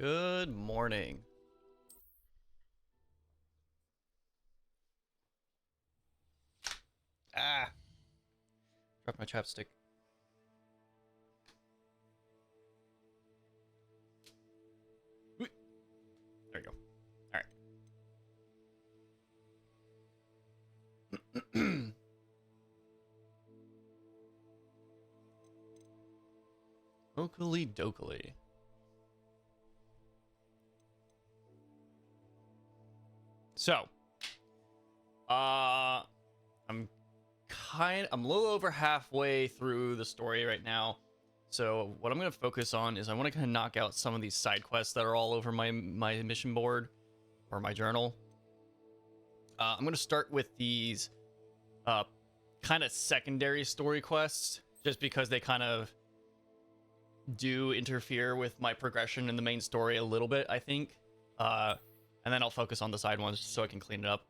Good morning. Ah. Drop my chapstick. There you go. All right. Okily dokily. So, I'm a little over halfway through the story right now. So what I'm going to focus on is I want to kind of knock out some of these side quests that are all over my mission board or my journal. I'm going to start with these kind of secondary story quests, just because they kind of do interfere with my progression in the main story a little bit, I think. And then I'll focus on the side ones so I can clean it up.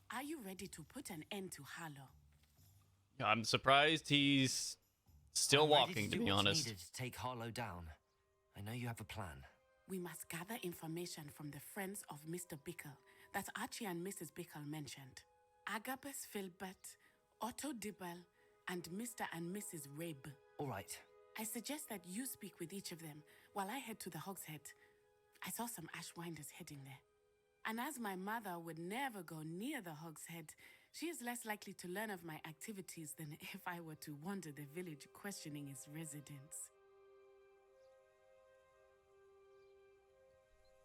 Are you ready to put an end to Harlow? I'm surprised he's still walking, to be honest. Needed to take Harlow down. I know you have a plan. We must gather information from the friends of Mr. Bickle that Archie and Mrs. Bickle mentioned. Agabus Filbert, Otto Dibble, and Mr. and Mrs. Rabe. All right. I suggest that you speak with each of them while I head to the Hogshead. I saw some Ashwinders heading there. And as my mother would never go near the Hogshead, she is less likely to learn of my activities than if I were to wander the village questioning its residents.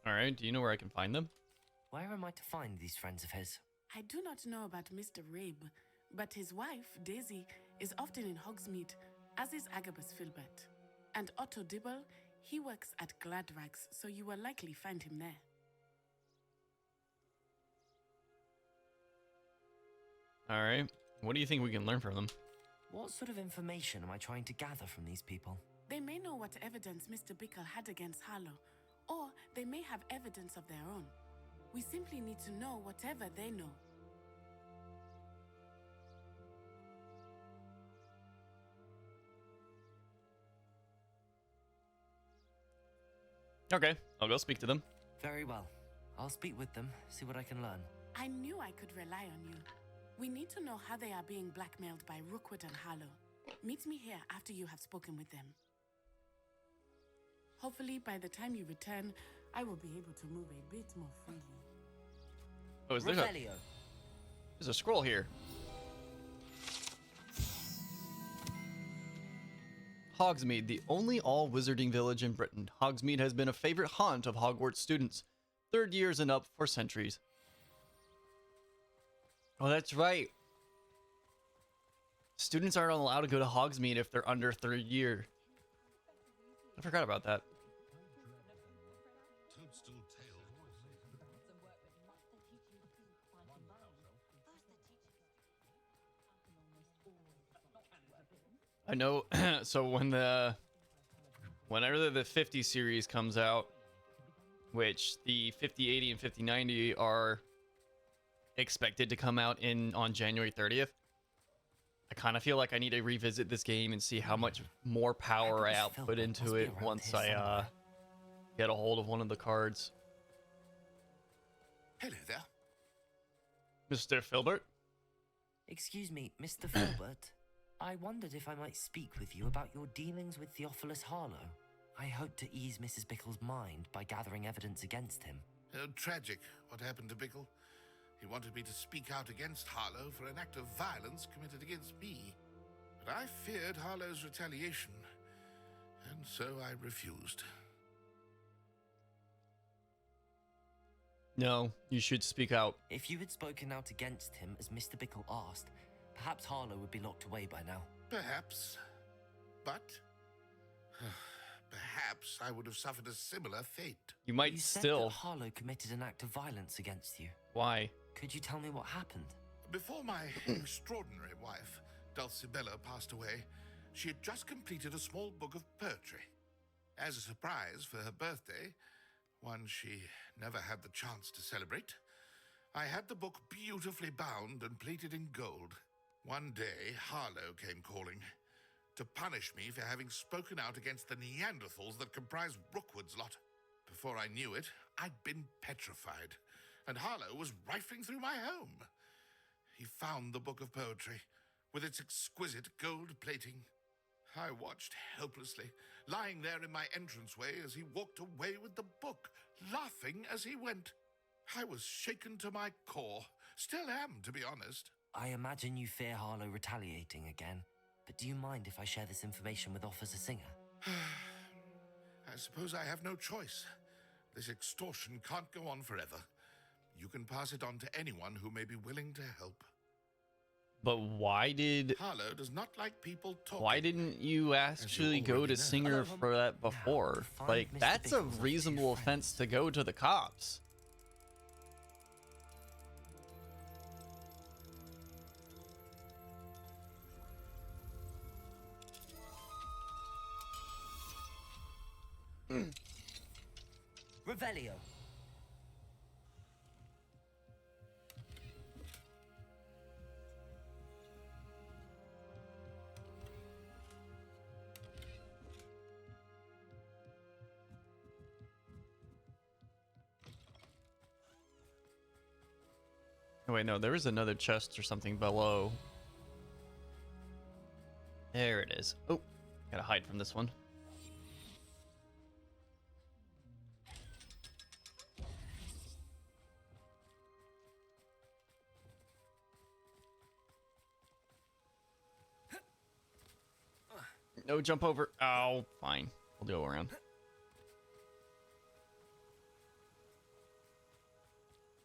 All right, do you know where I can find them? Where am I to find these friends of his? I do not know about Mr. Rabe, but his wife, Daisy, is often in Hogsmeade, as is Agabus Filbert. And Otto Dibble, he works at Gladrags, so you will likely find him there. All right. What do you think we can learn from them? What sort of information am I trying to gather from these people? They may know what evidence Mr. Bickle had against Harlow, or they may have evidence of their own. We simply need to know whatever they know. Okay, I'll go speak to them. Very well. I'll speak with them, see what I can learn. I knew I could rely on you. We need to know how they are being blackmailed by Rookwood and Harlow. Meet me here after you have spoken with them. Hopefully, by the time you return, I will be able to move a bit more freely. Oh, there's a scroll here. Hogsmeade, the only all-wizarding village in Britain. Hogsmeade has been a favorite haunt of Hogwarts students, third years and up for centuries. Oh, that's right. Students aren't allowed to go to Hogsmeade if they're under third year. I forgot about that. I know. So whenever the 50 series comes out, which the 5080 and 5090 are expected to come out on January 30th, I kind of feel like I need to revisit this game and see how much more power I output into it once I get a hold of one of the cards. Hello there. Mr. Filbert? Excuse me, Mr. Filbert. I wondered if I might speak with you about your dealings with Theophilus Harlow. I hope to ease Mrs. Bickle's mind by gathering evidence against him. Tragic what happened to Bickle. He wanted me to speak out against Harlow for an act of violence committed against me. But I feared Harlow's retaliation, and so I refused. No, you should speak out. If you had spoken out against him as Mr. Bickle asked, perhaps Harlow would be locked away by now. Perhaps. But perhaps I would have suffered a similar fate. You might You said still. that Harlow committed an act of violence against you. Why? Could you tell me what happened? Before my extraordinary wife, Dulcibella, passed away, she had just completed a small book of poetry. As a surprise for her birthday, one she never had the chance to celebrate, I had the book beautifully bound and plated in gold. One day, Harlow came calling to punish me for having spoken out against the Neanderthals that comprise Rookwood's lot. Before I knew it, I'd been petrified, and Harlow was rifling through my home. He found the book of poetry, with its exquisite gold plating. I watched helplessly, lying there in my entranceway as he walked away with the book, laughing as he went. I was shaken to my core. Still am, to be honest. I imagine you fear Harlow retaliating again, but do you mind if I share this information with Officer Singer? I suppose I have no choice. This extortion can't go on forever. You can pass it on to anyone who may be willing to help. But why did? Harlow does not like people talking. Why didn't you actually go already to know. Singer Hello, for that now, before? to find Like, Mr. that's a Bickles, I have reasonable two offense friends. to go to the cops. Revelio. Oh, wait, no, there is another chest or something below. There it is. Oh, gotta hide from this one. No jump over. Oh, fine. We'll go around.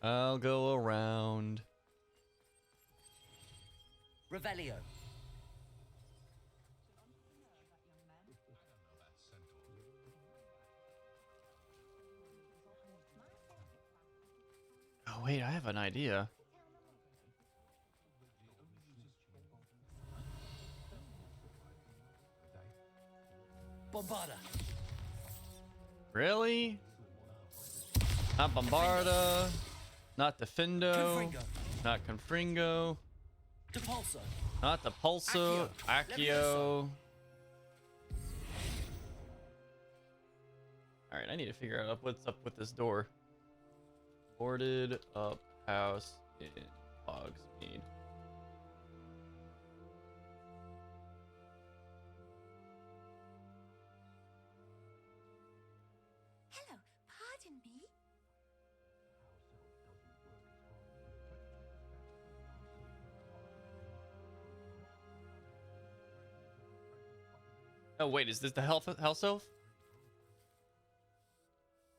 I'll go around. Revelio. Oh, wait, I have an idea. Bombarda. Really? Not Bombarda. Not Defendo. Confringo. Not Confringo. Depulso. Not the Pulso. Accio. Alright, I need to figure out what's up with this door. Boarded up house in Hogsmeade. Hello, pardon me. Oh, wait, is this the house elf?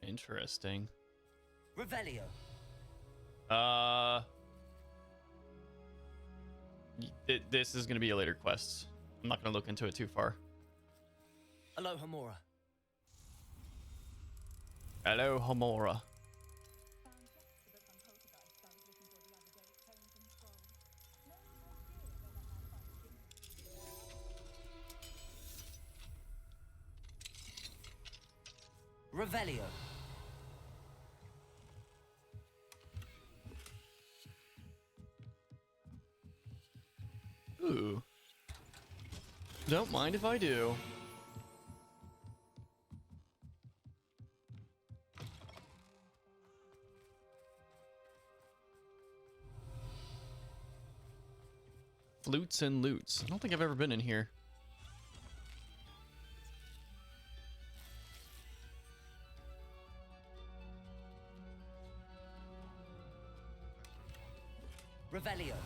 Interesting. Revelio. This is gonna be a later quest. I'm not gonna look into it too far. Alohomora. Hello, Homora. Revelio. Ooh. Don't mind if I do. Flutes and loots. I don't think I've ever been in here. Revelio.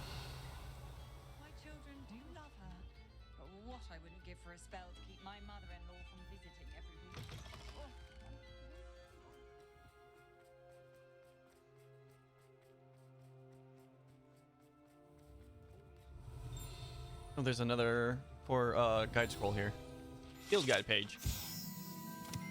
My children do love her, but what I wouldn't give for a spell to keep my mother-in-law from visiting every week. Oh. Oh, there's another core guide scroll here. Field guide page.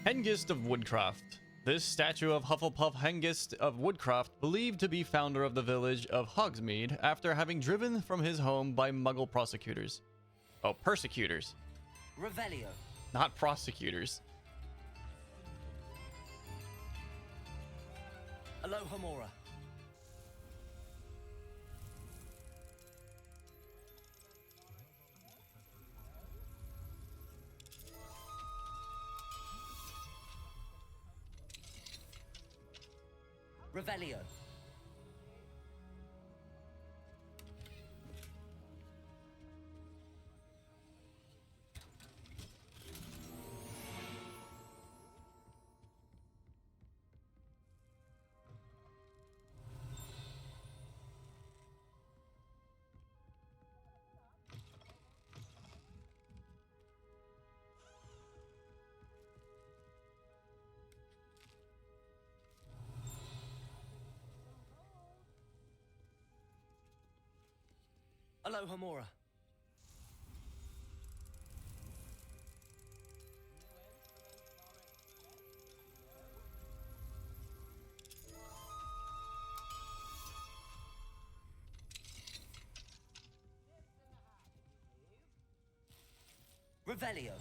Hengist of Woodcroft. This statue of Hufflepuff Hengist of Woodcroft, believed to be founder of the village of Hogsmeade after having driven from his home by Muggle prosecutors. Oh, persecutors, Revelio. not prosecutors. Alohomora. Revelio. Alohomora. Revelio.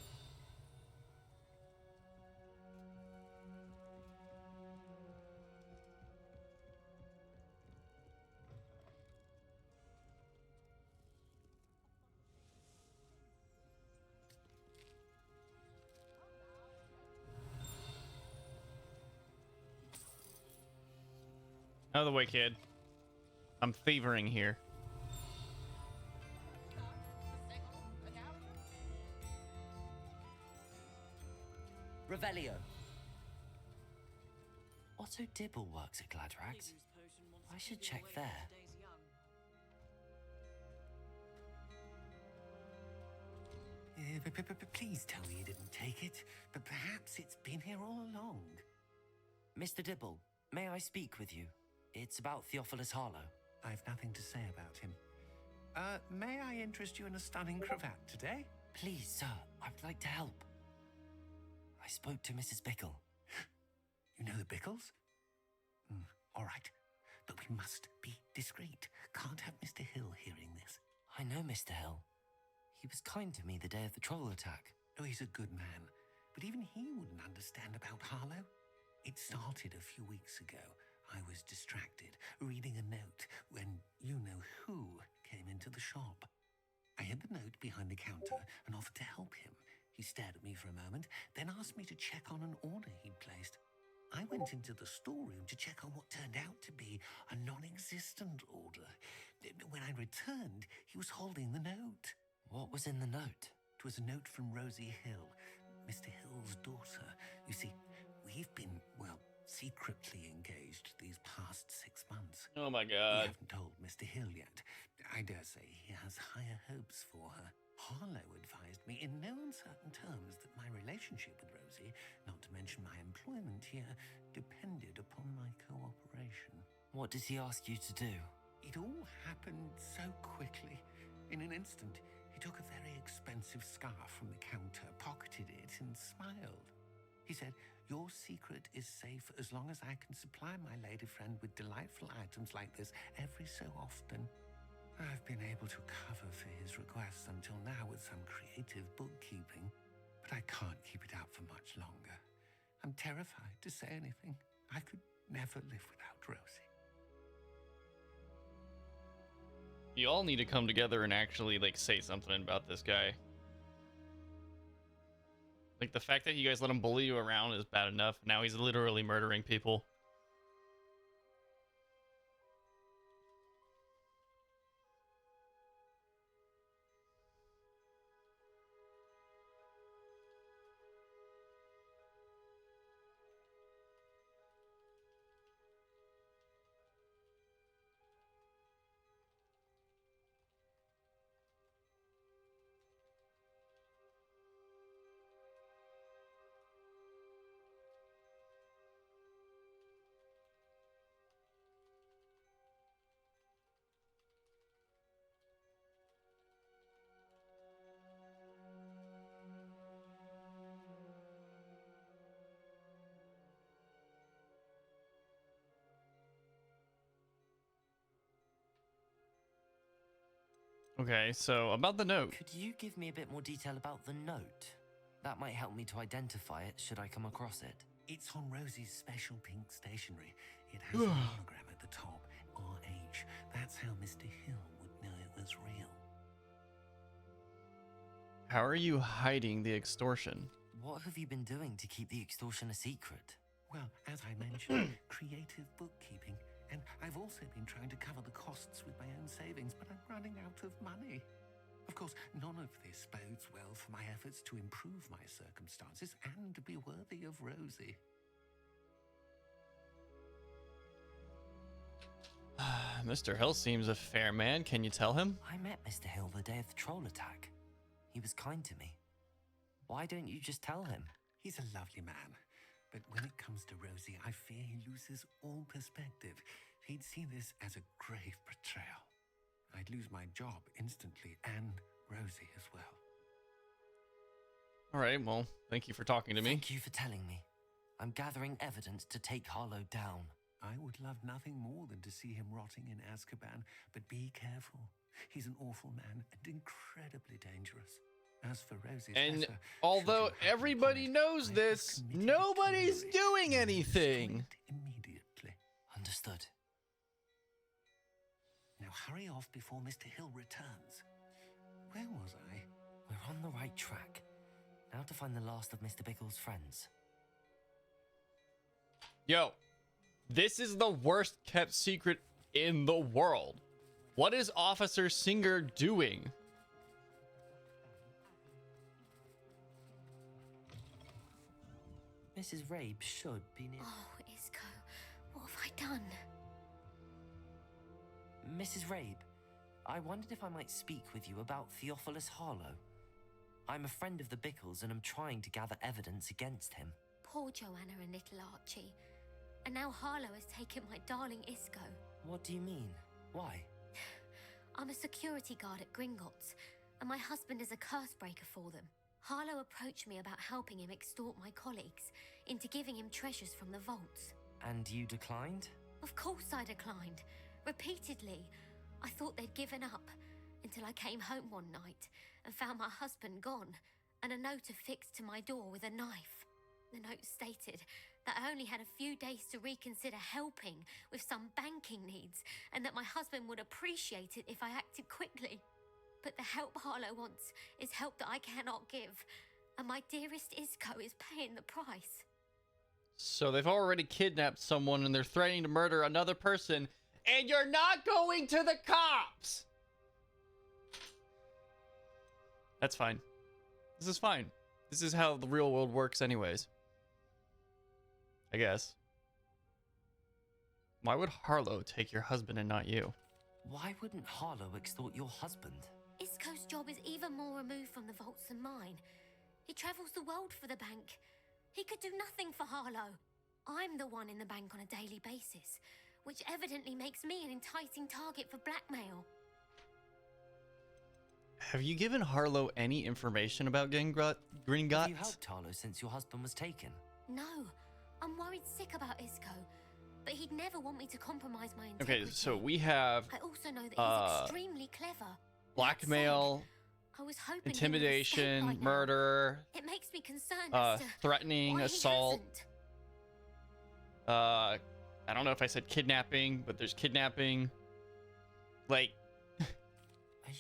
Out of the way, kid. I'm favoring here. Revelio. Otto Dibble works at Gladrags. I should check there. Please tell me you didn't take it, but perhaps it's been here all along. Mr. Dibble, may I speak with you? It's about Theophilus Harlow. I've nothing to say about him. May I interest you in a stunning cravat today? Please, sir, I'd like to help. I spoke to Mrs. Bickle. You know the Bickles? All right, but we must be discreet. Can't have Mr. Hill hearing this. I know Mr. Hill. He was kind to me the day of the troll attack. Oh, he's a good man, but even he wouldn't understand about Harlow. It started a few weeks ago. I was distracted, reading a note, when you-know-who came into the shop. I hid the note behind the counter and offered to help him. He stared at me for a moment, then asked me to check on an order he'd placed. I went into the storeroom to check on what turned out to be a non-existent order. When I returned, he was holding the note. What was in the note? It was a note from Rosie Hill, Mr. Hill's daughter. You see, we've been, secretly engaged these past 6 months. Oh my We god. haven't told Mr. Hill yet. I dare say he has higher hopes for her. Harlow advised me in no uncertain terms that my relationship with Rosie, not to mention my employment here, depended upon my cooperation. What does he ask you to do? It all happened so quickly. In an instant, he took a very expensive scarf from the counter, pocketed it, and smiled. He said, "Your secret is safe as long as I can supply my lady friend with delightful items like this every so often." I've been able to cover for his requests until now with some creative bookkeeping, but I can't keep it out for much longer. I'm terrified to say anything. I could never live without Rosie. You all need to come together and actually, say something about this guy. The fact that you guys let him bully you around is bad enough. Now he's literally murdering people. Okay, so about the note. Could you give me a bit more detail about the note? That might help me to identify it should I come across it. It's on Rosie's special pink stationery. It has a monogram at the top, RH. That's how Mr. Hill would know it was real. How are you hiding the extortion? What have you been doing to keep the extortion a secret? Well, as I mentioned, creative bookkeeping. And I've also been trying to cover the costs with my own savings, but I'm running out of money. Of course, none of this bodes well for my efforts to improve my circumstances and to be worthy of Rosie. Mr. Hill seems a fair man. Can you tell him? I met Mr. Hill the day of the troll attack. He was kind to me. Why don't you just tell him? He's a lovely man, but when it comes to Rosie, I fear he loses all perspective. He'd see this as a grave betrayal. I'd lose my job instantly, and Rosie as well. All right, well, thank you for talking to me. Thank you for telling me. I'm gathering evidence to take Harlow down. I would love nothing more than to see him rotting in Azkaban, but be careful. He's an awful man and incredibly dangerous. As for Rosie's And letter, although should you happen everybody upon it, knows I have this, committed nobody's burglary. doing anything. Destroy it immediately. Understood. Now hurry off before Mr. Hill returns. Where was I? We're on the right track. Now to find the last of Mr. Bickle's friends. Yo, this is the worst kept secret in the world. What is Officer Singer doing? Mrs. Rabe should be near. Oh, Isco, what have I done? Mrs. Rabe, I wondered if I might speak with you about Theophilus Harlow. I'm a friend of the Bickles and I'm trying to gather evidence against him. Poor Joanna and little Archie. And now Harlow has taken my darling Isco. What do you mean? Why? I'm a security guard at Gringotts, and my husband is a curse breaker for them. Harlow approached me about helping him extort my colleagues into giving him treasures from the vaults. And you declined? Of course I declined. Repeatedly. I thought they'd given up until I came home one night and found my husband gone and a note affixed to my door with a knife. The note stated that I only had a few days to reconsider helping with some banking needs and that my husband would appreciate it if I acted quickly. But the help Harlow wants is help that I cannot give, and my dearest Isco is paying the price. So they've already kidnapped someone and they're threatening to murder another person, and you're not going to the cops! That's fine. This is fine. This is how the real world works anyways. I guess. Why would Harlow take your husband and not you? Why wouldn't Harlow extort your husband? Isco's job is even more removed from the vaults than mine. He travels the world for the bank. He could do nothing for Harlow. I'm the one in the bank on a daily basis, which evidently makes me an enticing target for blackmail. Have you given Harlow any information about Have Gringotts? you helped Harlow since your husband was taken? No, I'm worried sick about Isco, but he'd never want me to compromise my integrity. Okay, so we have I also know that he's extremely clever. blackmail, I was hoping he would escape by intimidation, now. murder, It makes me concerned as to threatening, why he assault. hasn't. I don't know if I said kidnapping, but there's kidnapping. Like, Are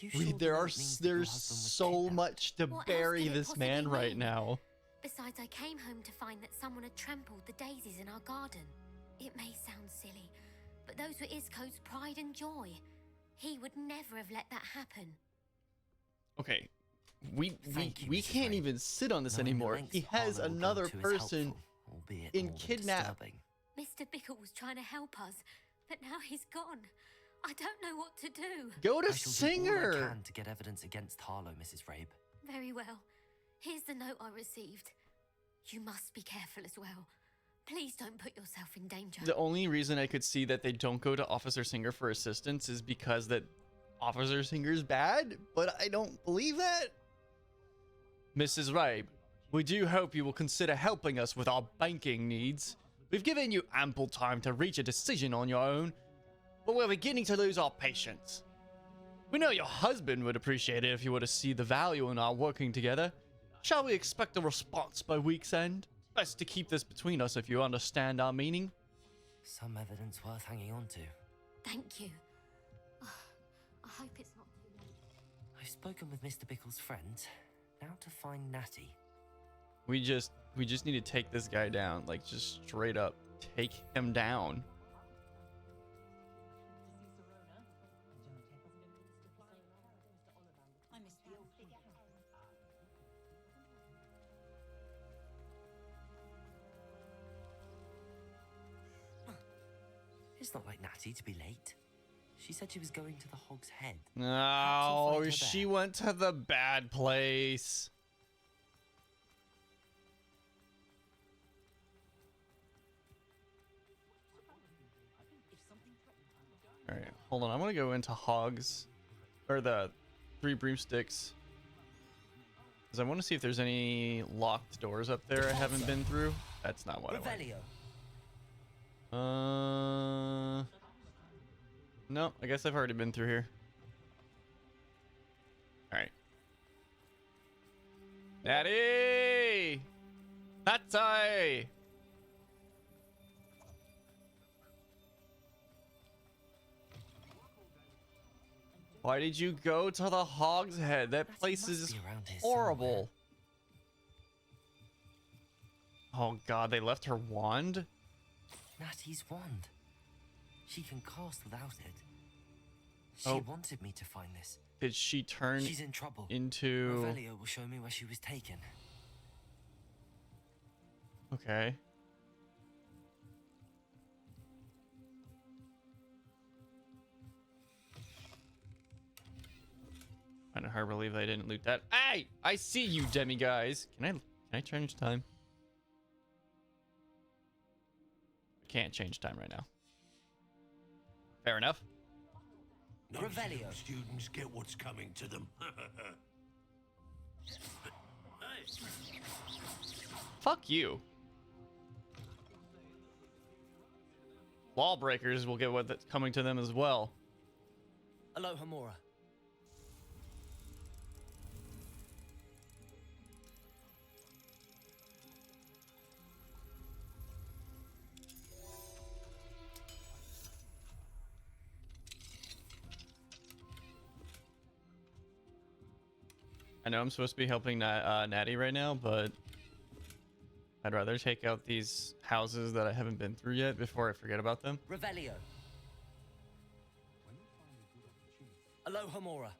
you sure the there note are means that your there's husband was so kidnapped? much to What else bury could it this man possibly right mean? now. Besides, I came home to find that someone had trampled the daisies in our garden. It may sound silly, but those were Isco's pride and joy. He would never have let that happen. Okay, we Thank you, Mrs. can't Rabe. even sit on this Knowing the anymore. lengths He has Harlow will go another to is person helpful, albeit in more than kidnap. disturbing. Mr. Bickle was trying to help us, but now he's gone. I don't know what to do. Go to I shall do all I Singer. can to get evidence against Harlow, Mrs. Rabe. Very well. Here's the note I received. You must be careful as well. Please don't put yourself in danger. The only reason I could see that they don't go to Officer Singer for assistance is because that Officer Singer's bad, but I don't believe that. Mrs. Rabe, we do hope you will consider helping us with our banking needs. We've given you ample time to reach a decision on your own, but we're beginning to lose our patience. We know your husband would appreciate it if you were to see the value in our working together. Shall we expect a response by week's end? Best to keep this between us if you understand our meaning. Some evidence worth hanging on to. Thank you. I hope it's not too late. I've spoken with Mr. Bickle's friends. Now to find Natty. We just need to take this guy down, like just straight up take him down. It's not like Natty to be late. She said she was going to the Hog's Head. No, she went to the bad place. All right, hold on. I'm gonna go into Hogs, or the Three Broomsticks, because I want to see if there's any locked doors up there I haven't been through. That's not what I want. No, I guess I've already been through here. All right. Natty! Natty! Why did you go to the Hog's Head? That place is horrible. Oh god, they left her wand? Natty's wand. She can cast without it. She wanted me to find this. Did she turn She's in trouble. into... Revelio will show me where she was taken. Okay. Kind of hard to believe they didn't loot that. Hey! I see you, demi-guys. Can I change time? I can't change time right now. Fair enough. No students get what's coming to them. Fuck you. Lawbreakers will get what's coming to them as well. Aloha Mora. I know I'm supposed to be helping Natty right now, but I'd rather take out these houses that I haven't been through yet before I forget about them. Revelio. Aloha Mora.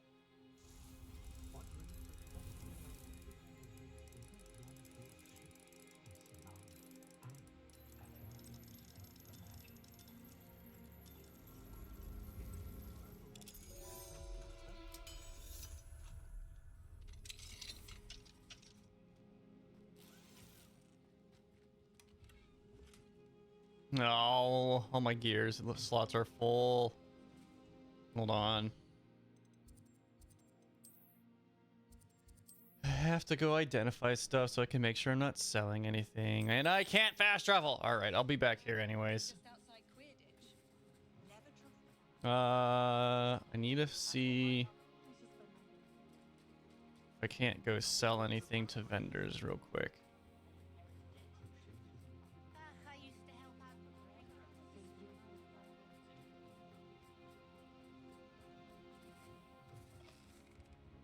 No, all my gears, the slots are full. Hold on. I have to go identify stuff so I can make sure I'm not selling anything. And I can't fast travel. All right, I'll be back here anyways. I need to see if I can't go sell anything to vendors real quick.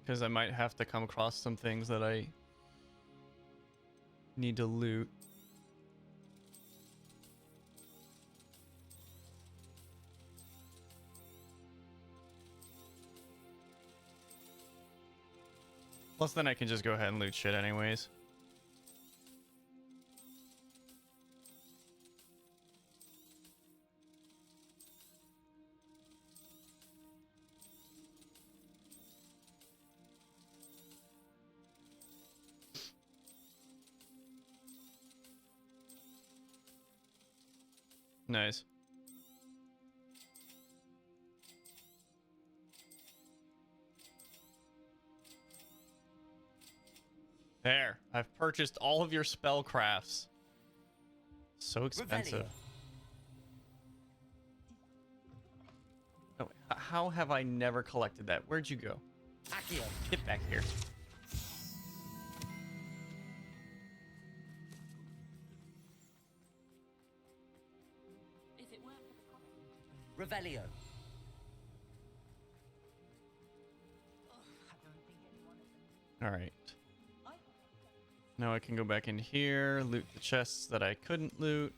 Because I might have to come across some things that I need to loot. Plus then I can just go ahead and loot shit anyways. Nice. There. I've purchased all of your spell crafts. So expensive. Oh, how have I never collected that? Where'd you go? Accio. Get back here. Revelio. All right. Now I can go back in here, loot the chests that I couldn't loot.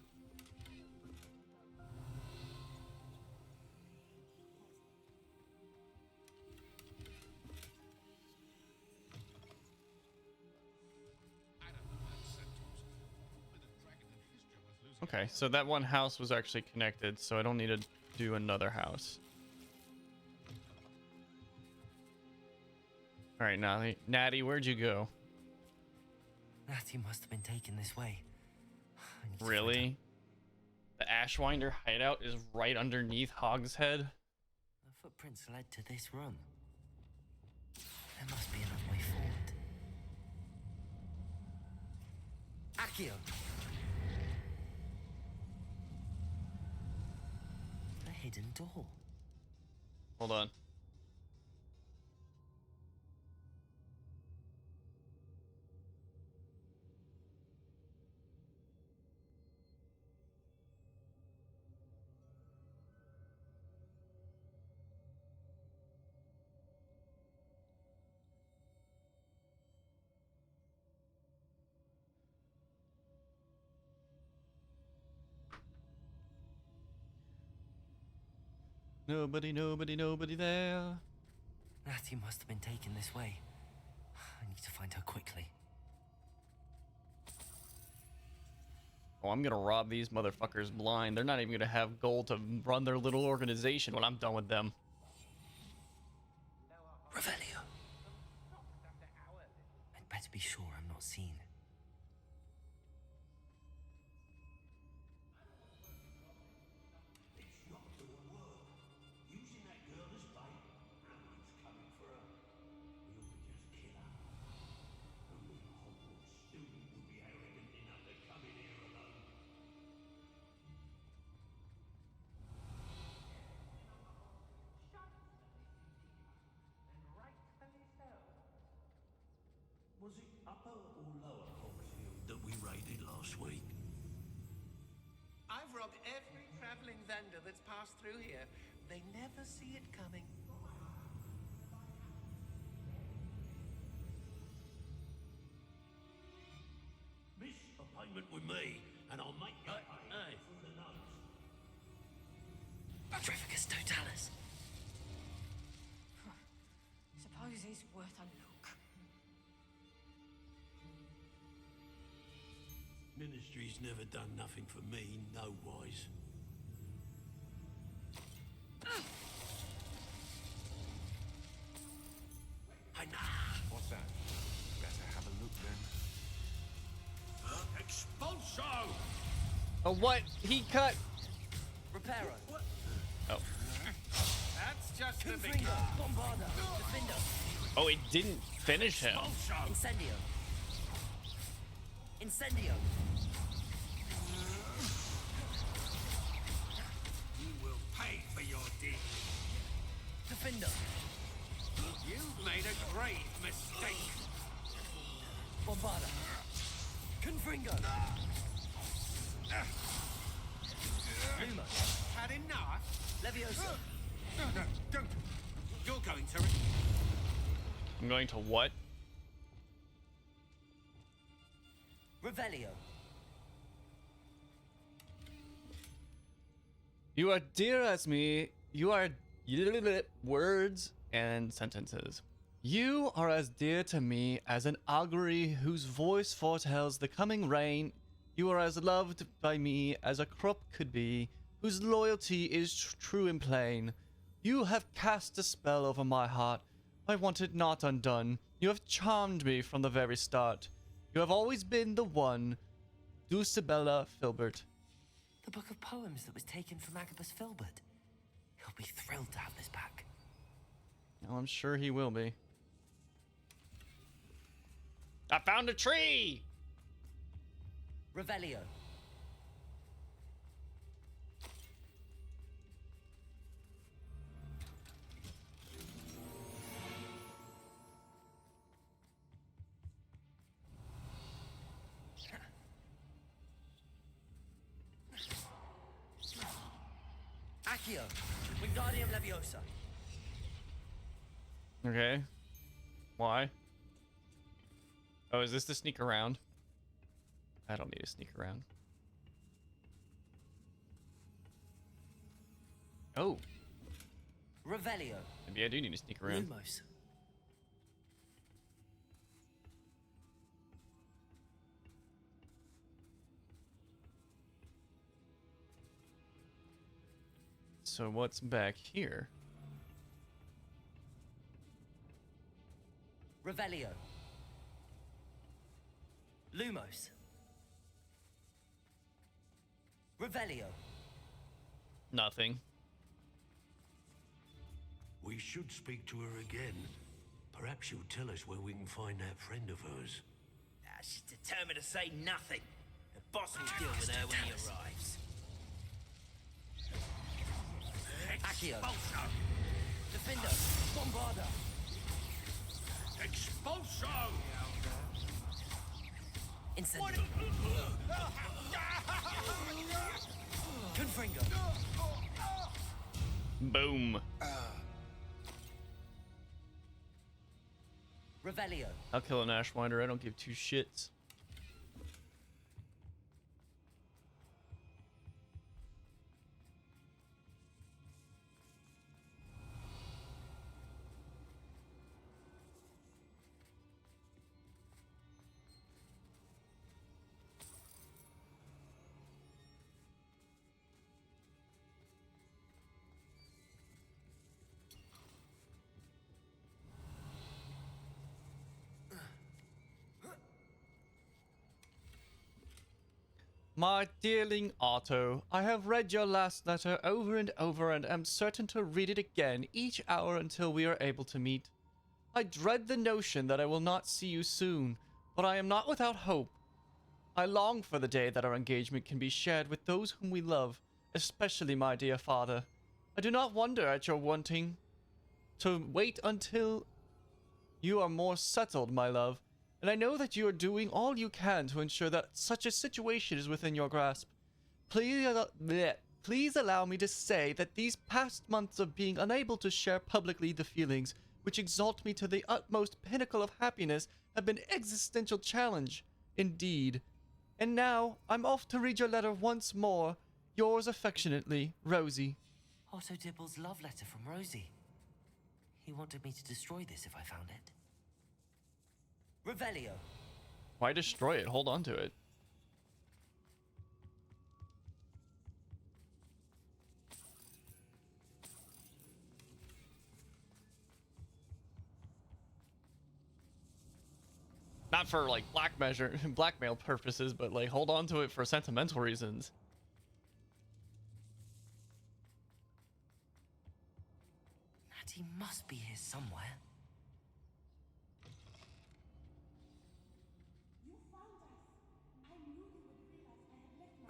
Okay, so that one house was actually connected, so I don't need to do another house. All right, Natty, where'd you go? Natty must have been taken this way. I need to find Really? The Ashwinder hideout is right underneath Hogshead? The footprints led to this room. There must be another way forward. Accio. A hidden door. Hold on. Nobody there. Natty must have been taken this way. I need to find her quickly. Oh, I'm gonna rob these motherfuckers blind. They're not even gonna have gold to run their little organization when I'm done with them. Revelio. I'd better be sure I'm not seen. Using that girl as bait, Hamlet's coming for her. We ought to just kill her. Only a Hogwarts student would be arrogant enough to come in here alone. Was it upper or lower Hogsfield that we raided last week? I've robbed every traveling vendor that's passed through here. They never see it coming. Miss a payment with me, and I'll make you pay through the nose. Petrificus totalis. Suppose it's worth a look. Ministry's never done nothing for me, no wise. I know. What's that? Better have a look then. Expulso! Oh, what? He cut. Reparo. Oh. That's just the big... Confringo. Bombardo. Defender. Oh, it didn't finish him. Incendio. Incendio. You will pay for your deed. Defender. You've made a grave mistake. Bombarda. Confringo. Luma. Had enough? Leviosa. No, don't. You're going to... I'm going to what? Revelio. You are dear as me. You are words and sentences. You are as dear to me as an augury whose voice foretells the coming rain. You are as loved by me as a crop could be, whose loyalty is true and plain. You have cast a spell over my heart. I want it not undone. You have charmed me from the very start. You have always been the one. Dulcibella Filbert. The book of poems that was taken from Agabus Filbert. He'll be thrilled to have this back. Well, I'm sure he will be. I found a tree! Revelio. Accio, Wingardium Leviosa. Okay. Why? Oh, is this to sneak around? I don't need to sneak around. Oh, Revelio. maybe I do need to sneak around. Lumos. So what's back here? Revelio. Lumos. Revelio. Nothing. We should speak to her again. Perhaps she'll tell us where we can find that friend of hers. She's determined to say nothing. The boss will deal with her when he arrives. Accio. Expulso! Defender. Bombarda. Expulso! Incendio. Confringo. Boom. Revelio. I'll kill an Ashwinder. I don't give two shits. My dearling Otto, I have read your last letter over and over and am certain to read it again each hour until we are able to meet. I dread the notion that I will not see you soon, but I am not without hope. I long for the day that our engagement can be shared with those whom we love, especially my dear father. I do not wonder at your wanting to wait until you are more settled, my love, and I know that you are doing all you can to ensure that such a situation is within your grasp. Please allow me to say that these past months of being unable to share publicly the feelings which exalt me to the utmost pinnacle of happiness have been existential challenge, indeed. And now, I'm off to read your letter once more. Yours affectionately, Rosie. Otto Dibble's love letter from Rosie. He wanted me to destroy this if I found it. Revelio. Why destroy it? Hold on to it. Not for like blackmail purposes, but like hold on to it for sentimental reasons. Natty must be here somewhere.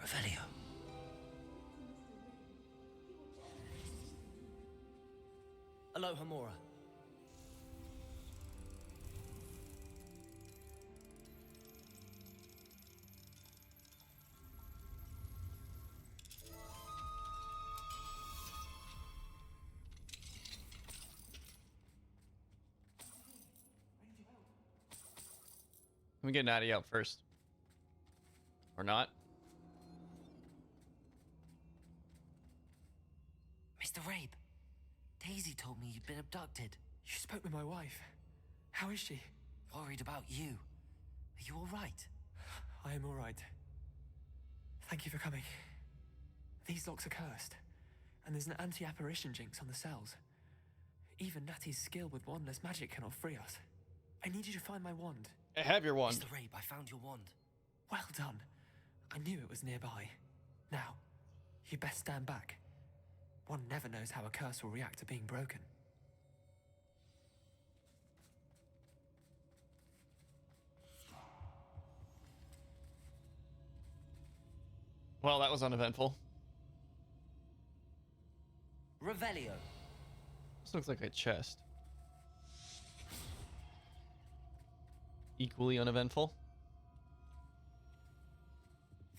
Revelio. Aloha Mora. Let me get Natty out first. Or not. Mr. Rabe, Daisy told me you'd been abducted. You spoke with my wife. How is she? Worried about you. Are you all right? I am all right. Thank you for coming. These locks are cursed, and there's an anti-apparition jinx on the cells. Even Natty's skill with wandless magic cannot free us. I need you to find my wand. I have your wand. Mr. Rabe, I found your wand. Well done. I knew it was nearby. Now, you best stand back. One never knows how a curse will react to being broken. Well, that was uneventful. Revelio. This looks like a chest. Equally uneventful.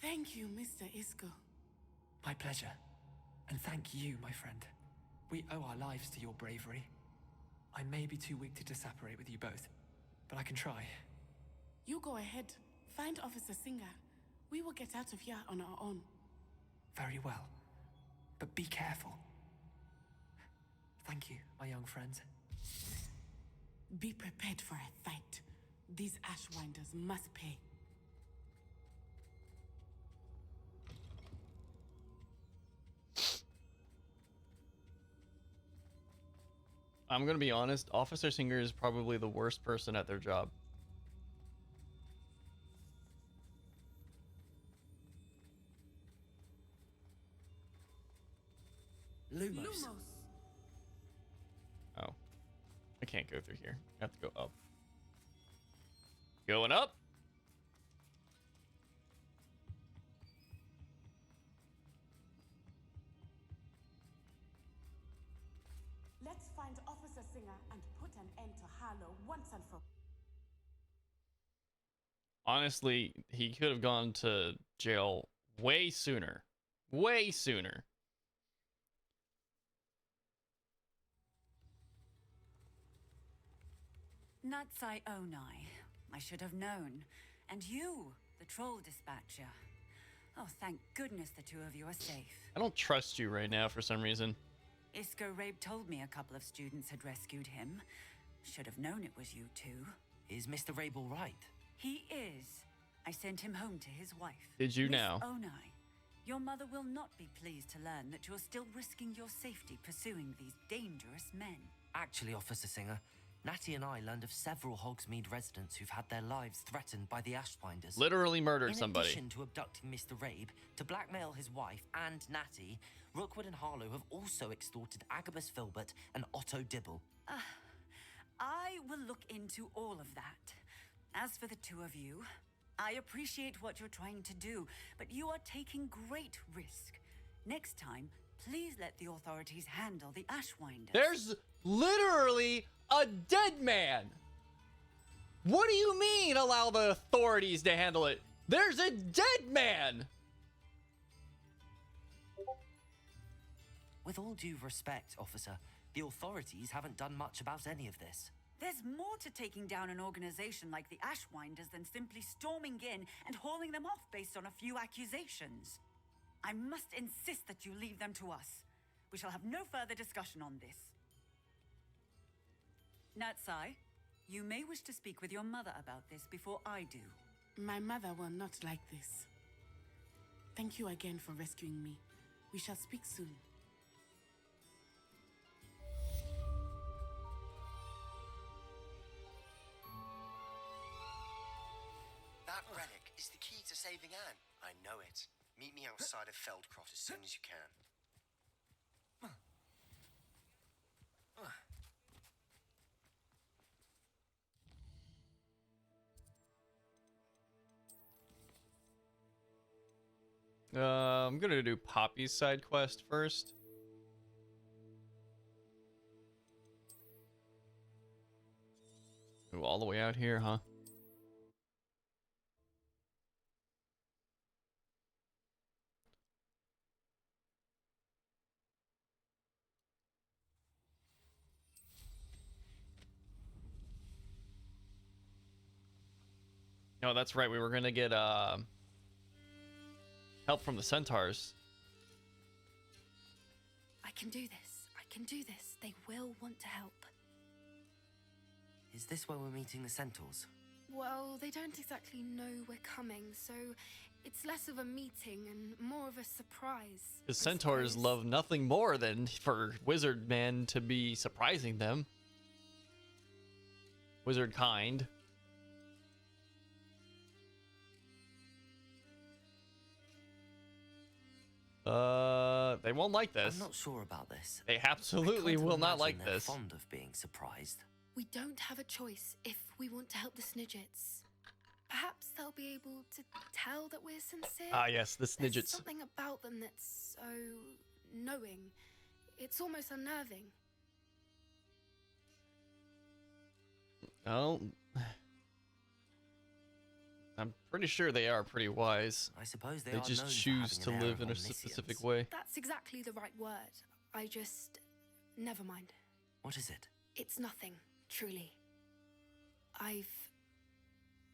Thank you, Mr. Isco. My pleasure. And thank you, my friend. We owe our lives to your bravery. I may be too weak to disapparate with you both, but I can try. You go ahead. Find Officer Singer. We will get out of here on our own. Very well. But be careful. Thank you, my young friends. Be prepared for a fight. These Ashwinders must pay. I'm gonna be honest, Officer Singer is probably the worst person at their job. Lumos. Oh. I can't go through here. I have to go up. Going up? Let's find Officer Singer and put an end to Harlow once and for all. Honestly, he could have gone to jail way sooner. Way sooner. Natsai Onai. I should have known. And you, the troll dispatcher. Oh, thank goodness the two of you are safe. I don't trust you right now for some reason. Isco Rabe told me a couple of students had rescued him. Should have known it was you two. Is Mr. Rabel right? He is. I sent him home to his wife. Did you Miss now? Onai, your mother will not be pleased to learn that you're still risking your safety pursuing these dangerous men. Actually, Officer Singer, Natty and I learned of several Hogsmeade residents who've had their lives threatened by the Ashwinders. Literally murdered somebody. In addition to abducting Mr. Rabe, to blackmail his wife and Natty, Rookwood and Harlow have also extorted Agabus Filbert and Otto Dibble. I will look into all of that. As for the two of you, I appreciate what you're trying to do, but you are taking great risk. Next time, please let the authorities handle the Ashwinders. There's literally a dead man. What do you mean allow the authorities to handle it? There's a dead man. With all due respect, officer, the authorities haven't done much about any of this. There's more to taking down an organization like the Ashwinders than simply storming in and hauling them off based on a few accusations. I must insist that you leave them to us. We shall have no further discussion on this. Natsai, you may wish to speak with your mother about this before I do. My mother will not like this. Thank you again for rescuing me. We shall speak soon. That relic is the key to saving Anne. I know it. Meet me outside of Feldcroft as soon as you can. I'm gonna do Poppy's side quest first. Ooh, all the way out here, huh? No, that's right. We were gonna get help from the centaurs. I can do this. I can do this. They will want to help. Is this where we're meeting the centaurs? Well, they don't exactly know we're coming, so it's less of a meeting and more of a surprise. The centaurs love nothing more than for wizard man to be surprising them. Wizard kind. They won't like this. I'm not sure about this. They absolutely will not like They're this. fond of being surprised. We don't have a choice if we want to help the Snidgets. Perhaps they'll be able to tell that we're sincere. Ah, yes, the There's Snidgets. something about them that's so knowing. It's almost unnerving. Oh. I'm pretty sure they are pretty wise. I suppose they They are just known for choose to having an air live of in a specific omniscience. way. That's exactly the right word. I just. Never mind. What is it? It's nothing, truly.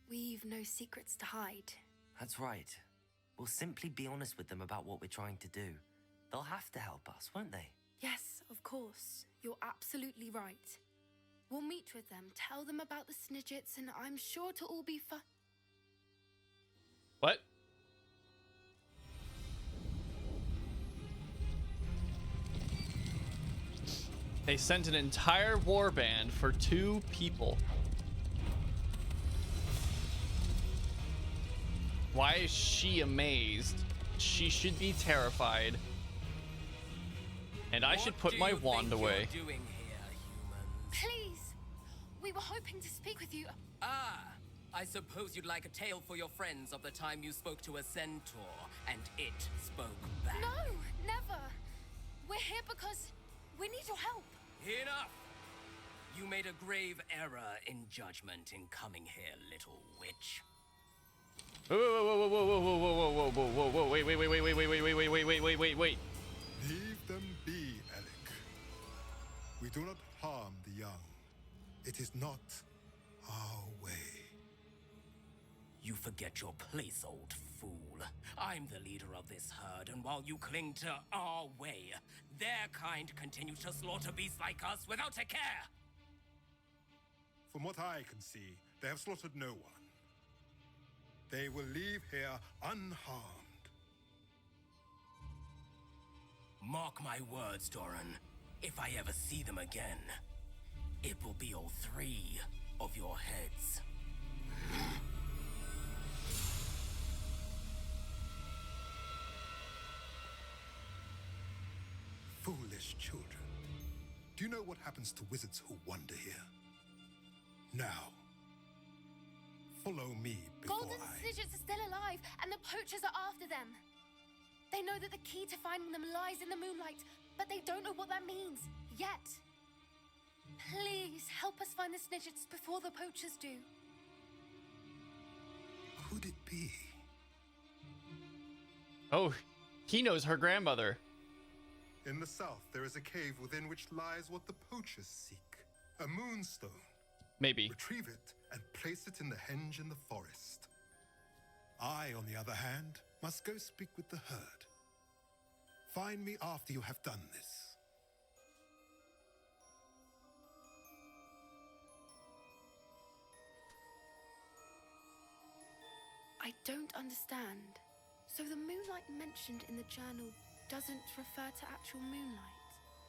We've no secrets to hide. That's right. We'll simply be honest with them about what we're trying to do. They'll have to help us, won't they? Yes, of course. You're absolutely right. We'll meet with them, tell them about the Snidgets, and I'm sure to all be fun. What? They sent an entire warband for 2 people. Why is she amazed? She should be terrified. And I should put my wand away. Please! We were hoping to speak with you. Ah, I suppose you'd like a tale for your friends of the time you spoke to a centaur and it spoke back. No, never. We're here because we need your help. Enough! You made a grave error in judgment in coming here, little witch. Whoa, whoa, whoa, whoa, whoa, whoa, whoa, whoa, whoa, whoa, whoa, wait, wait, wait, wait, wait, wait, wait, wait, wait, wait, wait, wait, wait. Leave them be, Alec. We do not harm the young. It is not our way. You forget your place, old fool. I'm the leader of this herd, and while you cling to our way, their kind continue to slaughter beasts like us without a care. From what I can see, they have slaughtered no one. They will leave here unharmed. Mark my words, Doran. If I ever see them again, it will be all 3 of your heads. Foolish children. Do you know what happens to wizards who wander here? Now, follow me before Golden Snidgets are still alive, and the poachers are after them. They know that the key to finding them lies in the moonlight, but they don't know what that means yet. Please help us find the Snidgets before the poachers do. Could it be? Oh, he knows her grandmother. In the south, there is a cave within which lies what the poachers seek. A moonstone. Maybe. Retrieve it and place it in the henge in the forest. I, on the other hand, must go speak with the herd. Find me after you have done this. I don't understand. So the moonlight mentioned in the journal doesn't refer to actual moonlight,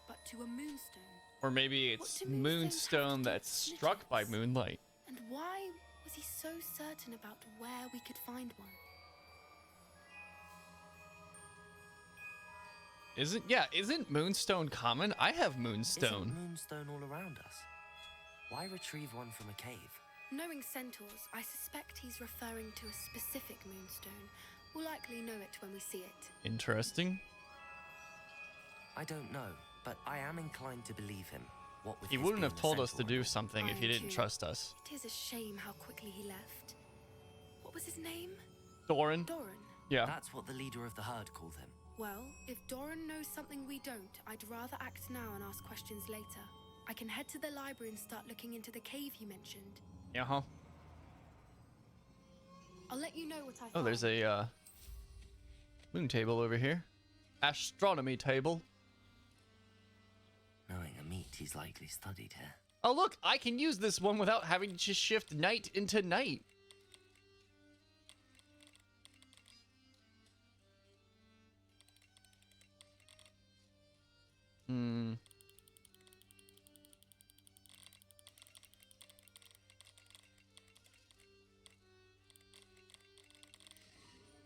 but to a moonstone. Or maybe it's moonstone that's struck by moonlight. And why was he so certain about where we could find one? Isn't moonstone common? I have moonstone. Isn't moonstone all around us? Why retrieve one from a cave? Knowing centaurs, I suspect he's referring to a specific moonstone. We'll likely know it when we see it. Interesting. I don't know, but I am inclined to believe him. What with He his wouldn't being have a told us to centaur. do something if he didn't trust us. It is a shame how quickly he left. What was his name? Doran? Doran. Yeah. That's what the leader of the herd called him. Well, if Doran knows something we don't, I'd rather act now and ask questions later. I can head to the library and start looking into the cave you mentioned. Uh-huh. I'll let you know what I find. Oh, there's a moon table over here. Astronomy table. Knowing a meat he's likely studied here. Oh, look, I can use this one without having to shift night into night.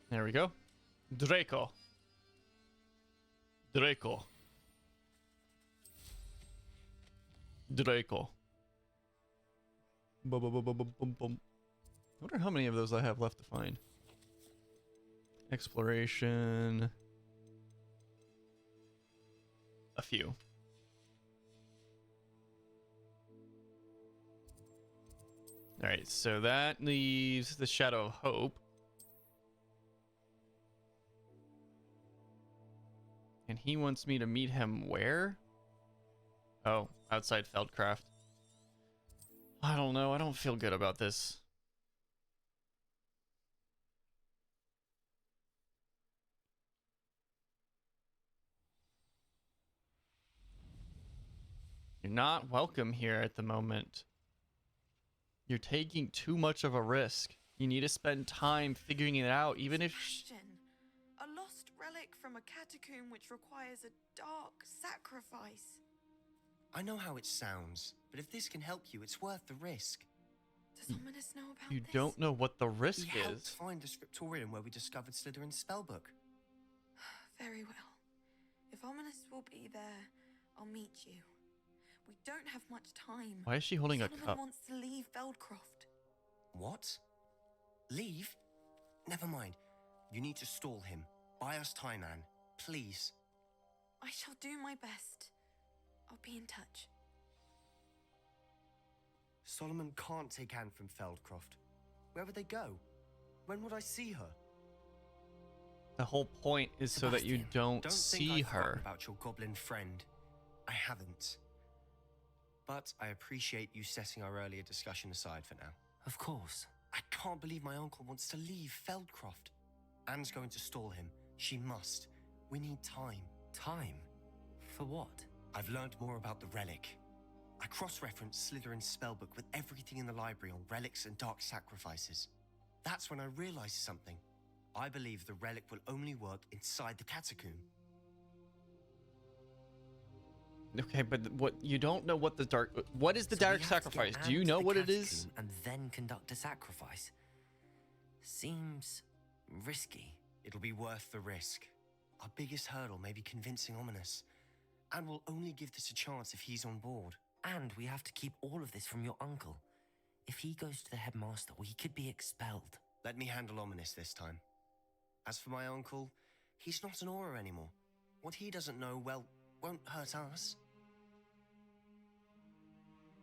There we go. Draco. Draco. Draco. Bum, bum, bum, bum, bum, bum. I wonder how many of those I have left to find. Exploration. A few. All right, so that leaves the Shadow of Hope. And he wants me to meet him where? Oh, outside Feldcraft. I don't know. I don't feel good about this. You're not welcome here at the moment. You're taking too much of a risk. You need to spend time figuring it out, even if... Sebastian, a lost relic from a catacomb which requires a dark sacrifice. I know how it sounds, but if this can help you, it's worth the risk. Does Ominous know about You this? don't know what the risk He helped is. find the scriptorium where we discovered Slytherin's spellbook. Very well. If Ominous will be there, I'll meet you. We don't have much time. Why is she holding a Solomon cup? wants to leave Feldcroft. What? Leave? Never mind. You need to stall him. Buy us time, Anne. Please. I shall do my best. I'll be in touch. Solomon can't take Anne from Feldcroft. Where would they go? When would I see her? The whole point is so that you Sebastian, don't think see I've forgotten her. about your goblin friend. I haven't. But I appreciate you setting our earlier discussion aside for now. Of course. I can't believe my uncle wants to leave Feldcroft. Anne's going to stall him. She must. We need time. Time? For what? I've learned more about the relic. I cross-referenced Slytherin's spellbook with everything in the library on relics and dark sacrifices. That's when I realized something. I believe the relic will only work inside the catacomb. Okay, but what you don't know what the dark... What is the So we dark have to get sacrifice? Anne Do you to know the what it is? catacomb and then conduct a sacrifice? Seems risky. It'll be worth the risk. Our biggest hurdle may be convincing Ominous. And we'll only give this a chance if he's on board. And we have to keep all of this from your uncle. If he goes to the headmaster, we could be expelled. Let me handle Ominous this time. As for my uncle, he's not an Auror anymore. What he doesn't know, well, won't hurt us.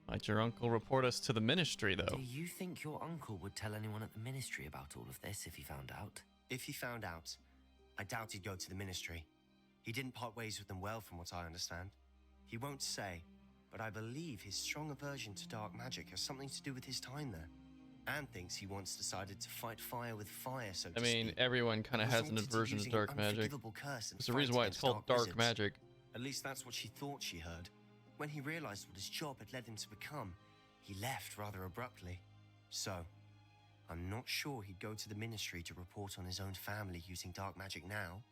Might your uncle report us to the ministry, though? Do you think your uncle would tell anyone at the ministry about all of this if he found out? If he found out, I doubt he'd go to the ministry. He didn't part ways with them well, from what I understand. He won't say, but I believe his strong aversion to dark magic has something to do with his time there. Anne thinks he once decided to fight fire with fire, so to I mean, speak. everyone kind of has an Resorted to aversion to using dark an magic. unforgivable curse and There's a reason fight why it's against called dark wizards. magic. At least that's what she thought she heard. When he realized what his job had led him to become, he left rather abruptly. So, I'm not sure he'd go to the ministry to report on his own family using dark magic now.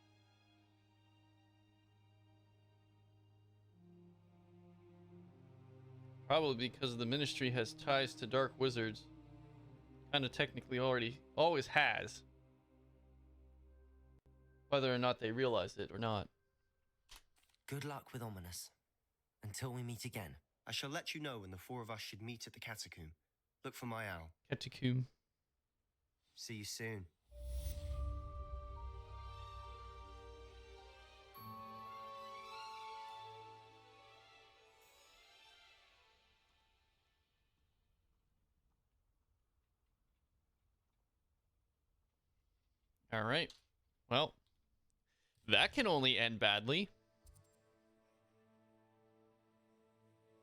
Probably because the ministry has ties to dark wizards. Kind of technically always has. Whether or not they realize it or not. Good luck with Ominous. Until we meet again. I shall let you know when the four of us should meet at the catacomb. Look for my owl. Catacomb. See you soon. All right. Well, that can only end badly.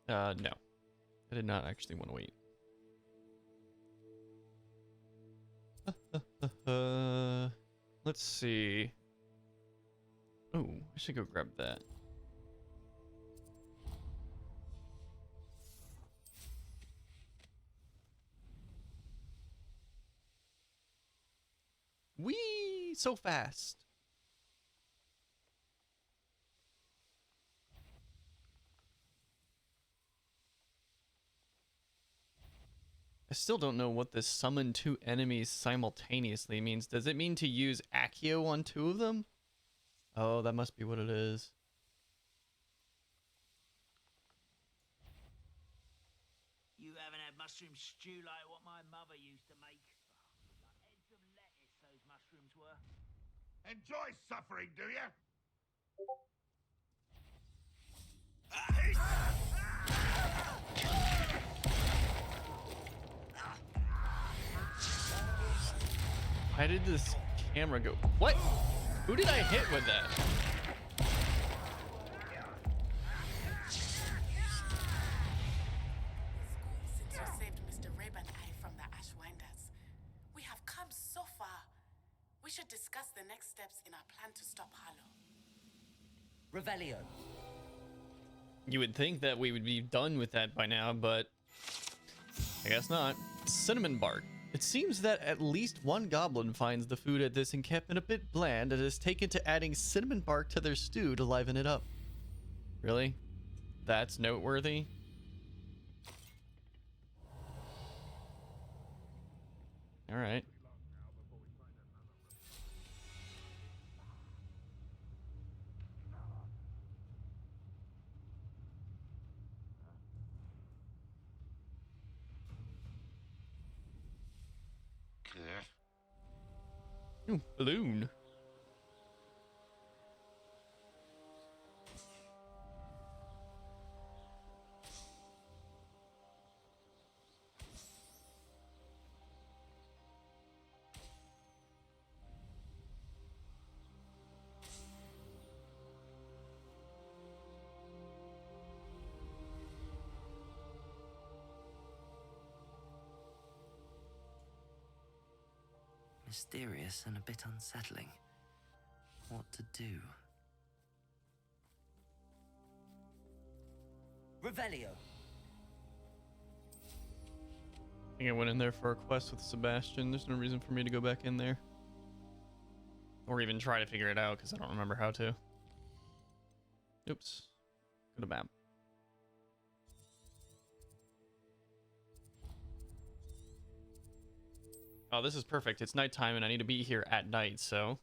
No. I did not actually want to wait. Let's see. Oh, I should go grab that. Whee! So fast. I still don't know what this summon two enemies simultaneously means. Does it mean to use Accio on two of them? Oh, that must be what it is. You haven't had mushroom stew like what my mother used to make. Like heads of lettuce, those mushrooms were. Enjoy suffering, do you? Why did this camera go? What? Who did I hit with that? Since you saved Mr. Rabe and I from the Ashwinders, we have come so far. We should discuss the next steps in our plan to stop Harlow. Revelio. You would think that we would be done with that by now, but I guess not. Cinnamon bark. It seems that at least one goblin finds the food at this encampment a bit bland and is taken to adding cinnamon bark to their stew to liven it up. Really? That's noteworthy? Alright. Ooh, balloon. Mysterious and a bit unsettling. What to do? Revelio. I think I went in there for a quest with Sebastian. There's no reason for me to go back in there. Or even try to figure it out, because I don't remember how to. Oops. Go to map. Oh, this is perfect. It's nighttime and I need to be here at night, so...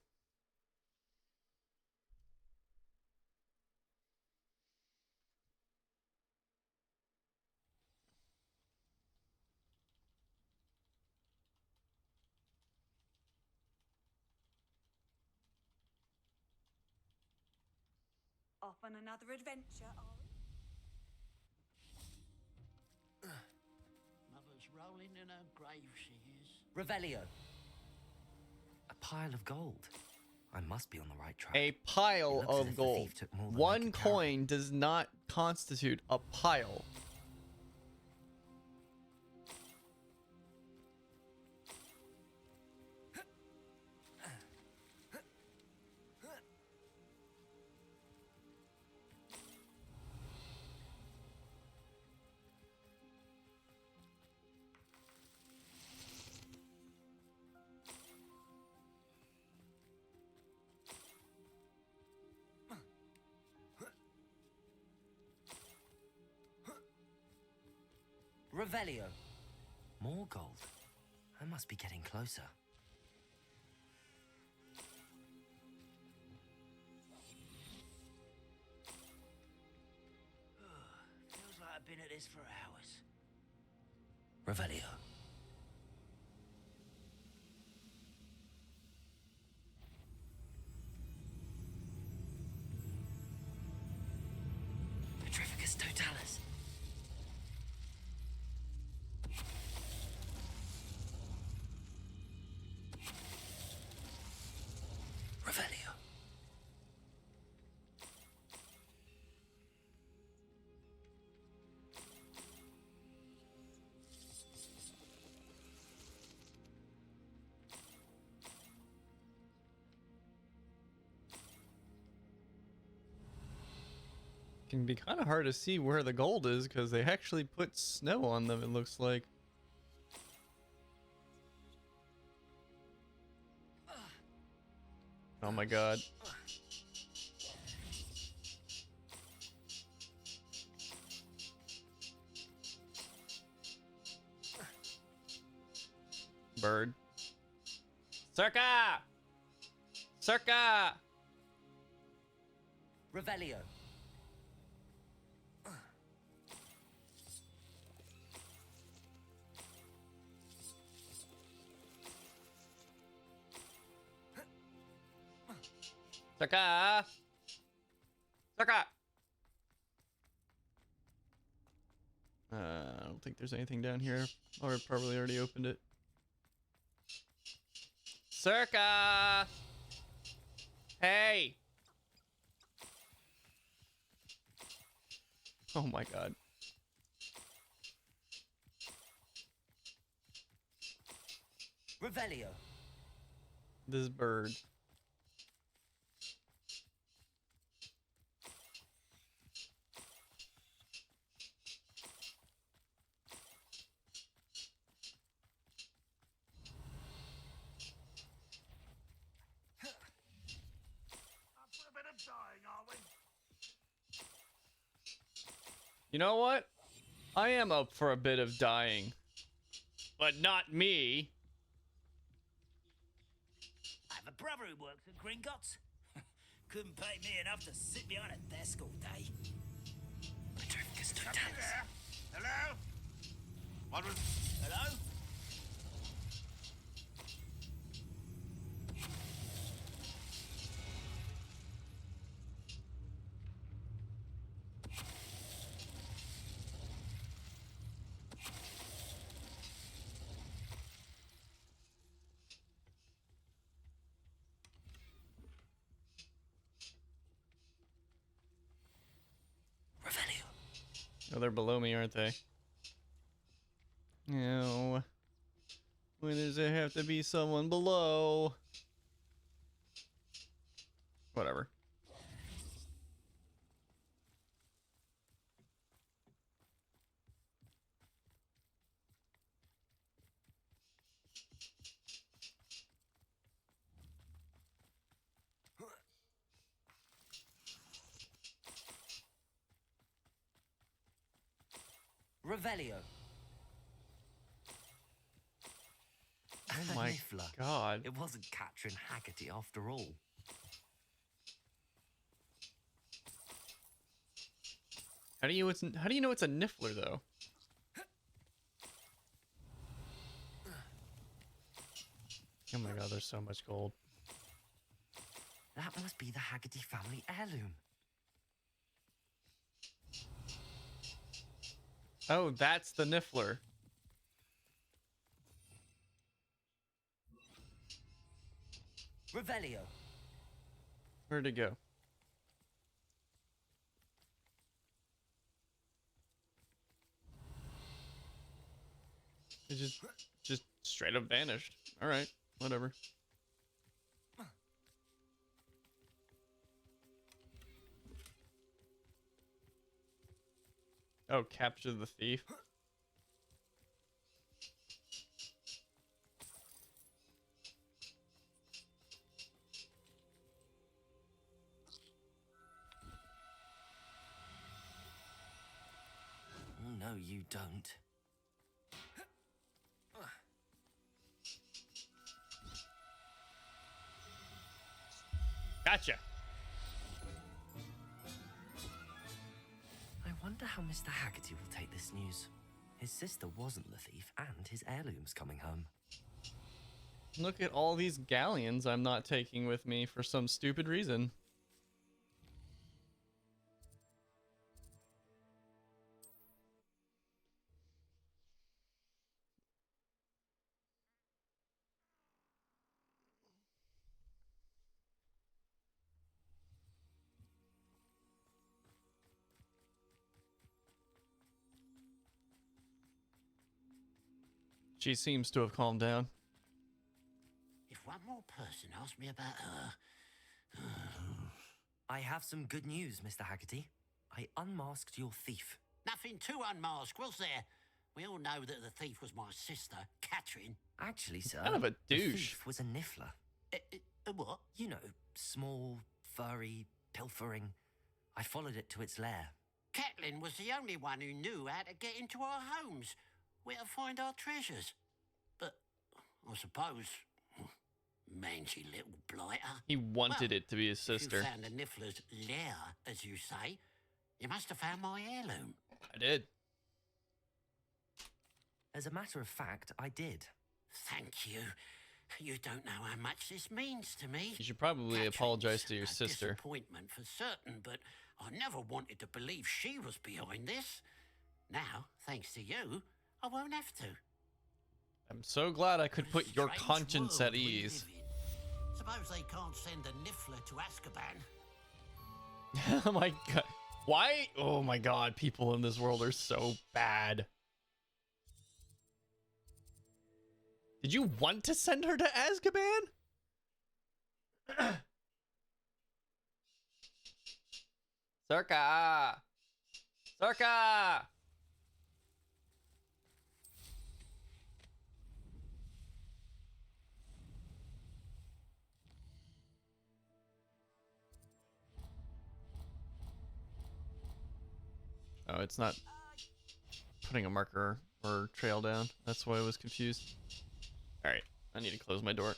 Off on another adventure, are we? Mother's rolling in her grave, she is. Revelio. A pile of gold. I must be on the right track. A pile It looks as of if the gold. thief took more than I One could carry. coin does not constitute a pile. Revelio. More gold. I must be getting closer. Feels like I've been at this for hours. Revelio. Petrificus totalis. Revelio. Can be kind of hard to see where the gold is because they actually put snow on them, it looks like. Oh my god. Bird. Circa! Circa! Revelio. Circa! Circa! I don't think there's anything down here. Or I probably already opened it. Circa! Hey! Oh my god. Revelio. This bird. Up for a bit of dying, are we? You know what? I am up for a bit of dying. But not me. I have a brother who works at Gringotts. Couldn't pay me enough to sit behind a desk all day. Somebody there? Hello? What was... Hello? Oh, they're below me, aren't they? No. When does it have to be someone below? Whatever. Revelio. Oh my Niffler. god. It wasn't Catherine Haggerty after all. How do you know it's a Niffler though? Oh my god, there's so much gold. That must be the Haggerty family heirloom. Oh, that's the Niffler. Revelio. Where'd it go? It just straight up vanished. All right, whatever. Oh, capture the thief. Oh, no, you don't. Gotcha. I wonder how Mr. Haggerty will take this news. His sister wasn't the thief, and his heirloom's coming home. Look at all these galleons I'm not taking with me for some stupid reason. She seems to have calmed down. If one more person asked me about her... I have some good news, Mr. Haggerty. I unmasked your thief. Nothing to unmask, was there? We all know that the thief was my sister, Catherine. Actually, sir, Kind of a the douche. thief was a Niffler. What? You know, small, furry, pilfering. I followed it to its lair. Catelyn was the only one who knew how to get into our homes, where to find our treasures. But I suppose, mangy little blighter. He wanted it to be his If sister. you found the Niffler's lair, as you say, you must have found my heirloom. I did. As a matter of fact, I did. Thank you. You don't know how much this means to me. You should probably apologize to your A sister. disappointment for certain, but I never wanted to believe she was behind this. Now, thanks to you, I won't have to. I'm so glad I could put your Strange conscience world at we ease. live in. Suppose they can't send a Niffler to Azkaban. Oh my god. Why? Oh my god, people in this world are so bad. Did you want to send her to Azkaban? Circa! Circa! Oh, it's not putting a marker or trail down. That's why I was confused. Alright, I need to close my door.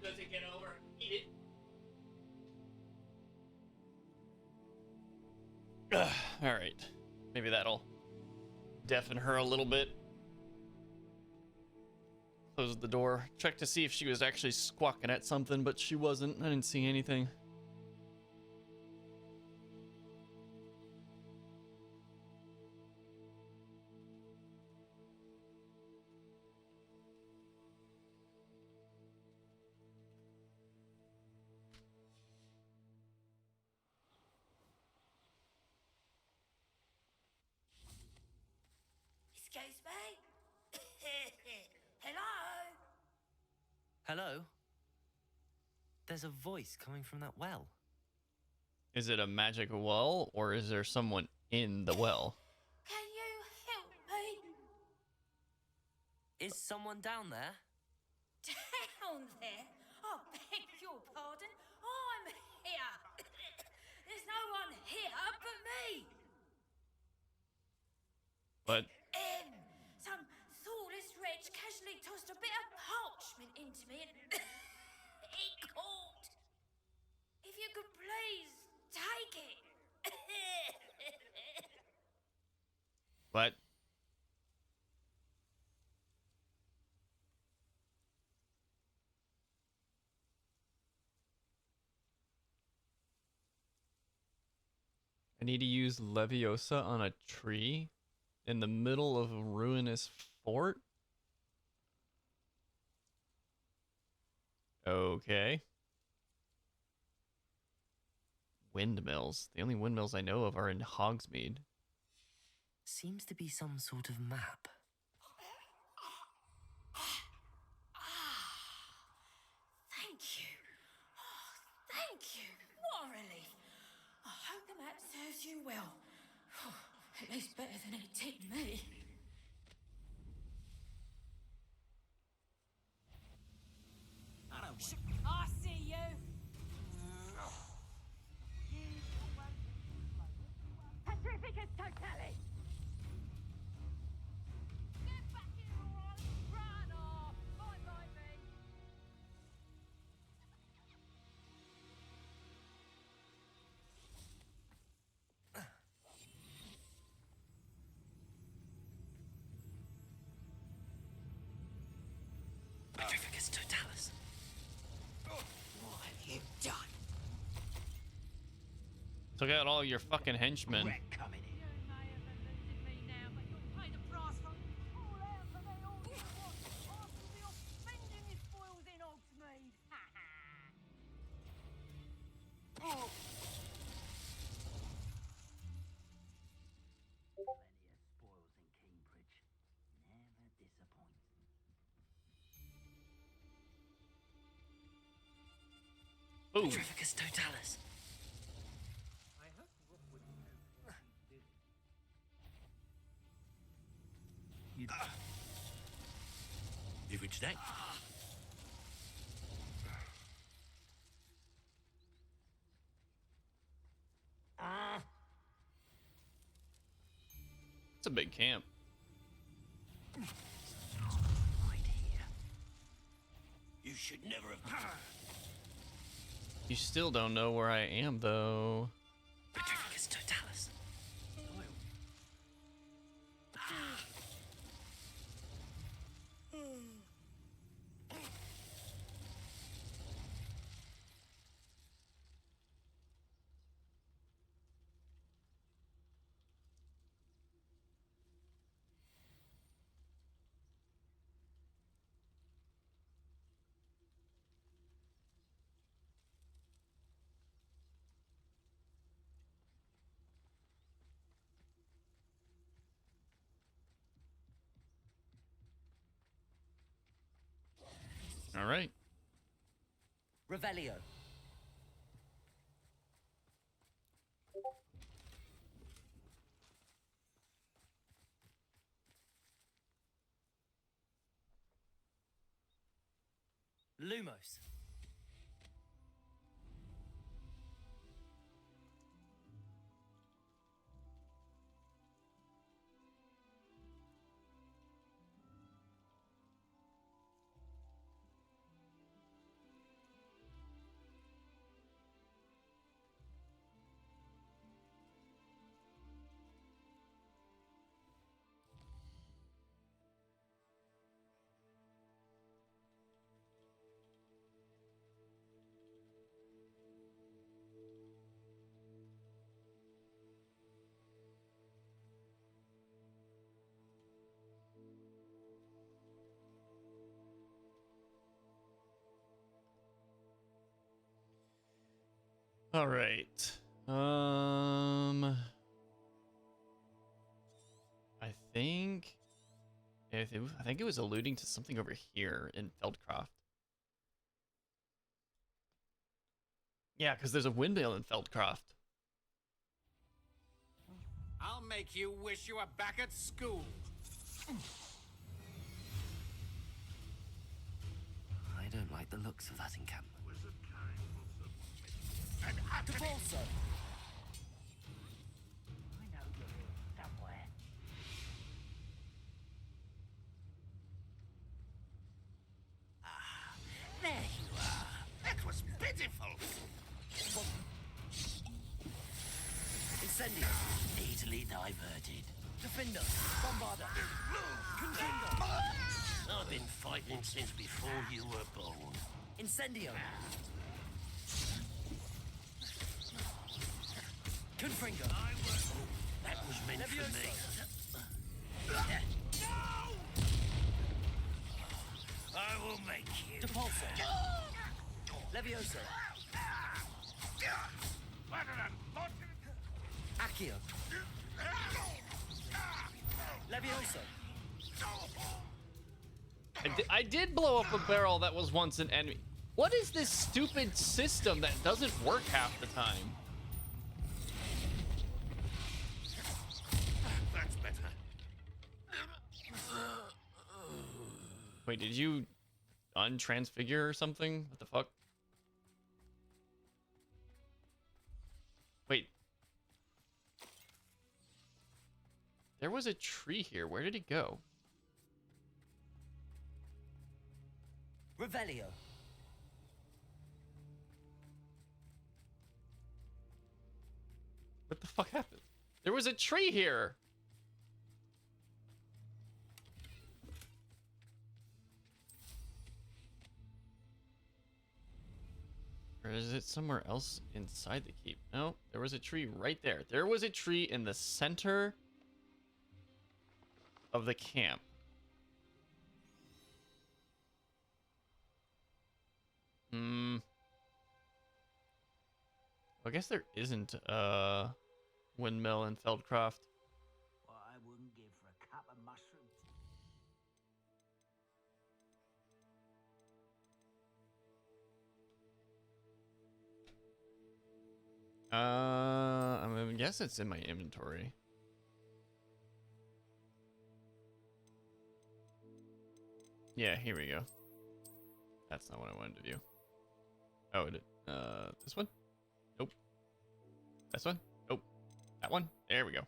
Does it get over? Eat it. All right. Maybe that'll deafen her a little bit. Closed the door. Checked to see if she was actually squawking at something, but she wasn't. I didn't see anything. Excuse me? Hello? Hello? There's a voice coming from that well. Is it a magic well, or is there someone in the well? Can you help me? Is someone down there? Down there? I beg your pardon. I'm here. There's no one here but me. What? Some thoughtless wretch casually tossed a bit of parchment into me and it caught. If you could please take it. What? I need to use Leviosa on a tree in the middle of a ruinous fort? Okay. Windmills. The only windmills I know of are in Hogsmeade. Seems to be some sort of map. Thank you. Oh, thank you. What a relief. I hope the map serves you well. At least better than it did me. I see you. Petrificus totalis. Get back here, all right? Run off. Bye-bye, me. Petrificus totalis. What have you done? Took out all your fucking henchmen. Boom. Petrificus Totalis. If it's that. It's a big camp. Right here. You should never have. You still don't know where I am, though. Petrificus Totalis. All right. Revelio. Lumos. All right. I think it was alluding to something over here in Feldcroft. Yeah, because there's a windmill in Feldcroft. I'll make you wish you were back at school. I don't like the looks of that encampment. Depulso. I know you're here somewhere. There you are. That was pitiful. Incendio. Easily diverted. Defender. Bombarder. Contender. I've been fighting since before you were born. Incendio. Confringo. That was meant for me. I will make you. Depulso. Levioso. Accio. Levioso. I did blow up a barrel that was once an enemy. What is this stupid system that doesn't work half the time? That's better. Wait, did you untransfigure or something? What the fuck? Wait. There was a tree here. Where did it go? Revelio. What the fuck happened? There was a tree here. Or is it somewhere else inside the keep? No, there was a tree right there. There was a tree in the center of the camp. I guess there isn't a windmill in Feldcroft. What I wouldn't give for a cup of mushrooms. I guess it's in my inventory. Yeah, here we go. That's not what I wanted to do. Oh, this one? Nope. This one? Nope. That one? There we go.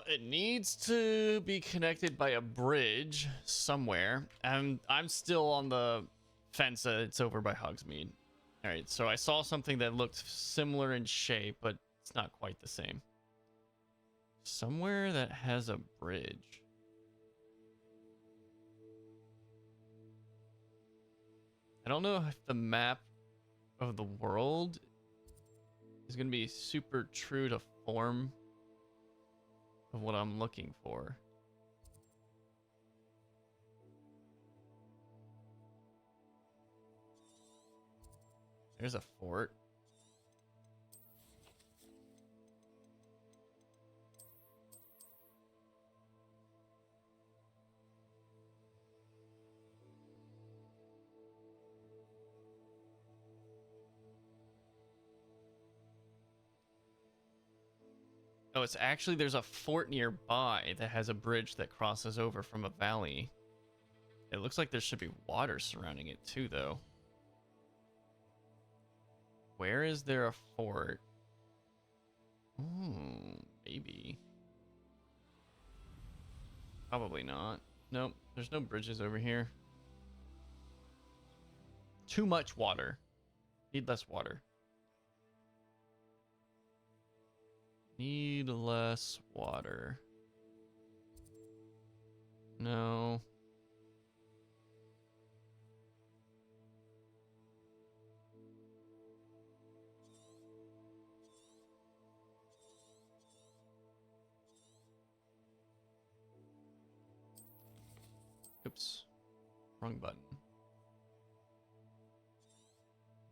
It needs to be connected by a bridge somewhere. And I'm still on the fence that it's over by Hogsmeade. All right, so I saw something that looked similar in shape, but it's not quite the same. Somewhere that has a bridge. I don't know if the map of the world is going to be super true to form of what I'm looking for. There's a fort. Oh, it's actually, there's a fort nearby that has a bridge that crosses over from a valley. It looks like there should be water surrounding it too, though. Where is there a fort? Maybe. Probably not. Nope, there's no bridges over here. Too much water. Need less water. Need less water. No. Oops. Wrong button.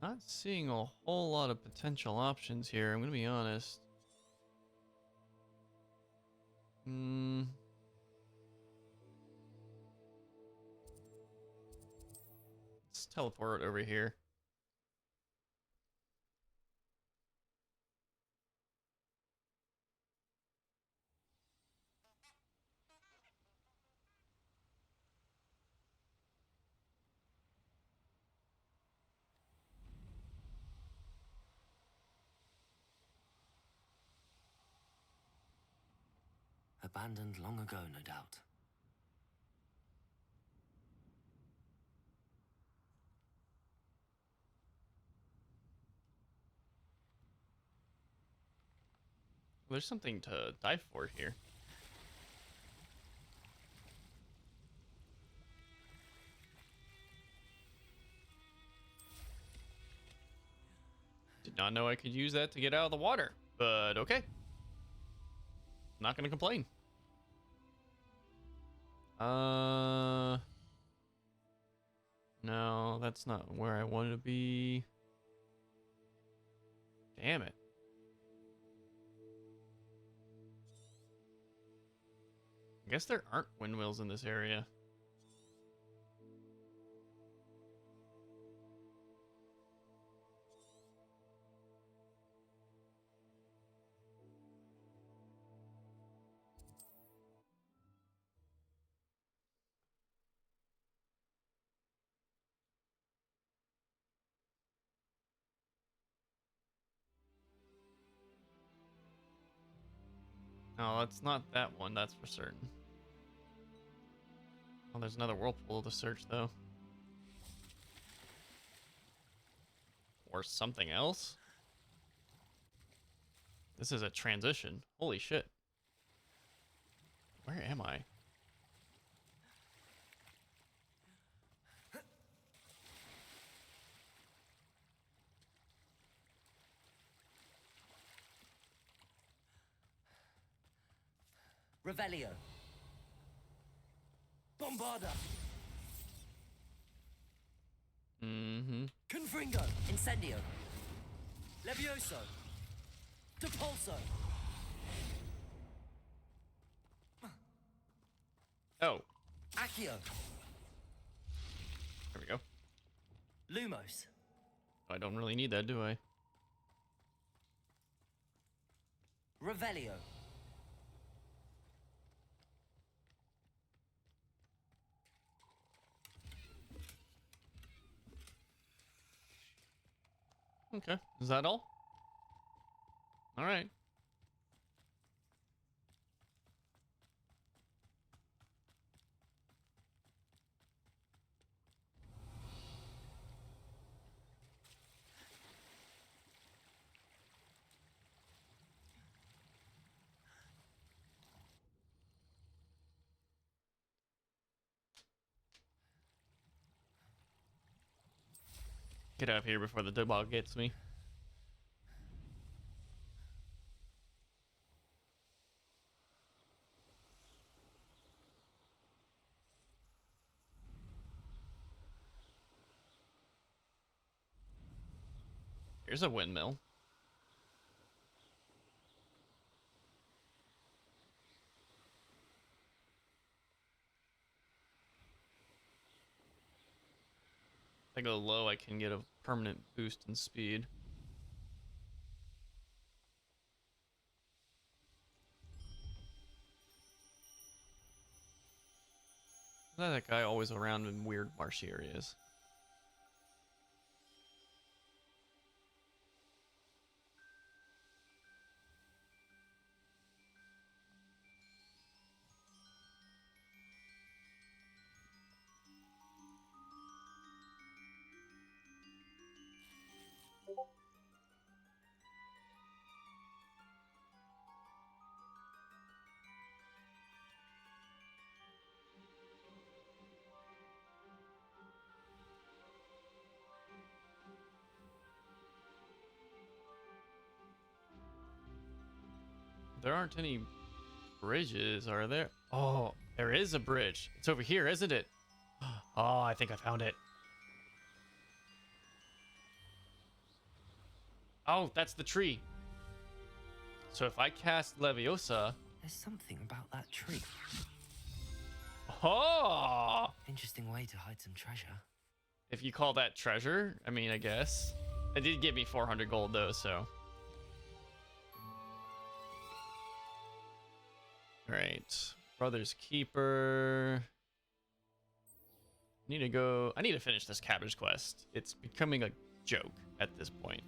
Not seeing a whole lot of potential options here, I'm gonna be honest. Let's teleport over here. Abandoned long ago, no doubt. There's something to dive for here. Did not know I could use that to get out of the water, but okay. Not gonna complain. No, that's not where I wanted to be. Damn it. I guess there aren't windmills in this area. No, that's not that one, that's for certain. Oh, there's another whirlpool to search, though. Or something else? This is a transition. Holy shit. Where am I? Revelio. Bombarda. Confringo. Incendio. Levioso. Depulso. Oh. Accio. There we go. Lumos. I don't really need that, do I? Revelio. Okay, is that all? All right. Get out of here before the dog gets me. Here's a windmill. If I go low, I can get a permanent boost in speed. Why is that guy always around in weird marshy areas? There aren't any bridges, are there? Oh, there is a bridge. It's over here, isn't it? Oh, I think I found it. Oh, that's the tree. So if I cast Leviosa... There's something about that tree. Oh! Interesting way to hide some treasure. If you call that treasure, I mean, I guess. It did give me 400 gold, though, so... Alright. Brother's Keeper. I need to finish this cabbage quest. It's becoming a joke at this point.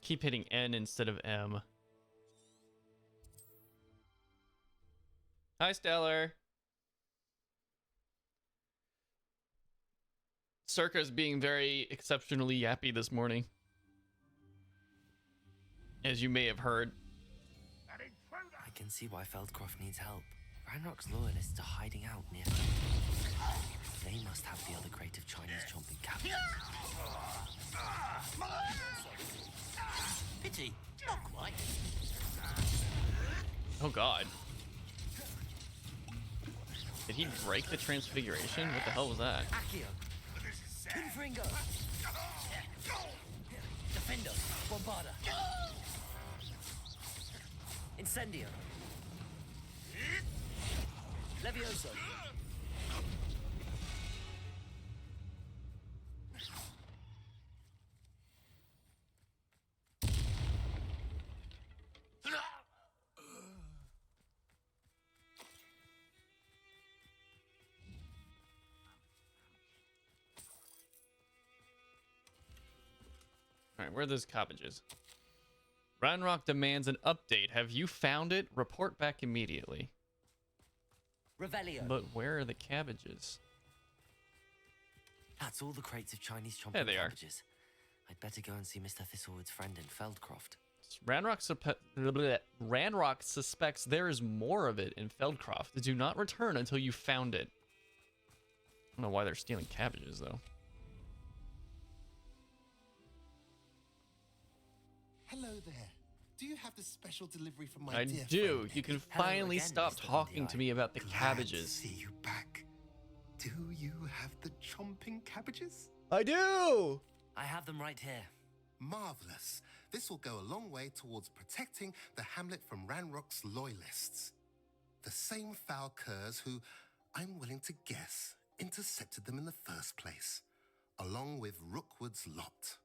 Keep hitting N instead of M. Hi, Stellar. Circa's being very exceptionally yappy this morning, as you may have heard. I can see why Feldcroft needs help. Ranrock's loyalists are hiding out near. They must have the other crate of Chinese chomping cabbages. Pity, not quite. Oh God. Did he break the transfiguration? What the hell was that? Accio. Confringo. Defender. Bombarda. Incendio. Levioso. Alright, where are those cabbages? Ranrock demands an update. Have you found it? Report back immediately. Revelio. But where are the cabbages? That's all the crates of Chinese chomping There they are. cabbages. I'd better go and see Mr. Thistlewood's friend in Feldcroft. Ranrock suspects there is more of it in Feldcroft. Do not return until you found it. I don't know why they're stealing cabbages, though. Hello there. Do you have the special delivery from my I dear do. friend, You can Peggy? Hello finally again, stop Mr. talking to me about the Glad cabbages. to see you back. Do you have the chomping cabbages? I do! I have them right here. Marvelous. This will go a long way towards protecting the hamlet from Ranrock's loyalists. The same foul curs who, I'm willing to guess, intercepted them in the first place, along with Rookwood's lot.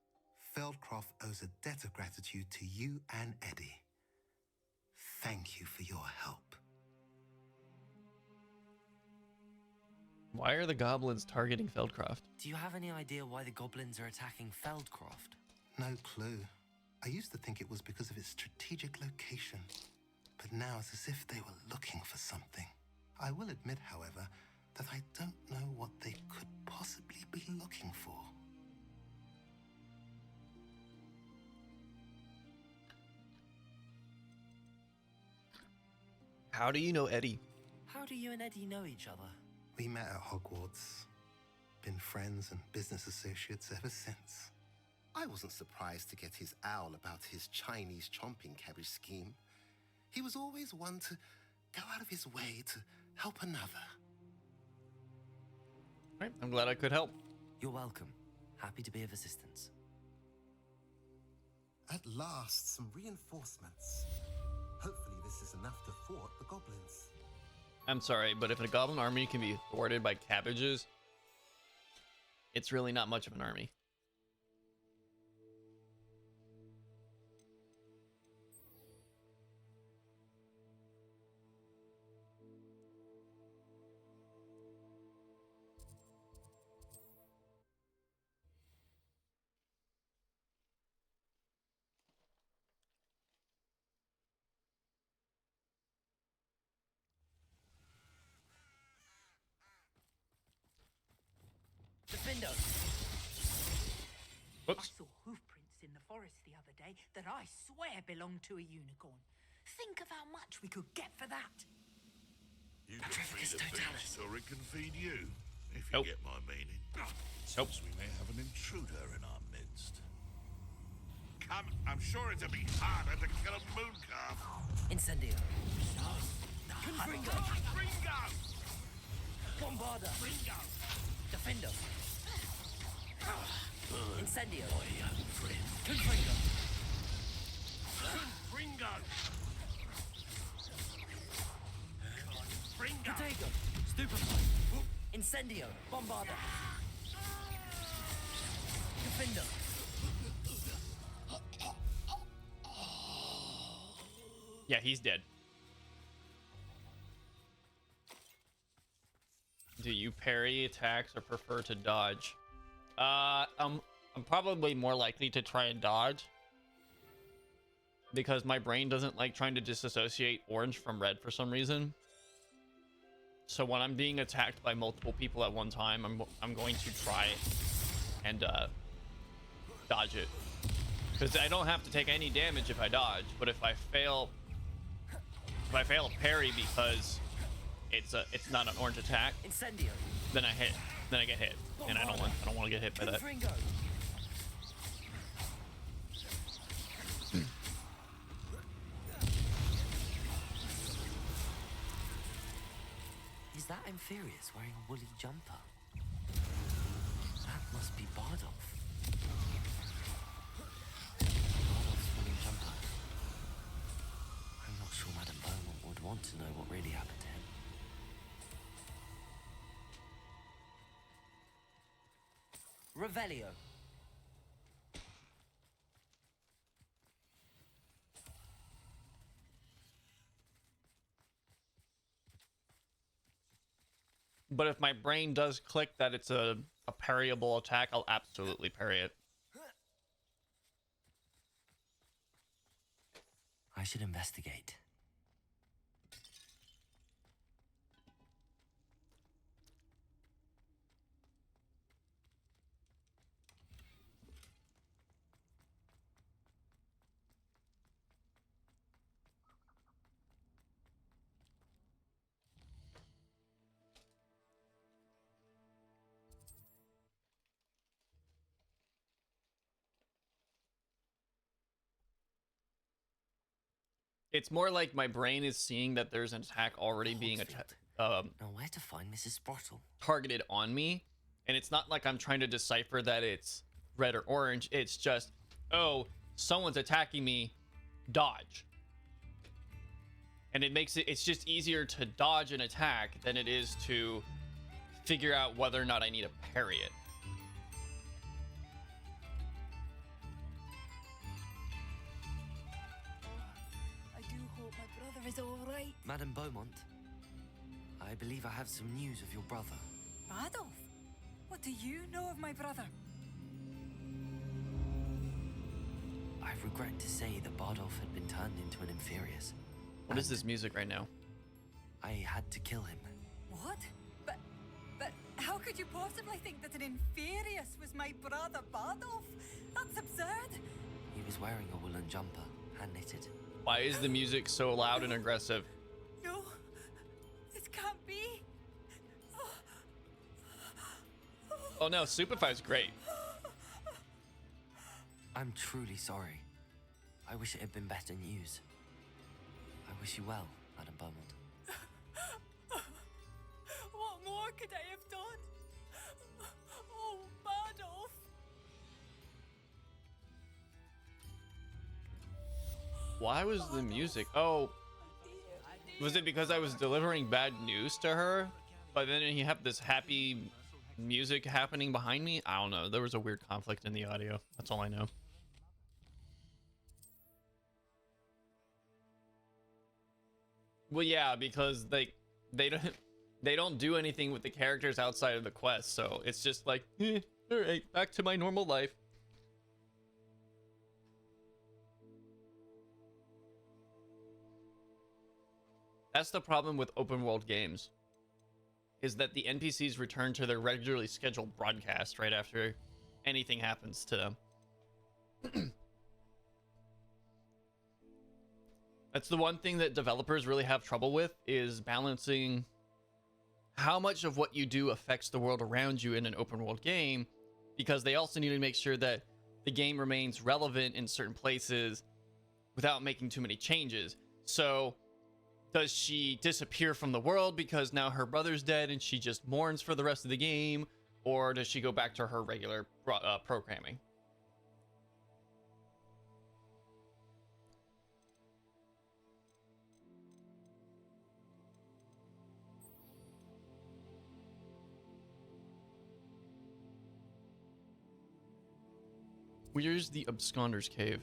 Feldcroft owes a debt of gratitude to you and Eddie. Thank you for your help. Why are the goblins targeting Feldcroft? Do you have any idea why the goblins are attacking Feldcroft? No clue. I used to think it was because of its strategic location, but now it's as if they were looking for something. I will admit, however, that I don't know what they could possibly be looking for. How do you know Eddie? How do you and Eddie know each other? We met at Hogwarts. Been friends and business associates ever since. I wasn't surprised to get his owl about his Chinese chomping cabbage scheme. He was always one to go out of his way to help another. Right, I'm glad I could help. You're welcome. Happy to be of assistance. At last, some reinforcements. Hopefully this is enough to thwart the goblins. I'm sorry, but if a goblin army can be thwarted by cabbages, it's really not much of an army. Defendo! I saw hoof prints in the forest the other day that I swear belonged to a unicorn. Think of how much we could get for that. You can feed a beast, or it can feed you, if you get my meaning. Since we may have an intruder in our midst. Come, I'm sure it'll be harder to kill a moon calf. Incendio. Confringo! Bombarda. Defendo. Incendio. Confringo. Confringo! Protego. Stupefy. Incendio. Bombarda. Defendo. Yeah, he's dead. Do you parry attacks or prefer to dodge? I'm probably more likely to try and dodge, because my brain doesn't like trying to disassociate orange from red for some reason. So when I'm being attacked by multiple people at one time, I'm going to try and dodge it, because I don't have to take any damage if I dodge. But if I fail a parry because it's not an orange attack, Incendio. then I get hit, and I don't want to get hit by that. Is that Amphireus wearing a woolly jumper? That must be Bardolph. Bardolph's woolly jumper. I'm not sure Madame Beaumont would want to know what really happened to him. Revelio. But if my brain does click that it's a parryable attack, I'll absolutely parry it. I should investigate. It's more like my brain is seeing that there's an attack already being Now where to find Mrs. Sprottle? targeted on me, And it's not like I'm trying to decipher that it's red or orange. It's just, oh, someone's attacking me, dodge. And it makes it's just easier to dodge an attack than it is to figure out whether or not I need to parry it. I do hope my brother is all right. Madame Beaumont, I believe I have some news of your brother. Adolf, what do you know of my brother? I regret to say that Bardolph had been turned into an Inferius. What is this music right now? I had to kill him. What? But how could you possibly think that an Inferius was my brother Bardolph? That's absurd. He was wearing a woolen jumper, hand-knitted. Why is the music so loud and aggressive? No, this can't be. Oh no, Superfive's great. I'm truly sorry. I wish it had been better news. I wish you well, Madame Beaumont. What more could I have done? Oh, Bardolph. Why was the music? Oh, was it because I was delivering bad news to her? But then you have this happy music happening behind me? I don't know. There was a weird conflict in the audio. That's all I know. Well, yeah, because they don't do anything with the characters outside of the quest, so it's just like, all right, back to my normal life. That's the problem with open world games, is that the NPCs return to their regularly scheduled broadcast right after anything happens to them. That's the one thing that developers really have trouble with, is balancing how much of what you do affects the world around you in an open world game, because they also need to make sure that the game remains relevant in certain places without making too many changes. So does she disappear from the world because now her brother's dead and she just mourns for the rest of the game? Or does she go back to her regular programming? Where's the Absconder's Cave?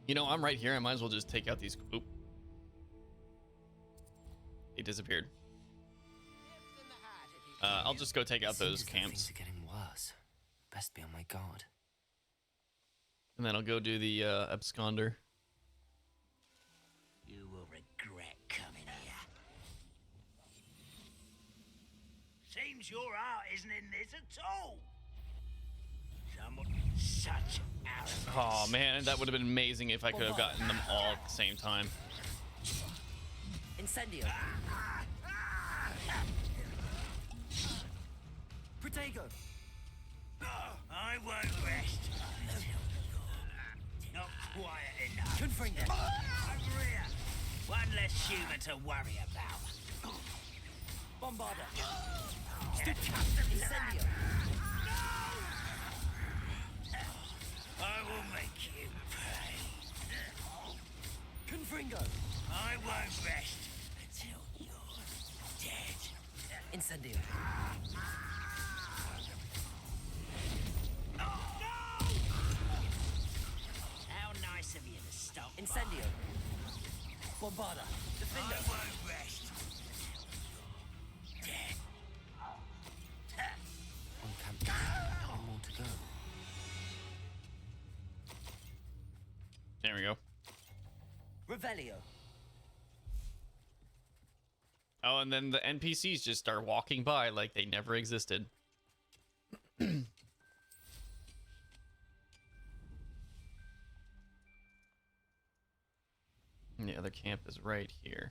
You know, I'm right here. I might as well just take out these... Oop. They disappeared. I'll just go take out those camps. Things are getting worse. Best be on my guard. And then I'll go do the Absconder. You will regret coming here. Seems your heart isn't in this at all. Someone such arrogance. Oh man, that would have been amazing if I could have gotten them all at the same time. Incendio. Protego. I won't rest until you're not quiet enough. Confringo. Over here. One less human to worry about. Bombarda. Incendio. I will make you pay. Confringo. I won't rest until you're dead. Incendio. How nice of you to stop. Incendio. Bombarda. Defender. I won't rest until you're dead. One camp. One more to go. There we go. Revelio. Oh, and then the NPCs just start walking by like they never existed. And the other camp is right here.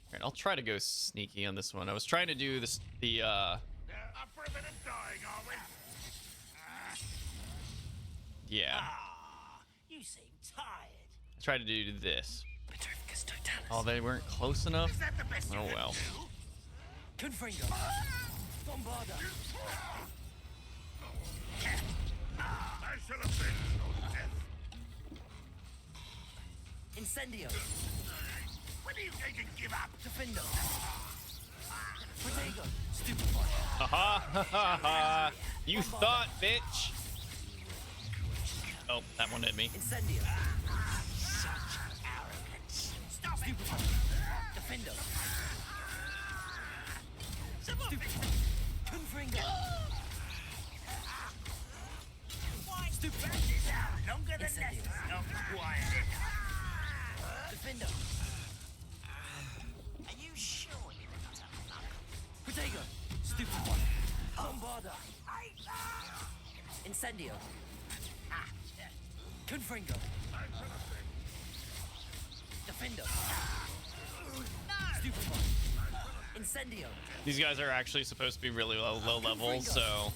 All right, I'll try to go sneaky on this one. I was trying to do this, Up for a bit of dying, are we? yeah. You seem tired. I tried to do this. Oh, they weren't close enough? Oh well. Confringo. Bombarda! I shall avenge your death. Incendio! When are you going to give up? Defendo! Protego! Stupefy! Ha ha ha ha! You thought, bitch! Oh, that one hit me. Incendio! Such arrogance! Stop Stupefy! Defendo! Stupefy! Confringo! Stupefy! Longer than Incendio! Defendo! Are you sure you're not a fuck? Protego! Stupefy! Bombarda! Incendio! Confringo! Defendo! Stupefy! Incendio! These guys are actually supposed to be really low level, so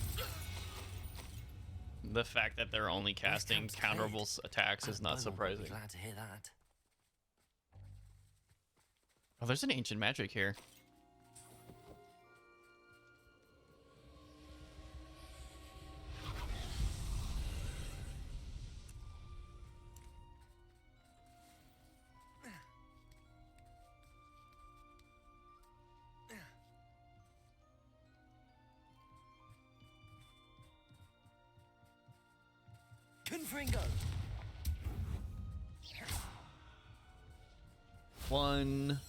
the fact that they're only casting counterable attacks is not surprising. Glad to hear that. Oh, there's an ancient magic here. Confringo! 1,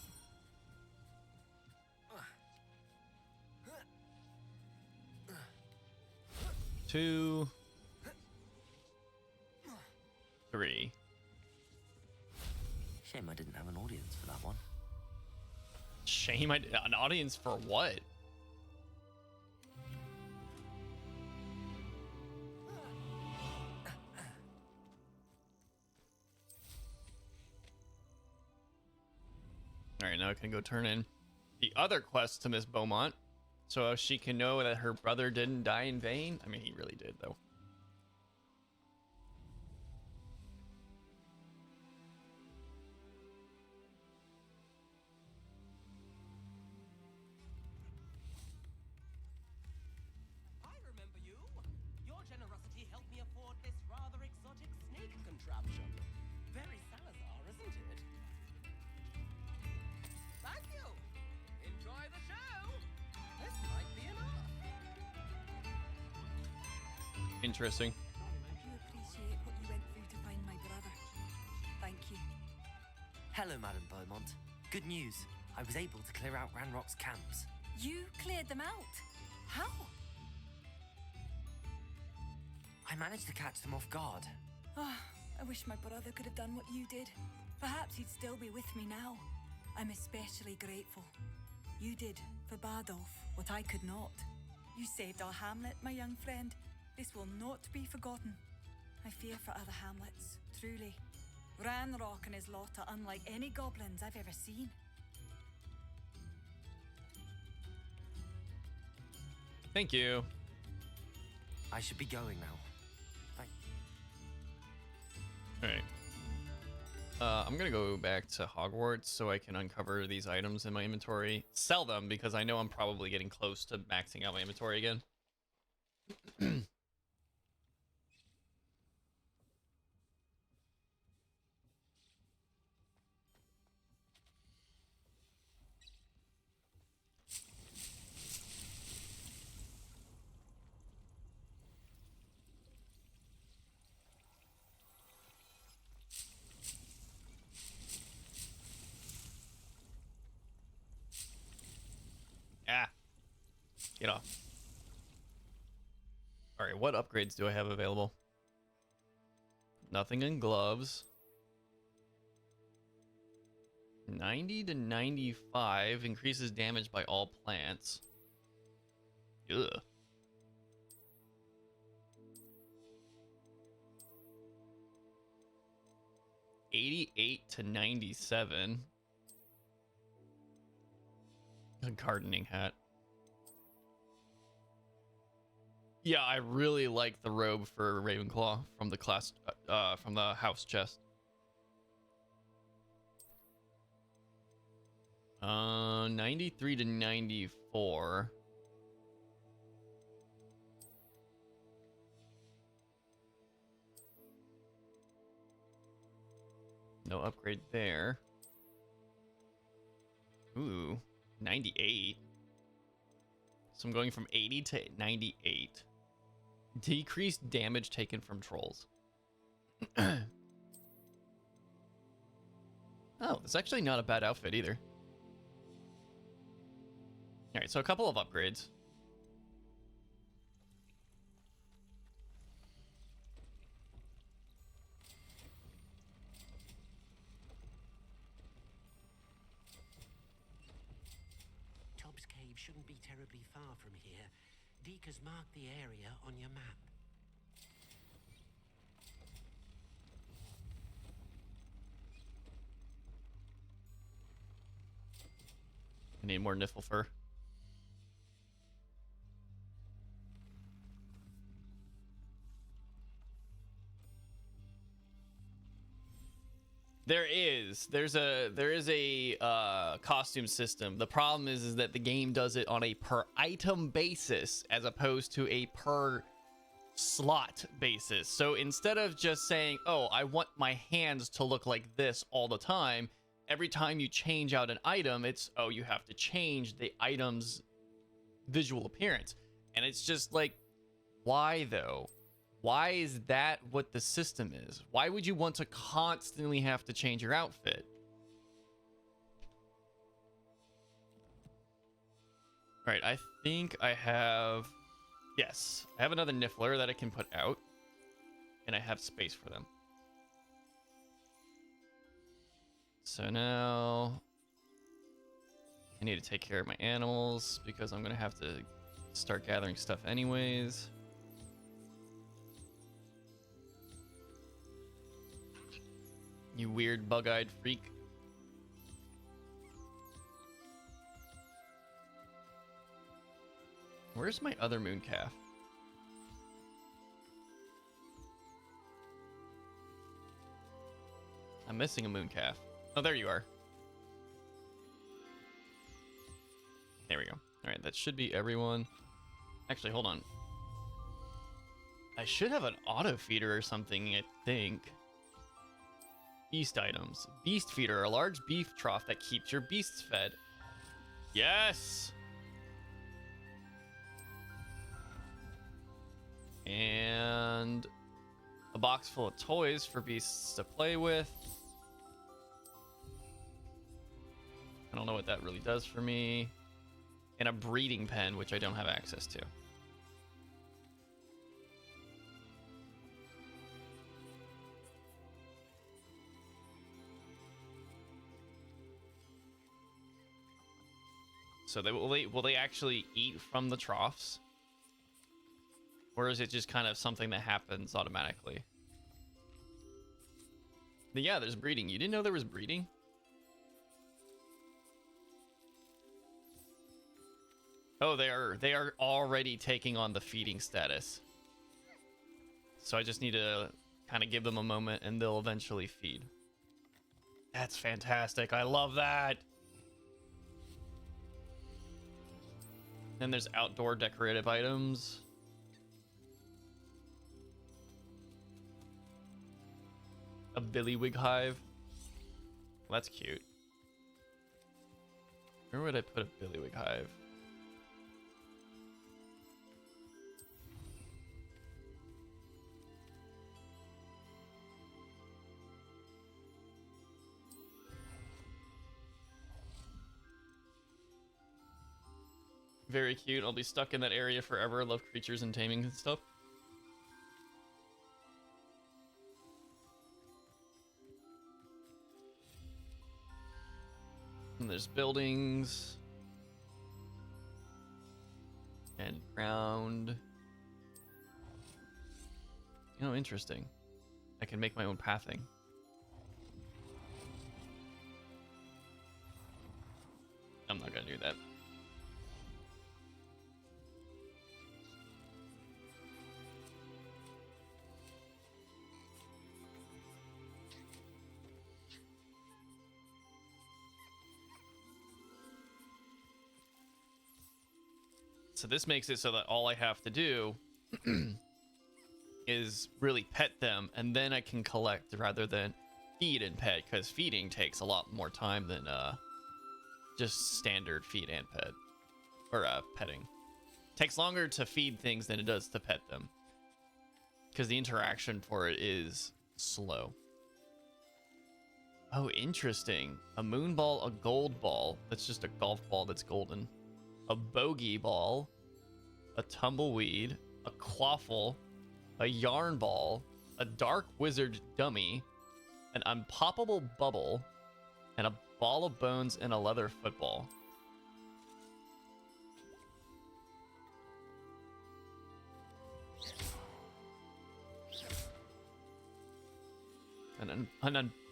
2, 3. Shame I didn't have an audience for that one. Shame I an audience for what? All right, now I can go turn in the other quest to Miss Beaumont, so she can know that her brother didn't die in vain. I mean, he really did, though. I remember you. Your generosity helped me afford this rather exotic snake contraption. Very Salazar, isn't it? Thank you. Enjoy the show. This might be enough. Interesting. You appreciate what you went through to find my brother. Thank you. Hello, Madam Beaumont. Good news. I was able to clear out Ranrock's camps. You cleared them out? How? I managed to catch them off guard. Oh, I wish my brother could have done what you did. Perhaps he'd still be with me now. I'm especially grateful. You did, for Bardolph, what I could not. You saved our hamlet, my young friend. This will not be forgotten. I fear for other hamlets, truly. Ranrock and his lot are unlike any goblins I've ever seen. Thank you. I should be going now. All right. I'm gonna go back to Hogwarts so I can uncover these items in my inventory, sell them because I know I'm probably getting close to maxing out my inventory again. Ah, get off. All right, what upgrades do I have available? Nothing in gloves. 90 to 95 increases damage by all plants. Ugh. $88 to 97. A gardening hat. Yeah, I really like the robe for Ravenclaw from the class, from the house chest. 93 to 94. No upgrade there. Ooh, 98. So I'm going from 80 to 98. Decreased damage taken from trolls. Oh, that's actually not a bad outfit either. Alright, so a couple of upgrades. Tobbs Cave shouldn't be terribly far from here. Deke has marked the area on your map. I need more niffle fur. There is a costume system. The problem is that the game does it on a per item basis as opposed to a per slot basis. So instead of just saying, oh, I want my hands to look like this all the time, every time you change out an item, it's, oh, you have to change the item's visual appearance. And it's just like, why though? Why is that what the system is? Why would you want to constantly have to change your outfit? All right, I think I have... Yes, I have another Niffler that I can put out. And I have space for them. So now... I need to take care of my animals because I'm going to have to start gathering stuff anyways. You weird bug-eyed freak. Where's my other moon calf? I'm missing a moon calf. Oh, there you are. There we go. All right, that should be everyone. Actually, hold on. I should have an auto feeder or something, I think. Beast items. Beast feeder, a large beef trough that keeps your beasts fed. Yes! And a box full of toys for beasts to play with. I don't know what that really does for me. And a breeding pen, which I don't have access to. So will they actually eat from the troughs? Or is it just kind of something that happens automatically? But yeah, there's breeding. You didn't know there was breeding? Oh, they are already taking on the feeding status. So I just need to kind of give them a moment and they'll eventually feed. That's fantastic. I love that. Then there's outdoor decorative items. A billywig hive. Well, that's cute. Where would I put a billywig hive? Very cute. I'll be stuck in that area forever. I love creatures and taming and stuff. And there's buildings. And ground. Oh, interesting. I can make my own pathing. I'm not gonna do that. So this makes it so that all I have to do is really pet them, and then I can collect rather than feed and pet, because feeding takes a lot more time than just standard feed and pet, or petting. Takes longer to feed things than it does to pet them, because the interaction for it is slow. Oh, interesting. A moon ball, a gold ball. That's just a golf ball that's golden. A bogey ball, a tumbleweed, a quaffle, a yarn ball, a dark wizard dummy, an unpoppable bubble, and a ball of bones and a leather football.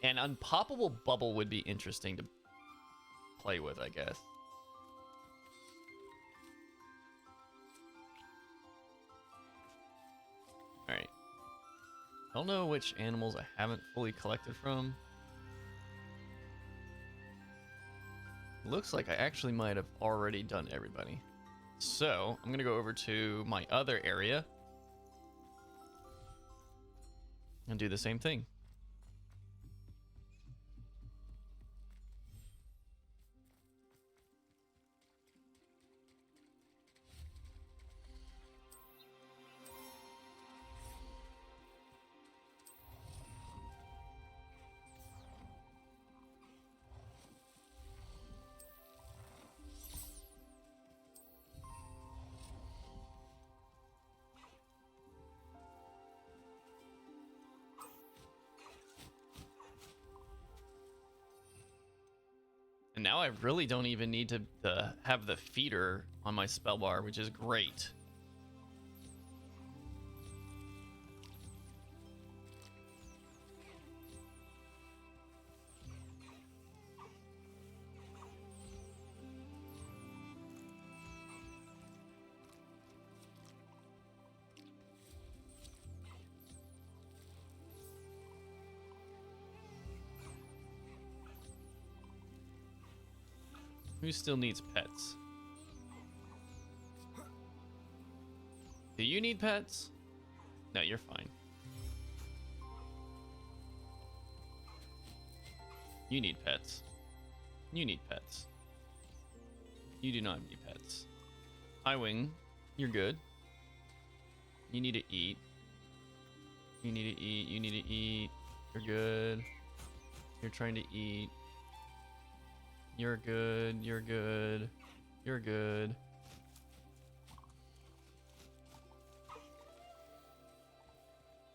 An unpoppable bubble would be interesting to play with, I guess. Alright. I don't know which animals I haven't fully collected from. Looks like I actually might have already done everybody. So, I'm going to go over to my other area and do the same thing. And now I really don't even need to have the feeder on my spell bar, which is great. Who still needs pets? Do you need pets? No, you're fine. You need pets. You need pets. You do not need pets. Highwing, you're good. You need to eat. You need to eat. You need to eat. You're good. You're trying to eat. You're good. You're good. You're good.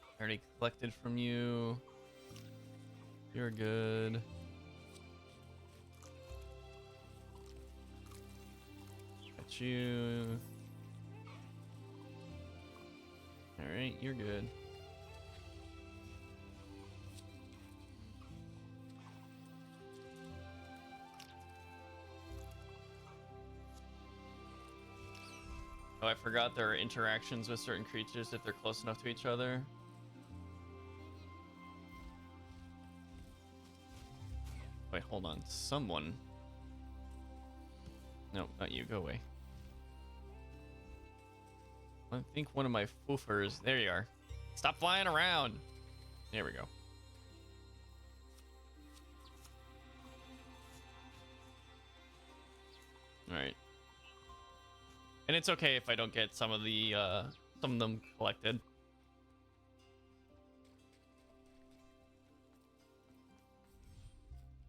I already collected from you. You're good. Got you. Alright, you're good. Oh, I forgot there are interactions with certain creatures if they're close enough to each other. Wait, hold on. Someone. No, not you. Go away. I think one of my foofers. There you are. Stop flying around. There we go. All right. And it's okay if I don't get some of them collected.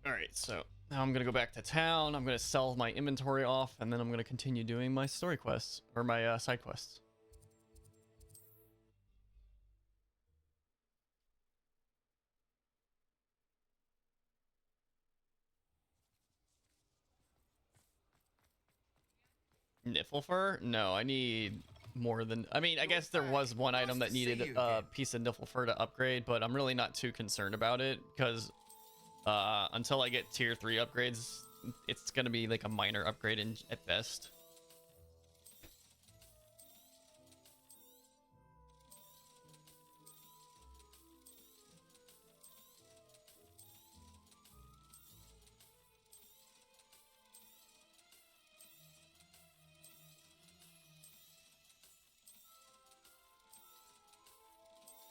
All right, so now I'm gonna go back to town. I'm gonna sell my inventory off, and then I'm gonna continue doing my story quests or my side quests. Nifflefur? No, I need more than... I mean, I guess there was one item that needed a piece of Nifflefur to upgrade, but I'm really not too concerned about it, because until I get tier 3 upgrades, it's going to be like a minor upgrade at best.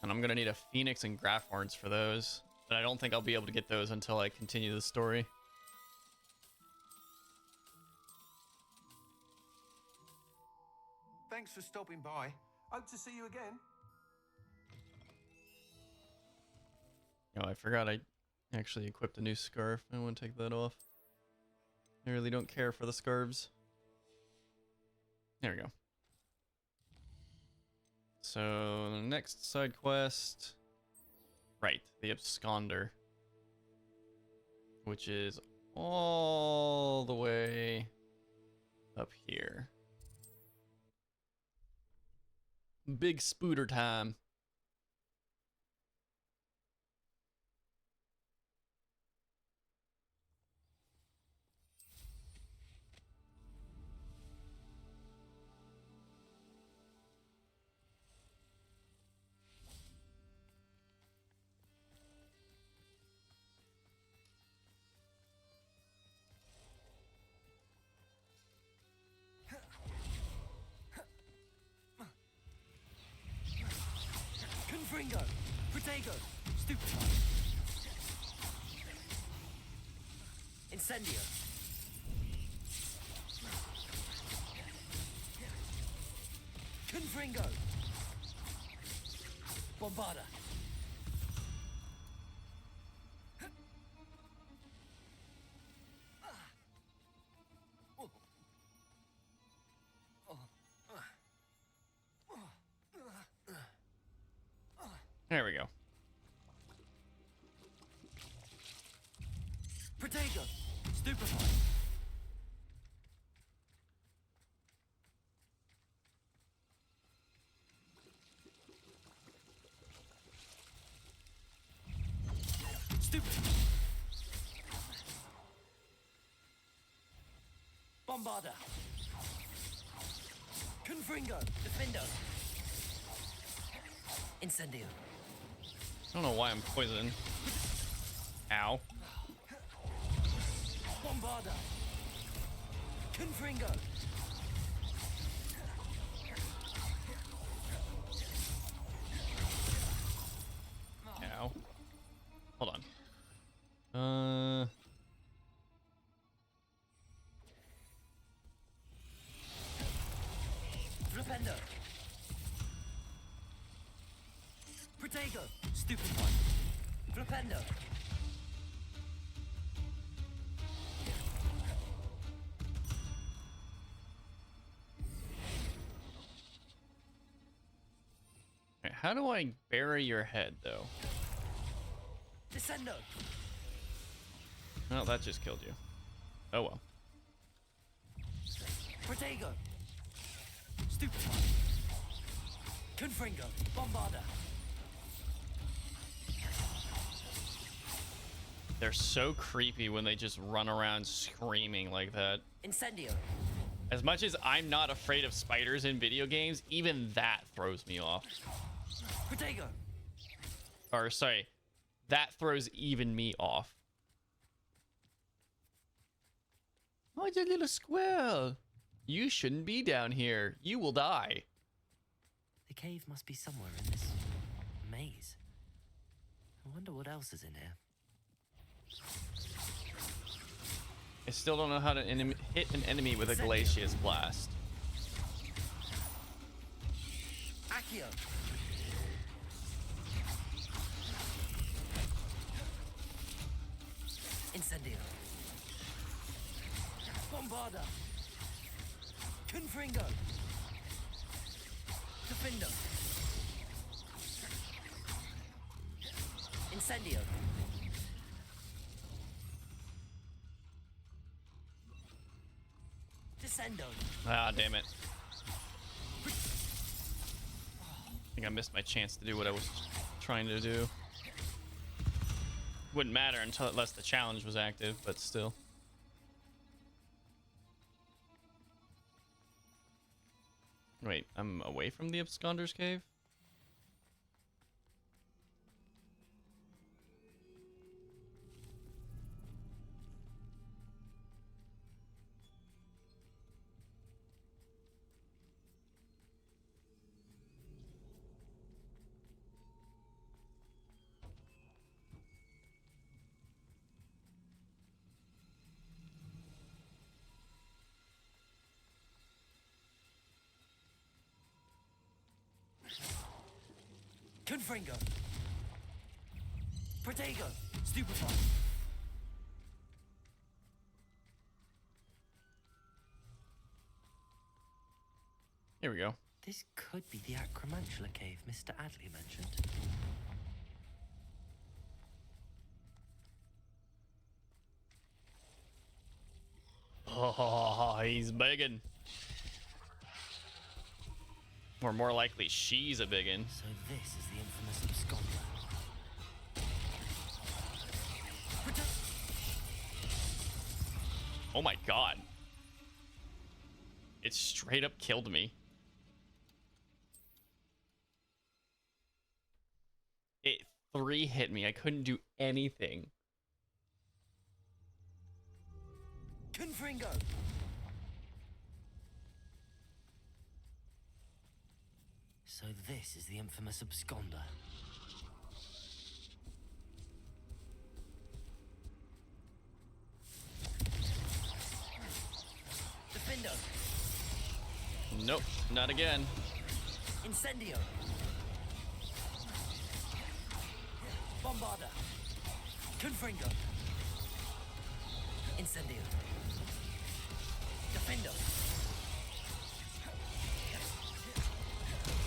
And I'm gonna need a Phoenix and Graph Horns for those. But I don't think I'll be able to get those until I continue the story. Thanks for stopping by. Hope to see you again. Oh, I forgot I actually equipped a new scarf. I want to take that off. I really don't care for the scarves. There we go. So, the next side quest... Right, the Absconder. Which is all the way up here. Big spooter time. Confringo! Protego! Stupefy! Incendio! Confringo! Bombarda! There we go. Protego! Stupefy! Stupefy! Bombarda! Confringo! Defendo! Incendio! I don't know why I'm poisoned. Ow. Bombarda! Confringo! Ow. Hold on. Flipendo! Protego! Stupefy! Flipendo! Okay, how do I bury your head, though? Descendo! Well, that just killed you. Oh well. Protego! Stupefy! Confringo! Bombarda! They're so creepy when they just run around screaming like that. Incendio! As much as I'm not afraid of spiders in video games, even that throws me off. Protego! Or, sorry, that throws even me off. Oh, it's a little squirrel. You shouldn't be down here. You will die. The cave must be somewhere in this maze. I wonder what else is in here. I still don't know how to hit an enemy with a Glacius Blast. Accio! Incendio! Bombarda! Confringo! Defendo! Incendio! Descendo! Ah, damn it. I think I missed my chance to do what I was trying to do. Wouldn't matter unless the challenge was active, but still. Wait, I'm away from the Absconder's Cave? Confringo. Protego. Stupefy. Here we go. This could be the Acromantula cave Mr. Adley mentioned. Oh, he's biggin'. Or more likely, she's a biggin'. So this is the infamous absconder. Oh my god. It straight up killed me. It 3-hit me. I couldn't do anything. Confringo. So this is the infamous absconder. Defendo. Nope, not again. Incendio. Bombarda. Confringo. Incendio. Defendo.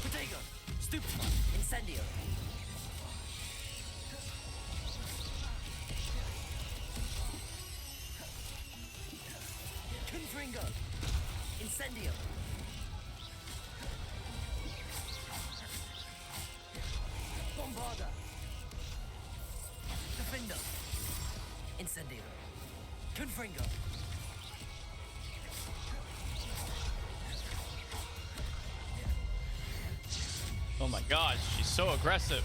Protego. Stupefy. Incendio. Confringo. Incendio. Bombarda. Defendo. Incendio. Confringo. Oh my god, she's so aggressive.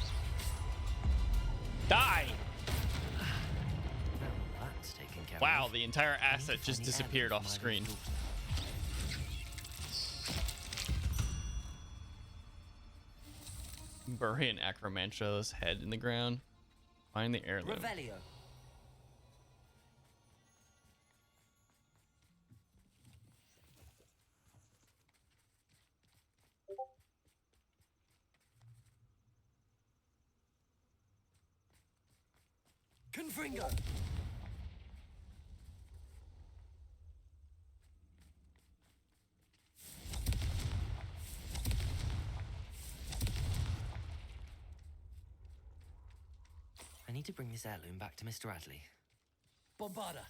Die! That's taken care Wow, of. the entire asset just disappeared off screen. Bury an Acromantula's head in the ground. Find the heirloom. Revelio. Confringo. I need to bring this heirloom back to Mr. Adley. Bombarda.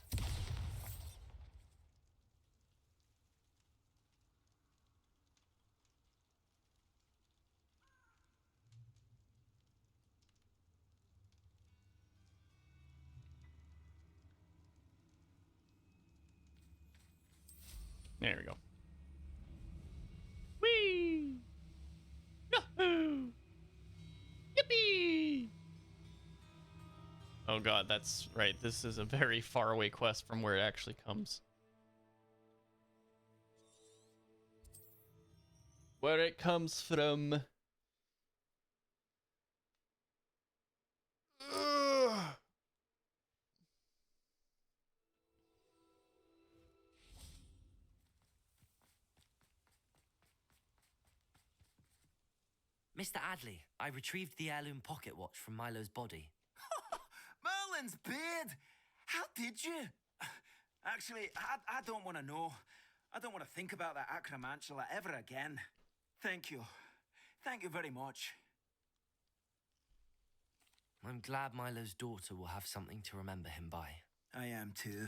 There we go. Whee! Yahoo! Yippee! Oh god, that's right. This is a very far away quest from where it actually comes. Where it comes from. Ugh. Mr. Adley, I retrieved the heirloom pocket watch from Milo's body. Merlin's beard! How did you? Actually, I don't want to know. I don't want to think about that Acromantula ever again. Thank you. Thank you very much. I'm glad Milo's daughter will have something to remember him by. I am too.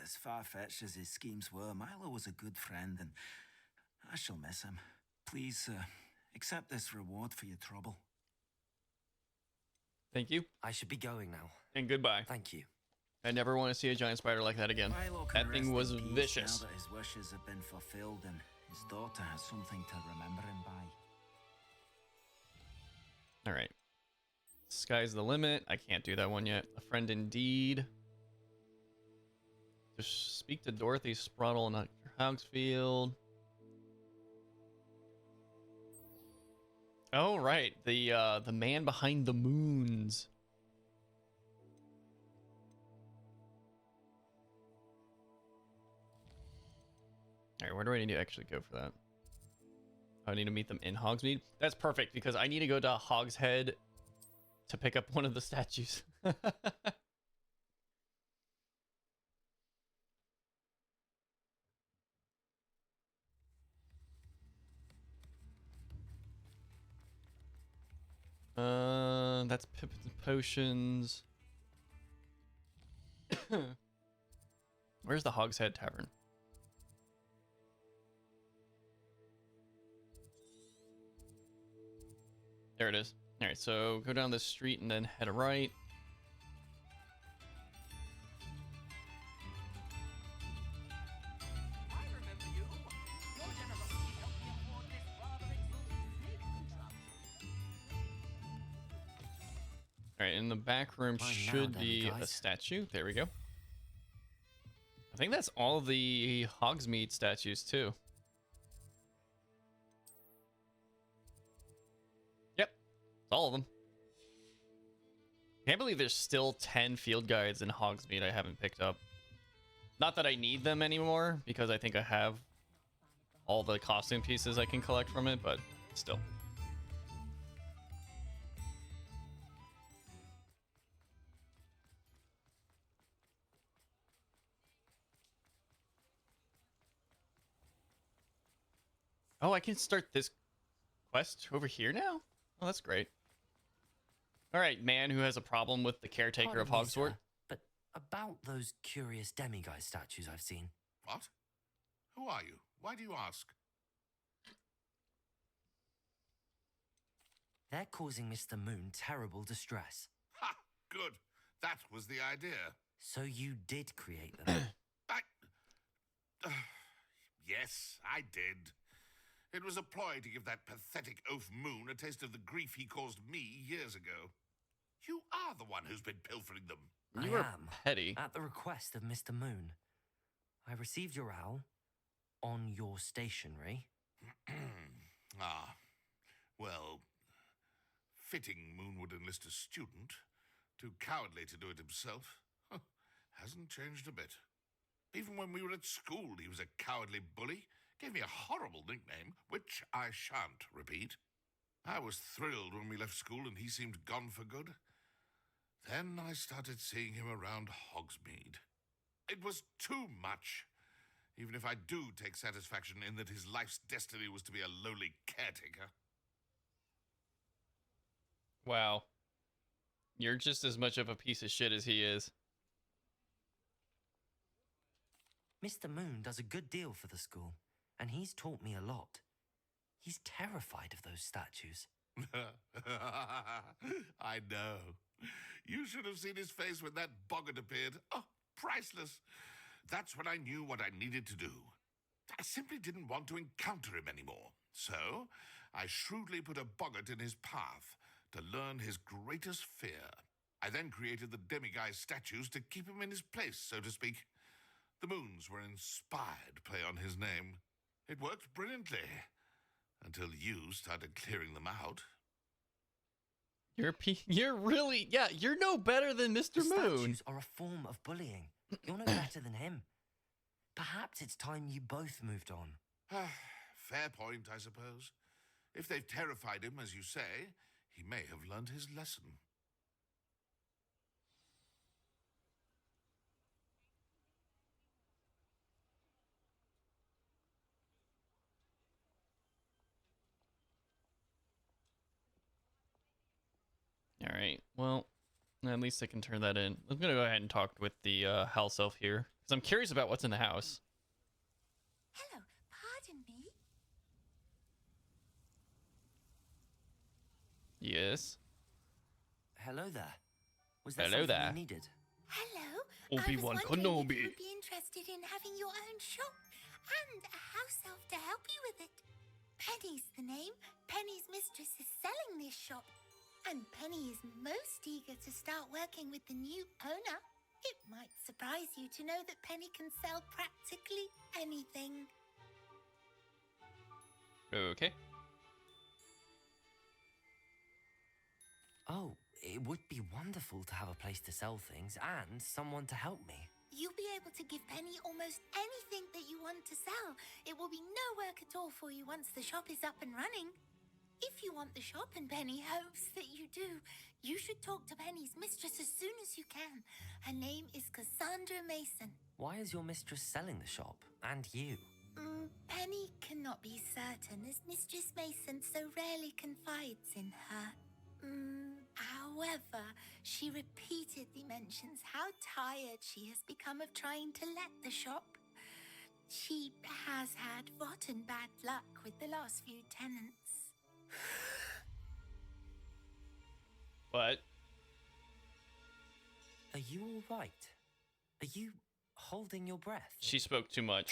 As far-fetched as his schemes were, Milo was a good friend, and I shall miss him. Please, accept this reward for your trouble. Thank you. I should be going now. And goodbye. Thank you. I never want to see a giant spider like that again. Milo can That thing rest was in peace vicious. now that his wishes have been fulfilled and his daughter has something to remember him by. All right. Sky's the limit. I can't do that one yet. A friend indeed. Just speak to Dorothy Sprottle and Dr. Hougsfield. Oh right, the man behind the moons. All right, where do I need to actually go for that? I need to meet them in Hogsmeade. That's perfect because I need to go to Hogshead to pick up one of the statues. That's Pippin's potions. Where's the Hogshead Tavern? There it is. All right, so go down this street and then head right. All right, in the back room should be a statue. There we go. I think that's all the Hogsmeade statues too. Yep, it's all of them. Can't believe there's still 10 field guides in Hogsmeade I haven't picked up. Not that I need them anymore, because I think I have all the costume pieces I can collect from it, but still. Oh, I can start this quest over here now? Oh, that's great. All right, man who has a problem with the caretaker of Pardon me, Hogsworth. sir, but about those curious demiguise statues I've seen. What? Who are you? Why do you ask? They're causing Mr. Moon terrible distress. Ha! Good. That was the idea. So you did create them? Yes, I did. It was a ploy to give that pathetic oaf Moon a taste of the grief he caused me years ago. You are the one who's been pilfering them. I am. Petty. At the request of Mr. Moon. I received your owl on your stationery. Ah, well, fitting Moon would enlist a student. Too cowardly to do it himself. Hasn't changed a bit. Even when we were at school, he was a cowardly bully. Gave me a horrible nickname, which I shan't repeat. I was thrilled when we left school and he seemed gone for good. Then I started seeing him around Hogsmeade. It was too much. Even if I do take satisfaction in that his life's destiny was to be a lowly caretaker. Wow. You're just as much of a piece of shit as he is. Mr. Moon does a good deal for the school, and he's taught me a lot. He's terrified of those statues. I know. You should have seen his face when that boggart appeared. Oh, priceless. That's when I knew what I needed to do. I simply didn't want to encounter him anymore. So, I shrewdly put a boggart in his path to learn his greatest fear. I then created the demiguise statues to keep him in his place, so to speak. The Moons were inspired play on his name. It worked brilliantly. Until you started clearing them out. You're really, yeah, you're no better than Mr. The Moon. Statues are a form of bullying. You're no better than him. Perhaps it's time you both moved on. Fair point, I suppose. If they've terrified him, as you say, he may have learned his lesson. All right, well, at least I can turn that in. I'm gonna go ahead and talk with the house elf here, because I'm curious about what's in the house. Hello, pardon me. Yes. Hello there. Was there Hello something there. you needed? Hello. Obi-Wan I was wondering if you Kenobi. would be interested in having your own shop and a house elf to help you with it. Penny's the name. Penny's mistress is selling this shop. And Penny is most eager to start working with the new owner. It might surprise you to know that Penny can sell practically anything. Okay. Oh, it would be wonderful to have a place to sell things and someone to help me. You'll be able to give Penny almost anything that you want to sell. well. It will be no work at all for you once the shop is up and running. If you want the shop, and Penny hopes that you do, you should talk to Penny's mistress as soon as you can. Her name is Cassandra Mason. Why is your mistress selling the shop? And you? Penny cannot be certain, as Mistress Mason so rarely confides in her. However, she repeatedly mentions how tired she has become of trying to let the shop. She has had rotten bad luck with the last few tenants. What? Are you all right? Are you holding your breath? She spoke too much.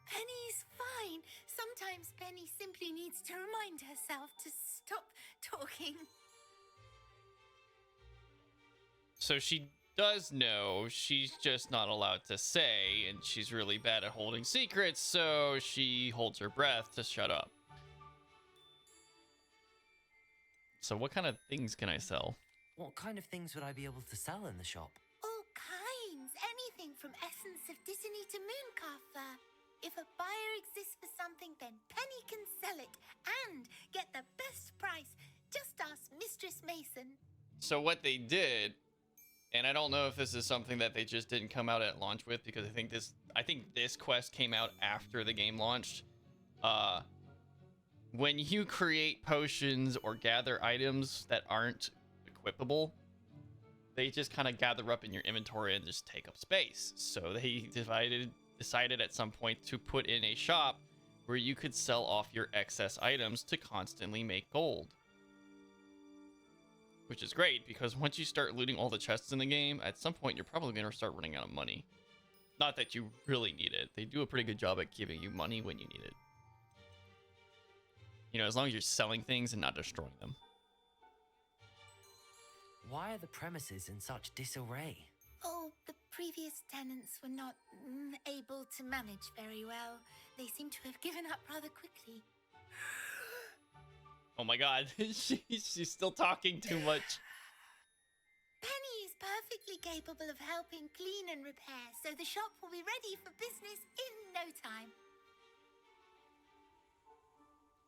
Penny's fine. Sometimes Penny simply needs to remind herself to stop talking. So she does know, she's just not allowed to say, and she's really bad at holding secrets, so she holds her breath to shut up. So what kind of things can I sell? What kind of things would I be able to sell in the shop? All kinds. Anything from essence of Disney to mooncalf fur. If a buyer exists for something, then Penny can sell it and get the best price. Just ask Mistress Mason. So what they did, and I don't know if this is something that they just didn't come out at launch with, because I think this quest came out after the game launched. When you create potions or gather items that aren't equipable, they just kind of gather up in your inventory and just take up space. So they decided at some point to put in a shop where you could sell off your excess items to constantly make gold. Which is great, because once you start looting all the chests in the game, at some point you're probably going to start running out of money. Not that you really need it. They do a pretty good job at giving you money when you need it. You know, as long as you're selling things and not destroying them. Why are the premises in such disarray? Oh, the previous tenants were not able to manage very well. They seem to have given up rather quickly. Oh my god, she's still talking too much. Penny is perfectly capable of helping clean and repair, so the shop will be ready for business in no time.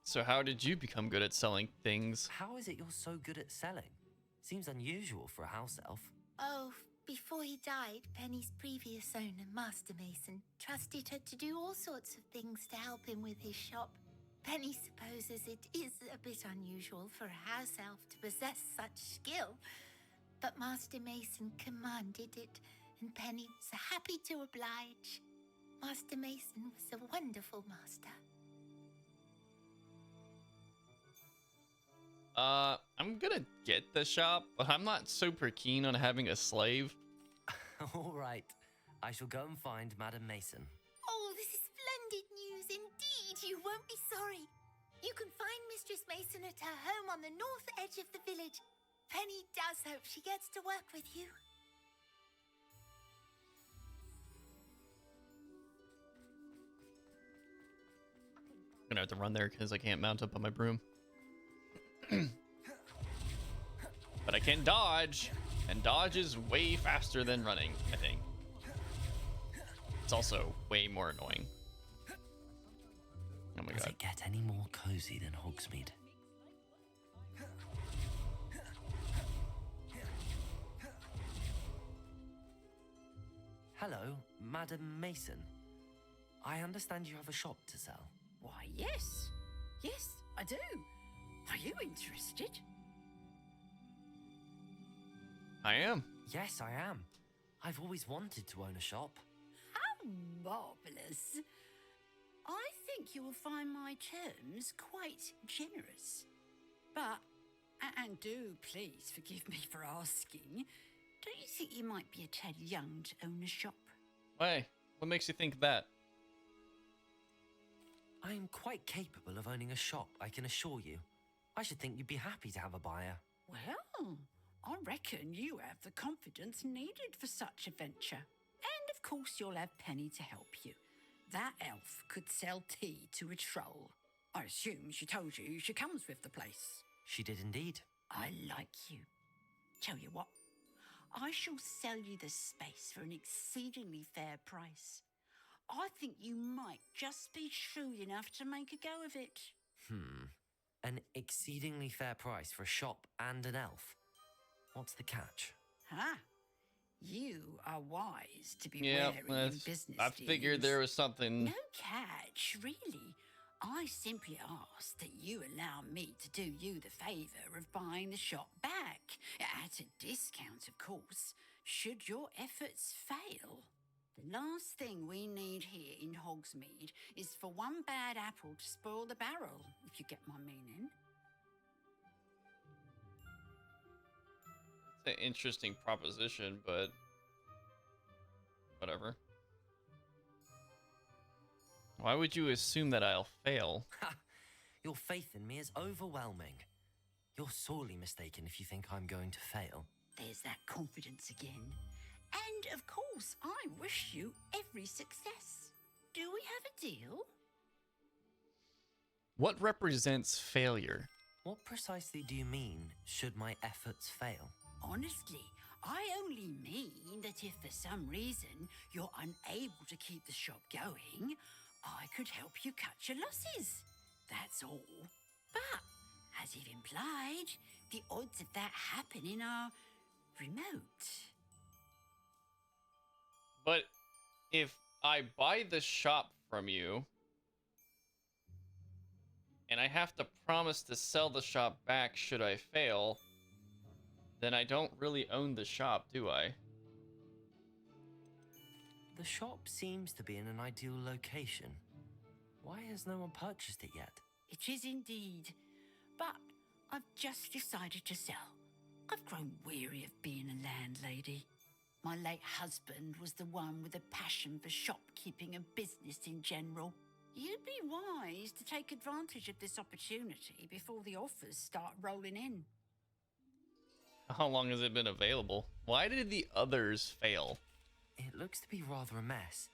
So how did you become good at selling things? How is it you're so good at selling? Seems unusual for a house elf. Oh, before he died, Penny's previous owner, Master Mason, trusted her to do all sorts of things to help him with his shop. Penny supposes it is a bit unusual for a house elf to possess such skill, but Master Mason commanded it, and Penny was happy to oblige. Master Mason was a wonderful master. I'm gonna get the shop, but I'm not super keen on having a slave. All right. I shall go and find Madam Mason. Oh, this is splendid news indeed. You won't be sorry. You can find Mistress Mason at her home on the north edge of the village. Penny does hope she gets to work with you. I'm gonna have to run there because I can't mount up on my broom. But I can dodge, and dodge is way faster than running, I think. It's also way more annoying. Oh my god. Does it get any more cozy than Hogsmeade? Hello, Madam Mason. I understand you have a shop to sell. Why, yes. Yes, I do. Are you interested? I am. Yes, I am. I've always wanted to own a shop. How marvellous. I think you will find my terms quite generous. But, and do please forgive me for asking, don't you think you might be a tad young to own a shop? Why? What makes you think that? I am quite capable of owning a shop, I can assure you. I should think you'd be happy to have a buyer. Well, I reckon you have the confidence needed for such a venture. And of course you'll have Penny to help you. That elf could sell tea to a troll. I assume she told you she comes with the place. She did indeed. I like you. Tell you what, I shall sell you the space for an exceedingly fair price. I I think you might just be shrewd enough to make a go of it. An exceedingly fair price for a shop and an elf. What's the catch? Huh? You are wise to be Yeah, wary in business I figured dealings. there was something. No catch, really. I simply ask that you allow me to do you the favour of buying the shop back. At a discount, of course, should your efforts fail. The last thing we need here in Hogsmeade is for one bad apple to spoil the barrel, if you get my meaning. It's an interesting proposition, but whatever. Why would you assume that I'll fail? Your faith in me is overwhelming. You're sorely mistaken if you think I'm going to fail. There's that confidence again. And of course, I wish you every success. Do we have a deal? What represents failure? What precisely do you mean, should my efforts fail? Honestly, I only mean that if for some reason you're unable to keep the shop going, I could help you cut your losses. That's all. But, as you've implied, the odds of that happening are remote. But if I buy the shop from you, and I have to promise to sell the shop back should I fail, then I don't really own the shop, do I? The shop seems to be in an ideal location. Why has no one purchased it yet? It is indeed. But I've just decided to sell. I've grown weary of being a landlady. My late husband was the one with a passion for shopkeeping and business in general. You'd be wise to take advantage of this opportunity before the offers start rolling in. How long has it been available? Why did the others fail? It looks to be rather a mess.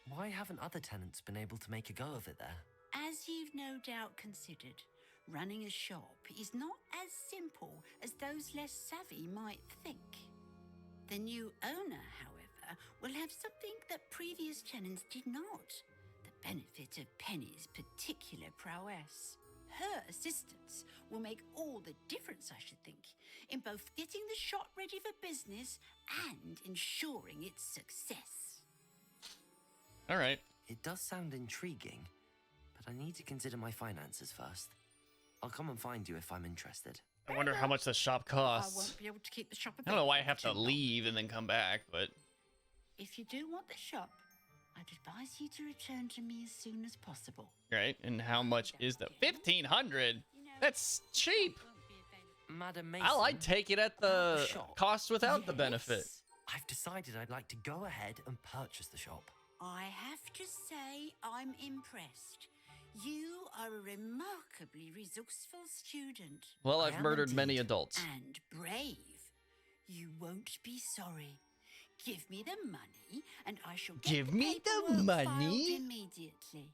Why haven't other tenants been able to make a go of it there? As you've no doubt considered, running a shop is not as simple as those less savvy might think. The new owner, however, will have something that previous tenants did not. The benefit of Penny's particular prowess. Her assistance will make all the difference, I should think, in both getting the shop ready for business and ensuring its success. All right. It does sound intriguing, but I need to consider my finances first. I'll come and find you if I'm interested. I wonder how much the shop I costs. won't be able to keep the shop I don't know why I have to too long. leave and then come back, but If you do want the shop, I'd advise you to return to me as soon as possible. right. And how much is the 1,500? That's cheap. Madam Mason, I'd take it at the cost without the benefit. I've decided I'd like to go ahead and purchase the shop. I have to say I'm impressed. You are a remarkably resourceful student. Well, I I've am murdered many indeed. adults. And brave. You won't be sorry. Give me the money, and I shall get Give me the paperwork money? filed immediately.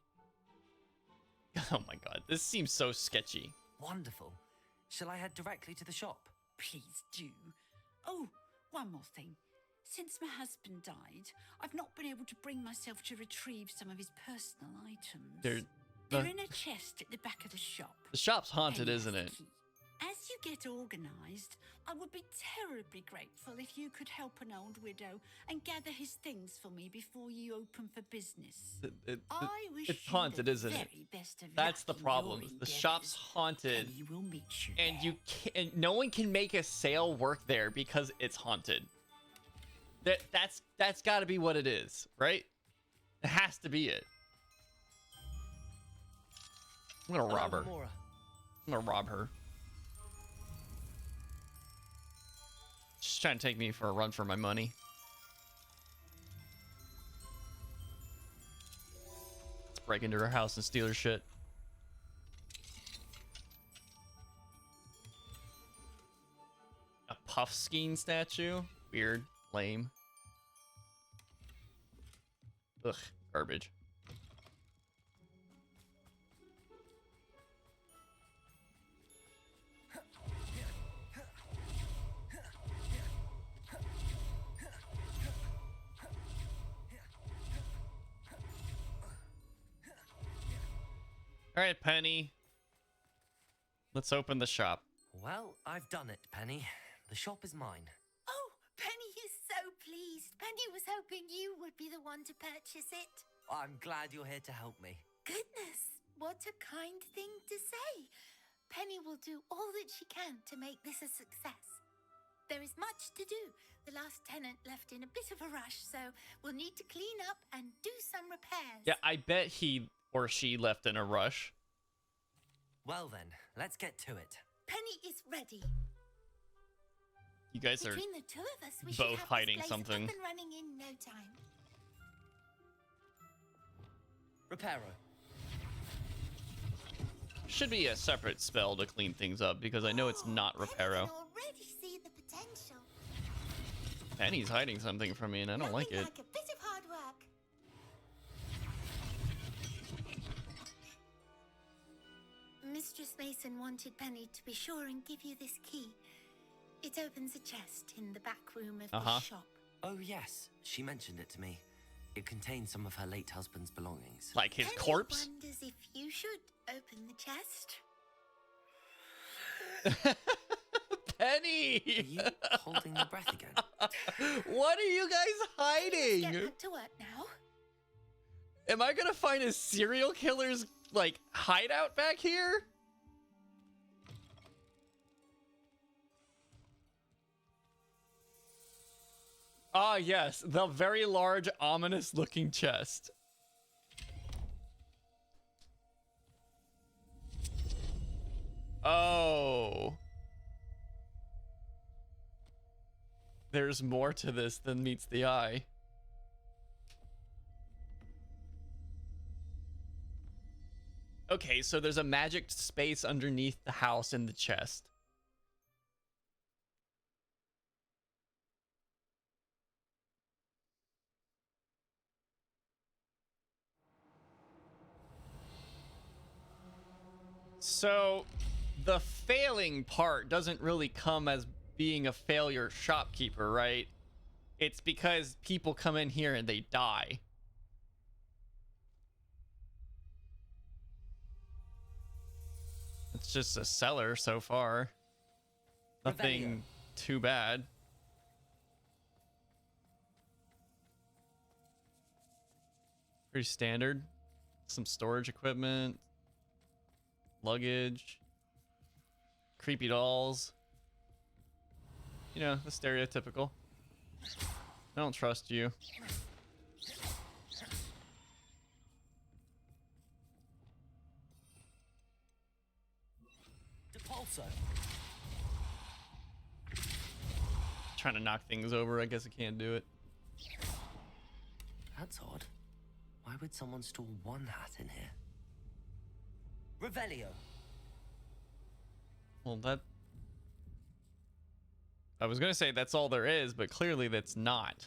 Oh my god, this seems so sketchy. Wonderful. Shall I head directly to the shop? Please do. Oh, one more thing. Since my husband died, I've not been able to bring myself to retrieve some of his personal items. They're in a chest at the back of the shop. The shop's haunted, Penny has isn't the it? key. As you get organised, I would be terribly grateful if you could help an old widow and gather his things for me before you open for business. I wish It's you haunted, the isn't it? very best of That's the luck in problem. your The shop's haunted, Penny will meet you and you can't. No one can make a sale work there because it's haunted. That's got to be what it is, right? It has to be it. I'm gonna rob her. Mora. I'm gonna rob her. She's trying to take me for a run for my money. Let's break into her house and steal her shit. A Puffskein statue? Weird. Lame. Ugh. Garbage. All right, Penny. Let's open the shop. Well, I've done it, Penny. The shop is mine. Oh, Penny is so pleased. Penny was hoping you would be the one to purchase it. I'm glad you're here to help me. Goodness, what a kind thing to say. Penny will do all that she can to make this a success. There is much to do. The last tenant left in a bit of a rush, so we'll need to clean up and do some repairs. Yeah, I bet he or she left in a rush. Well then, let's get to it. Penny is ready. You guys are Between the two of us, we should both have hiding this place something. up and running in no time. Reparo. Should be a separate spell to clean things up because I know it's not Penny Reparo. can already see the potential. Penny's hiding something from me and I don't like it. Like a bit of hard work. Mistress Mason wanted Penny to be sure and give you this key. It opens a chest in the back room of the shop. Oh yes, she mentioned it to me. It contains some of her late husband's belongings. Like his Penny corpse? wonders if you should open the chest. Penny! Are you holding your breath again? What are you guys hiding? Let's get back to work now. Am I gonna find a serial killer's, like, hideout back here? Ah, yes, the very large, ominous-looking chest. Oh. There's more to this than meets the eye. Okay, so there's a magic space underneath the house in the chest. So the failing part doesn't really come as being a failure shopkeeper, right? It's because people come in here and they die. It's just a seller so far. Nothing too bad. Pretty standard. Some storage equipment. Luggage. Creepy dolls. You know, the stereotypical. I don't trust you. Depulso. Trying to knock things over. I guess I can't do it. That's odd. Why would someone store one hat in here? Revelio. Well, that... I was going to say that's all there is, but clearly that's not.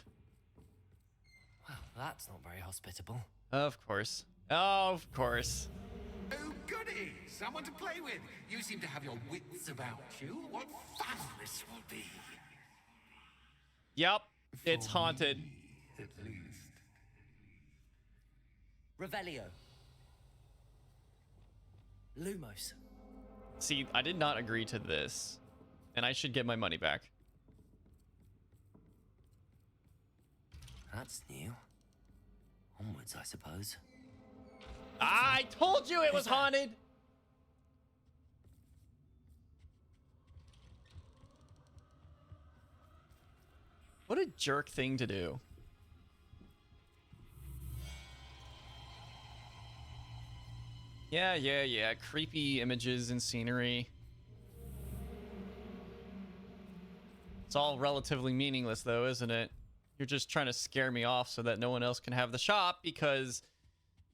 Well, that's not very hospitable. Of course. Of course. Oh, goody! Someone to play with. You seem to have your wits about you. What fun this will be. Yep, it's haunted. At least. Revelio. Lumos. See, I did not agree to this, and I should get my money back. That's new. Onwards, I suppose. I told you it was haunted! What a jerk thing to do. Yeah. Creepy images and scenery. It's all relatively meaningless, though, isn't it? You're just trying to scare me off so that no one else can have the shop because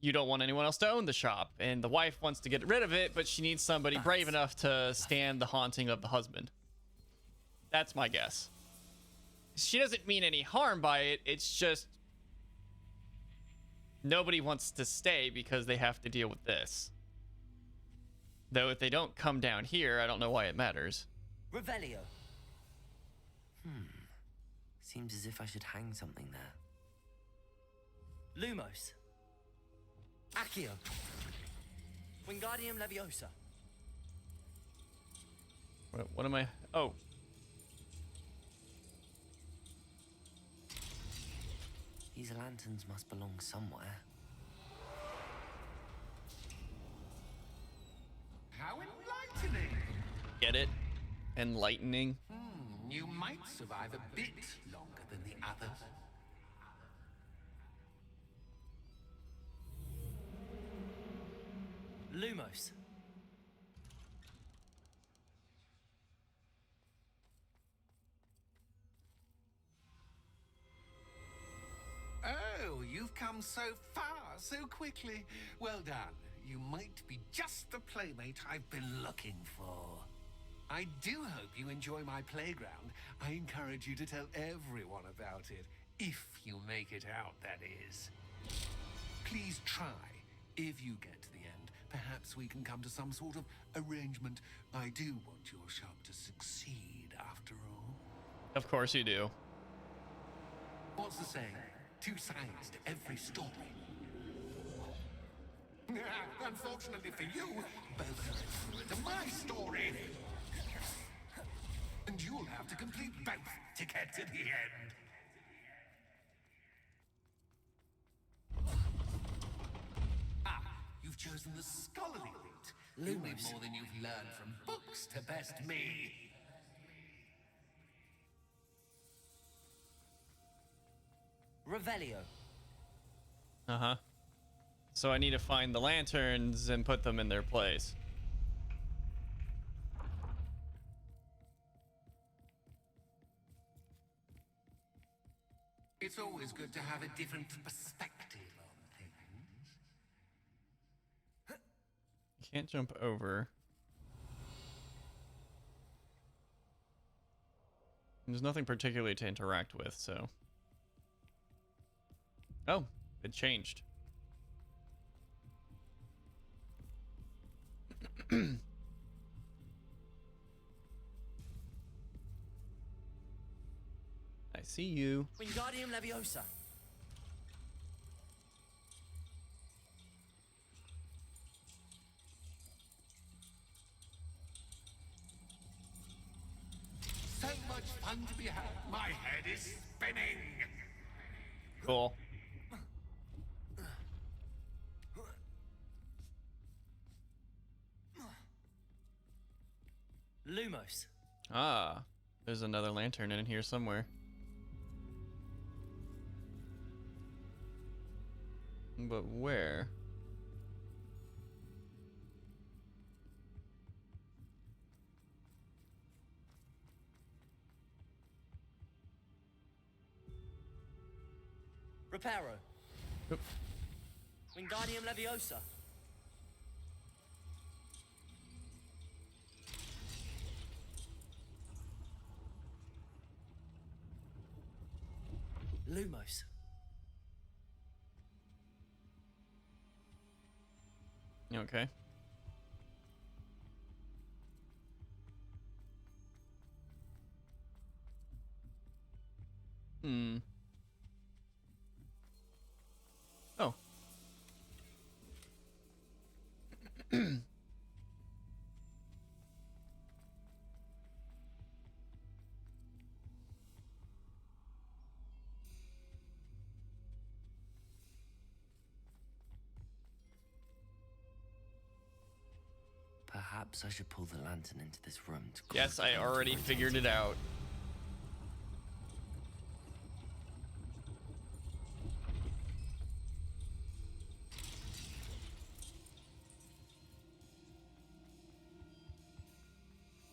you don't want anyone else to own the shop. And the wife wants to get rid of it, but she needs somebody brave enough to stand the haunting of the husband. That's my guess. She doesn't mean any harm by it. It's just nobody wants to stay because they have to deal with this. Though if they don't come down here, I don't know why it matters. Revelio. Seems as if I should hang something there. Lumos. Accio. Wingardium Leviosa. What am I? Oh. These lanterns must belong somewhere. How enlightening! Get it? Enlightening. You might survive a bit longer than the others. Lumos. Oh, you've come so far so quickly. Well done. You might be just the playmate I've been looking for. I do hope you enjoy my playground. I encourage you to tell everyone about it. If you make it out, that is. Please try. If you get to the end, perhaps we can come to some sort of arrangement. I do want your shop to succeed, after all. Of course you do. What's the saying? Two sides to every story. Unfortunately for you, both sides to my story. And you'll have to complete both to get to the end. Ah, you've chosen the scholarly route. You need more than you've learned from books to best me. Revelio. Uh-huh. So I need to find the lanterns and put them in their place. It's always good to have a different perspective on things. Can't jump over. There's nothing particularly to interact with, so... Oh, it changed. I see you. Wingardium Leviosa. So much fun to be had. My head is spinning. Cool. Lumos. Ah, there's another lantern in here somewhere. But where? Reparo. Oop. Wingardium Leviosa. Lumos. Okay. Hmm. Oh. Perhaps I should pull the lantern into this room to... Yes, I already figured it out.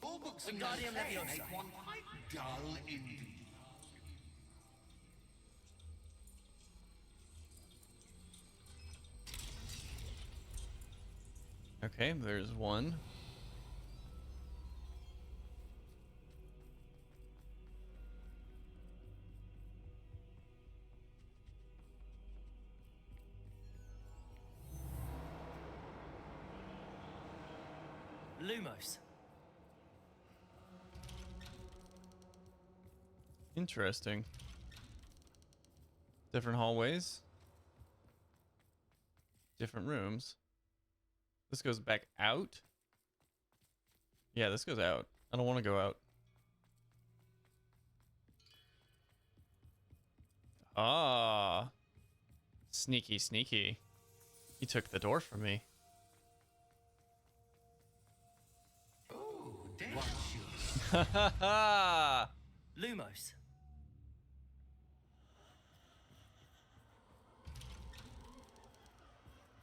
All books and Wingardium notes Leviosa. make one quite dull indeed. Okay, there's one. Lumos. Interesting. Different hallways. Different rooms. This goes back out? Yeah, this goes out. I don't want to go out. Ah. Sneaky, sneaky. He took the door from me. Ha ha ha! Lumos.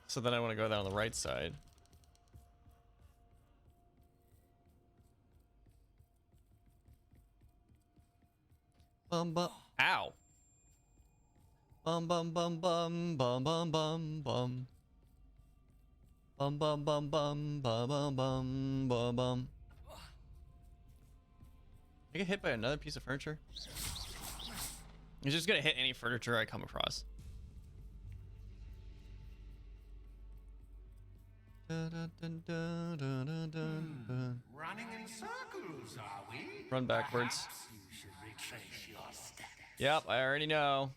So then I want to go down the right side. Bum bum. Ow. Bum bum bum bum bum bum bum bum. Bum bum bum bum bum bum bum bum bum. I get hit by another piece of furniture. I'm just gonna hit any furniture I come across. Running in circles, are we? Run backwards. Perhaps you should retrace your steps. Yep, I already know.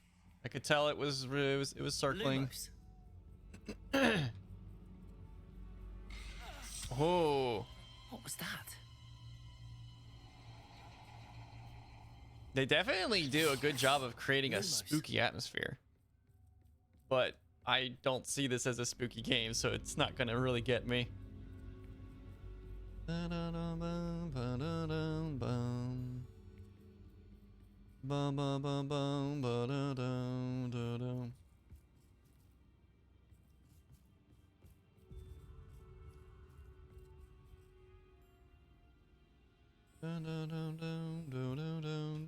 I could tell it was circling. Oh. What was that? They definitely do a good job of creating a spooky atmosphere. But I don't see this as a spooky game, so it's not gonna really get me.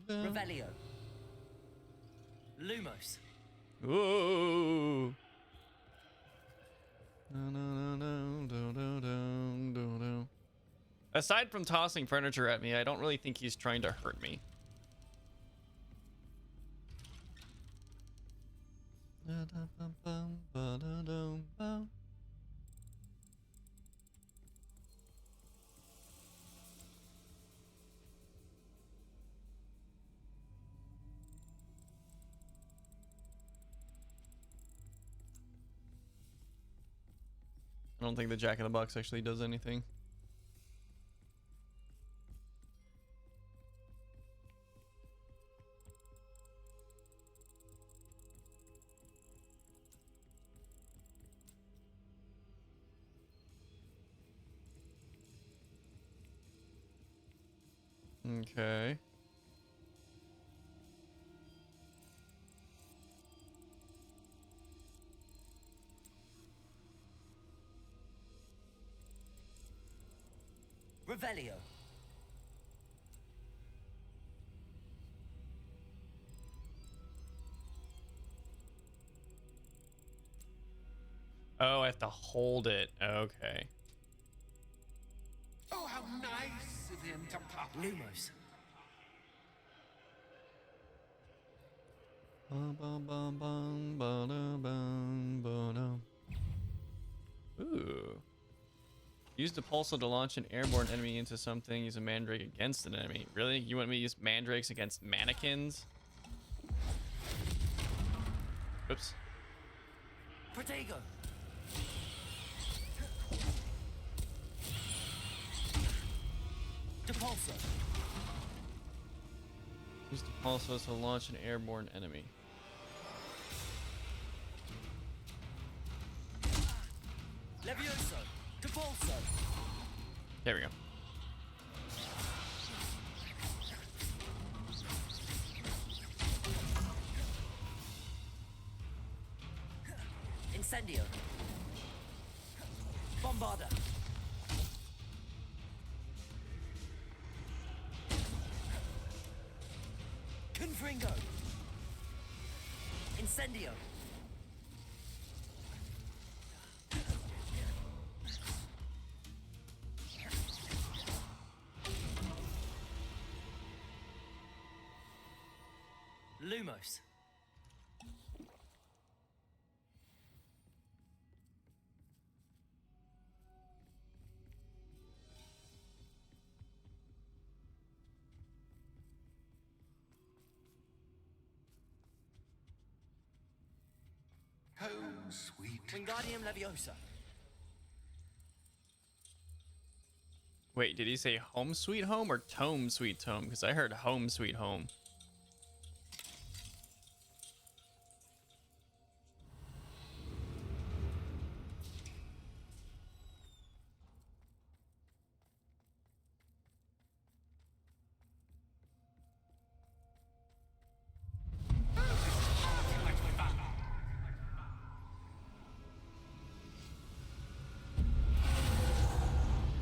Revelio. Lumos. Ooh. Aside from tossing furniture at me, I don't really think he's trying to hurt me. I don't think the Jack in the Box actually does anything. Okay. Revelio. Oh, I have to hold it. Okay. Oh, how nice of him to pop. Lumos. Ooh. Use the pulsar to launch an airborne enemy into something. Use a mandrake against an enemy. Really? You want me to use mandrakes against mannequins? Oops. Protego. Depulso. Use the pulsar to launch an airborne enemy. Levioso. Depulso. There we go. Incendio. Bombarda. Confringo. Incendio. Lumos. Home, sweet. Wingardium Leviosa. Wait, did he say home sweet home or tome sweet home? Because I heard home sweet home.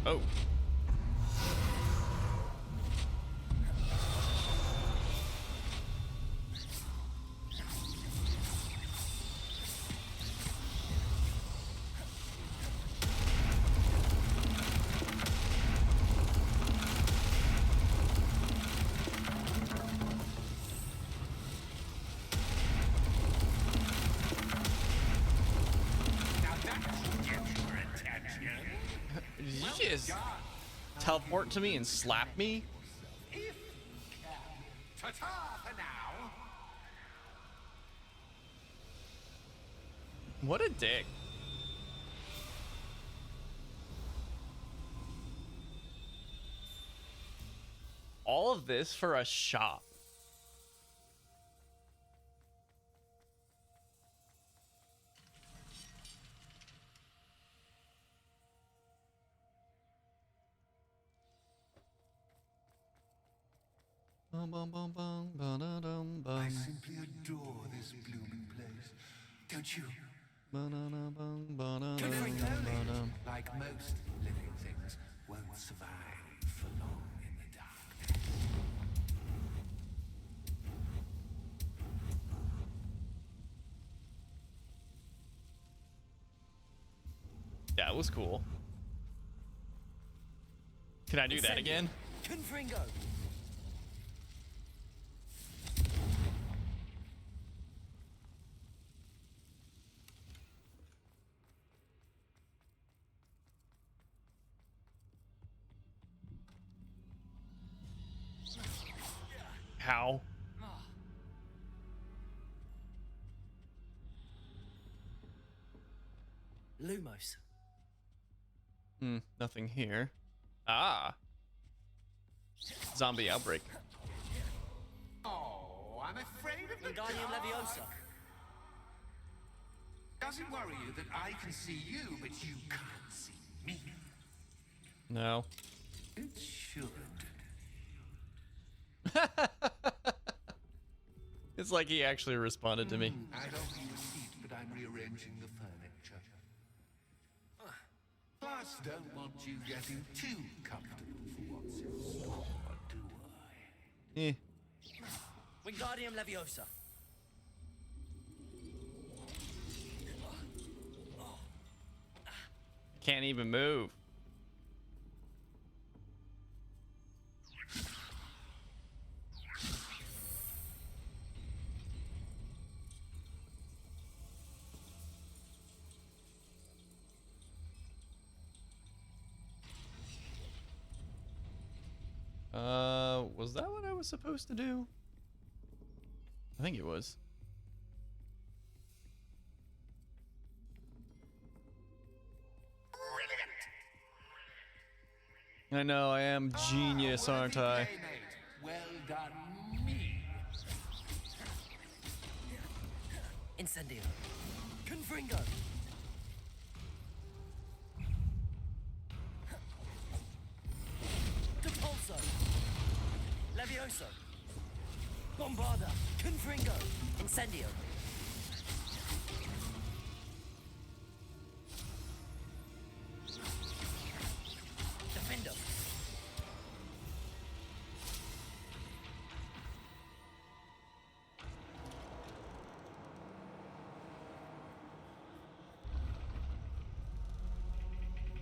Oh. Did you just teleport to me and slap me? Ta-ta for now. What a dick. All of this for a shop. Bum, bum, bum, bum, ba-da-dum, bum. I simply adore this blooming place. Don't you? Ba-da-dum, ba-da-dum, Considering ba-dum. like most living things, won't survive for long in the dark. That was cool. Can I do that again? Confringo. How? Lumos. Nothing here. Ah. Zombie outbreak. Oh, I'm afraid of the Wingardium dark. Leviosa. Does it worry you that I can see you, but you can't see me? No. It should. It's like he actually responded to me. I don't need a seat, but I'm rearranging the furniture. Plus, don't want you getting too comfortable for what's in store, do I? Eh. Wingardium Leviosa. Can't even move. Was that what I was supposed to do? I think it was. I know, I am genius, aren't I? Well done, me. Incendio. Confringo. Depulso. Levioso. Bombarda. Confringo. Incendio. Defendo.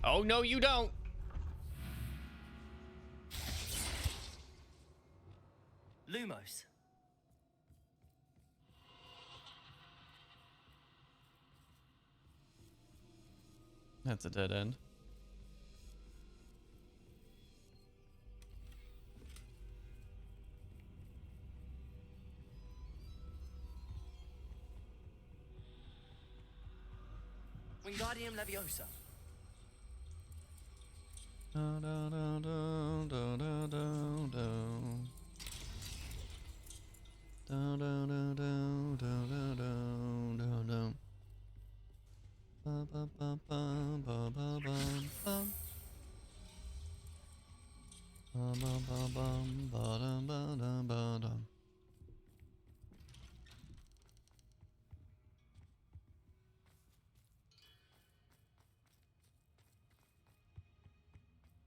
Oh, no, you don't. Lumos. That's a dead end. Wingardium Leviosa.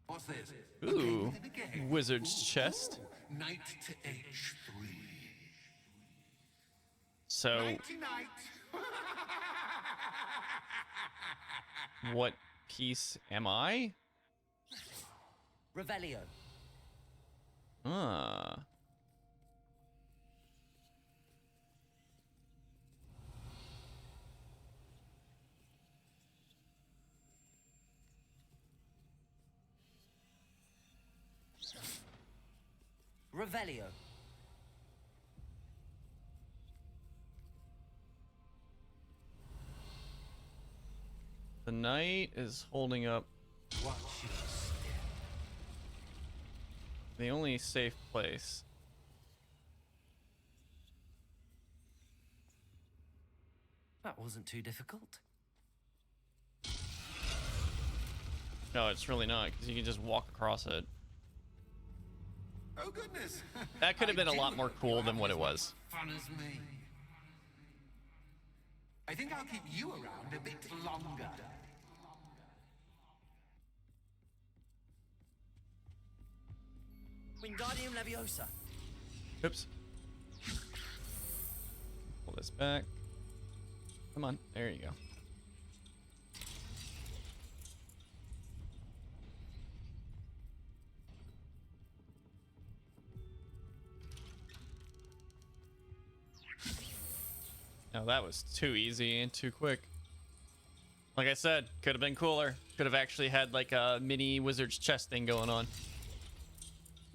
What's this? Ooh, wizard's chest. Knight to H3. So, Nighty-night. what piece am I? Revelio. Ah. Revelio. The knight is holding up Watch your step. the only safe place. That wasn't too difficult. No, it's really not, because you can just walk across it. Oh goodness. That could have been a lot more cool than what it was. Fun as me. I think I'll keep you around a bit longer. Wingardium Leviosa. Oops. Pull this back. Come on, there you go. Now that was too easy and too quick. Like I said, could have been cooler. Could have actually had like a mini wizard's chest thing going on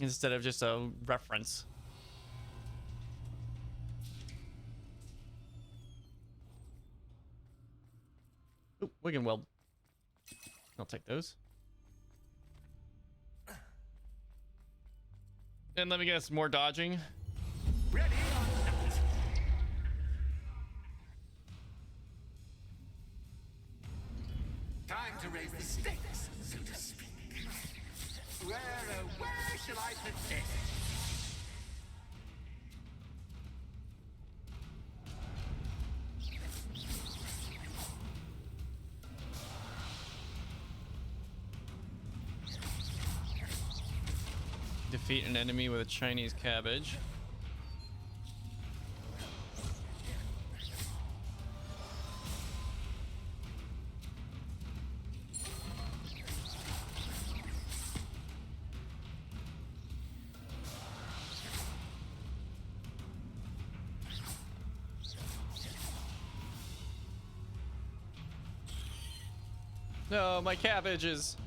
instead of just a reference. Ooh, we can weld. I'll take those. And let me guess, more dodging. Ready or not? Time to raise the stakes, so to speak. Where shall I put this? Defeat an enemy with a Chinese cabbage. No, my cabbages.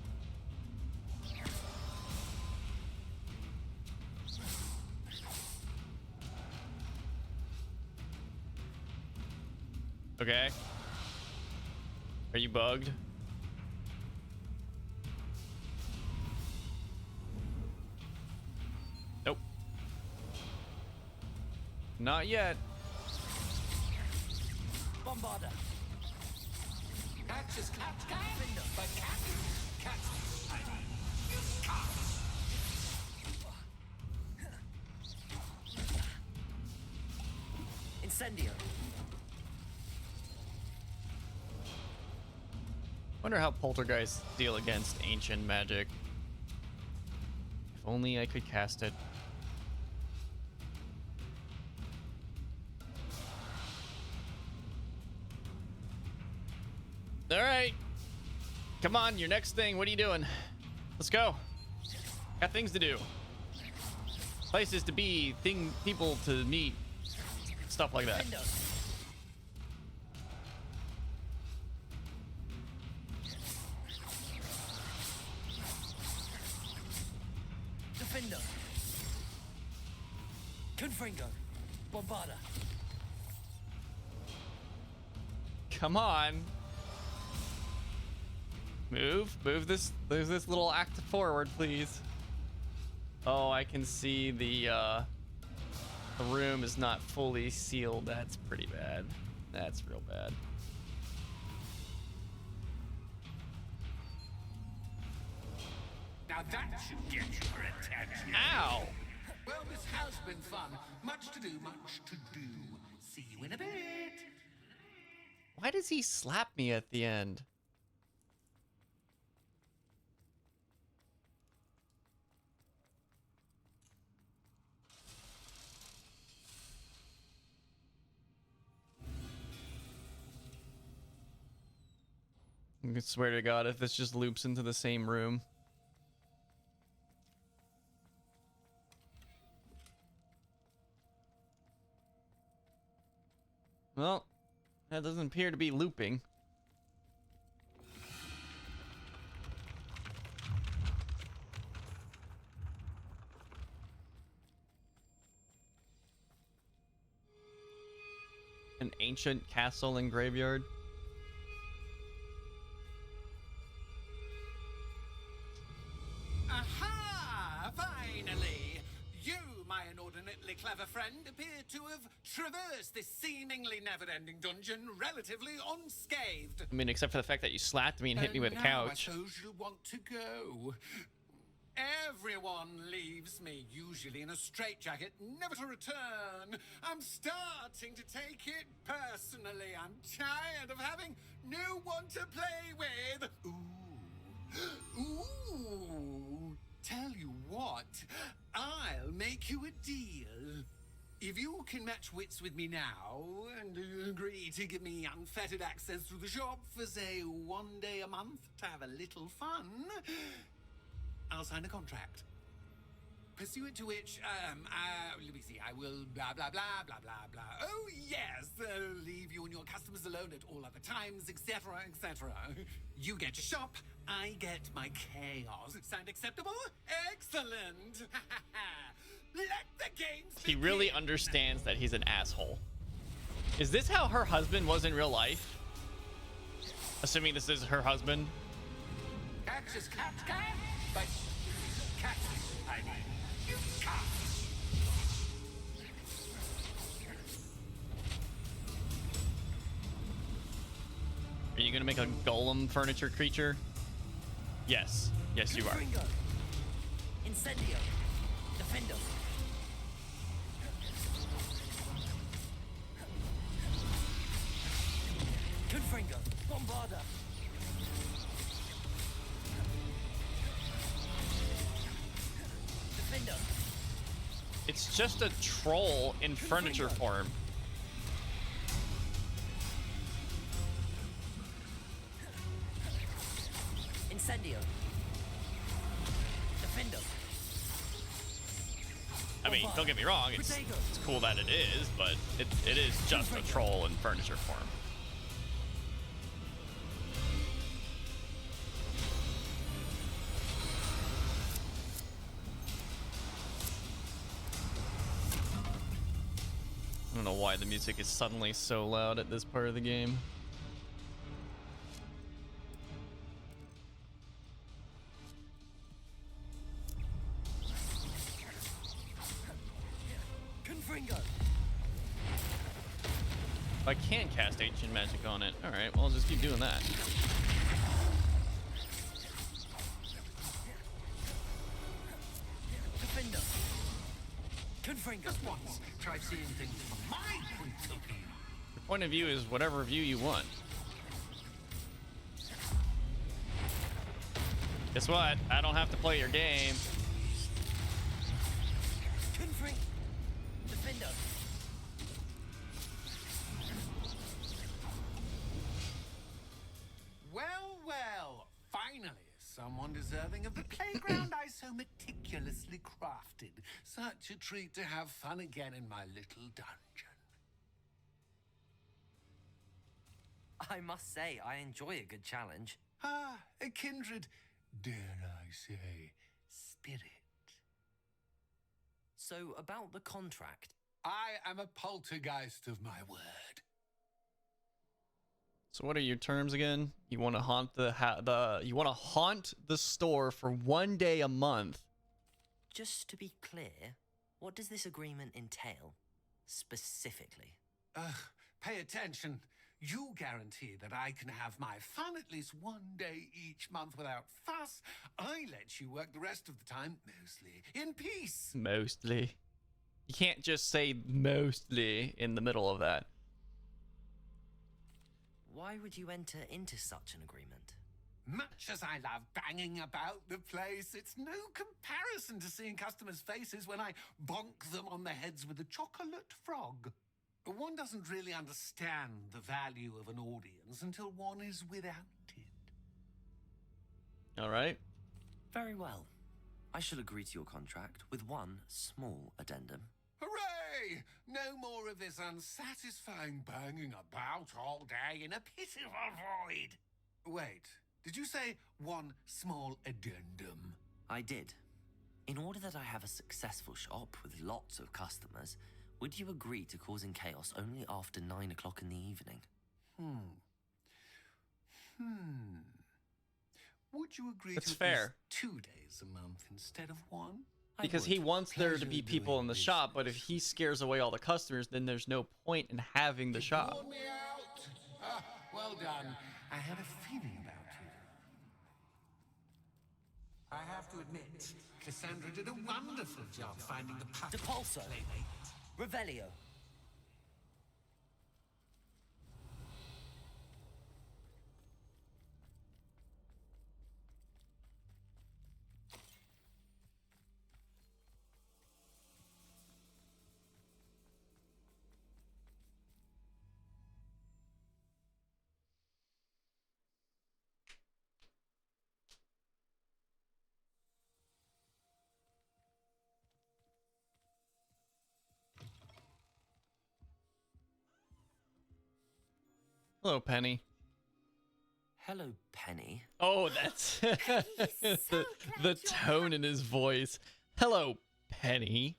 Okay. Are you bugged? Nope. Not yet. Bombarda. Catch is catch, but catch shiny. You can't. Incendio. Wonder how poltergeists deal against ancient magic. If only I could cast it. All right. Come on, your next thing. What are you doing? Let's go. Got things to do. Places to be, people to meet. Stuff like that. Defender. Confringo. Bombarda. Come on. Move this little act forward, please. Oh, I can see the room is not fully sealed. That's pretty bad. That's real bad. Now that should get your attention. Ow! Well, this has been fun. Much to do, much to do. See you in a bit. Why does he slap me at the end? I swear to God, if this just loops into the same room. Well, that doesn't appear to be looping. An ancient castle and graveyard. Aha! Finally! You, my inordinately clever friend, appear to have traversed this seemingly never-ending dungeon relatively unscathed. I mean, except for the fact that you slapped me and hit me with a now couch. I suppose you'll want to go. Everyone leaves me, usually in a straitjacket, never to return. I'm starting to take it personally. I'm tired of having no one to play with. Ooh. Tell you what, I'll make you a deal. If you can match wits with me now and agree to give me unfettered access to the shop for, say, 1 day a month to have a little fun, I'll sign a contract. Pursuant to which, let me see, I will blah, blah, blah, blah, blah, blah. Oh, yes, leave you and your customers alone at all other times, etc., etc. You get your shop, I get my chaos. Sound acceptable? Excellent! Let the games He really understands that he's an asshole. Is this how her husband was in real life? Assuming this is her husband. Catch is cat, but cat, I mean, you cat. Are you gonna make a golem furniture creature? Yes. Yes, you are. Incendio. Defendo. Confringo. Bombarda. Defendo. It's just a troll in furniture form. Incendio. Defendo. I mean, don't get me wrong, it's cool that it is, but it is just a troll in furniture form. I don't know why the music is suddenly so loud at this part of the game. Confringo. I can cast ancient magic on it. Alright, well, I'll just keep doing that. Defendo. Confringo. Just once, try seeing things from my point of view. Your point of view is whatever view you want. Guess what? I don't have to play your game. Confring. Defendo. Well, finally, someone deserving of the playground I so meticulously crafted. Such a treat to have fun again in my little dungeon. I must say, I enjoy a good challenge. Ah, a kindred, dare I say, spirit. So, about the contract. I am a poltergeist of my word. So what are your terms again? You want to haunt you want to haunt the store for 1 day a month. Just to be clear, what does this agreement entail? Specifically. Pay attention. You guarantee that I can have my fun at least 1 day each month without fuss. I let you work the rest of the time, mostly in peace. Mostly. You can't just say mostly in the middle of that. Why would you enter into such an agreement? Much as I love banging about the place, it's no comparison to seeing customers' faces when I bonk them on the heads with a chocolate frog. One doesn't really understand the value of an audience until one is without it. All right. Very well. I shall agree to your contract with one small addendum. Hooray! No more of this unsatisfying banging about all day in a pitiful void. Wait, did you say one small addendum? I did. In order that I have a successful shop with lots of customers, would you agree to causing chaos only after 9 o'clock in the evening? Would you agree That's to fair. at least 2 days a month instead of one? Because he wants there to be people in the shop, but if he scares away all the customers, then there's no point in having the shop. Pull me out. Well done. I had a feeling about you. I have to admit, Cassandra did a wonderful job finding the puppet. Depulso. Revelio. Hello, Penny. Hello, Penny. Oh, that's the tone in his voice. Hello, Penny.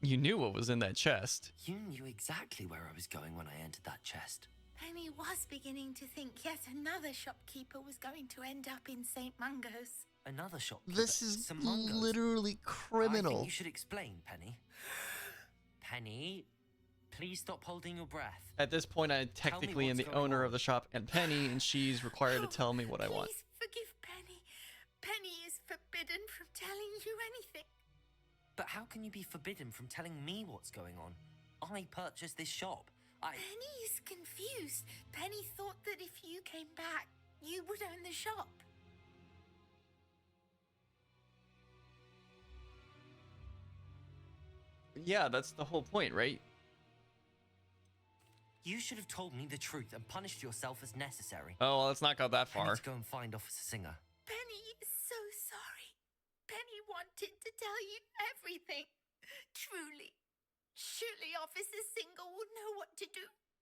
You knew what was in that chest. You knew exactly where I was going when I entered that chest. Penny was beginning to think yet another shopkeeper was going to end up in St. Mungo's. Another shopkeeper. This is Some Mungos. literally I criminal. think you should explain, Penny. Penny, please stop holding your breath. At this point, I technically am the owner of the shop and Penny, and she's required to tell me what I want. Please forgive Penny. Penny is forbidden from telling you anything. But how can you be forbidden from telling me what's going on? I purchased this shop. Penny is confused. Penny thought that if you came back, you would own the shop. Yeah, that's the whole point, right? You should have told me the truth and punished yourself as necessary. Oh, well, let's not go that I need far. to go and find Officer Singer. Penny is so sorry. Penny wanted to tell you everything. Truly. Surely Officer Singer will know what to do.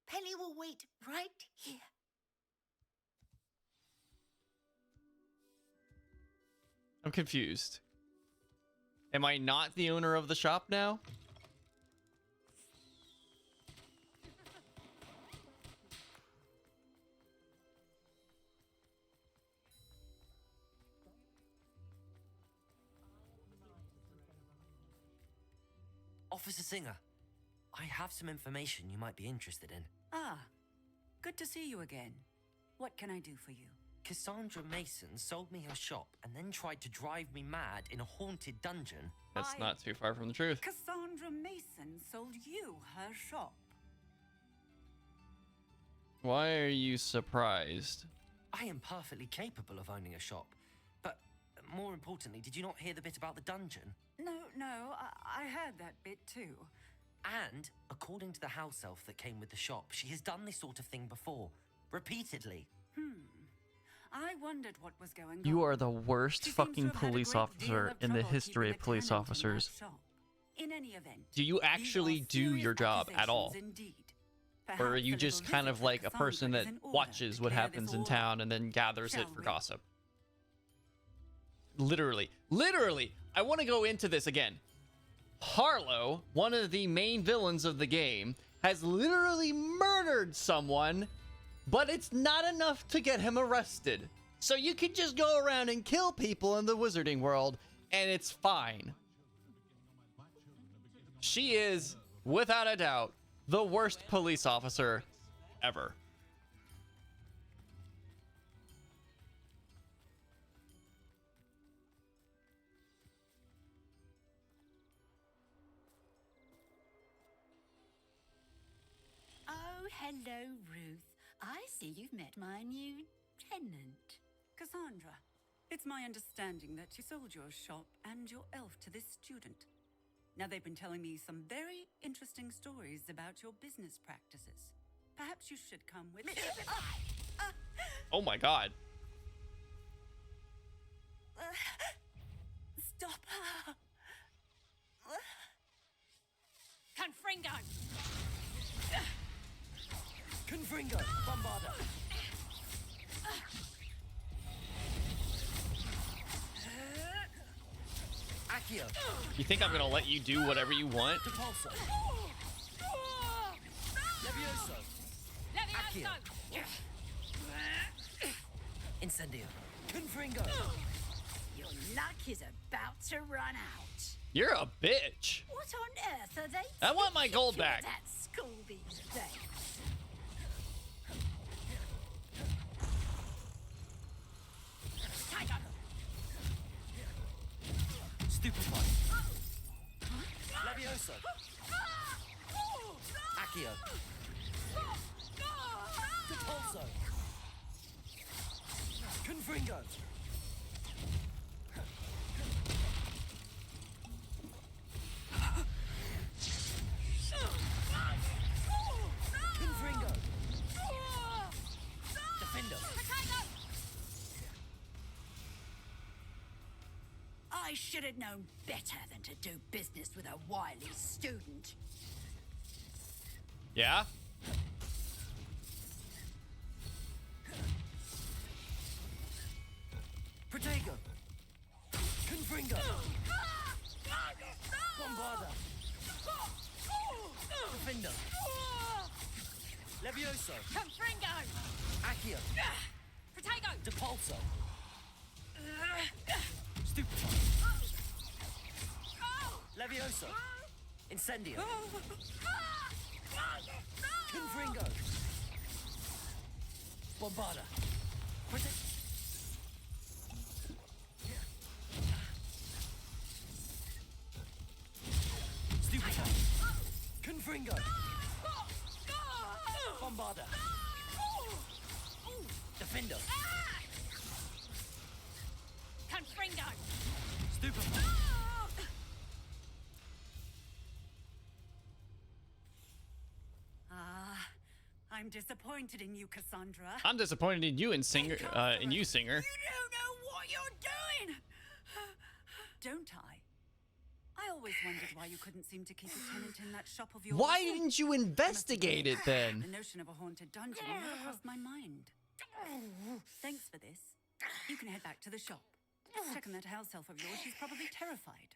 Penny will wait right here. I'm confused. Am I not the owner of the shop now? Officer Singer, I have some information you might be interested in. Ah, good to see you again. What can I do for you? Cassandra Mason sold me her shop and then tried to drive me mad in a haunted dungeon. That's not too far from the truth. Cassandra Mason sold you her shop. Why are you surprised? I am perfectly capable of owning a shop. But more importantly, did you not hear the bit about the dungeon? No, I heard that bit too. And, according to the house elf that came with the shop, she has done this sort of thing before. Repeatedly. I wondered what was going on. You are the worst She seems fucking to have had a police great officer deal of in the trouble history keeping of a police tenant in that officers. shop. In any event, Do you actually do your job at all? indeed. Or are Perhaps you a just little kind visit of from like a person Cassandra that is in order watches to what clear happens this in all town and then gathers it shall for we? gossip? Literally, I want to go into this again. Harlow, one of the main villains of the game, has literally murdered someone, but it's not enough to get him arrested. So you can just go around and kill people in the wizarding world, and it's fine. She is, without a doubt, the worst police officer ever. Oh, hello, Ruth. I see you've met my new tenant. Cassandra, it's my understanding that you sold your shop and your elf to this student. Now, they've been telling me some very interesting stories about your business practices. Perhaps you should come with me. Oh my god. Stop her! Confringo! Confringo! Bombarda! Accio! You think I'm gonna let you do whatever you want? Depulso! Levioso! Accio! Incendio! Confringo! Your luck is about to run out. You're a bitch. What on earth are they I want my gold teaching back. at school these days? Stupefy! Levioso! Accio! Depulso! Confringo! Confringo! Defendo! I should have known better than to do business with a wily student. Yeah? Protego! Confringo! Bombarda! Defendo! Levioso! Confringo! Accio! Protego! Depulso! Stupefy! Levioso! Incendio! Confringo! Bombarda! Stupefy! Confringo! Bombarda! Defendo! Confringo! Stupefy! I'm disappointed in you, Cassandra. I'm disappointed in you, Singer. In you, Singer. You don't know what you're doing! Don't I? I always wondered why you couldn't seem to keep a tenant in that shop of yours. Why didn't you investigate it then? The notion of a haunted dungeon never crossed my mind. Thanks for this. You can head back to the shop. Check on that house elf of yours. She's probably terrified.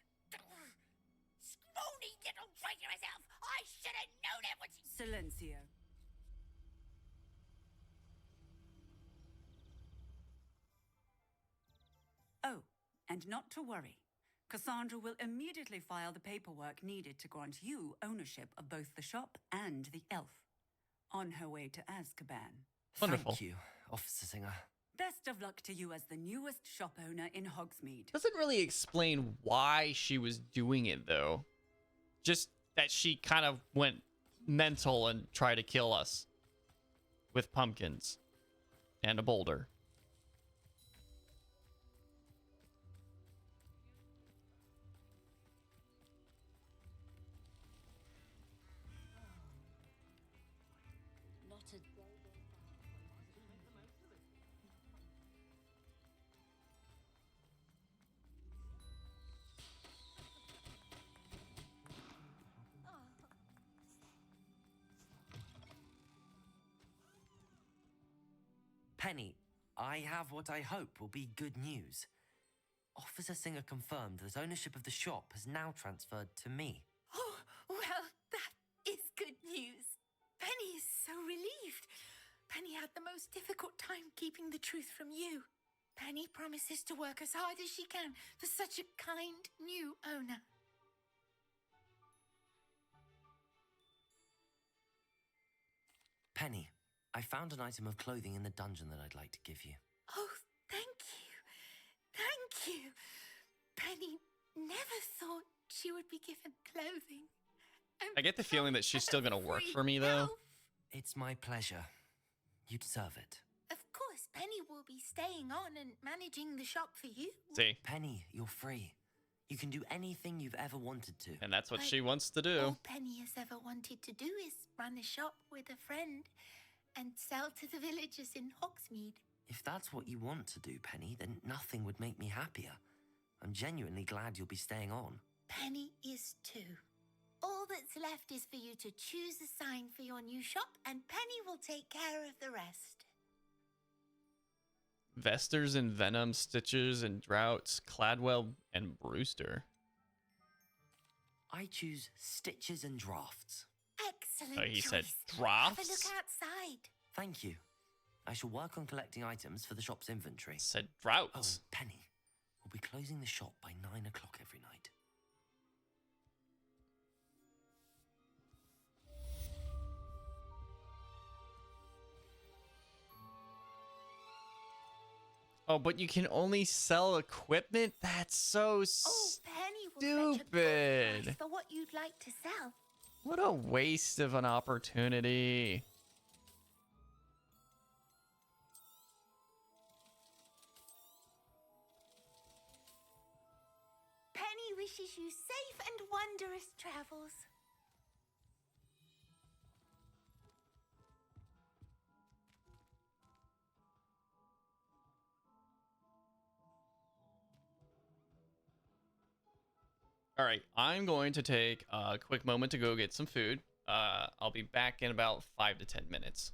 Scrawny little traitor herself! I should have known it was... Silencio. Oh, and not to worry. Cassandra will immediately file the paperwork needed to grant you ownership of both the shop and the elf. On her way to Azkaban. Wonderful. Thank you, Officer Singer. Best of luck to you as the newest shop owner in Hogsmeade. Doesn't really explain why she was doing it, though. Just that she kind of went mental and tried to kill us with pumpkins and a boulder. Penny, I have what I hope will be good news. Officer Singer confirmed that ownership of the shop has now transferred to me. Oh, well, that is good news. most difficult time keeping the truth from you. Penny promises to work as hard as she can for such a kind new owner. Penny, I found an item of clothing in the dungeon that I'd like to give you. Oh, thank you. Thank you. Penny never thought she would be given clothing. I get the feeling that she's still gonna work for me, though. It's my pleasure. You deserve it. Of course, Penny will be staying on and managing the shop for you. See? Penny, you're free. You can do anything you've ever wanted to. And that's what But she wants to do. All Penny has ever wanted to do is run a shop with a friend and sell to the villagers in Hogsmeade. If that's what you want to do, Penny, then nothing would make me happier. I'm genuinely glad you'll be staying on. Penny is too. All that's left is for you to choose a sign for your new shop, and Penny will take care of the rest. Vesters and Venom, Stitches and Droughts, Cladwell and Brewster. I choose Stitches and Drafts. Excellent Oh, he choice. said Have a drafts? look outside. Thank you. I shall work on collecting items for the shop's inventory. Said Oh, Droughts. and Penny, we'll be closing the shop by 9 o'clock every night. Oh, but you can only sell equipment? That's so Penny will fetch a good stupid. price for what you'd like to sell. What a waste of an opportunity. Penny wishes you safe and wondrous travels. All right, I'm going to take a quick moment to go get some food. I'll be back in about 5 to 10 minutes.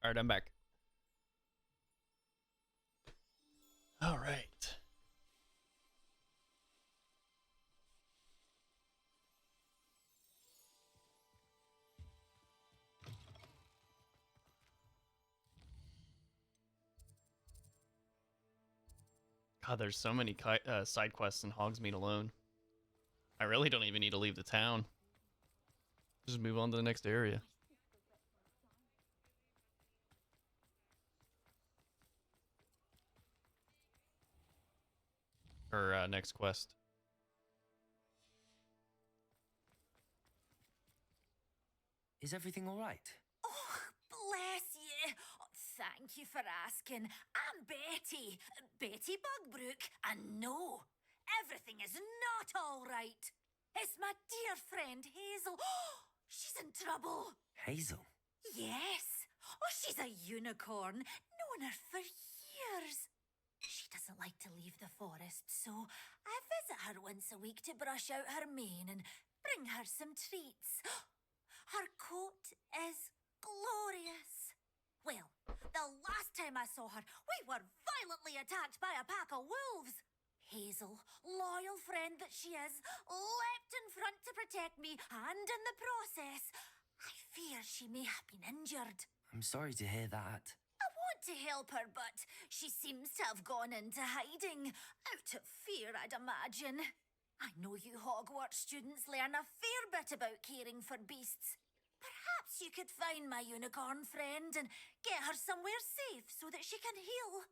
All right, I'm back. All right. God, there's so many side quests in Hogsmeade alone. I really don't even need to leave the town. Just move on to the next area. Or next quest. Is everything all right? Oh, bless you. Oh, thank you for asking. I'm Betty. Betty Bugbrook. And no, everything is not all right. It's my dear friend Hazel. She's in trouble. Hazel? Yes. Oh, she's a unicorn. Known her for years. She doesn't like to leave the forest, so I visit her once a week to brush out her mane and bring her some treats. Her coat is glorious. Well, the last time I saw her, we were violently attacked by a pack of wolves. Hazel, loyal friend that she is, leapt in front to protect me, and in the process, I fear she may have been injured. I'm sorry to hear that. I want to help her, but she seems to have gone into hiding. Out of fear, I'd imagine. I know you Hogwarts students learn a fair bit about caring for beasts. Perhaps you could find my unicorn friend and get her somewhere safe so that she can heal.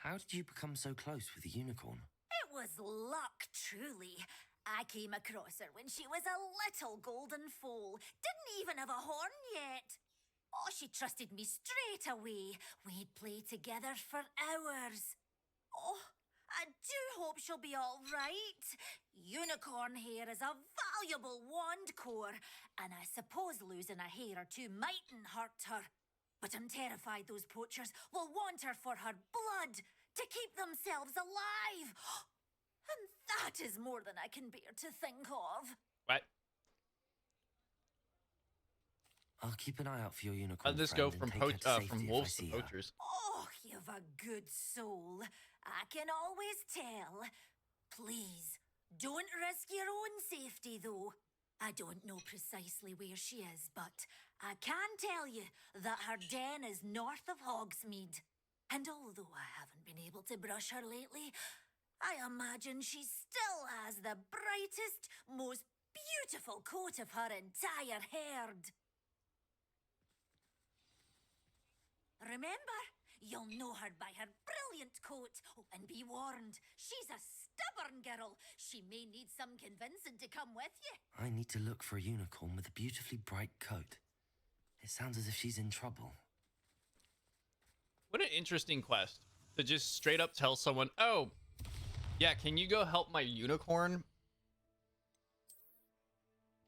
How did you become so close with the unicorn? It was luck, truly. I came across her when she was a little golden foal. Didn't even have a horn yet. Oh, she trusted me straight away. We'd play together for hours. Oh, I do hope she'll be all right. Unicorn hair is a valuable wand core, and I suppose losing a hair or two mightn't hurt her. But I'm terrified those poachers will want her for her blood to keep themselves alive. And that is more than I can bear to think of. What? I'll keep an eye out for your unicorn. How'd this go from wolves to poachers? Oh, you've a good soul. I can always tell. Please, don't risk your own safety, though. I don't know precisely where she is, but I can tell you that her den is north of Hogsmeade. And although I haven't been able to brush her lately, I imagine she still has the brightest, most beautiful coat of her entire herd. Remember, you'll know her by her brilliant coat. Oh, and be warned, she's a stubborn girl. She may need some convincing to come with you. I need to look for a unicorn with a beautifully bright coat. It sounds as if she's in trouble. What an interesting quest. To just straight up tell someone, oh, yeah, can you go help my unicorn?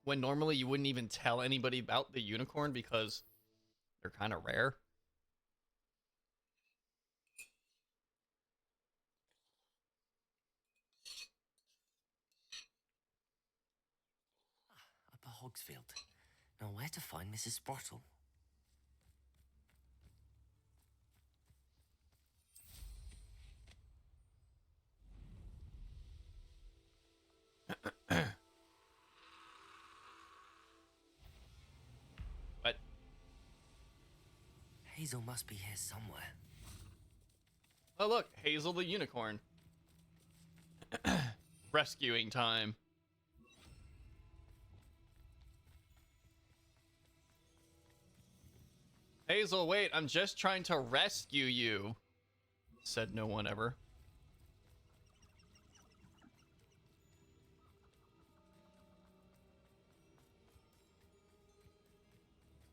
When normally you wouldn't even tell anybody about the unicorn because they're kind of rare. Upper Hogsfield. Now where to find Mrs. Sprottle? What? Hazel must be here somewhere. Oh look, Hazel the unicorn. Rescuing time. Hazel, wait, I'm just trying to rescue you, said no one ever.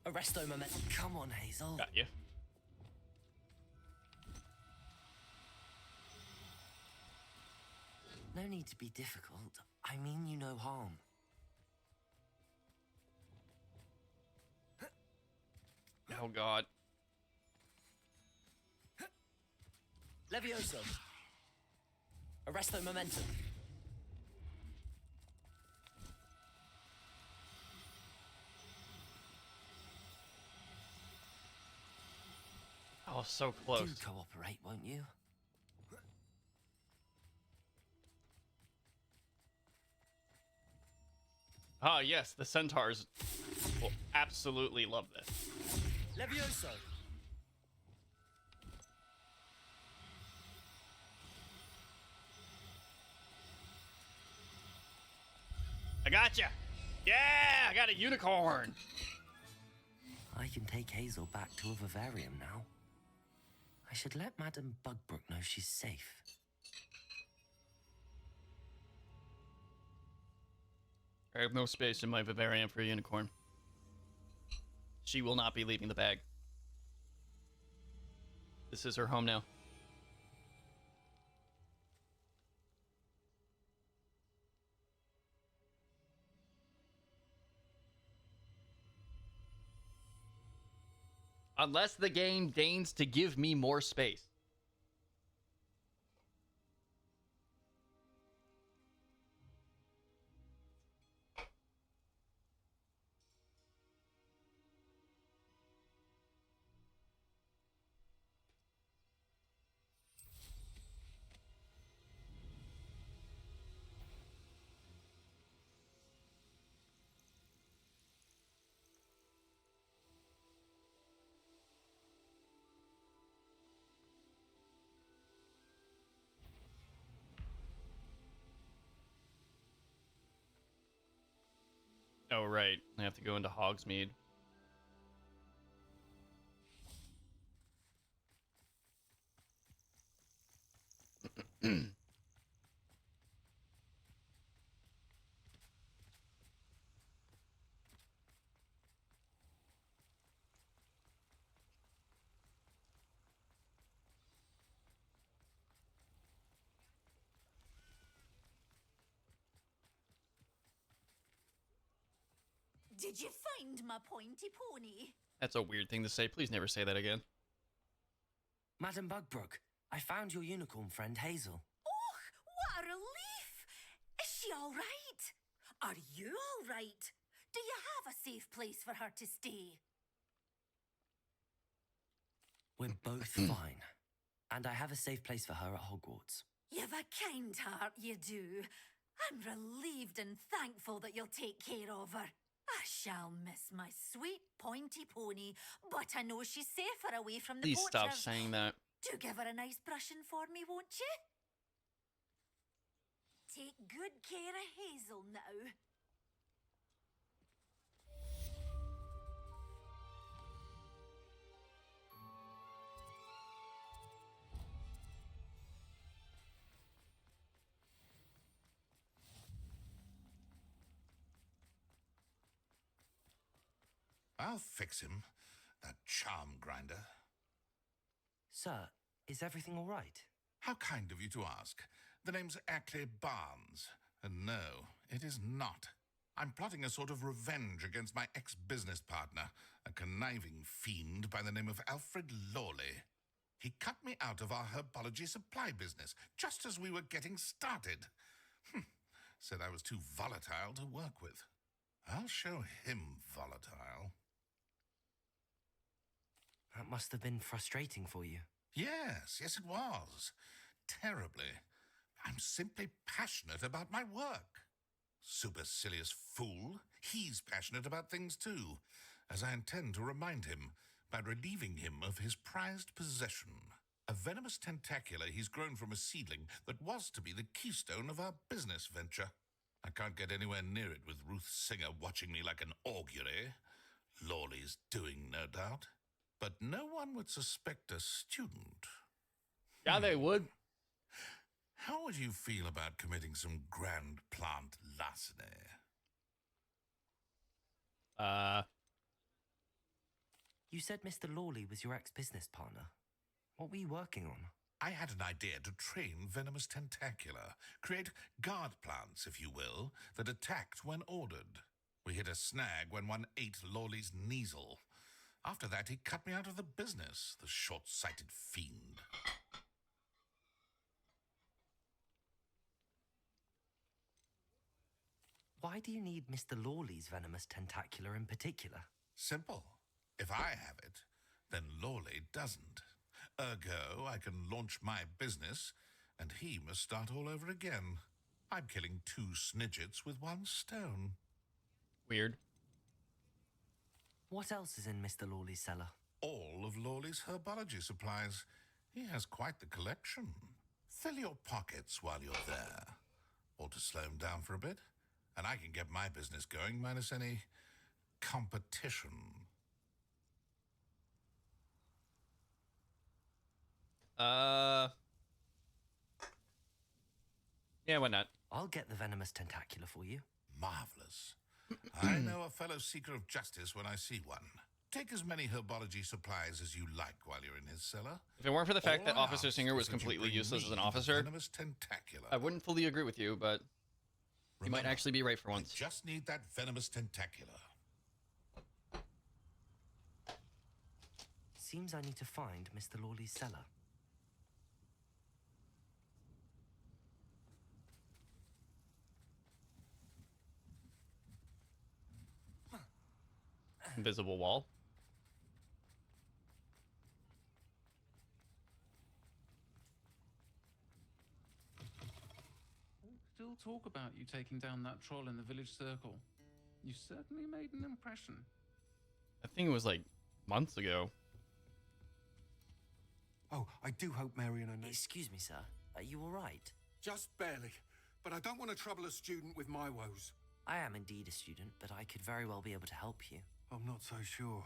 Arresto momentum. Come on, Hazel. Got you. No need to be difficult. I mean you no harm. Oh god. Levioso. Arresto momentum. so close. Do cooperate, won't you? Ah, yes, the centaurs will absolutely love this. Levioso. I gotcha. Yeah, I got a unicorn. I can take Hazel back to a vivarium now. I should let Madame Bugbrook know she's safe. I have no space in my vivarium for a unicorn. She will not be leaving the bag. This is her home now. Unless the game deigns to give me more space. Oh, right. I have to go into Hogsmeade. Did you find my pointy pony? That's a weird thing to say. Please never say that again. Madame Bugbrook, I found your unicorn friend Hazel. Oh, what a relief! Is she all right? Are you all right? Do you have a safe place for her to stay? We're both fine. And I have a safe place for her at Hogwarts. You've a kind heart, you do. I'm relieved and thankful that you'll take care of her. I shall miss my sweet pointy pony, but I know she's safer away from the Please poachers. stop saying that. Do give her a nice brushing for me, won't you? Take good care of Hazel now. I'll fix him, that charm grinder. Sir, is everything all right? How kind of you to ask. The name's Ackley Barnes. And no, it is not. I'm plotting a sort of revenge against my ex-business partner, a conniving fiend by the name of Alfred Lawley. He cut me out of our herbology supply business just as we were getting started. Said I was too volatile to work with. I'll show him volatile. That must have been frustrating for you. Yes, it was. Terribly. I'm simply passionate about my work. Supercilious fool. He's passionate about things too, as I intend to remind him by relieving him of his prized possession. A venomous tentacula he's grown from a seedling that was to be the keystone of our business venture. I can't get anywhere near it with Ruth Singer watching me like an augury. Lawley's doing, no doubt. But no one would suspect a student. Yeah, they would. How would you feel about committing some grand plant larceny? You said Mr. Lawley was your ex-business partner. What were you working on? I had an idea to train venomous tentacula, create guard plants, if you will, that attacked when ordered. We hit a snag when one ate Lawley's Kneasel. After that, he cut me out of the business, the short-sighted fiend. Why do you need Mr. Lawley's venomous tentacula in particular? Simple. If I have it, then Lawley doesn't. Ergo, I can launch my business, and he must start all over again. I'm killing 2 snidgets with 1 stone. Weird. What else is in Mr. Lawley's cellar? All of Lawley's herbology supplies. He has quite the collection. Fill your pockets while you're there. Or to slow him down for a bit, and I can get my business going minus any competition. Yeah, why not? I'll get the venomous tentacula for you. Marvelous. I know a fellow seeker of justice when I see one. Take as many herbology supplies as you like while you're in his cellar. If it weren't for the fact All that I Officer ask Singer was is that you completely bring useless as me an the officer, venomous tentacula. I wouldn't fully agree with you, but you might Remember, actually be right for once. I just need that venomous tentacula. Seems I need to find Mr. Lawley's cellar. Invisible wall. Still talk about you taking down that troll in the village circle. You certainly made an impression. I think it was like months ago. Oh, I do hope Mary and her name... Excuse me, sir. Are you all right? Just barely. But I don't want to trouble a student with my woes. I am indeed a student, but I could very well be able to help you. I'm not so sure.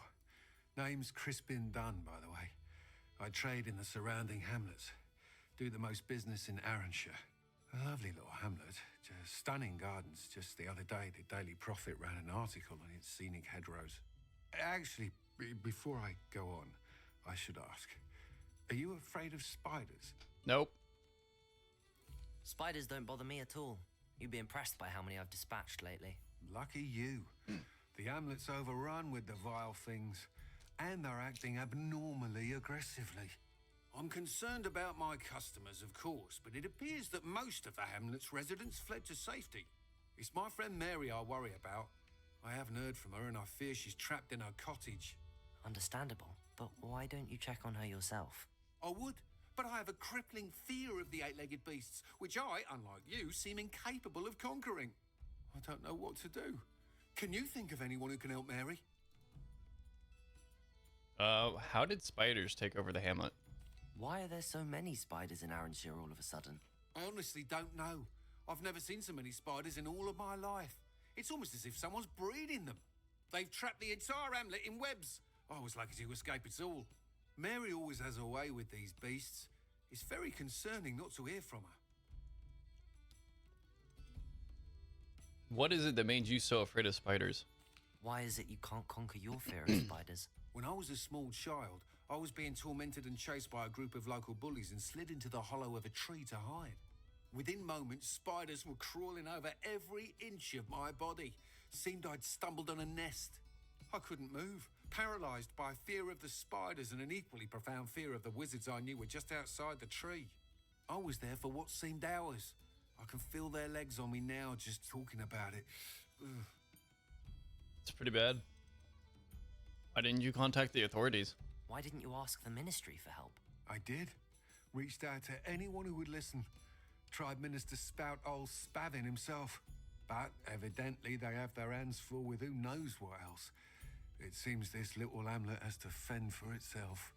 Name's Crispin Dunn, by the way. I trade in the surrounding hamlets. Do the most business in Arranshire. A lovely little hamlet. Just stunning gardens. Just the other day, the Daily Prophet ran an article on its scenic hedgerows. Actually, before I go on, I should ask. Are you afraid of spiders? Nope. Spiders don't bother me at all. You'd be impressed by how many I've dispatched lately. Lucky you. The hamlet's overrun with the vile things, and they're acting abnormally aggressively. I'm concerned about my customers, of course, but it appears that most of the hamlet's residents fled to safety. It's my friend Mary I worry about. I haven't heard from her, and I fear she's trapped in her cottage. Understandable, but why don't you check on her yourself? I would, but I have a crippling fear of the 8-legged beasts, which I, unlike you, seem incapable of conquering. I don't know what to do. Can you think of anyone who can help Mary? How did spiders take over the hamlet? Why are there so many spiders in Arranshire all of a sudden? I honestly don't know. I've never seen so many spiders in all of my life. It's almost as if someone's breeding them. They've trapped the entire hamlet in webs. I was lucky to escape it all. Mary always has a way with these beasts. It's very concerning not to hear from her. What is it that made you so afraid of spiders? Why is it you can't conquer your fear of spiders? When I was a small child, I was being tormented and chased by a group of local bullies and slid into the hollow of a tree to hide. Within moments, spiders were crawling over every inch of my body. Seemed I'd stumbled on a nest. I couldn't move, paralysed by fear of the spiders and an equally profound fear of the wizards I knew were just outside the tree. I was there for what seemed hours. I can feel their legs on me now just talking about it. Ugh. It's pretty bad. Why didn't you contact the authorities? Why didn't you ask the ministry for help? I did. Reached out to anyone who would listen. Tried Minister Spout old Spavin himself. But evidently they have their hands full with who knows what else. It seems this little hamlet has to fend for itself.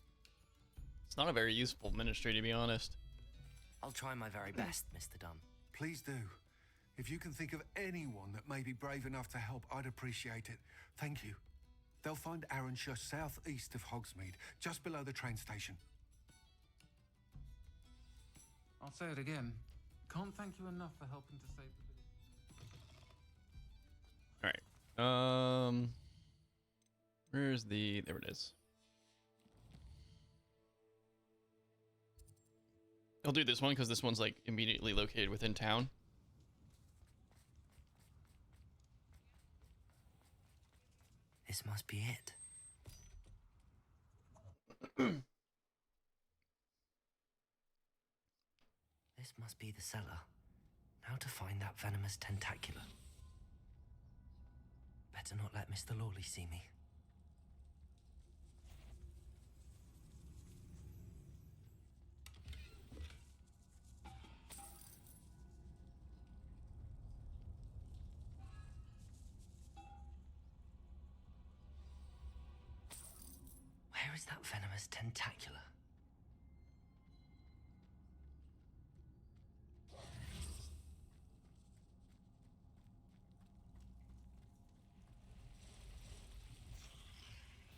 It's not a very useful ministry, to be honest. I'll try my very best, Mr. Dunn. Please do. If you can think of anyone that may be brave enough to help, I'd appreciate it. Thank you. They'll find Arranshire southeast of Hogsmeade, just below the train station. I'll say it again. Can't thank you enough for helping to save the village. Alright. Where's the... There it is. I'll do this one because this one's like immediately located within town. This must be it. This must be the cellar. Now to find that venomous tentacula. Better not let Mr. Lawley see me. Where is that venomous tentacula?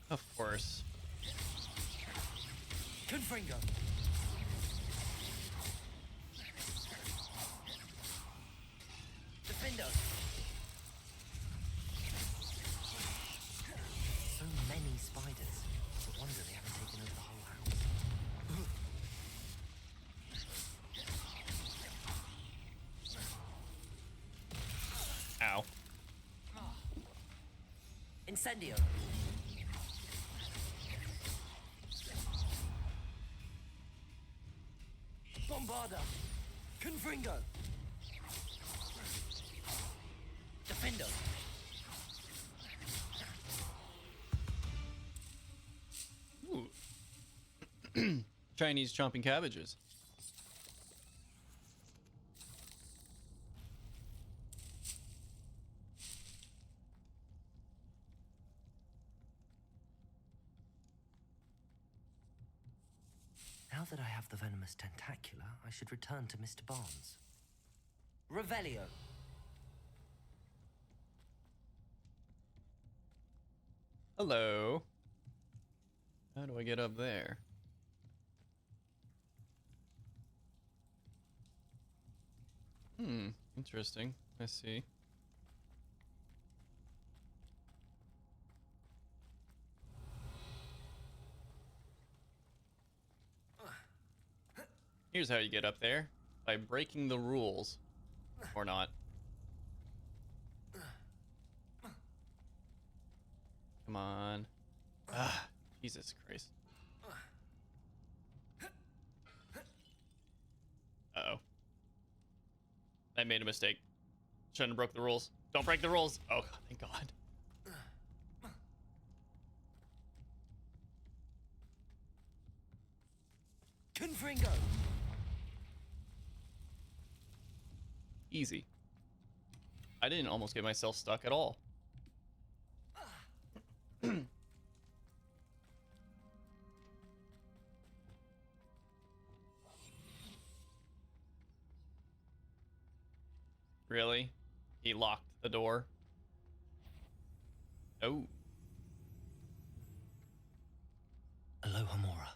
Of course. Confringo! Defender! So many spiders. No wonder they haven't taken over the whole house. Ow. Incendio! Bombarda! Confringo! Defender! Ooh. Chinese chomping cabbages. Now that I have the venomous tentacula, I should return to Mr. Barnes. Revelio! Hello. How do I get up there? Interesting. I see. Here's how you get up there. By breaking the rules. Or not. Come on. Ah, Jesus Christ. Uh-oh. I made a mistake. Shouldn't have broke the rules. Don't break the rules. Oh, thank God. Confringo! Easy. I didn't almost get myself stuck at all. Really? He locked the door? Oh. Aloha Mora.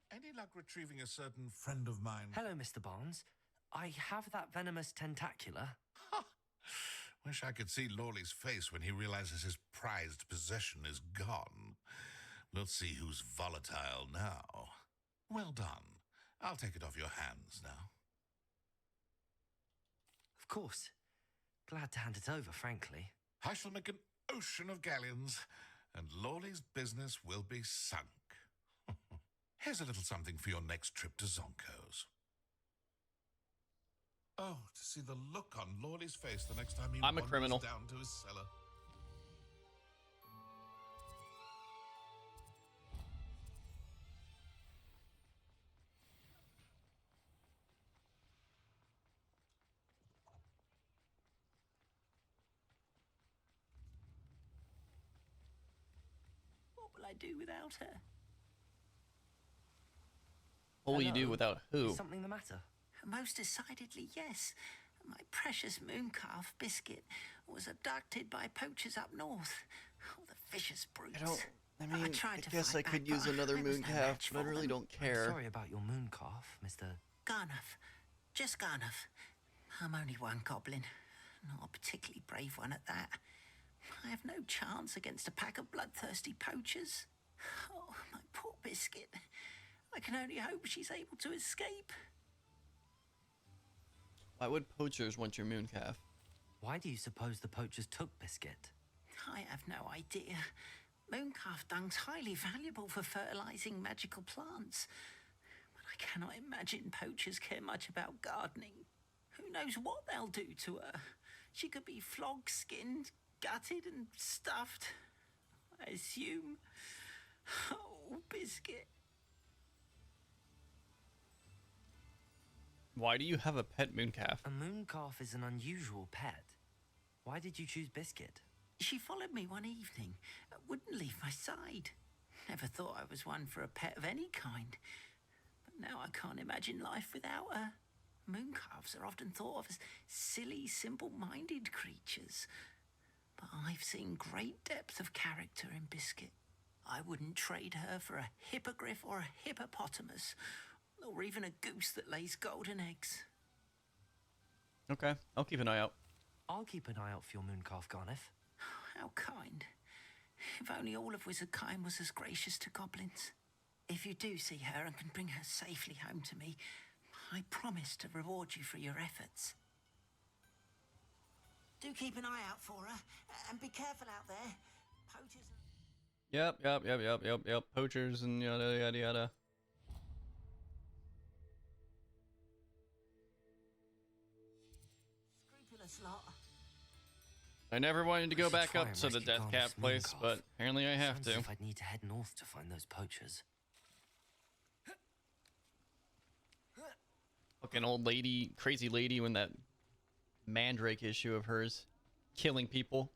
Any luck retrieving a certain friend of mine? Hello, Mr. Barnes. I have that venomous tentacula. Wish I could see Lawley's face when he realizes his prized possession is gone. We'll see who's volatile now. Well done. I'll take it off your hands now. Of course. Glad to hand it over, frankly. I shall make an ocean of galleons, and Lawley's business will be sunk. Here's a little something for your next trip to Zonko's. Oh, to see the look on Lawley's face the next time he I'm a wanders criminal. down to his cellar. What will I do without her? What will you do Hello? without who? Is something the matter? Most decidedly, yes. My precious mooncalf, Biscuit, was abducted by poachers up north. Oh, the vicious brutes. I tried to guess I fight could back, use but another I was moon no calf, match but I for really them. don't care. Sorry about your moon calf, Mr. Garnuff. Just Garnuff. I'm only one goblin. Not a particularly brave one at that. I have no chance against a pack of bloodthirsty poachers. Oh, my poor Biscuit. I can only hope she's able to escape. Why would poachers want your moon calf? Why do you suppose the poachers took Biscuit? I have no idea. Mooncalf dung's highly valuable for fertilizing magical plants. But I cannot imagine poachers care much about gardening. Who knows what they'll do to her? She could be flogged, skinned, gutted, and stuffed. I assume. Oh, Biscuit. Why do you have a pet mooncalf? A mooncalf is an unusual pet. Why did you choose Biscuit? She followed me one evening, wouldn't leave my side. Never thought I was one for a pet of any kind. But now I can't imagine life without her. Mooncalves are often thought of as silly, simple-minded creatures. But I've seen great depth of character in Biscuit. I wouldn't trade her for a hippogriff or a hippopotamus, or even a goose that lays golden eggs. Okay, I'll keep an eye out. I'll keep an eye out for your mooncalf, Garneth. How kind. If only all of Wizardkind was as gracious to goblins. If you do see her and can bring her safely home to me, I promise to reward you for your efforts. Do keep an eye out for her, and be careful out there. Poachers... Yep. Poachers and yada yada yada. Scrupulous lot. I never wanted to go back try up and to the rescue Death Cap Garneth's place, mooncalf. but apparently I have Sounds to. as if I'd need to head north to find those poachers. Fucking old lady, crazy lady, when that Mandrake issue of hers, killing people.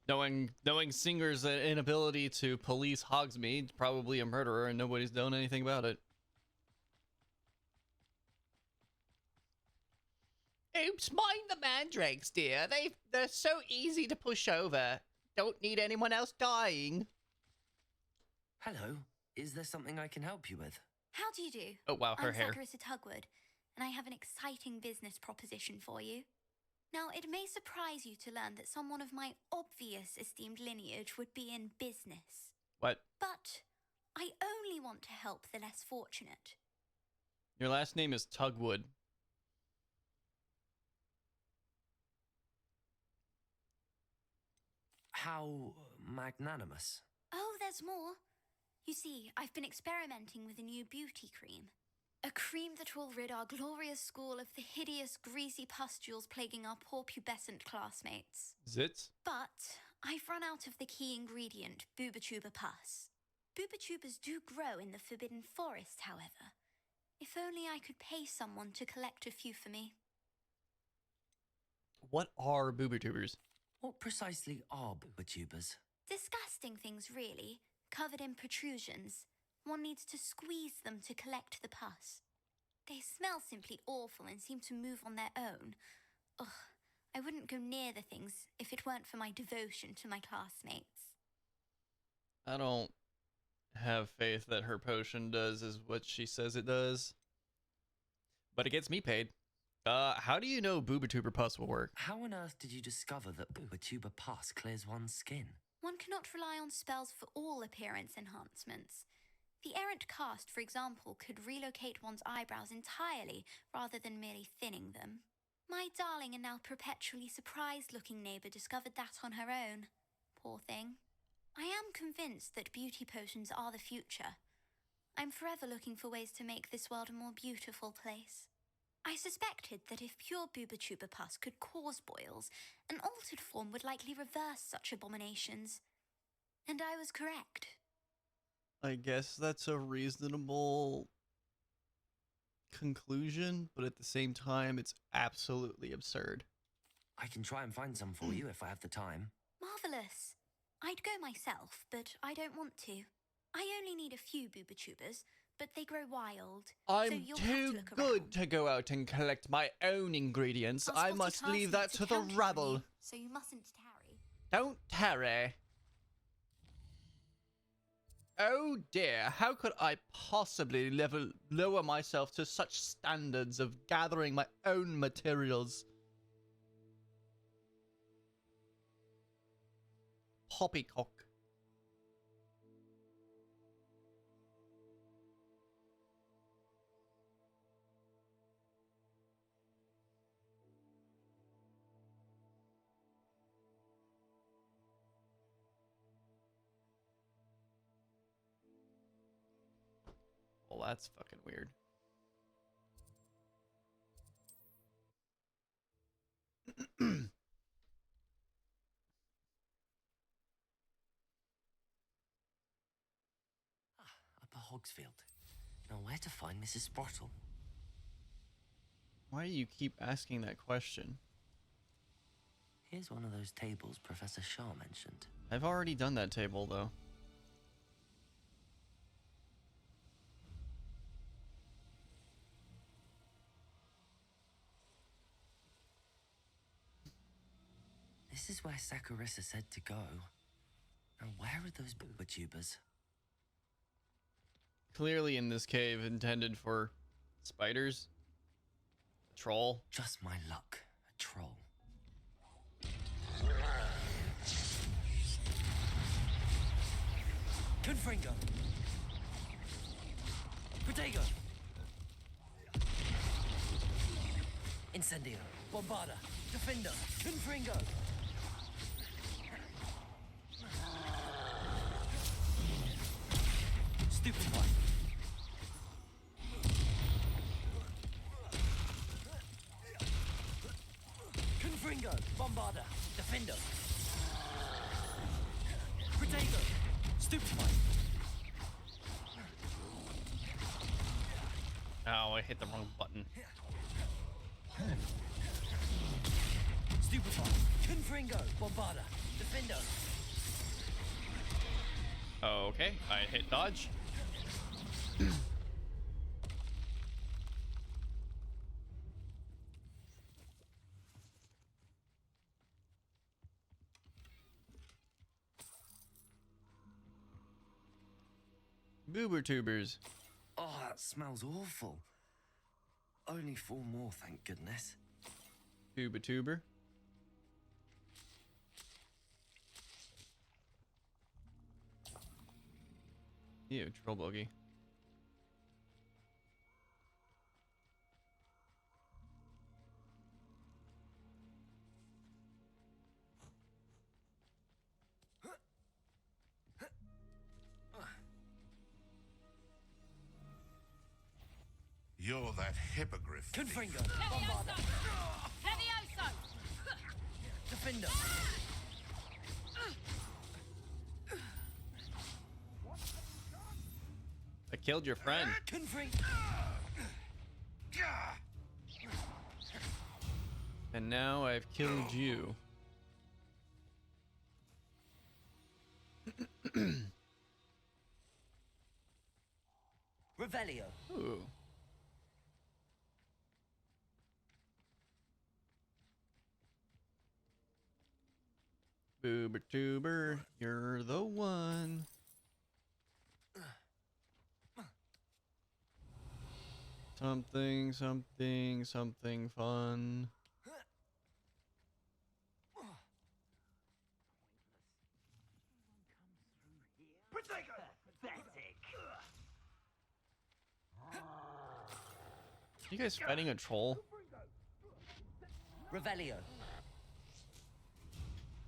Knowing Singer's inability to police Hogsmeade, probably a murderer, and nobody's done anything about it. Oops, mind the mandrakes, dear. They're so easy to push over. Don't need anyone else dying. Hello. Is there something I can help you with? How do you do? Oh wow, her I'm hair. Saccharissa Tugwood, and I have an exciting business proposition for you. Now, it may surprise you to learn that someone of my obvious esteemed lineage would be in business. What? But I only want to help the less fortunate. Your last name is Tugwood. How magnanimous. Oh, there's more. You see, I've been experimenting with a new beauty cream. A cream that will rid our glorious school of the hideous, greasy pustules plaguing our poor pubescent classmates. Zits? But I've run out of the key ingredient, Boobertuber pus. Boobertubers do grow in the Forbidden Forest, however. If only I could pay someone to collect a few for me. What are boobertubers? What precisely are boobertubers? Disgusting things, really, covered in protrusions. One needs to squeeze them to collect the pus. They smell simply awful and seem to move on their own. Ugh, I wouldn't go near the things if it weren't for my devotion to my classmates. I don't have faith that her potion does is what she says it does. But it gets me paid. How do you know boobertuber pus will work? How on earth did you discover that boobertuber pus clears one's skin? One cannot rely on spells for all appearance enhancements. The errant cast, for example, could relocate one's eyebrows entirely rather than merely thinning them. My darling and now perpetually surprised-looking neighbour discovered that on her own. Poor thing. I am convinced that beauty potions are the future. I'm forever looking for ways to make this world a more beautiful place. I suspected that if pure boobertuber pus could cause boils, an altered form would likely reverse such abominations. And I was correct. I guess that's a reasonable conclusion, but at the same time, it's absolutely absurd. I can try and find some for you if I have the time. Marvellous. I'd go myself, but I don't want to. I only need a few boobertubers, but they grow wild. So I'm you'll have to too look good around. to go out and collect my own ingredients. Our I spotty must leave that classmates to are the counting on rabble. you, so you mustn't tarry. Don't tarry. Oh dear, how could I possibly lower myself to such standards of gathering my own materials? Poppycock. Well, that's fucking weird. Upper Hogsfield. Now, where to find Mrs. Sprottle? Why do you keep asking that question? Here's one of those tables Professor Shaw mentioned. I've already done that table, though. This is where Saccharissa said to go. Now, where are those booba tubers? Clearly in this cave intended for spiders. A troll. Just my luck. A troll. Confringo! Protego! Incendio! Bombarda! Defender! Confringo! Stupefy! Confringo! Bombarda! Defender! Protego! Stupefy! Oh, I hit the wrong button. Stupefy! Confringo! Bombarda! Defender! Okay, I hit dodge. Boober tubers. Oh, that smells awful. Only 4 more, thank goodness. Boober tuber. Ew, troll bogey. You're that hippogriff. Confringo! Levioso! Levioso! Defender! I killed your friend. Confringo! And now I've killed you. Revelio! Ooh. Boober tuber, you're the one. Something, something, something fun. You guys fighting a troll? Revelio!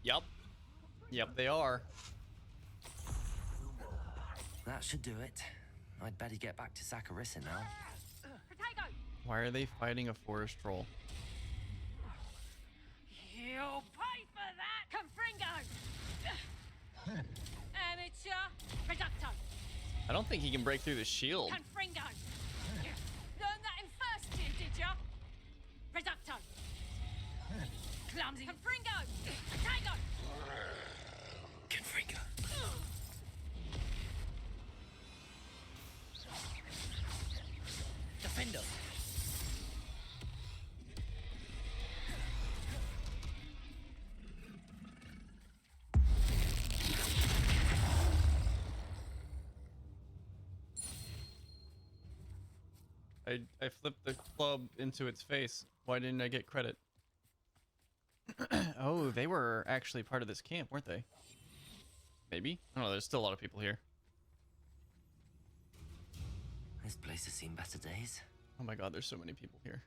Yup. Yep, they are. That should do it. I'd better get back to Saccharissa now. Protego! Why are they fighting a forest troll? You'll pay for that! Confringo! Amateur! Reducto! I don't think he can break through the shield. Confringo! Learned that in first year, did ya? Reducto! Clumsy! Confringo! Protego! Confringo! Defender! I flipped the club into its face. Why didn't I get credit? Oh, they were actually part of this camp, weren't they? Maybe? I don't know, there's still a lot of people here. This place has seen better days. Oh my god, there's so many people here.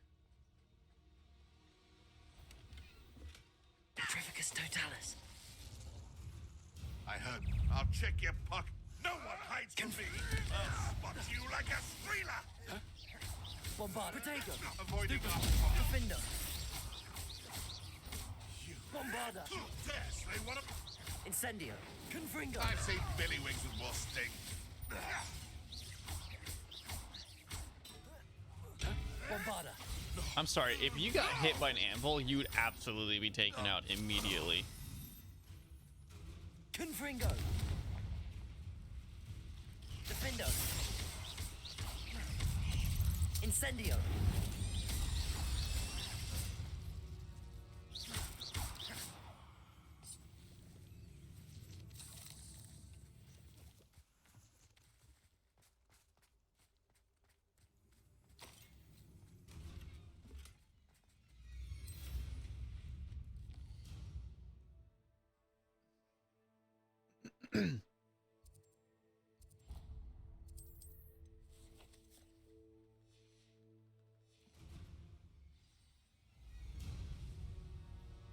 Petrificus totalis. I heard. I'll check your puck. No one hides fights for me, I'll spot you like a streeler! Bombard. Protego. Avoiding that. Defender. Bombarda. Dare slay one of... Incendio. Confringo. I've seen Billy Wings with more sting. Bombarda. I'm sorry, if you got hit by an anvil, you would absolutely be taken out immediately. Confringo. Defendo. Incendio.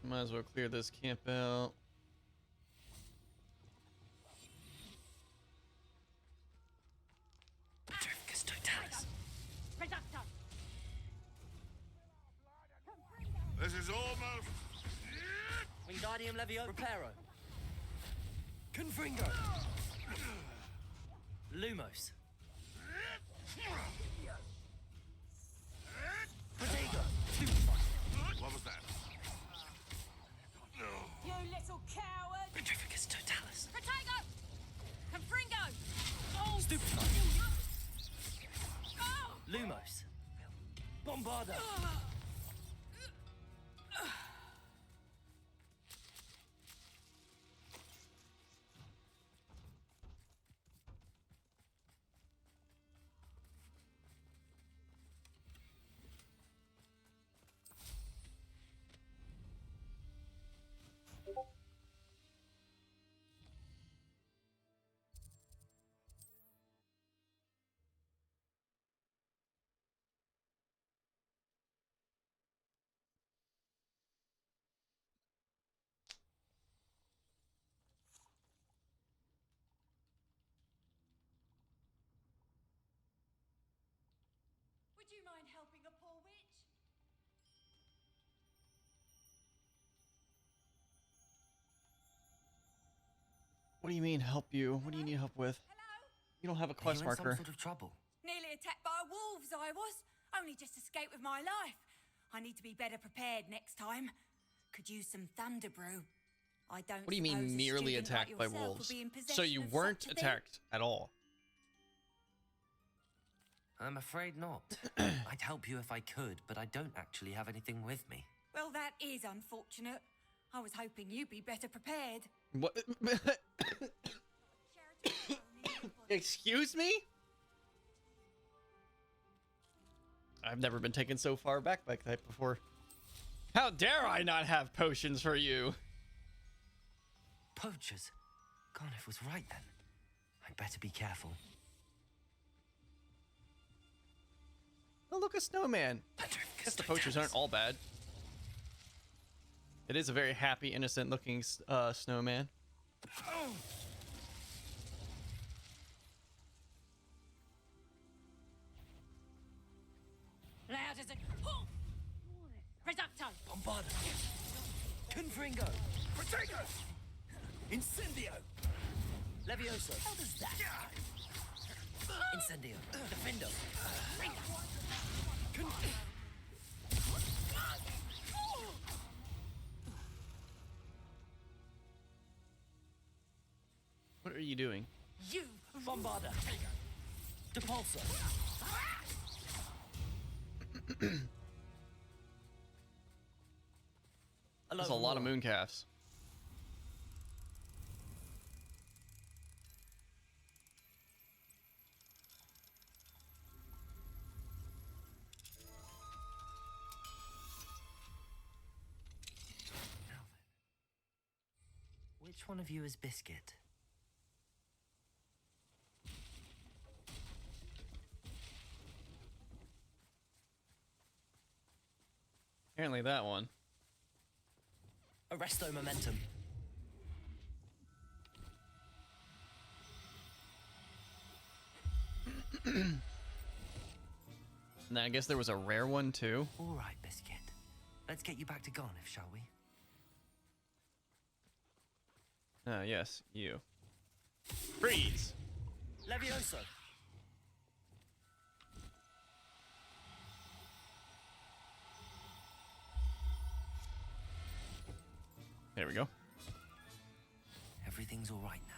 Might as well clear this camp out. This is almost... Wingardium Levio. Reparo. Confringo. Lumos. Protego. What was that? You little coward! Petrificus Totalis. Protego! Confringo! Oh! Stupefy. Oh! Lumos. Bombarda. Would you mind helping a poor witch? What do you mean help you? What do you need help with? You don't have a quest Are you in marker. some sort of trouble? Nearly attacked by wolves, I was. Only just escaped with my life. I need to be better prepared next time. Could use some thunder brew. I don't. What do you suppose mean a nearly student attacked like by yourself wolves? would be in So possession you of weren't such a thing? attacked at all. I'm afraid not. I'd help you if I could, but I don't actually have anything with me. Well, that is unfortunate. I was hoping you'd be better prepared. What? Excuse me? I've never been taken so far back like that before. How dare I not have potions for you? Poachers? Garniff was right then. I'd better be careful. Oh, look, a snowman. Guess the poachers aren't all bad. It is a very happy, innocent looking snowman. Loud as a... Reducto! Bombarda. Confringo. Protego! Incendio. Levioso. How does that? Incendio. Defendo. What are you doing? You! Bombarda. Depulso. That's a lot of mooncalves. Which one of you is Biscuit? Apparently that one. Arresto momentum. And then I guess there was a rare one too. All right, Biscuit. Let's get you back to Garniff, shall we? Yes, you. Freeze! Levioso! There we go. Everything's all right now.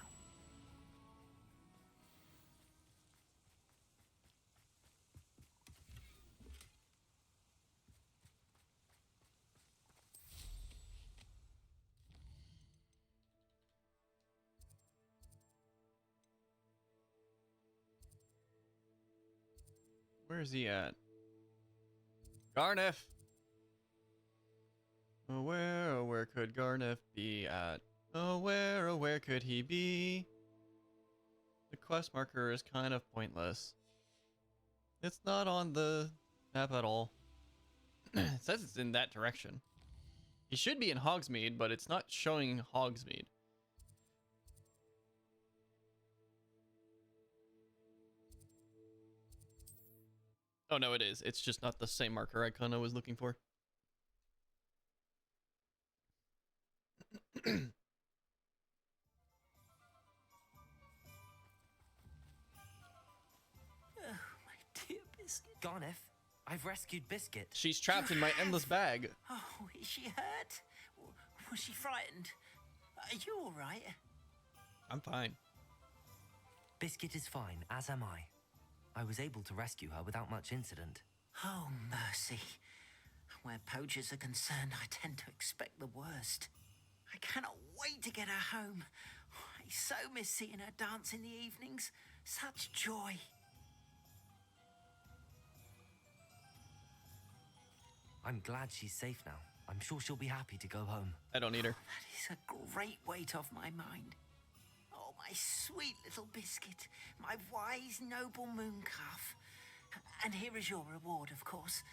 Where's he at? Garniff! Oh, where could Garniff be at? Oh, where could he be? The quest marker is kind of pointless. It's not on the map at all. It says it's in that direction. He should be in Hogsmeade, but it's not showing Hogsmeade. Oh no, it is. It's just not the same marker icon I was looking for. Dear Biscuit. Garniff, I've rescued Biscuit. She's trapped in my endless bag. Oh, is she hurt? Was she frightened? Are you all right? I'm fine. Biscuit is fine, as am I. I was able to rescue her without much incident. Oh, mercy. Where poachers are concerned, I tend to expect the worst. I cannot wait to get her home. I so miss seeing her dance in the evenings. Such joy. I'm glad she's safe now. I'm sure she'll be happy to go home. I don't need her. That is a great weight off my mind. Oh, my sweet little Biscuit, my wise, noble moon calf. And here is your reward, of course.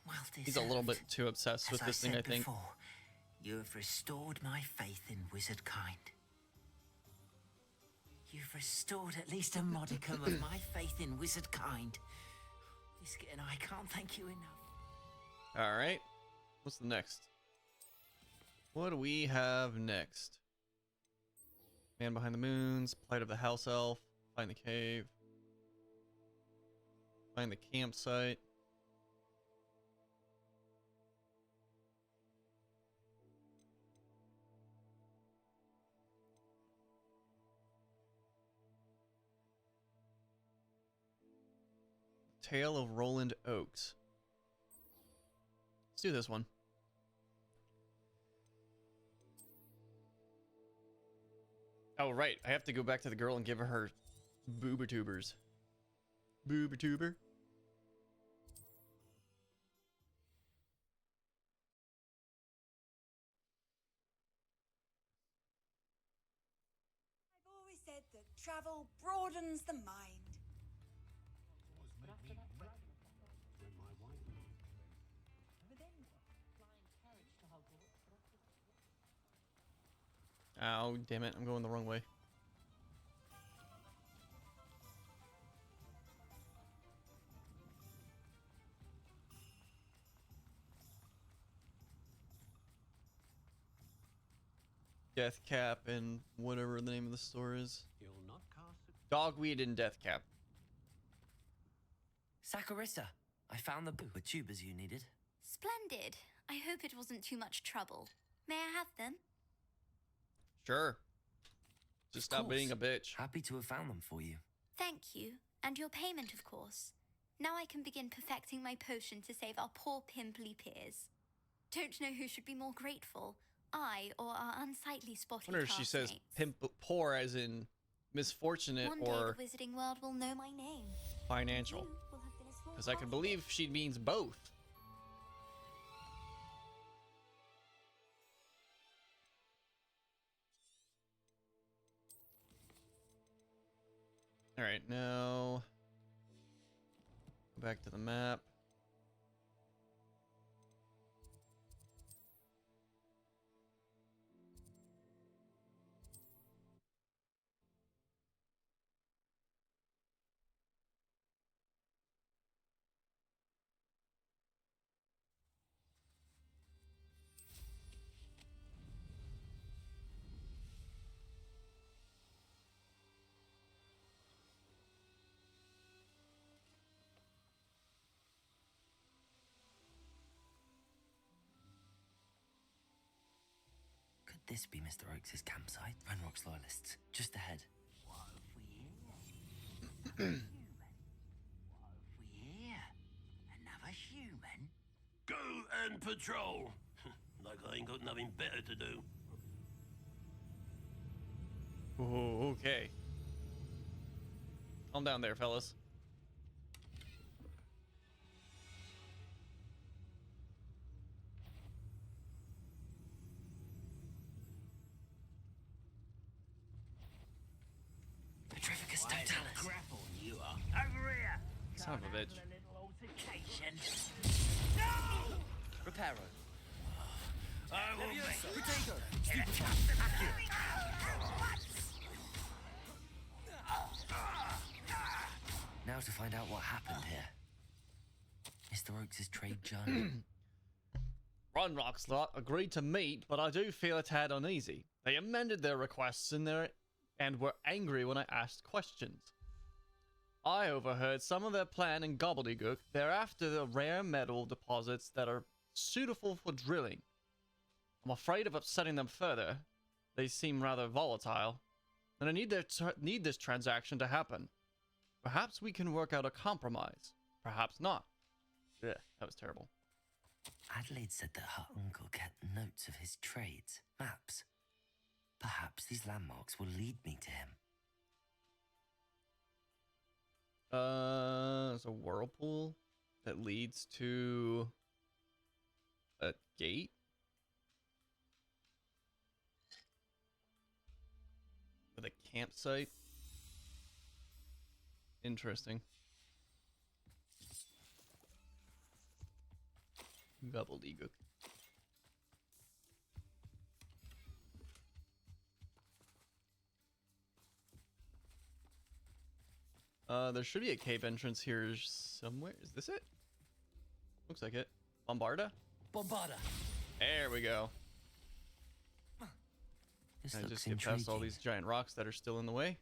Well deserved. He's a little bit too obsessed with this thing, I think. Before, you have restored my faith in wizard kind. You've restored at least a modicum of my faith in wizard kind. Biscuit and I can't thank you enough. Alright. What's the next? What do we have next? Man behind the moons, plight of the house elf, find the cave, find the campsite. Tale of Roland Oaks. Let's do this one. Oh, right. I have to go back to the girl and give her boober-tubers. Boober-tuber. I've always said that travel broadens the mind. Oh, damn it. I'm going the wrong way. Death Cap and whatever the name of the store is. Dogweed and Death Cap. Saccharissa, I found the boober tubers you needed. Splendid. I hope it wasn't too much trouble. May I have them? Sure. Just stop being a bitch. Happy to have found them for you. Thank you. And your payment, of course. Now I can begin perfecting my potion to save our poor pimply peers. Don't know who should be more grateful, I or our unsightly spotty I wonder if she says pimp poor as in misfortunate One day or the wizarding world will know my name. financial. Because I could believe she means both. Alright, now go back to the map. this be Mr. Oakes' campsite? Ranrock's loyalists, just ahead. What have we here? Another human? Go and patrol. Like I ain't got nothing better to do. Oh, okay. Calm down there, fellas. Petrificus totalis. Grapple, you are. Over here. Son of a bitch. A little altercation. Reparo. I will Potato. Now to find out what happened here. Mr. Oakes' trade journal. Ranrock's lot agreed to meet, but I do feel a tad uneasy. They amended their requests and were angry when I asked questions. I overheard some of their plan and gobbledygook. They're after the rare metal deposits that are suitable for drilling. I'm afraid of upsetting them further. They seem rather volatile, and I need this transaction to happen. Perhaps we can work out a compromise. Perhaps not. Yeah, that was terrible. Adelaide said that her uncle kept notes of his trades, maps. Perhaps these landmarks will lead me to him. There's a whirlpool that leads to a gate. With a campsite. Interesting. Gobbledygook. There should be a cave entrance here somewhere. Is this it? Looks like it. Bombarda? Bombarda. There we go. This I looks just get past all these giant rocks that are still in the way.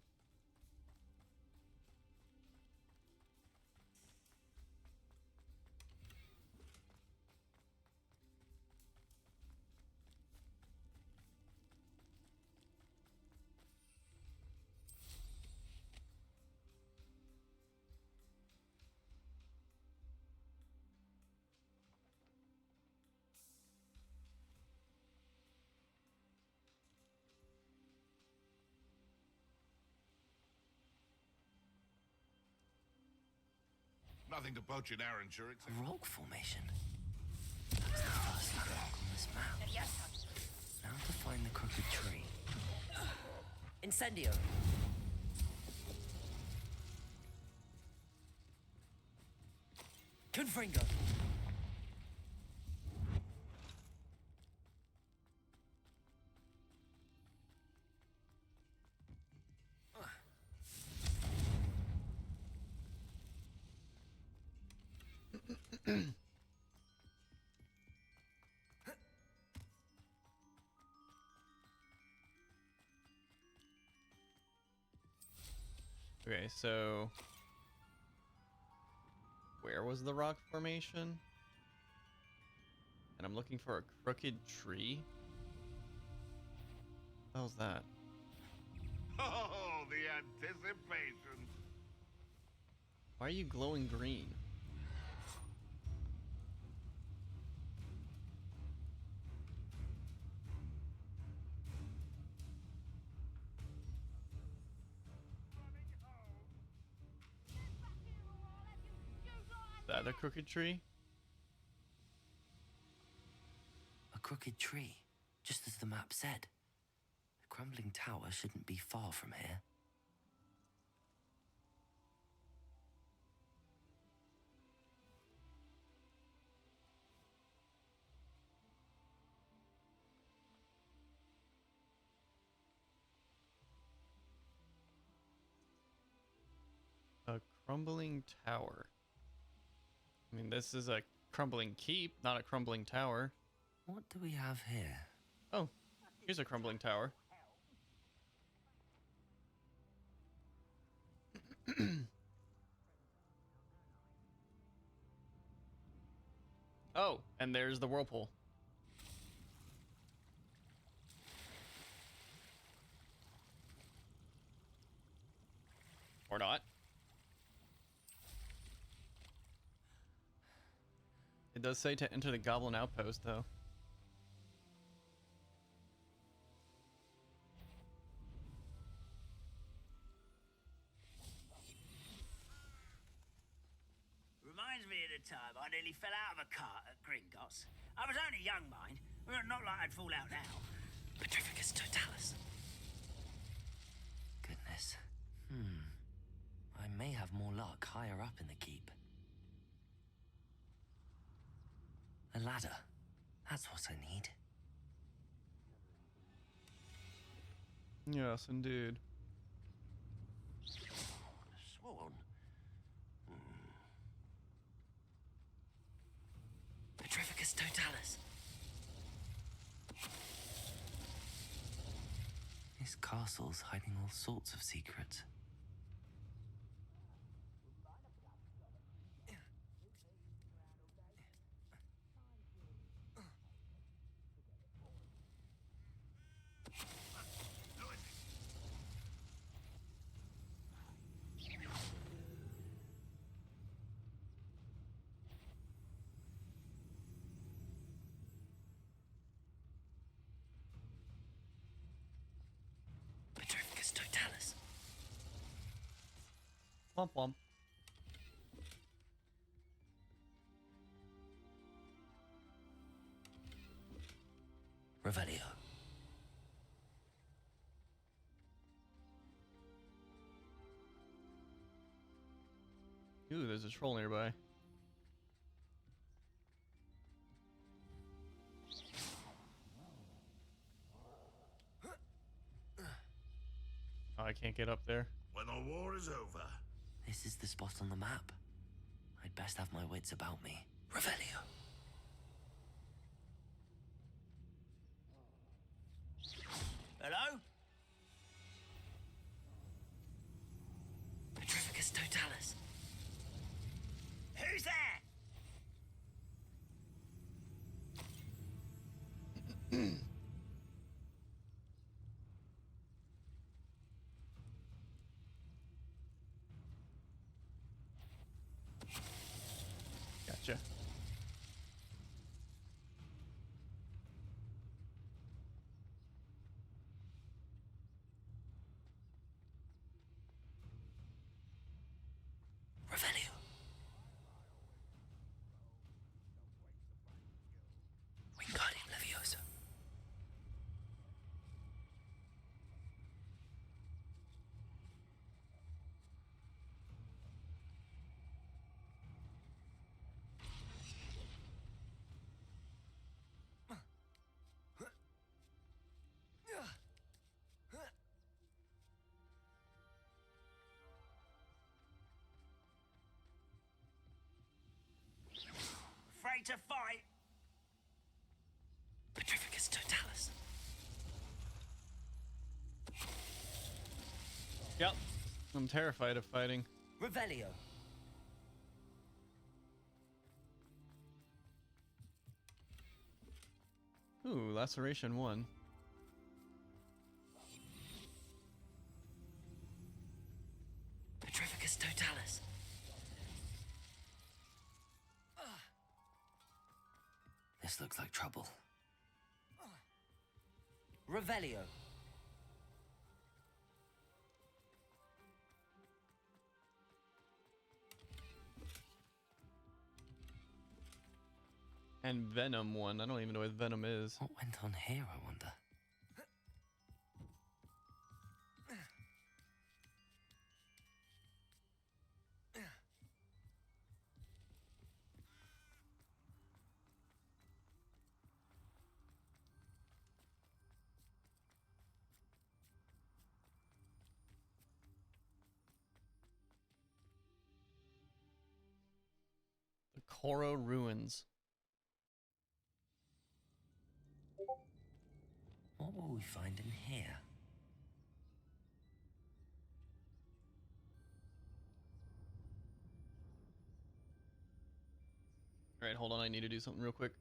Nothing to poach in Arrancher except... Rock formation. It's the first landmark on this map. Now to find the crooked tree. Incendio. Confringo. Okay, so where was the rock formation? And I'm looking for a crooked tree. What the hell's that? Oh, the anticipation. Why are you glowing green? Is that a crooked tree? A crooked tree, just as the map said. The crumbling tower shouldn't be far from here. A crumbling tower. I mean, this is a crumbling keep, not a crumbling tower. What do we have here? Oh, here's a crumbling tower. Oh, and there's the whirlpool. Or not. It does say to enter the Goblin Outpost, though. Reminds me of the time I nearly fell out of a cart at Gringotts. I was only young, mind. Not like I'd fall out now. Petrificus totalis. Goodness. I may have more luck higher up in the keep. A ladder. That's what I need. Yes, indeed. Swan. Petrificus totalis. This castle's hiding all sorts of secrets. Petrificus totalis. Womp womp. Revelio. Ooh, there's a troll nearby. Oh, I can't get up there. When the war is over. This is the spot on the map. I'd best have my wits about me. Revelio. Hello? Petrificus totalis. Who's there? Gotcha. Revelio. Wingardium Leviosa. Afraid to fight? Petrificus totalis. Yep. I'm terrified of fighting. Revelio. Ooh, laceration 1. Petrificus totalis. This looks like trouble. Revelio. And Venom 1. I don't even know what Venom is. What went on here, I wonder? The Koro Ruins. What will we find in here? Alright, hold on. I need to do something real quick.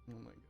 Oh my god.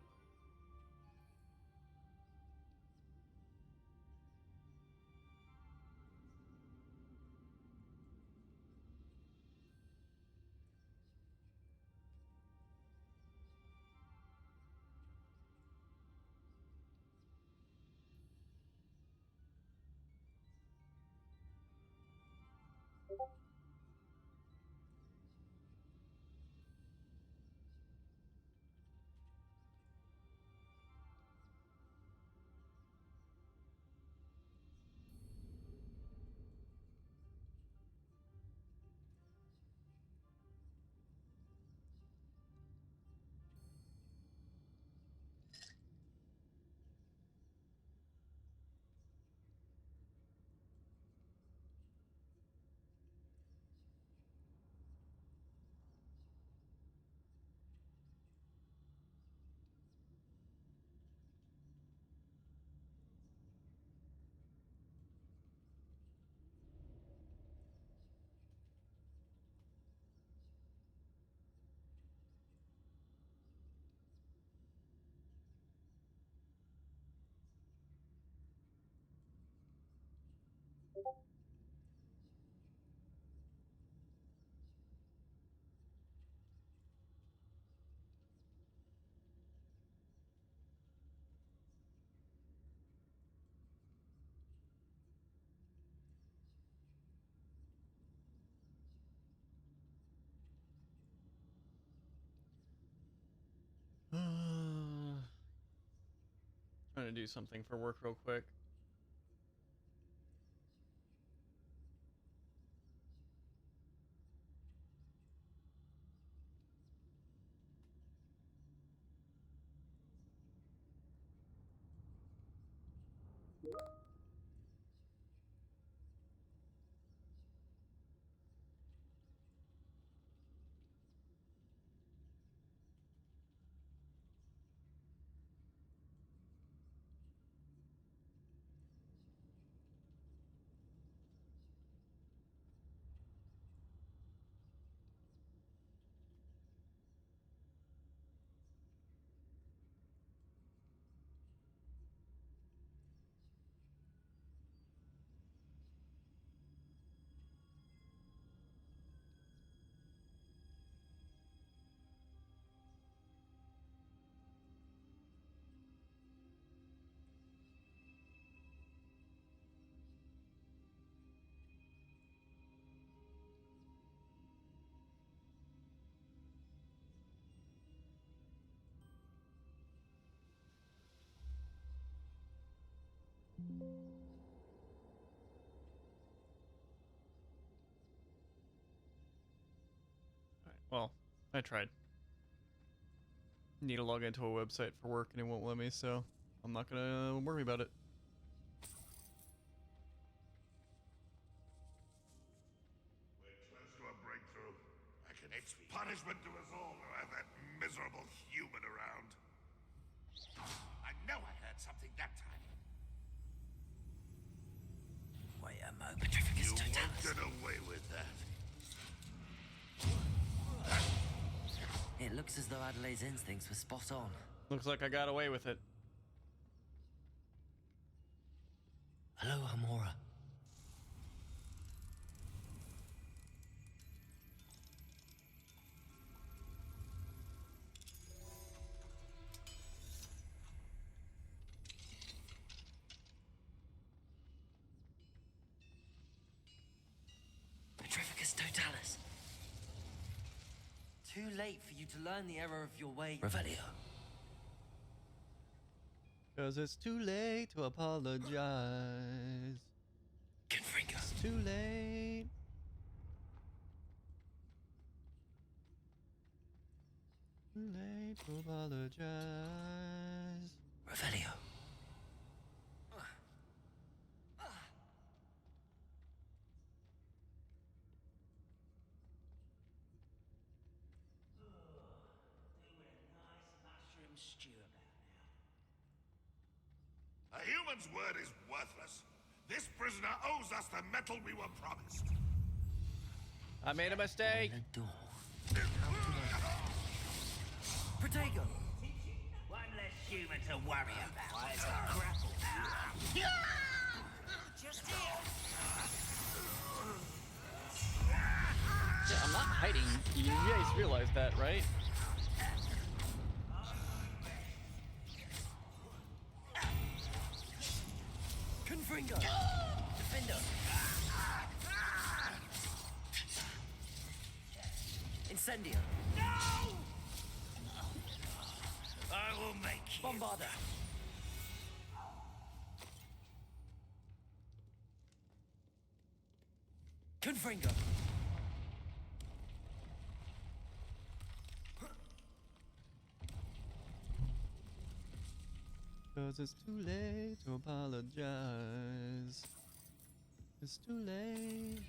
Trying to do something for work real quick. Alright, well, I tried. Need to log into a website for work and it won't let me, so I'm not gonna worry about it. We're close to a breakthrough. It's punishment to us all to have that miserable human around. I know I heard something that time. Wait a moment, Petrificus You won't Totalis. get away with that. It looks as though Adelaide's instincts were spot on. Looks like I got away with it. Hello, Hamora. Petrificus Totalis. Too late for you to learn the error of your way. Revelio. Cause it's too late to apologize. Confringo. It's too late. Too late to apologize. Revelio. woman's word is worthless. This prisoner owes us the metal we were promised. I made a mistake. Protego! One less human to worry about. Why is a grapple? Just here. Yeah, I'm not hiding. You guys realize that, right? Confringo! Defender! Incendio! No! I will make you. Bombarda! Confringo! Cause it's too late to apologize. It's too late.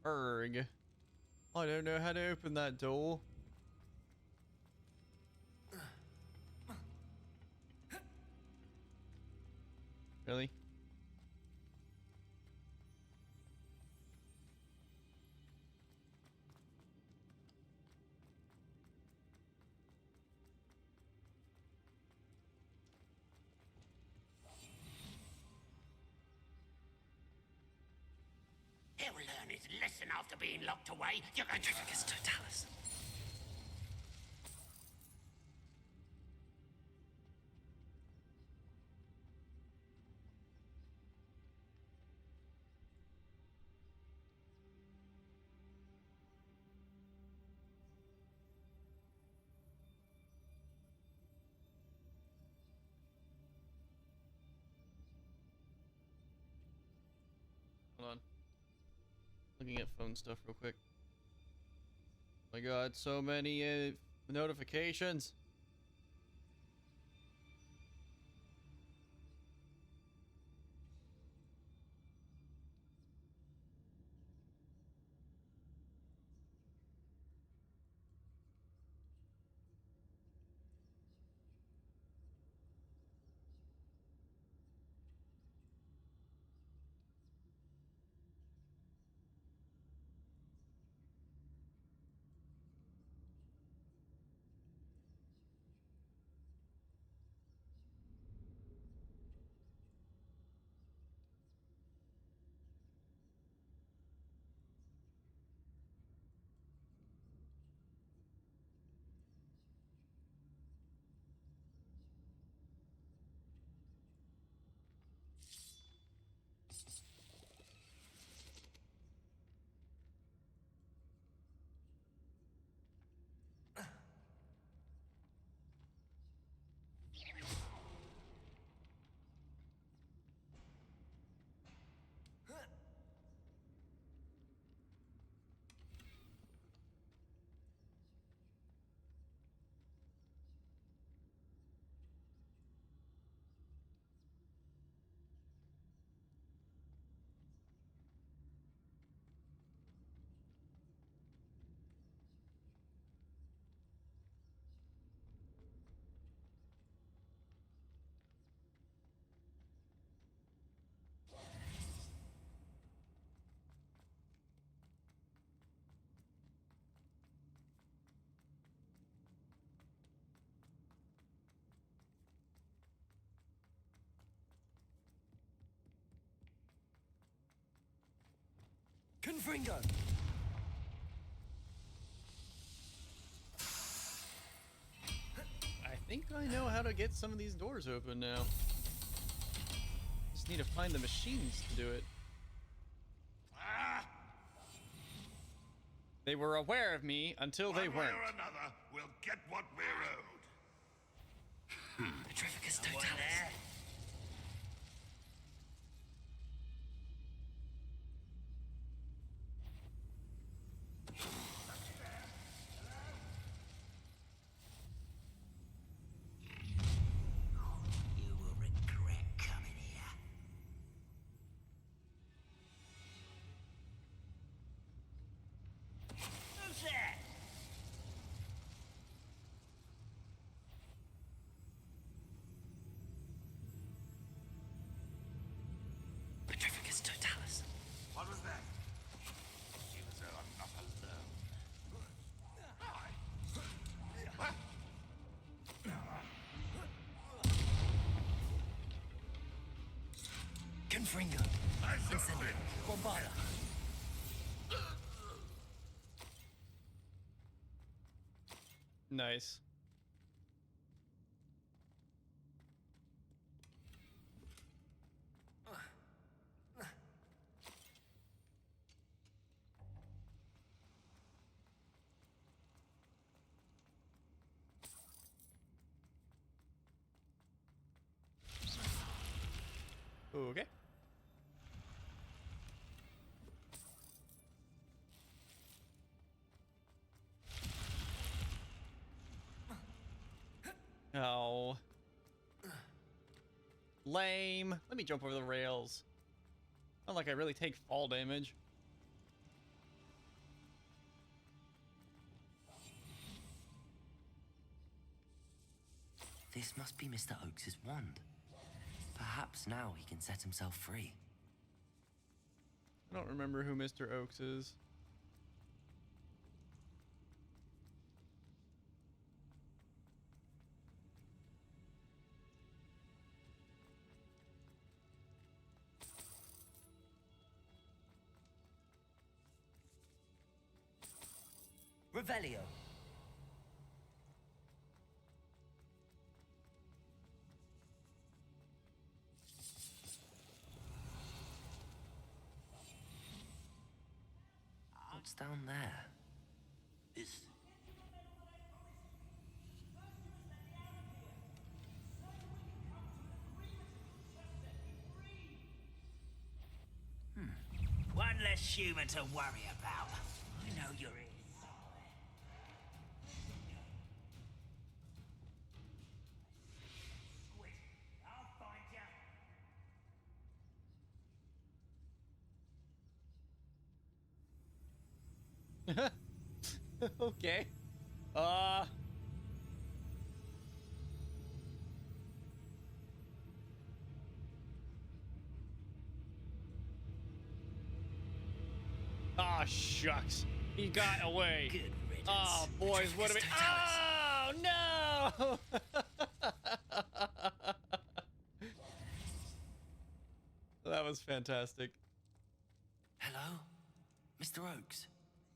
Erg. I don't know how to open that door. Really? He'll learn his lesson after being locked away. You're going to forget Totalis. Hold on. Looking at phone stuff real quick. Oh my god, so many notifications. Confringo! I think I know how to get some of these doors open now. Just need to find the machines to do it. They were aware of me until they One way weren't. or another, we'll get what we're owed. Petrificus Totalis! You will Fringo. Incendio. Bombarda. Nice. Okay. Oh. Lame. Let me jump over the rails. Not like I really take fall damage. This must be Mr. Oakes's wand. Perhaps now he can set himself free. I don't remember who Mr. Oakes is. Revelio. What's down there? This. One less human to worry about. I know you're in. Okay. Ah, shucks. He got away. Good riddance. Oh, boys, what do we... Oh, no! That was fantastic. Hello? Mr. Oakes?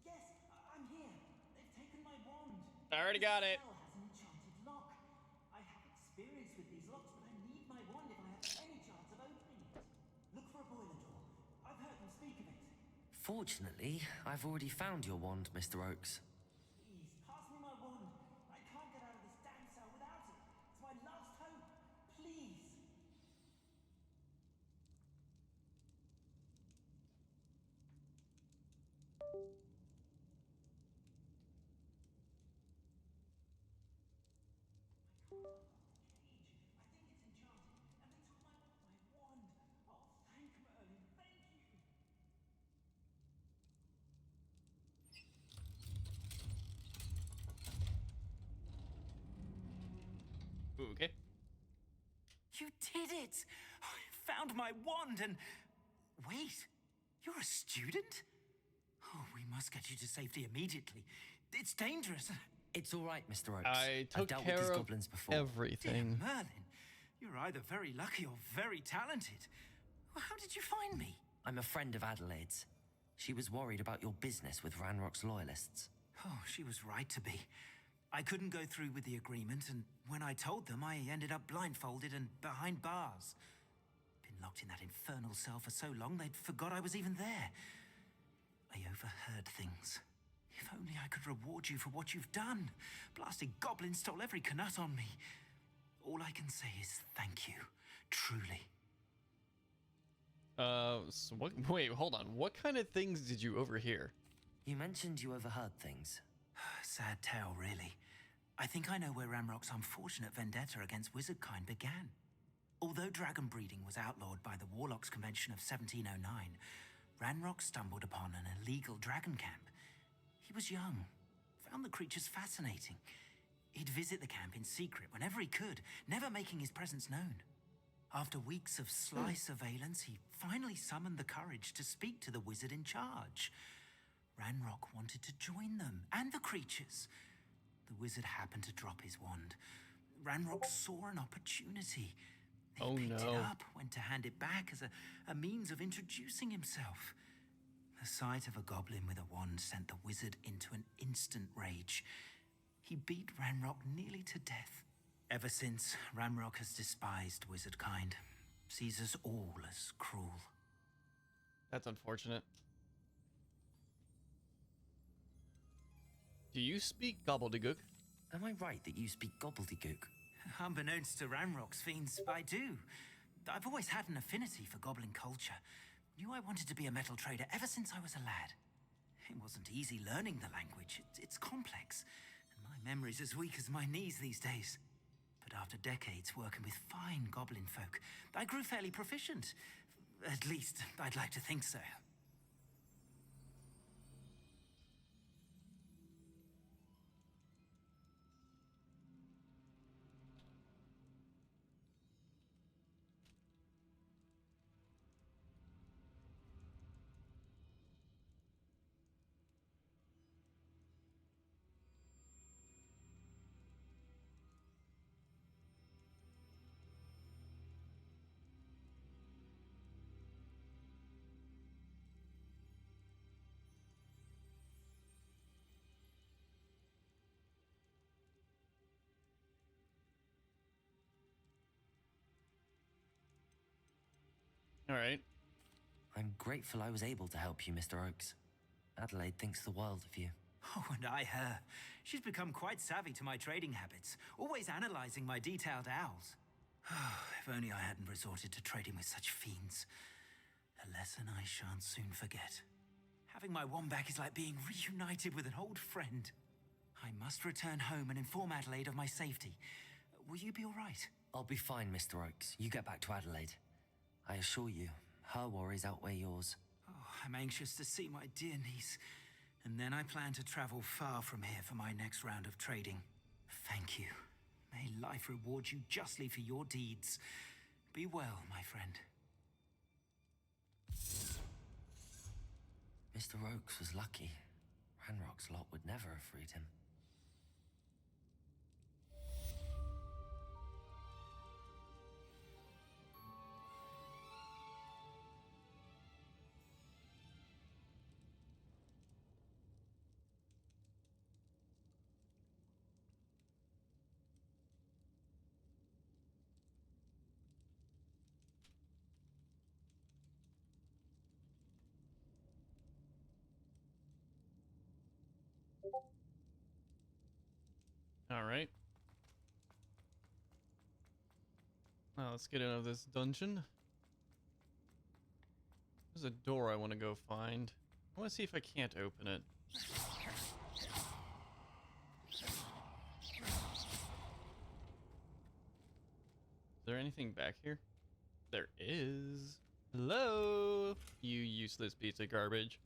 Yes, I'm here. They've taken my wand. I already got it. This cell has an enchanted lock. I have experience with these locks, but I need my wand if I have any chance of opening it. Look for a boiler door. I've heard them speak of it. Fortunately, I've already found your wand, Mr. Oakes. Please, pass me my wand. I can't get out of this damn cell without it. It's my last hope. Please. Okay. You did it! I found my wand and... Wait, you're a student? Oh, we must get you to safety immediately. It's dangerous. It's all right, Mr. Oakes. I I've took dealt care with these of goblins before. everything. Dear Merlin, you're either very lucky or very talented. Well, how did you find me? I'm a friend of Adelaide's. She was worried about your business with Ranrock's loyalists. Oh, she was right to be. I couldn't go through with the agreement, and when I told them, I ended up blindfolded and behind bars. Been locked in that infernal cell for so long, they'd forgot I was even there. I overheard things. If only I could reward you for what you've done. Blasted goblin stole every canut on me. All I can say is thank you. Truly. So what, wait, hold on. What kind of things did you overhear? You mentioned you overheard things. Sad tale, really. I think I know where Ramrock's unfortunate vendetta against wizardkind began. Although dragon breeding was outlawed by the Warlocks Convention of 1709, Ranrock stumbled upon an illegal dragon camp. He was young, found the creatures fascinating. He'd visit the camp in secret whenever he could, never making his presence known. After weeks of sly surveillance, he finally summoned the courage to speak to the wizard in charge. Ranrock wanted to join them, and the creatures. The wizard happened to drop his wand. Ranrock saw an opportunity. He Oh picked it no. up, went to hand it back as a means of introducing himself. The sight of a goblin with a wand sent the wizard into an instant rage. He beat Ranrock nearly to death. Ever since, Ranrock has despised wizard kind, sees us all as cruel. That's unfortunate. Do you speak gobbledygook? Am I right that you speak gobbledygook? Unbeknownst to Ranrock's fiends, I do. I've always had an affinity for goblin culture. Knew I wanted to be a metal trader ever since I was a lad. It wasn't easy learning the language. It's complex, and my memory's as weak as my knees these days. But after decades working with fine goblin folk, I grew fairly proficient. At least, I'd like to think so. All right. I'm grateful I was able to help you, Mr. Oakes. Adelaide thinks the world of you. Oh, and I her. She's become quite savvy to my trading habits, always analyzing my detailed owls. If only I hadn't resorted to trading with such fiends. A lesson I shan't soon forget. Having my wand back is like being reunited with an old friend. I must return home and inform Adelaide of my safety. Will you be all right? I'll be fine, Mr. Oakes. You get back to Adelaide. I assure you, her worries outweigh yours. Oh, I'm anxious to see my dear niece. And then I plan to travel far from here for my next round of trading. Thank you. May life reward you justly for your deeds. Be well, my friend. Mr. Oakes was lucky. Ranrock's lot would never have freed him. All right. Now let's get out of this dungeon. There's a door I want to go find. I want to see if I can't open it. Is there anything back here? There is. Hello, you useless piece of garbage.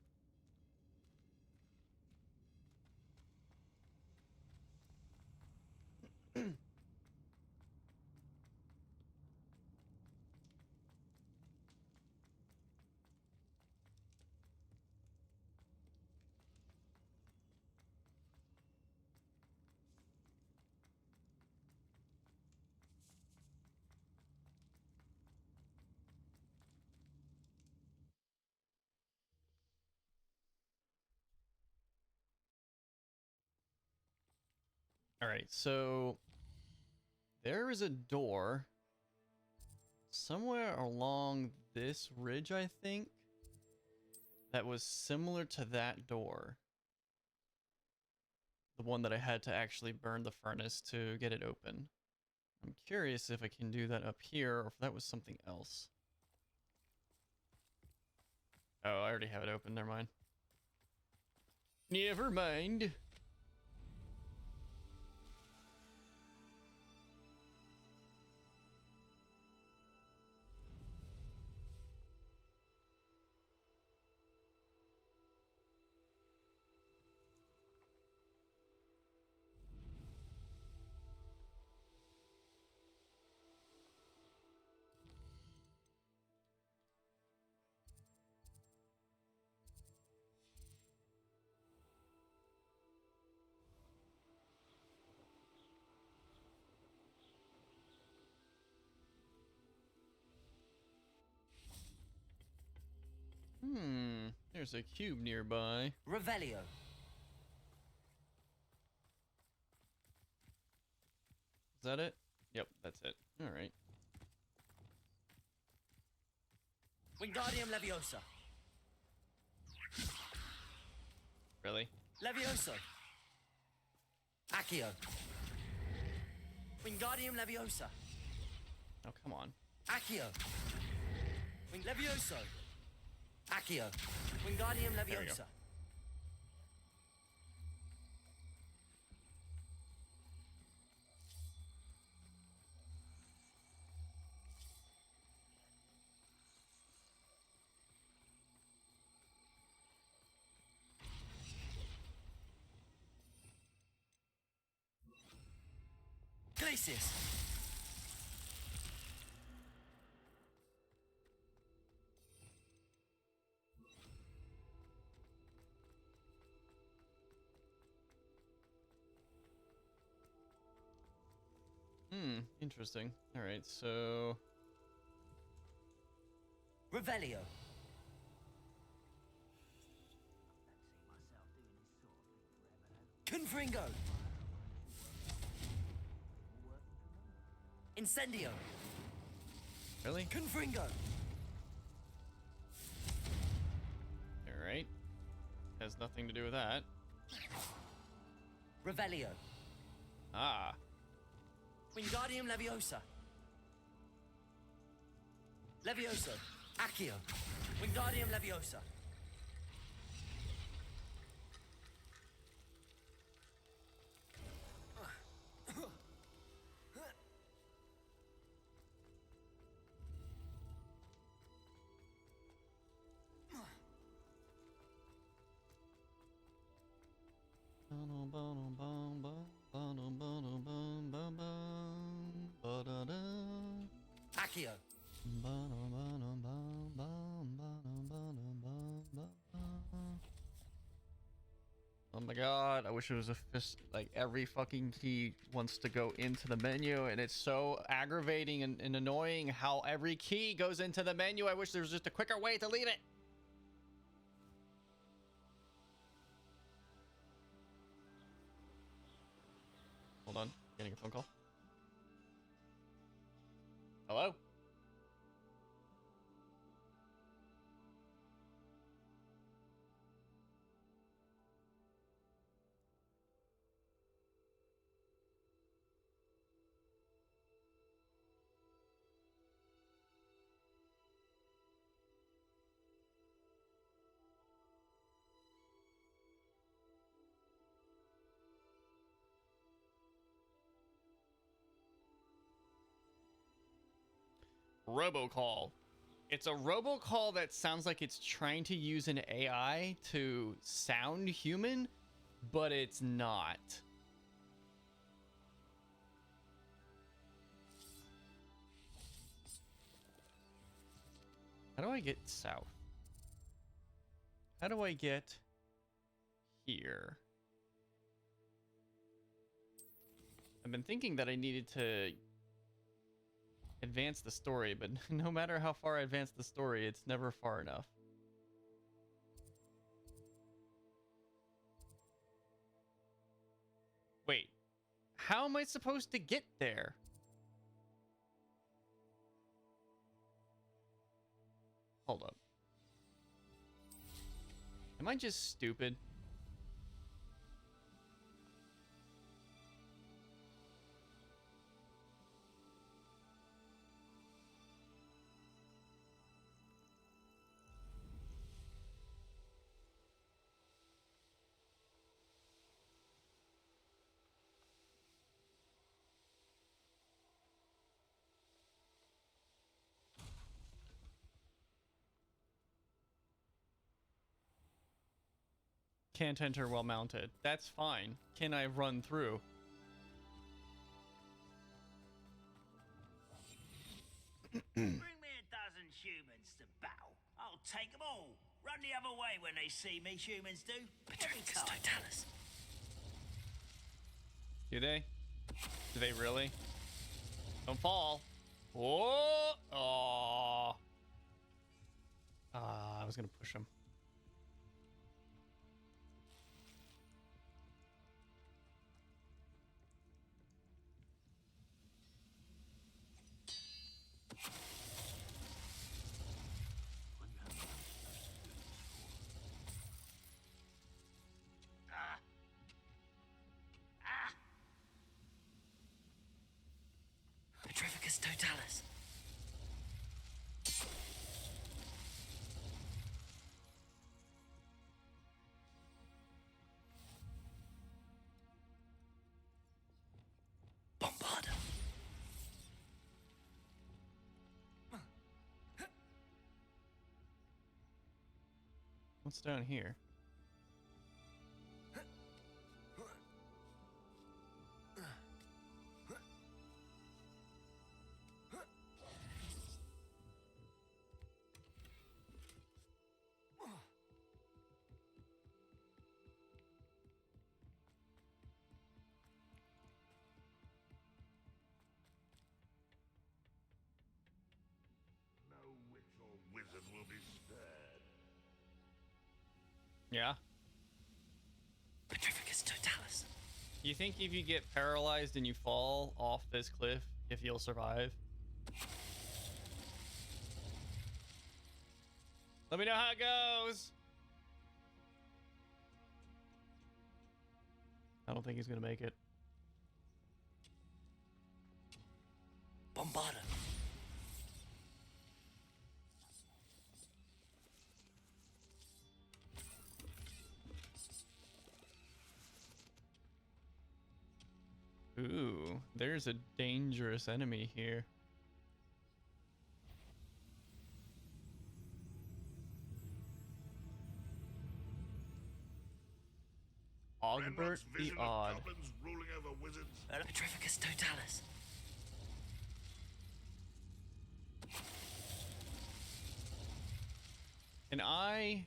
All right, so there is a door somewhere along this ridge, I think, that was similar to that door. The one that I had to actually burn the furnace to get it open. I'm curious if I can do that up here or if that was something else. Oh, I already have it open. Never mind. Never mind. There's a cube nearby. Revelio. Is that it? Yep, that's it. All right. Wingardium Leviosa. Really? Levioso. Accio. Wingardium Leviosa. Oh, come on. Accio. Levioso. Accio. Wingardium There we go. Leviosa. Glacius. Interesting. All right, so Revelio. Confringo. Incendio. really? Confringo. All right. Has nothing to do with that. Revelio. Ah. Wingardium Leviosa. Levioso. Accio. Wingardium Leviosa. Accio. Oh my god, I wish it was a fist. Like, every fucking key wants to go into the menu, and it's so aggravating and annoying how every key goes into the menu. I wish there was just a quicker way to leave it. Hold on, getting a phone call. Hello? Robocall. It's a robocall that sounds like it's trying to use an AI to sound human, but it's not. How do I get south? How do I get here? I've been thinking that I needed to advance the story, but no matter how far I advance the story, it's never far enough. Wait, how am I supposed to get there? Hold up. Am I just stupid? Can't enter while mounted. That's fine. Can I run through? Bring me a dozen humans to battle. I'll take them all. Run the other way when they see me, humans do. Every time. Do they? Do they really? Don't fall. Whoa! Oh. I was gonna push him. What's down here? No witch or wizard will be spared. Yeah. Petrificus totalis. You think if you get paralyzed and you fall off this cliff, if you'll survive? Let me know how it goes. I don't think he's gonna make it. Bombarda. Ooh, there's a dangerous enemy here. Ogbert the Odd. Ruling over wizards. Petrificus totalis. Can I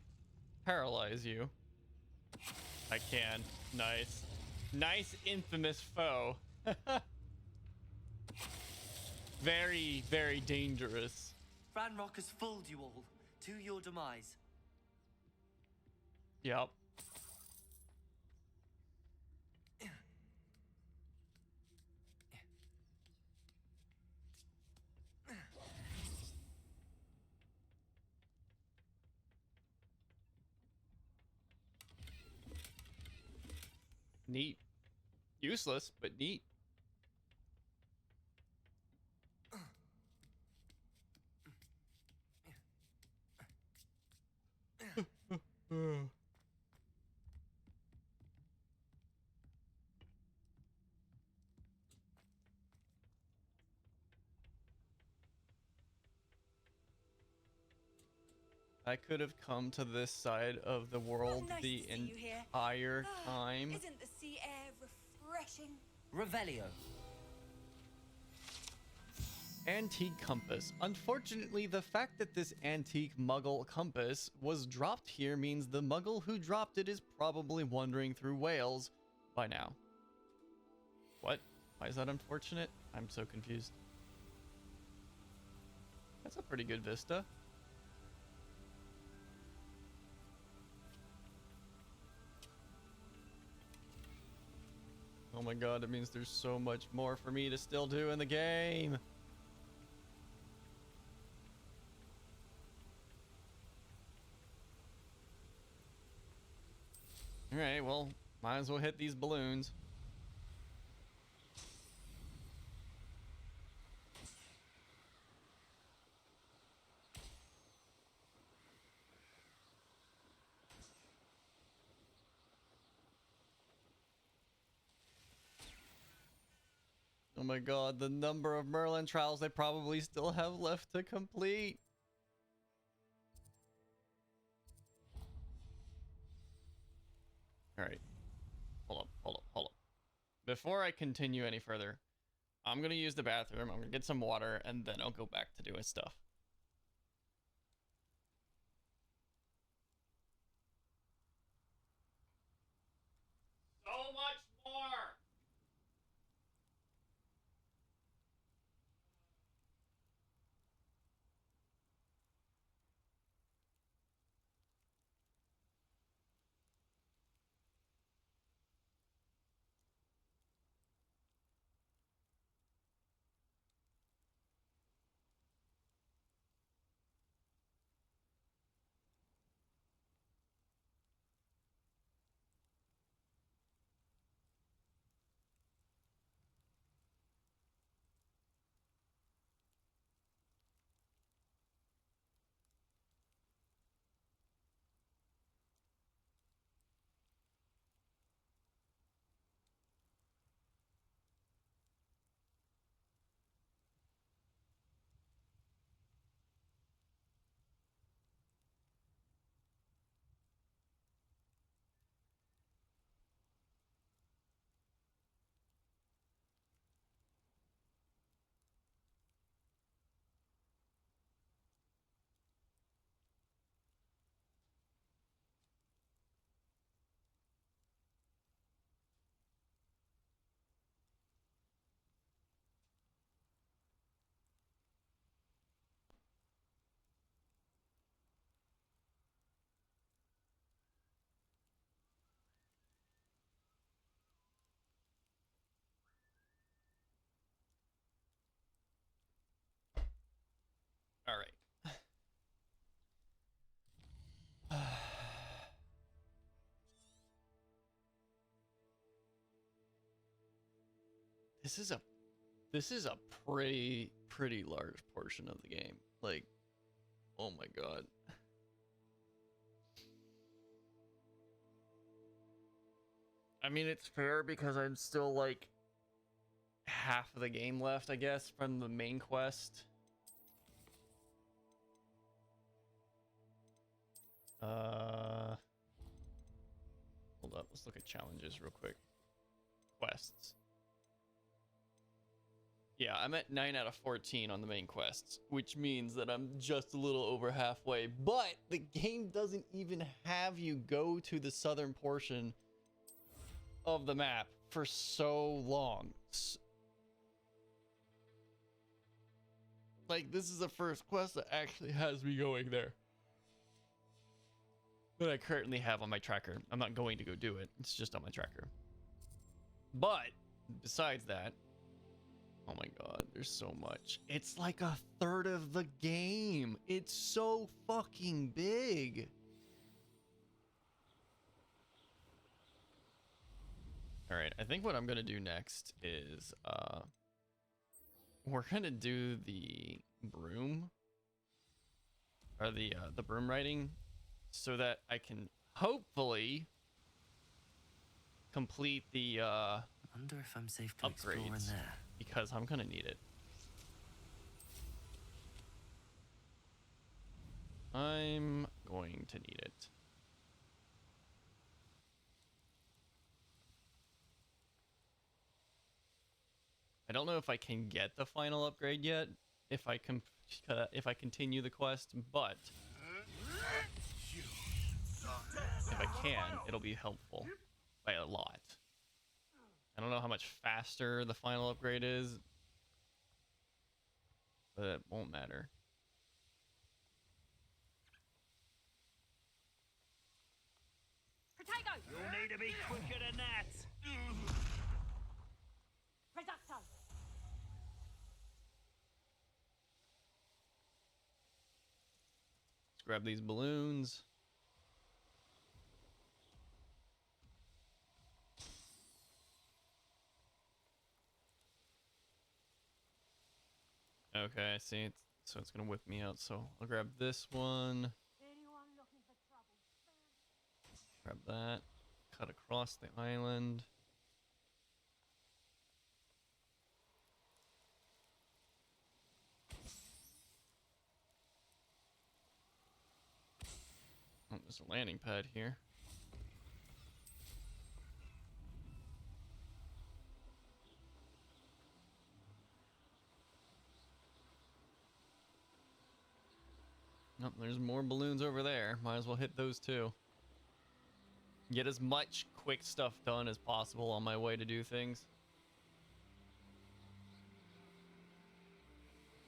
paralyze you? I can. Nice. Nice infamous foe. Very, very dangerous. Ranrock has fooled you all to your demise. Yep. Neat. Useless, but neat. I could have come to this side of the world Nice the to see you here. entire time. Isn't the sea air refreshing? Revelio. Antique compass. Unfortunately, the fact that this antique muggle compass was dropped here means the muggle who dropped it is probably wandering through Wales by now. What? Why is that unfortunate? I'm so confused. That's a pretty good vista. Oh my god, it means there's so much more for me to still do in the game. Alright, well, might as well hit these balloons. Oh my god, the number of Merlin trials they probably still have left to complete. Alright. Hold up. Before I continue any further, I'm gonna use the bathroom, I'm gonna get some water, and then I'll go back to doing stuff. So much more! All right. This is a pretty large portion of the game. Like, oh my god. I mean, it's fair because I'm still like half of the game left, I guess, from the main quest. Hold up, let's look at challenges real quick. Quests. Yeah, I'm at 9 out of 14 on the main quests, which means that I'm just a little over halfway. But the game doesn't even have you go to the southern portion of the map for so long. Like, this is the first quest that actually has me going there. That I currently have on my tracker. I'm not going to go do it. It's just on my tracker. But, besides that, oh my god, there's so much. It's like a third of the game. It's so fucking big. Alright, I think what I'm gonna do next is, we're gonna do the broom. Or the broom riding. So that I can hopefully complete the, I wonder if I'm safe to explore in upgrades. there. Because I'm gonna need it. I'm going to need it. I don't know if I can get the final upgrade yet, if I continue the quest, but if I can, it'll be helpful by a lot. I don't know how much faster the final upgrade is, but it won't matter. Potato! You'll need to be quicker than that. Risotto! Let's grab these balloons. Okay, I see. So it's gonna whip me out. So I'll grab this one. Anyone looking for trouble? Grab that. Cut across the island. Oh, there's a landing pad here. Nope, there's more balloons over there. Might as well hit those too. Get as much quick stuff done as possible on my way to do things.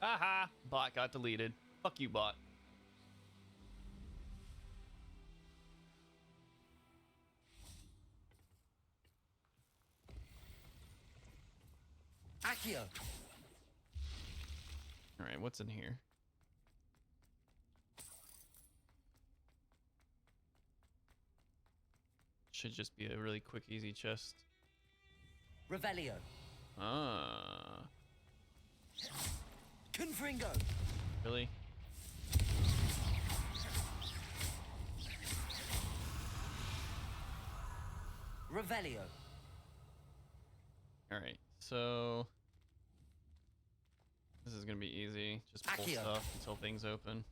Aha! Bot got deleted. Fuck you, bot. Accio! Alright, what's in here? Should just be a really quick, easy chest. Revelio. Ah. Confringo. Really? Revelio. Alright, so this is gonna be easy. Just pull Accio. stuff until things open.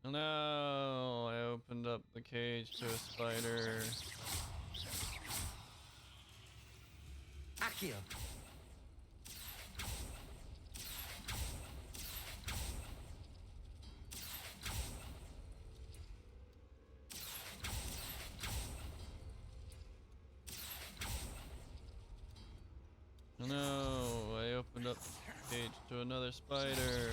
Oh no! I opened up the cage to a spider. Accio. Oh no! I opened up the cage to another spider.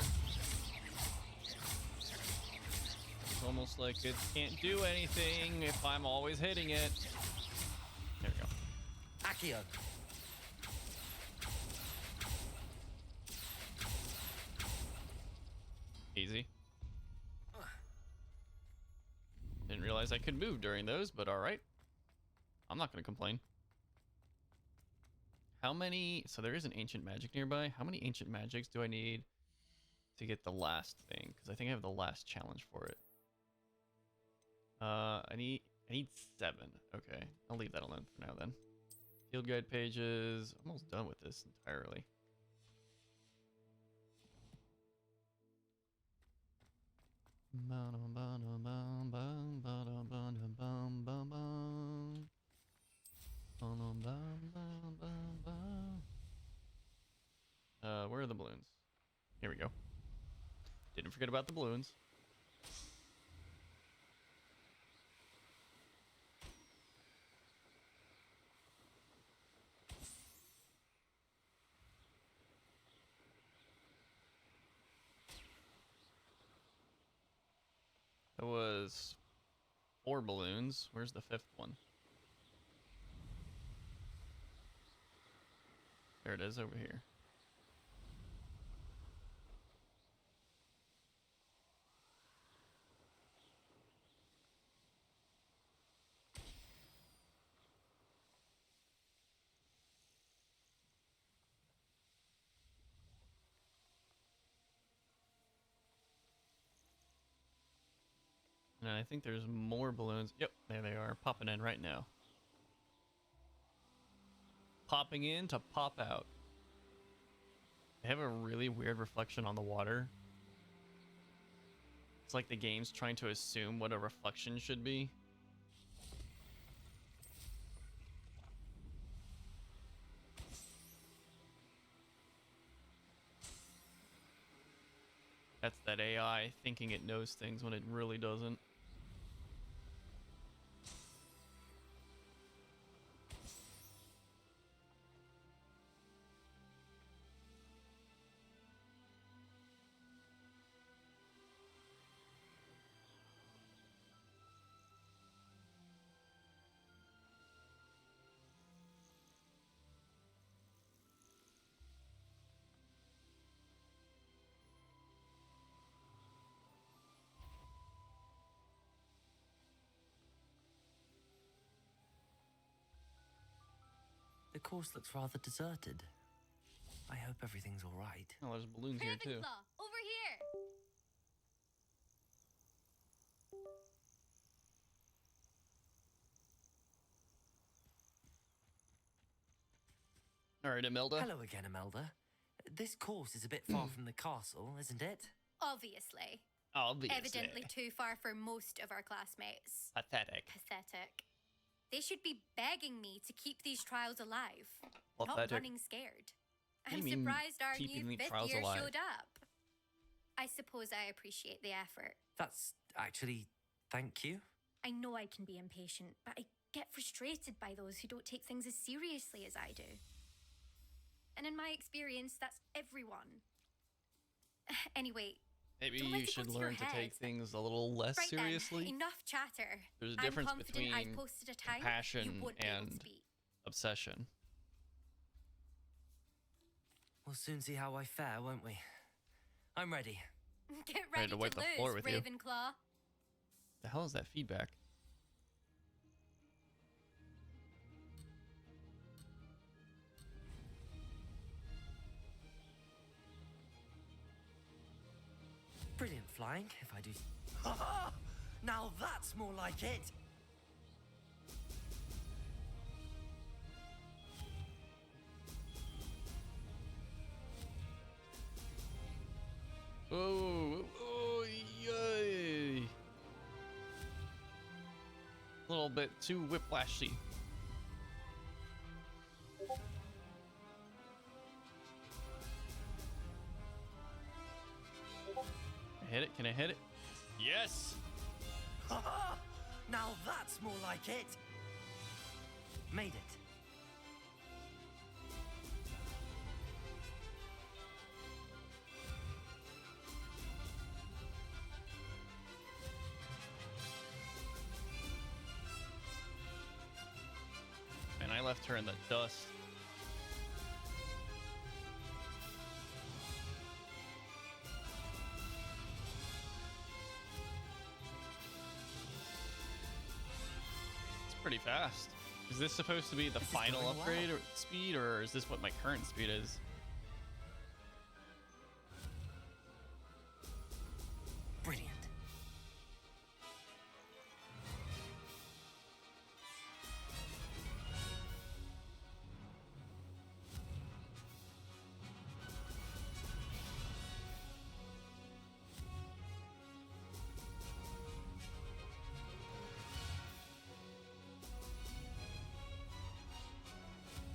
It's almost like it can't do anything if I'm always hitting it. There we go. Accio. Easy. Didn't realize I could move during those, but alright. I'm not going to complain. How many... So there is an ancient magic nearby. How many ancient magics do I need to get the last thing? Because I think I have the last challenge for it. I need 7. Okay, I'll leave that alone for now then. Field guide pages. Almost done with this entirely. Where are the balloons? Here we go. Didn't forget about the balloons. That was 4 balloons. Where's the 5th one? There it is over here. And I think there's more balloons. Yep, there they are, popping in right now. Popping in to pop out. They have a really weird reflection on the water. It's like the game's trying to assume what a reflection should be. That's that AI thinking it knows things when it really doesn't. The course looks rather deserted. I hope everything's all right. Oh, there's balloons here too. Ravenclaw, over here! All right, Imelda. Hello again, Imelda. This course is a bit far from the castle, isn't it? Obviously. Obviously. Evidently too far for most of our classmates. Pathetic. Pathetic. They should be begging me to keep these trials alive. Pathetic. Not running scared. What do I'm you mean, surprised our keeping new the 5th trials year alive? showed up. I suppose I appreciate the effort. That's actually... thank you. I know I can be impatient, but I get frustrated by those who don't take things as seriously as I do. And in my experience, that's everyone. Anyway, Maybe don't let you it go should to your learn to head. take things a little less Right seriously. then, enough chatter. There's a I'm difference confident between I've posted a time you passion won't be able to and beat. obsession. We'll soon see how I fare, won't we? I'm ready. Get Ready ready to to wipe the floor lose, with you. Ravenclaw. The hell is that feedback? Brilliant flying, if I do... Now that's more like it! Oh, oh, yay! A little bit too whiplashy. Hit it? Can I hit it? Yes! Now that's more like it! Made it. And I left her in the dust. pretty fast. Is this supposed to be the final upgrade or speed, or is this what my current speed is? Brilliant.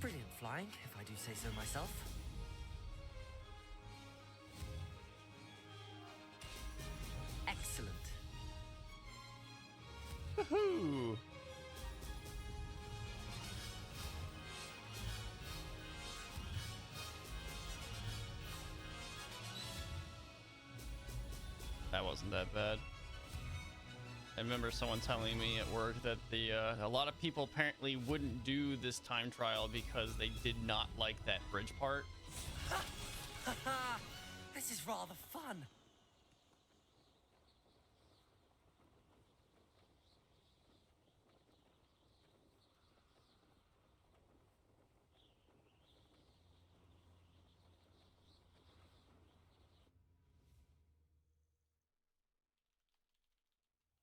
Brilliant flying, if I do say so myself. Excellent. Woohoo! That wasn't that bad. I remember someone telling me at work that a lot of people apparently wouldn't do this time trial because they did not like that bridge part. This is rather fun.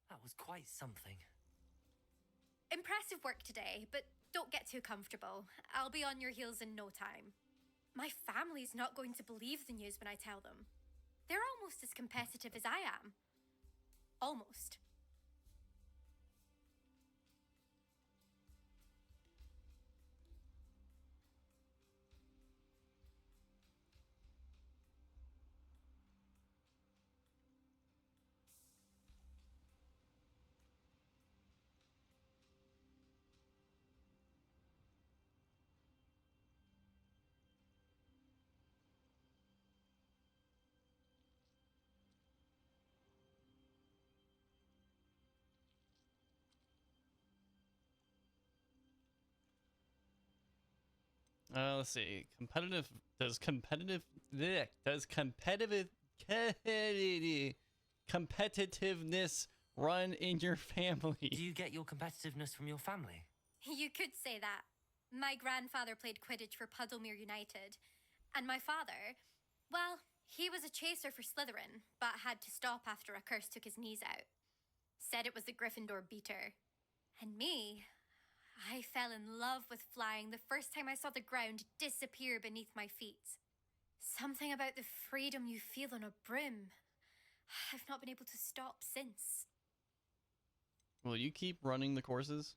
That was quite something. Impressive work today, but don't get too comfortable. I'll be on your heels in no time. My family's not going to believe the news when I tell them. They're almost as competitive as I am. Almost. Let's see. Competitiveness run in your family? Do you get your competitiveness from your family? You could say that. My grandfather played Quidditch for Puddlemere United. And my father, well, he was a chaser for Slytherin, but had to stop after a curse took his knees out. Said it was the Gryffindor beater. And me, I fell in love with flying the first time I saw the ground disappear beneath my feet. Something about the freedom you feel on a broom. I've not been able to stop since. Will you keep running the courses?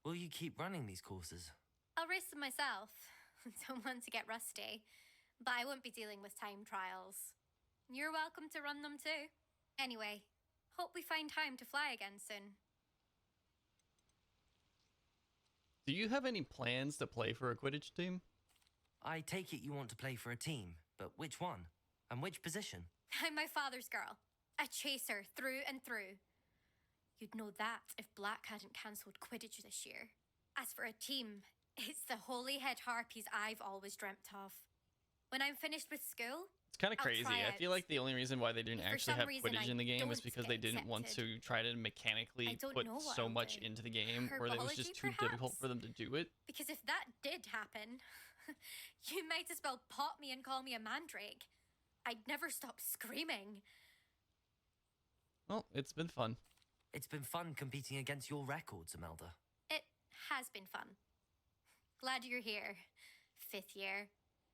Will you keep running these courses? I'll race them myself. Don't want to get rusty. But I won't be dealing with time trials. You're welcome to run them too. Anyway, hope we find time to fly again soon. Do you have any plans to play for a Quidditch team? I take it you want to play for a team, but which one? And which position? I'm my father's girl. A chaser through and through. You'd know that if Black hadn't cancelled Quidditch this year. As for a team, it's the Holyhead Harpies I've always dreamt of. When I'm finished with school, It's kind of I'll crazy. try I feel out. like the only reason why they didn't For actually some have reason, Quidditch I in the game was don't because get they didn't want to accepted. try to mechanically I don't put know what so I'll much do. into the game, or it was just Herbology, too difficult perhaps? for them to do it. Because if that did happen, you might as well pop me and call me a mandrake. I'd never stop screaming. Well, it's been fun. It's been fun competing against your records, Imelda. It has been fun. Glad you're here. 5th year.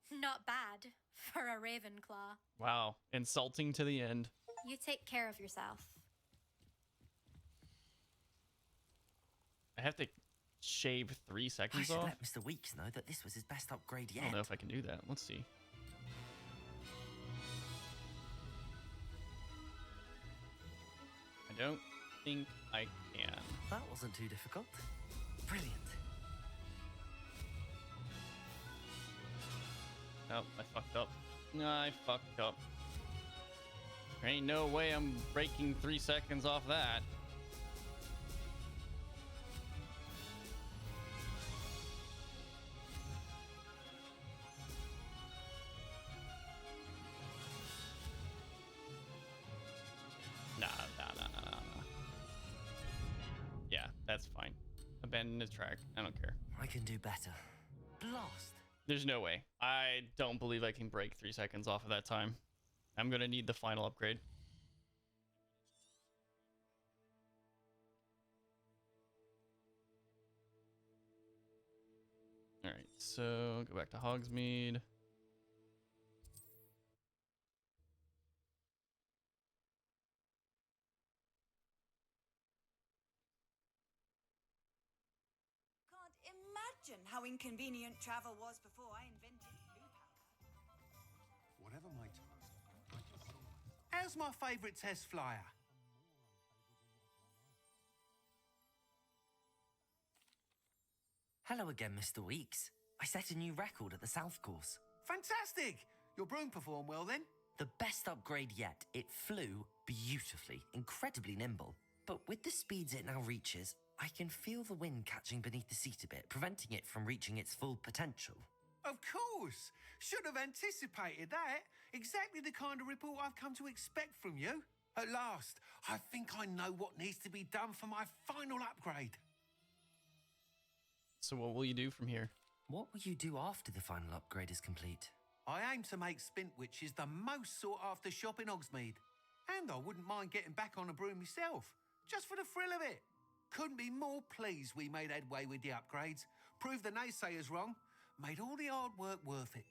Not bad for a Ravenclaw. Wow, insulting to the end. You take care of yourself. I have to shave 3 I seconds should off. let Mr. Weeks know that this was his best upgrade I yet. don't know if I can do that. Let's see. I don't think I can. That wasn't too difficult. Brilliant. Oh, I fucked up. I fucked up. There ain't no way I'm breaking 3 seconds off that. Nah. Yeah, that's fine. Abandon the track. I don't care. I can do better. Blast! There's no way. I don't believe I can break 3 seconds off of that time. I'm gonna need the final upgrade. Alright, so go back to Hogsmeade. Can't imagine how inconvenient travel was before I invented blue powder. Whatever my task. How's my favourite test flyer? Hello again, Mr. Weeks. I set a new record at the South Course. Fantastic! Your broom performed well then? The best upgrade yet. It flew beautifully, incredibly nimble. But with the speeds it now reaches, I can feel the wind catching beneath the seat a bit, preventing it from reaching its full potential. Of course! Should have anticipated that. Exactly the kind of report I've come to expect from you. At last, I think I know what needs to be done for my final upgrade. So what will you do from here? What will you do after the final upgrade is complete? I aim to make Spintwitches the most sought-after shop in Hogsmeade. And I wouldn't mind getting back on a broom myself, just for the thrill of it. Couldn't be more pleased we made headway with the upgrades, proved the naysayers wrong, made all the hard work worth it.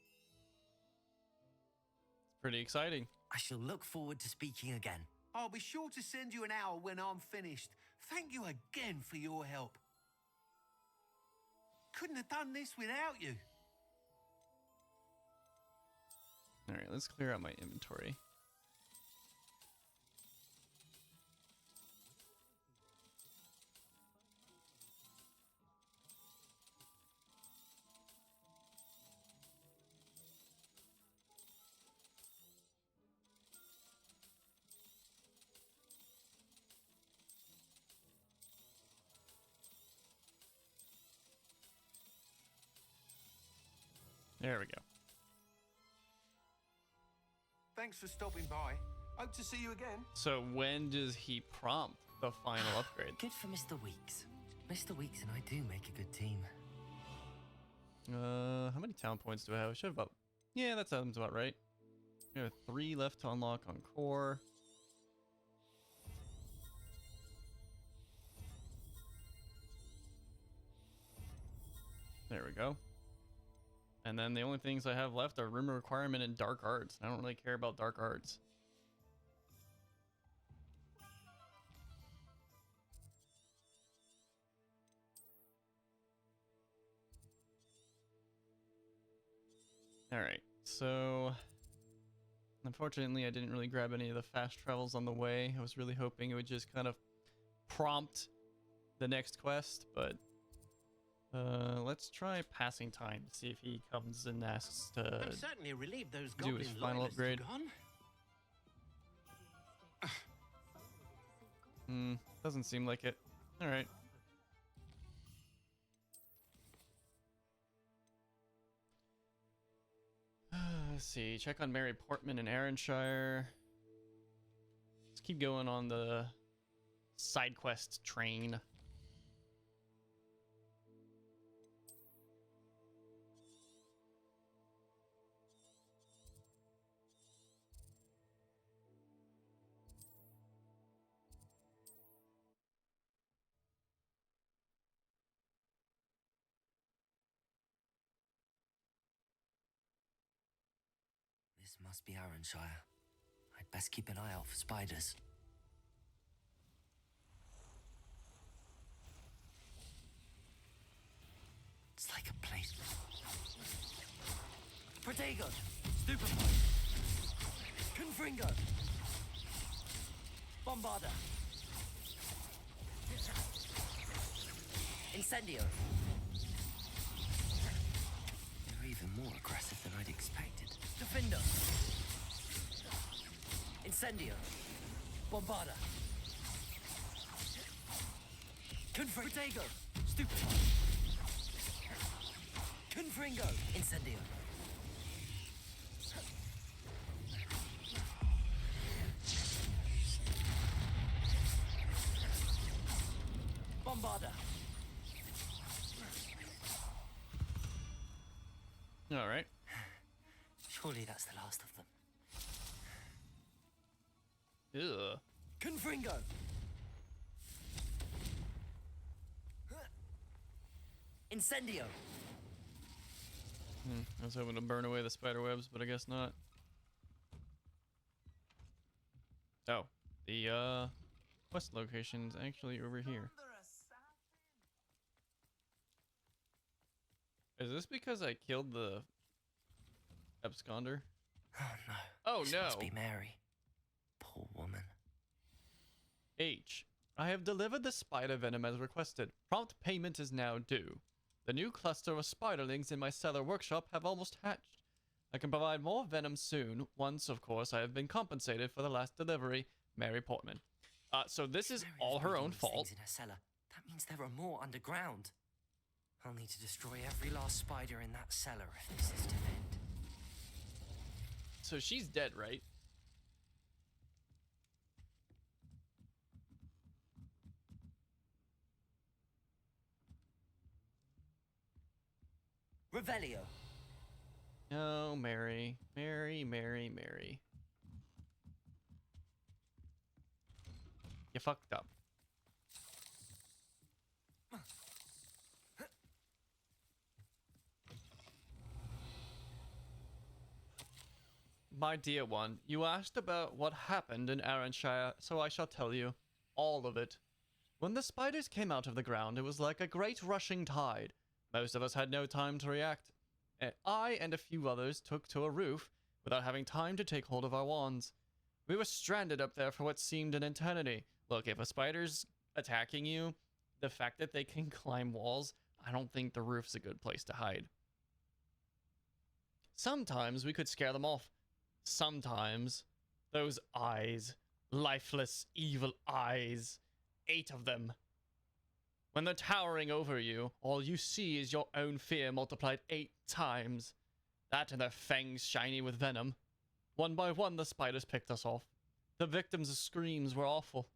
It's pretty exciting. I shall look forward to speaking again. I'll be sure to send you an hour when I'm finished. Thank you again for your help. Couldn't have done this without you. Alright, let's clear out my inventory. There we go. Thanks for stopping by. Hope to see you again. So when does he prompt the final upgrade? Good for Mr. Weeks. Mr. Weeks and I do make a good team. How many talent points do I have? I should have about... Yeah, that sounds about right. We have 3 left to unlock on core. There we go. And then the only things I have left are room requirement and dark arts. I don't really care about dark arts. Alright, so unfortunately I didn't really grab any of the fast travels on the way. I was really hoping it would just kind of prompt the next quest, but let's try passing time to see if he comes and asks to I'm certainly relieved those do his goblin final loyalists are upgrade. gone. Doesn't seem like it. Alright. Let's see. Check on Mary Portman in Arranshire. Let's keep going on the side quest train. This must be Arranshire. I'd best keep an eye out for spiders. It's like a place. Protego! Stupefy! Confringo! Bombarda! Incendio! They're even more aggressive than I'd expected. Defender! Incendio! Bombarda! Confringo! Stupefy! Confringo! Incendio! Bombarda! All right. Surely that's the last of them. Ugh. Confringo! Incendio! I was hoping to burn away the spider webs, but I guess not. Oh, the quest location's actually over here. Is this because I killed the absconder? Oh no. Oh This no. must be Mary. Poor woman. H. I have delivered the spider venom as requested. Prompt payment is now due. The new cluster of spiderlings in my cellar workshop have almost hatched. I can provide more venom soon, once, of course, I have been compensated for the last delivery. Mary Portman. So this is all her own fault. In her cellar. That means there are more underground. I'll need to destroy every last spider in that cellar if this is to end. So she's dead, right? Revelio. Oh, Mary. Mary, Mary, Mary. You fucked up. My dear one, you asked about what happened in Arranshire, so I shall tell you all of it. When the spiders came out of the ground, it was like a great rushing tide. Most of us had no time to react. I and a few others took to a roof without having time to take hold of our wands. We were stranded up there for what seemed an eternity. Look, if a spider's attacking you, the fact that they can climb walls, I don't think the roof's a good place to hide. Sometimes we could scare them off. Sometimes those eyes, lifeless, evil eyes, 8 of them. When they're towering over you, all you see is your own fear multiplied 8 times. That and their fangs shiny with venom. One by one, the spiders picked us off. The victims' screams were awful.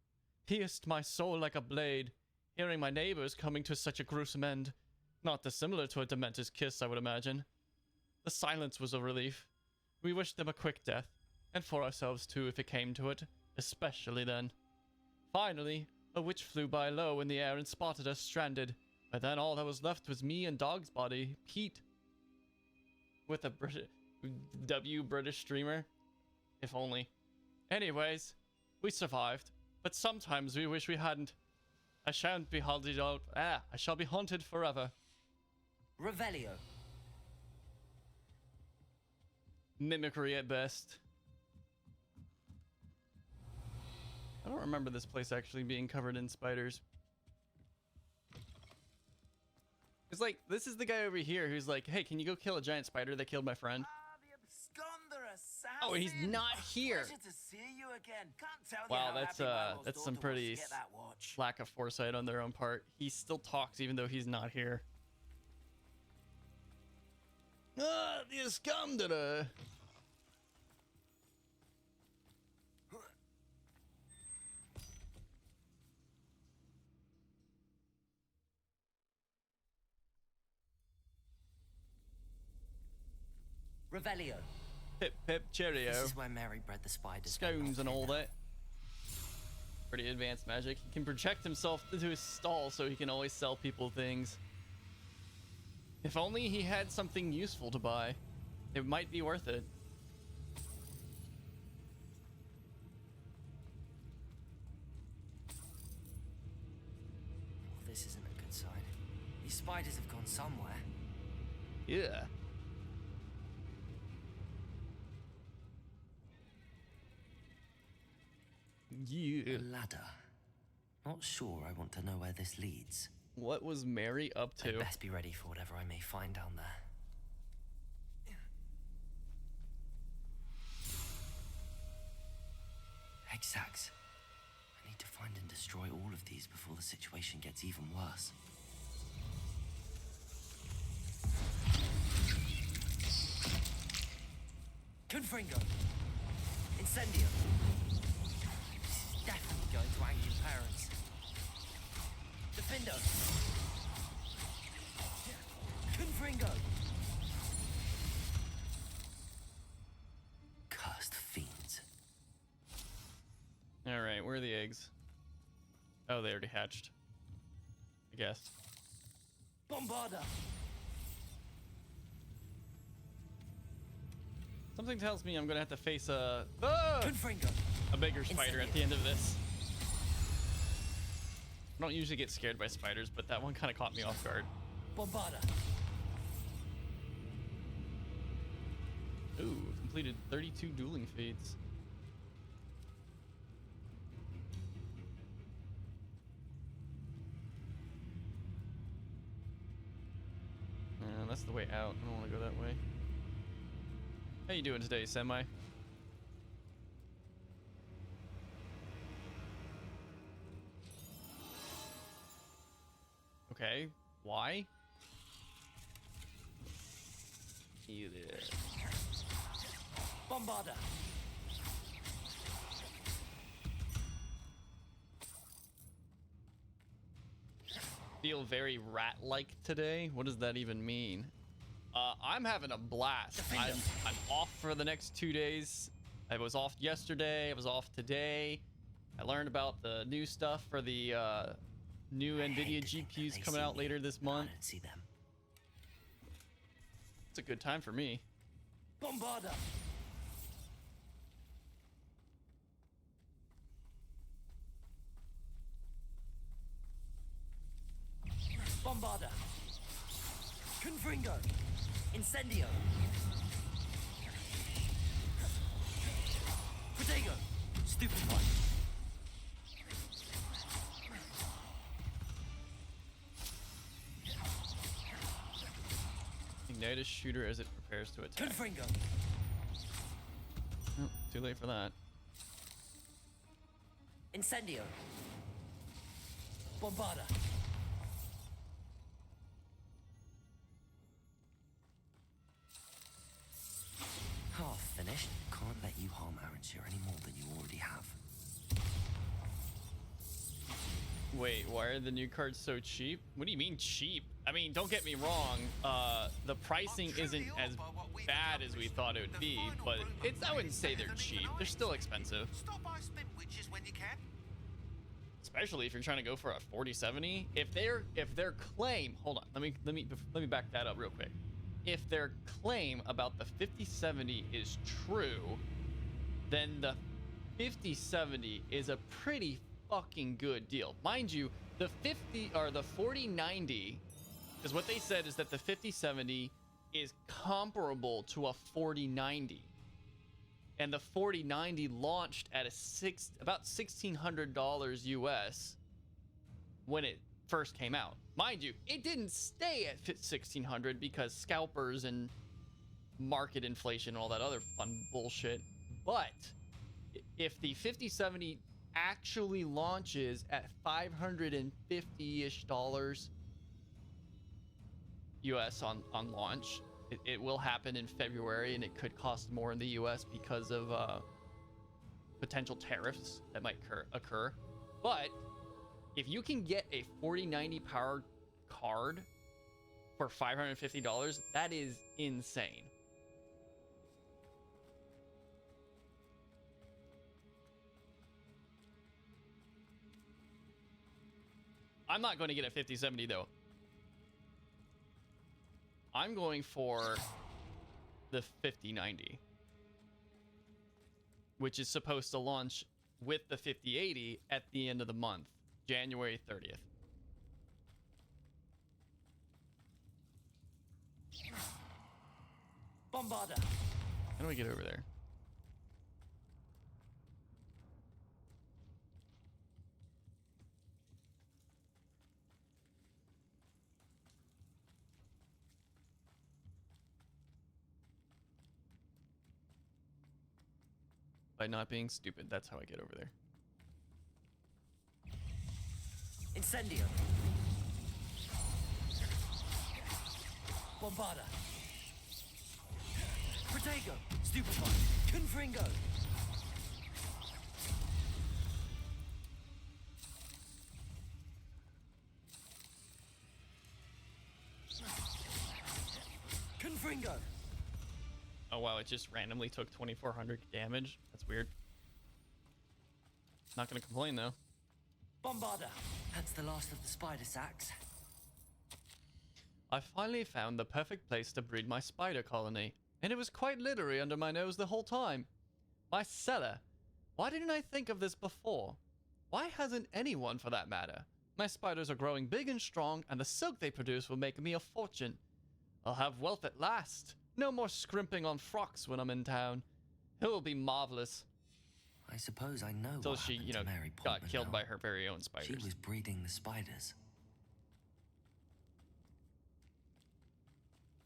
Pierced my soul like a blade. Hearing my neighbors coming to such a gruesome end. Not dissimilar to a dementor's kiss, I would imagine. The silence was a relief. We wished them a quick death. And for ourselves too, if it came to it. Especially then. Finally, a witch flew by low in the air and spotted us stranded. But then all that was left was me and Dog's body, Pete. With a British streamer. If only. Anyways, we survived. But sometimes we wish we hadn't. I shan't be haunted out. I shall be haunted forever. Revelio. Mimicry at best. I don't remember this place actually being covered in spiders. It's like, this is the guy over here who's like, hey, can you go kill a giant spider that killed my friend? Oh, and he's not here. Pleasure to see you again. Can't tell you Wow, how happy my lost that's some daughter was to pretty get that watch. lack of foresight on their own part. He still talks even though he's not here. Ah, the Iskandar. Revelio. Pip pip cheerio. This is where Mary bred the spiders. Scones and all that. Pretty advanced magic. He can project himself into his stall so he can always sell people things. If only he had something useful to buy. It might be worth it. Well, this isn't a good sign. These spiders have gone somewhere. Yeah. Yeah. A ladder. Not sure I want to know where this leads. What was Mary up to? I'd best be ready for whatever I may find down there. Egg sacs. I need to find and destroy all of these before the situation gets even worse. Confringo! Incendio! This is definitely going to anger your parents. Defendo! Confringo! Oh, they already hatched. I guess. Bombarda. Something tells me I'm gonna have to face a bigger spider at the end of this. I don't usually get scared by spiders, but that one kind of caught me off guard. Bombarda. Ooh, completed 32 dueling feats. That's the way out. I don't want to go that way. How you doing today, Semi? Okay, why? Heal it. Bombarda. Feel very rat-like today. What does that even mean? I'm having a blast. I'm off for the next 2 days. I was off yesterday. I was off today. I learned about the new stuff for the new NVIDIA GPUs coming out later this month. I didn't see them. It's a good time for me. Bombarda. Bombarda. Confringo. Incendio. Protego. Stupefy. Ignite a shooter as it prepares to attack. Confringo. Oh, too late for that. Incendio. Bombarda. Half finished. Can't let you harm Arantir any more than you already have. Wait, why are the new cards so cheap? What do you mean cheap? I mean, don't get me wrong. The pricing isn't as bad as we thought it would be, but I wouldn't say they're cheap. They're still expensive. Stop by Spin Witches when you can. Especially if you're trying to go for a 4070. If their claim, hold on, let me back that up real quick. If their claim about the 5070 is true, then the 5070 is a pretty fucking good deal. Mind you, the 4090, because what they said is that the 5070 is comparable to a 4090. And the 4090 launched at about $1,600 US when it first came out. Mind you, it didn't stay at $1,600 because scalpers and market inflation and all that other fun bullshit. But if the 5070 actually launches at $550-ish US on launch, it will happen in February, and it could cost more in the US because of potential tariffs that might occur. But if you can get a 4090 powered card for $550, that is insane. I'm not going to get a 5070 though. I'm going for the 5090, which is supposed to launch with the 5080 at the end of the month, January 30th. Bombarda. How do we get over there? By not being stupid, that's how I get over there. Incendio. Bombarda. Protego. Stupefy. Confringo. Confringo. Oh wow, it just randomly took 2400 damage. That's weird. Not gonna complain though. Bombarder! That's the last of the spider sacks. I finally found the perfect place to breed my spider colony, and it was quite literally under my nose the whole time. My cellar. Why didn't I think of this before? Why hasn't anyone, for that matter? My spiders are growing big and strong, and the silk they produce will make me a fortune. I'll have wealth at last. No more scrimping on frocks when I'm in town. It will be marvelous. I suppose I know Until what she, happened you know, to Mary got Portman killed now. by her very own spiders. She was breeding the spiders.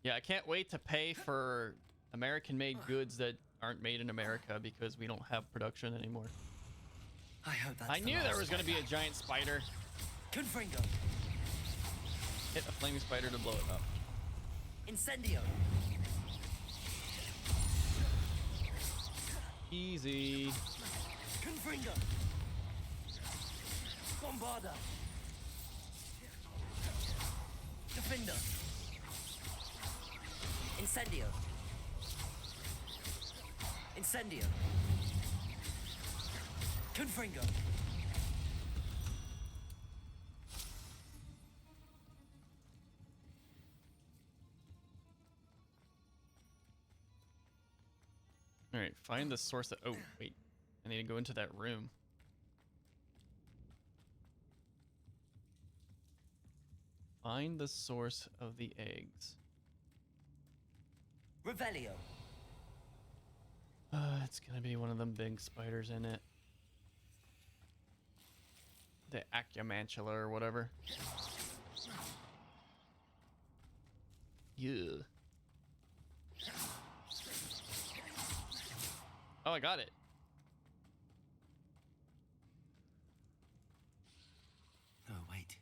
Yeah, I can't wait to pay for American-made goods that aren't made in America because we don't have production anymore. I hope that's I the knew there last was going to be a spider. giant spider. Confringo! Hit a flaming spider to blow it up. Incendio! Easy. Confringo! Bombarder! Defender! Incendio! Incendio! Confringo! All right, find the source of... Oh, wait. I need to go into that room. Find the source of the eggs. Revelio! It's gonna be one of them big spiders in it. The Acumantula or whatever. Yeah. Oh, I got it. Oh, wait.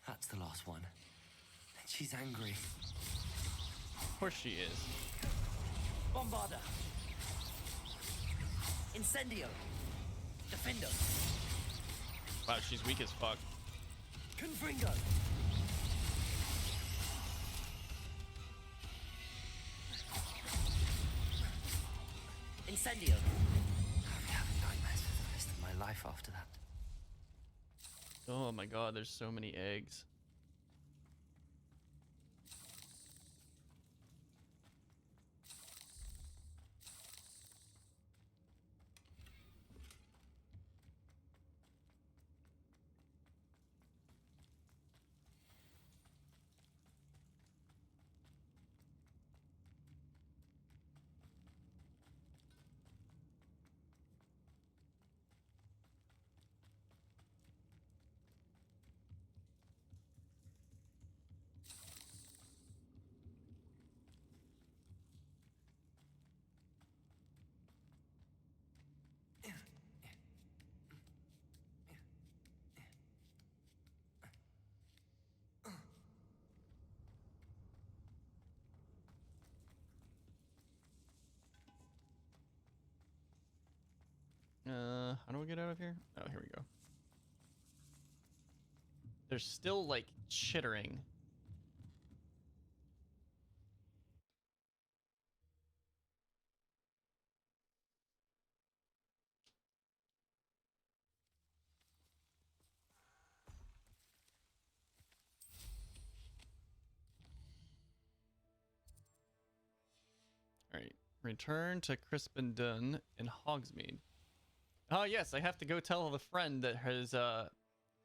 That's the last one. She's angry. Of course she is. Bombarder! Incendio! Defender! Wow, she's weak as fuck. Confringo! Incendio! I'll be having nightmares for the rest of my life after that. Oh my god, there's so many eggs. How do we get out of here? Oh, here we go. There's still, like, chittering. Alright. Return to Crispin Dunn in Hogsmeade. Oh, yes, I have to go tell the friend that his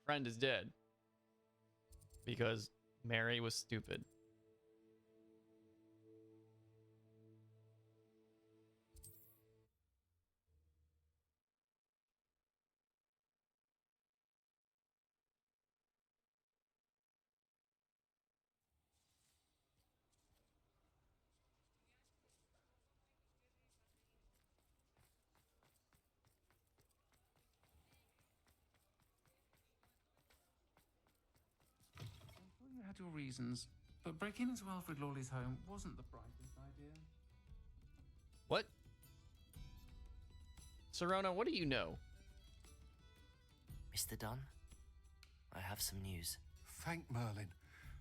friend is dead. Because Mary was stupid. Well, you had your reasons, but breaking into Alfred Lawley's home wasn't the brightest idea. What? Serona, what do you know? Mr. Dunn, I have some news. Thank Merlin.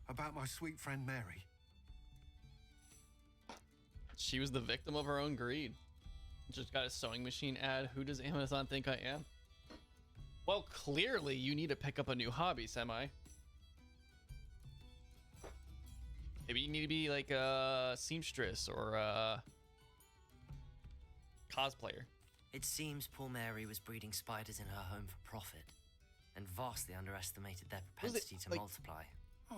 About my sweet friend Mary. She was the victim of her own greed. Just got a sewing machine ad. Who does Amazon think I am? Well, clearly you need to pick up a new hobby, Semi. Maybe you need to be like a seamstress or a cosplayer. It seems poor Mary was breeding spiders in her home for profit, and vastly underestimated their propensity to multiply.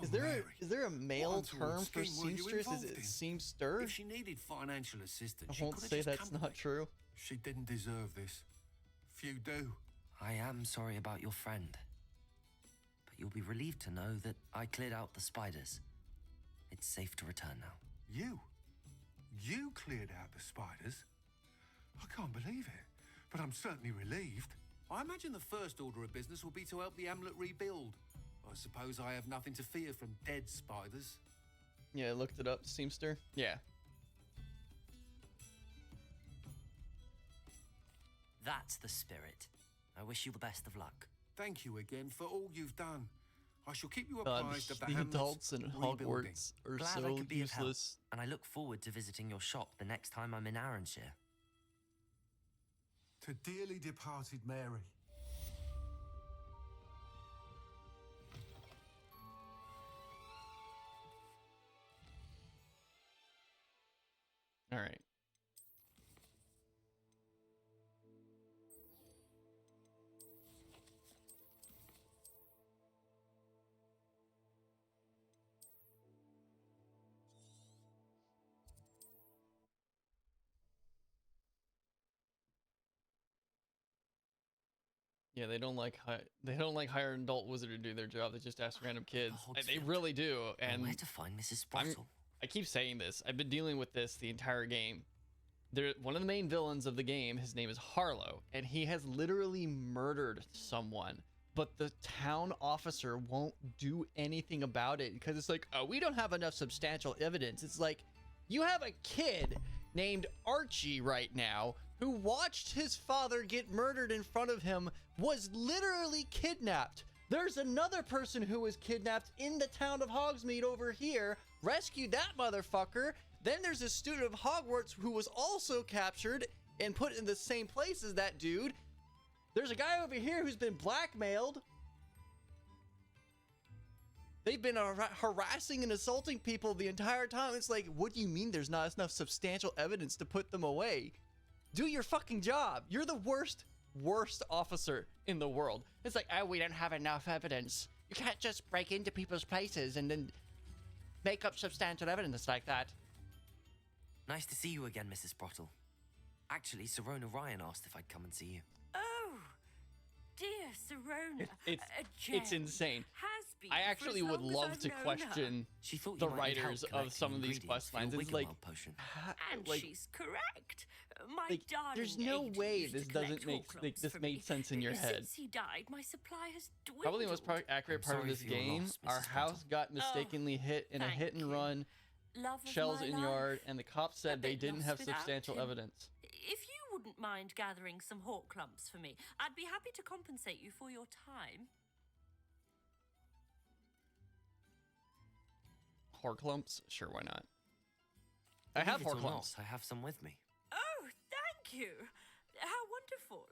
Is there a male term for seamstress? Is it seamster? If she needed financial assistance, I won't say that's not true. She didn't deserve this. Few do. I am sorry about your friend, but you'll be relieved to know that I cleared out the spiders. It's safe to return now. You? You cleared out the spiders? I can't believe it, but I'm certainly relieved. I imagine the first order of business will be to help the amulet rebuild. I suppose I have nothing to fear from dead spiders. Yeah, I looked it up, seamster. Yeah. That's the spirit. I wish you the best of luck. Thank you again for all you've done. I shall keep you God, apprised of the the Hamlet's adults in rebuilding. Hogwarts are Glad I so could be of help, useless. and I look forward to visiting your shop the next time I'm in Arranshire. To dearly departed Mary. All right. Yeah, they don't like hire an adult wizard to do their job. They just ask random kids. They really do. And where to find Mrs. Sprottle? I keep saying this. I've been dealing with this the entire game. One of the main villains of the game, his name is Harlow, and he has literally murdered someone. But the town officer won't do anything about it because it's like, oh, we don't have enough substantial evidence. It's like, you have a kid named Archie right now who watched his father get murdered in front of him, was literally kidnapped. There's another person who was kidnapped in the town of Hogsmeade over here, rescued that motherfucker. Then there's a student of Hogwarts who was also captured and put in the same place as that dude. There's a guy over here who's been blackmailed. They've been harassing and assaulting people the entire time. It's like, what do you mean there's not enough substantial evidence to put them away? Do your fucking job. You're the worst officer in the world. It's like, oh, we don't have enough evidence. You can't just break into people's places and then make up substantial evidence like that. Nice to see you again, Mrs. Sprottle. Actually, Serona Ryan asked if I'd come and see you. Oh, dear Serona. It's insane. I actually would love to question the writers of some of these quest lines. It's like, and she's correct. My like, darling there's no agent way used to this collect doesn't make Horcrux this for made me. sense in your head. Since he died, my supply has dwindled. Probably the most accurate part of this game. Our house got mistakenly hit in a hit and run. Love of Shells my in life. yard, and the cops said they bit didn't lost have without substantial him. evidence. If you wouldn't mind gathering some Horcrux for me, I'd be happy to compensate you for your time. Horcrux? Sure, why not? I have Believe it or Horcrux. not, I have some with me. Oh, thank you. How wonderful.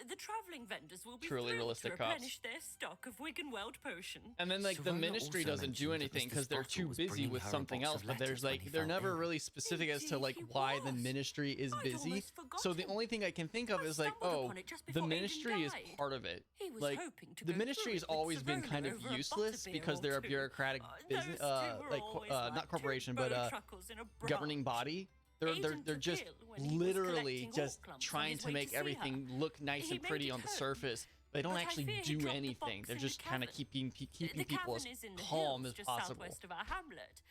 The traveling vendors will be Truly thrilled realistic to cops. replenish their stock of Wiggenweld potion. And then, like, the Serona ministry also doesn't do mentioned that anything Mr. because they're Sprottle too was busy bringing with her a something box else. of But there's letters when like, he they're fell never ill. really specific as to like Indeed, he why the was. ministry is I'd busy. almost So the forgotten. only thing I can think of is like, stumbled oh, upon it just the before Aiden ministry is died. part of it. He was Like, hoping to the go ministry through has it with always been Serona kind of over a useless butterbeer because or they're a two. bureaucratic Those business, two were always like not two corporation, bone but truckles in a governing branch. body. Aiden They're took just ill when he was literally collecting just Horcrux on trying his to way make see her. everything look nice He and made pretty it on the home. surface. They don't But I actually fear he do dropped the anything. box They're in the just kind of cavern. keeping The people as cavern is in the calm hills as just possible. southwest of our hamlet.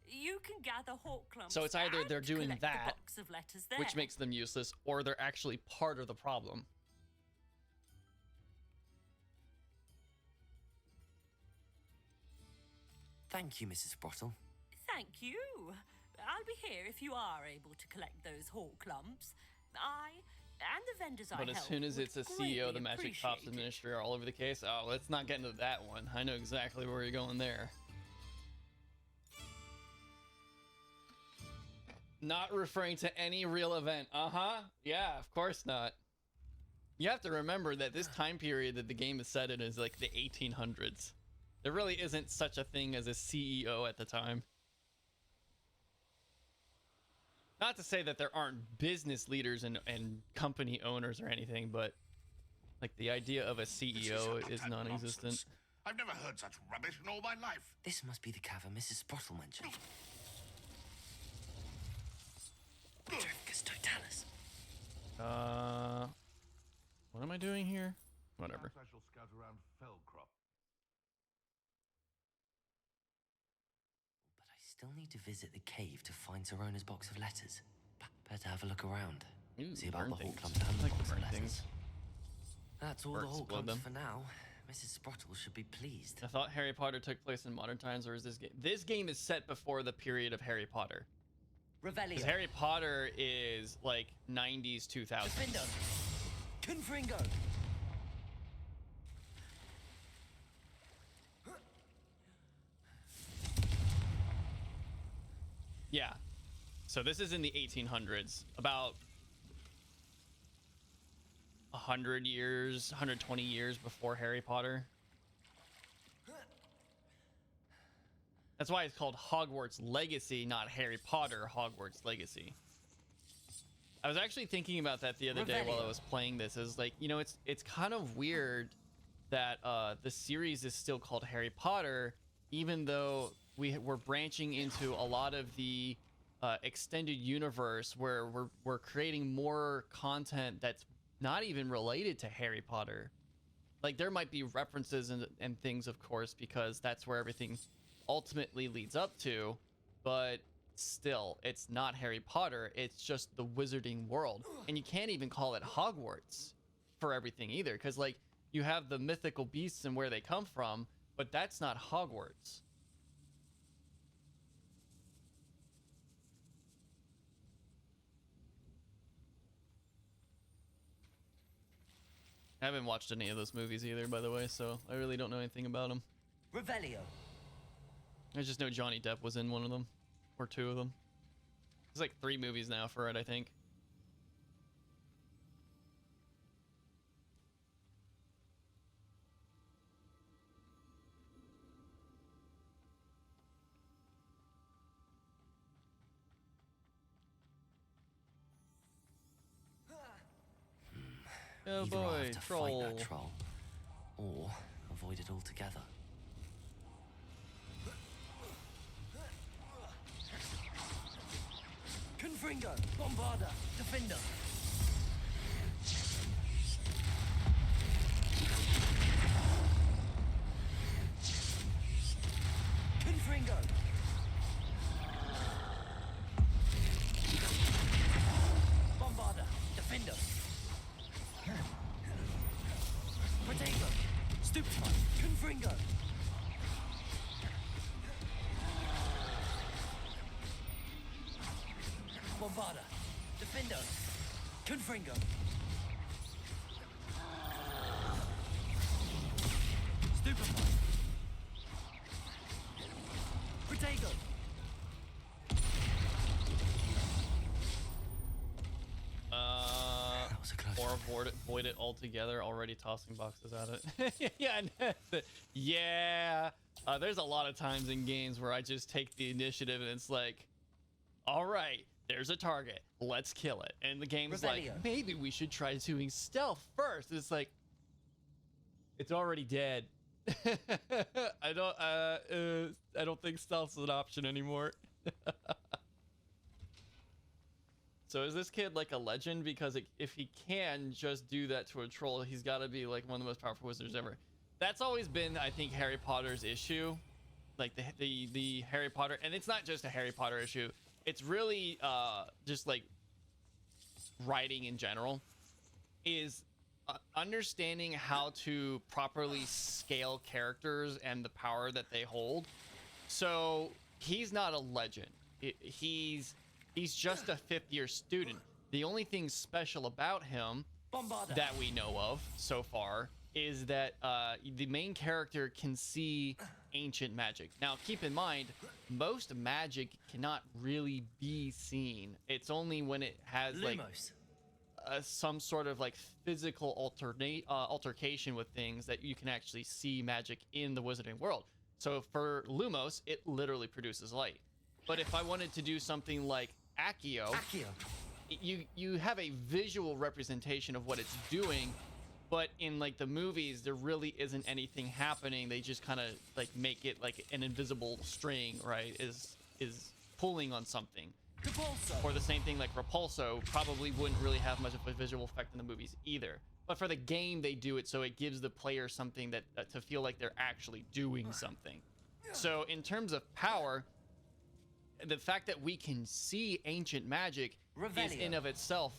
You can gather Horcrux. So it's either they're and doing collect that, the box of letters there. which makes them useless, or they're actually part of the problem. Thank you, Mrs. Sprottle. Thank you. I'll be here if you are able to collect those Horcrux. I and the vendors I But as help soon as would it's a greatly CEO, the magic cops appreciate and it. ministry are all over the case. Oh, let's not get into that one. I know exactly where you're going there. Not referring to any real event. Uh-huh. Yeah, of course not. You have to remember that this time period that the game is set in is like the 1800s. There really isn't such a thing as a CEO at the time. Not to say that there aren't business leaders and company owners or anything, but like the idea of a CEO is non-existent. Nonsense. I've never heard such rubbish in all my life. This must be the cavern Mrs. Sprottle mentioned. Petrificus totalis. What am I doing here? Whatever. I shall scout around Fellcrop. But I still need to visit the cave to find Zerona's box of letters. Better have a look around. Ooh, See about the burn Hawk things. Clump and I like box of burn letters. things. That's all Or the Hawk explode Clumps them. for now. Mrs. Sprottle should be pleased. I thought Harry Potter took place in modern times, or is this game? This game is set before the period of Harry Potter. Revelio. Because Harry Potter is like 90s, 2000s. Defendo. Confringo. Yeah. So this is in the 1800s, about 100 years, 120 years before Harry Potter. That's why it's called Hogwarts Legacy, not Harry Potter Hogwarts Legacy. I was actually thinking about that the other day while I was playing this. Is like, you know, it's kind of weird that the series is still called Harry Potter, even though we're branching into a lot of the extended universe where we're creating more content that's not even related to Harry Potter. Like, there might be references and things, of course, because that's where everything ultimately leads up to, but still, it's not Harry Potter. It's just the wizarding world, and you can't even call it Hogwarts for everything either, because like you have the mythical beasts and where they come from, but that's not Hogwarts. I haven't watched any of those movies either, by the way, so I really don't know anything about them. Revelio. I just know Johnny Depp was in one of them, or two of them. There's like 3 movies now for it, I think. Oh Either I'll boy, have to troll. fight that troll, or avoid it altogether. Confringo, Bombarda, Defender. Confringo. Bombarda, Defender. Protego, Stupefy, Confringo. Bombarda, Defender, Confringo. Stupefy. Protego. Or avoid it altogether. Already tossing boxes at it. Yeah, yeah. There's a lot of times in games where I just take the initiative and it's like, all right, there's a target, let's kill it. And the game's like, maybe we should try doing stealth first. It's like, it's already dead. I don't think stealth's an option anymore. So is this kid like a legend? Because if he can just do that to a troll, he's got to be like one of the most powerful wizards ever. That's always been, I think, Harry Potter's issue. Like the Harry Potter, and it's not just a Harry Potter issue. It's really just like writing in general, is understanding how to properly scale characters and the power that they hold. So he's not a legend. He's just a 5th-year student. The only thing special about him that we know of so far is that the main character can see ancient magic. Now, keep in mind, most magic cannot really be seen. It's only when it has like some sort of like physical altercation with things that you can actually see magic in the wizarding world. So for Lumos, it literally produces light. But if I wanted to do something like Accio, you have a visual representation of what it's doing, but in like the movies, there really isn't anything happening. They just kind of like make it like an invisible string, right? Is pulling on something. Repulso. Or the same thing like Repulso probably wouldn't really have much of a visual effect in the movies either. But for the game, they do it so it gives the player something that to feel like they're actually doing something. So in terms of power, the fact that we can see ancient magic is in of itself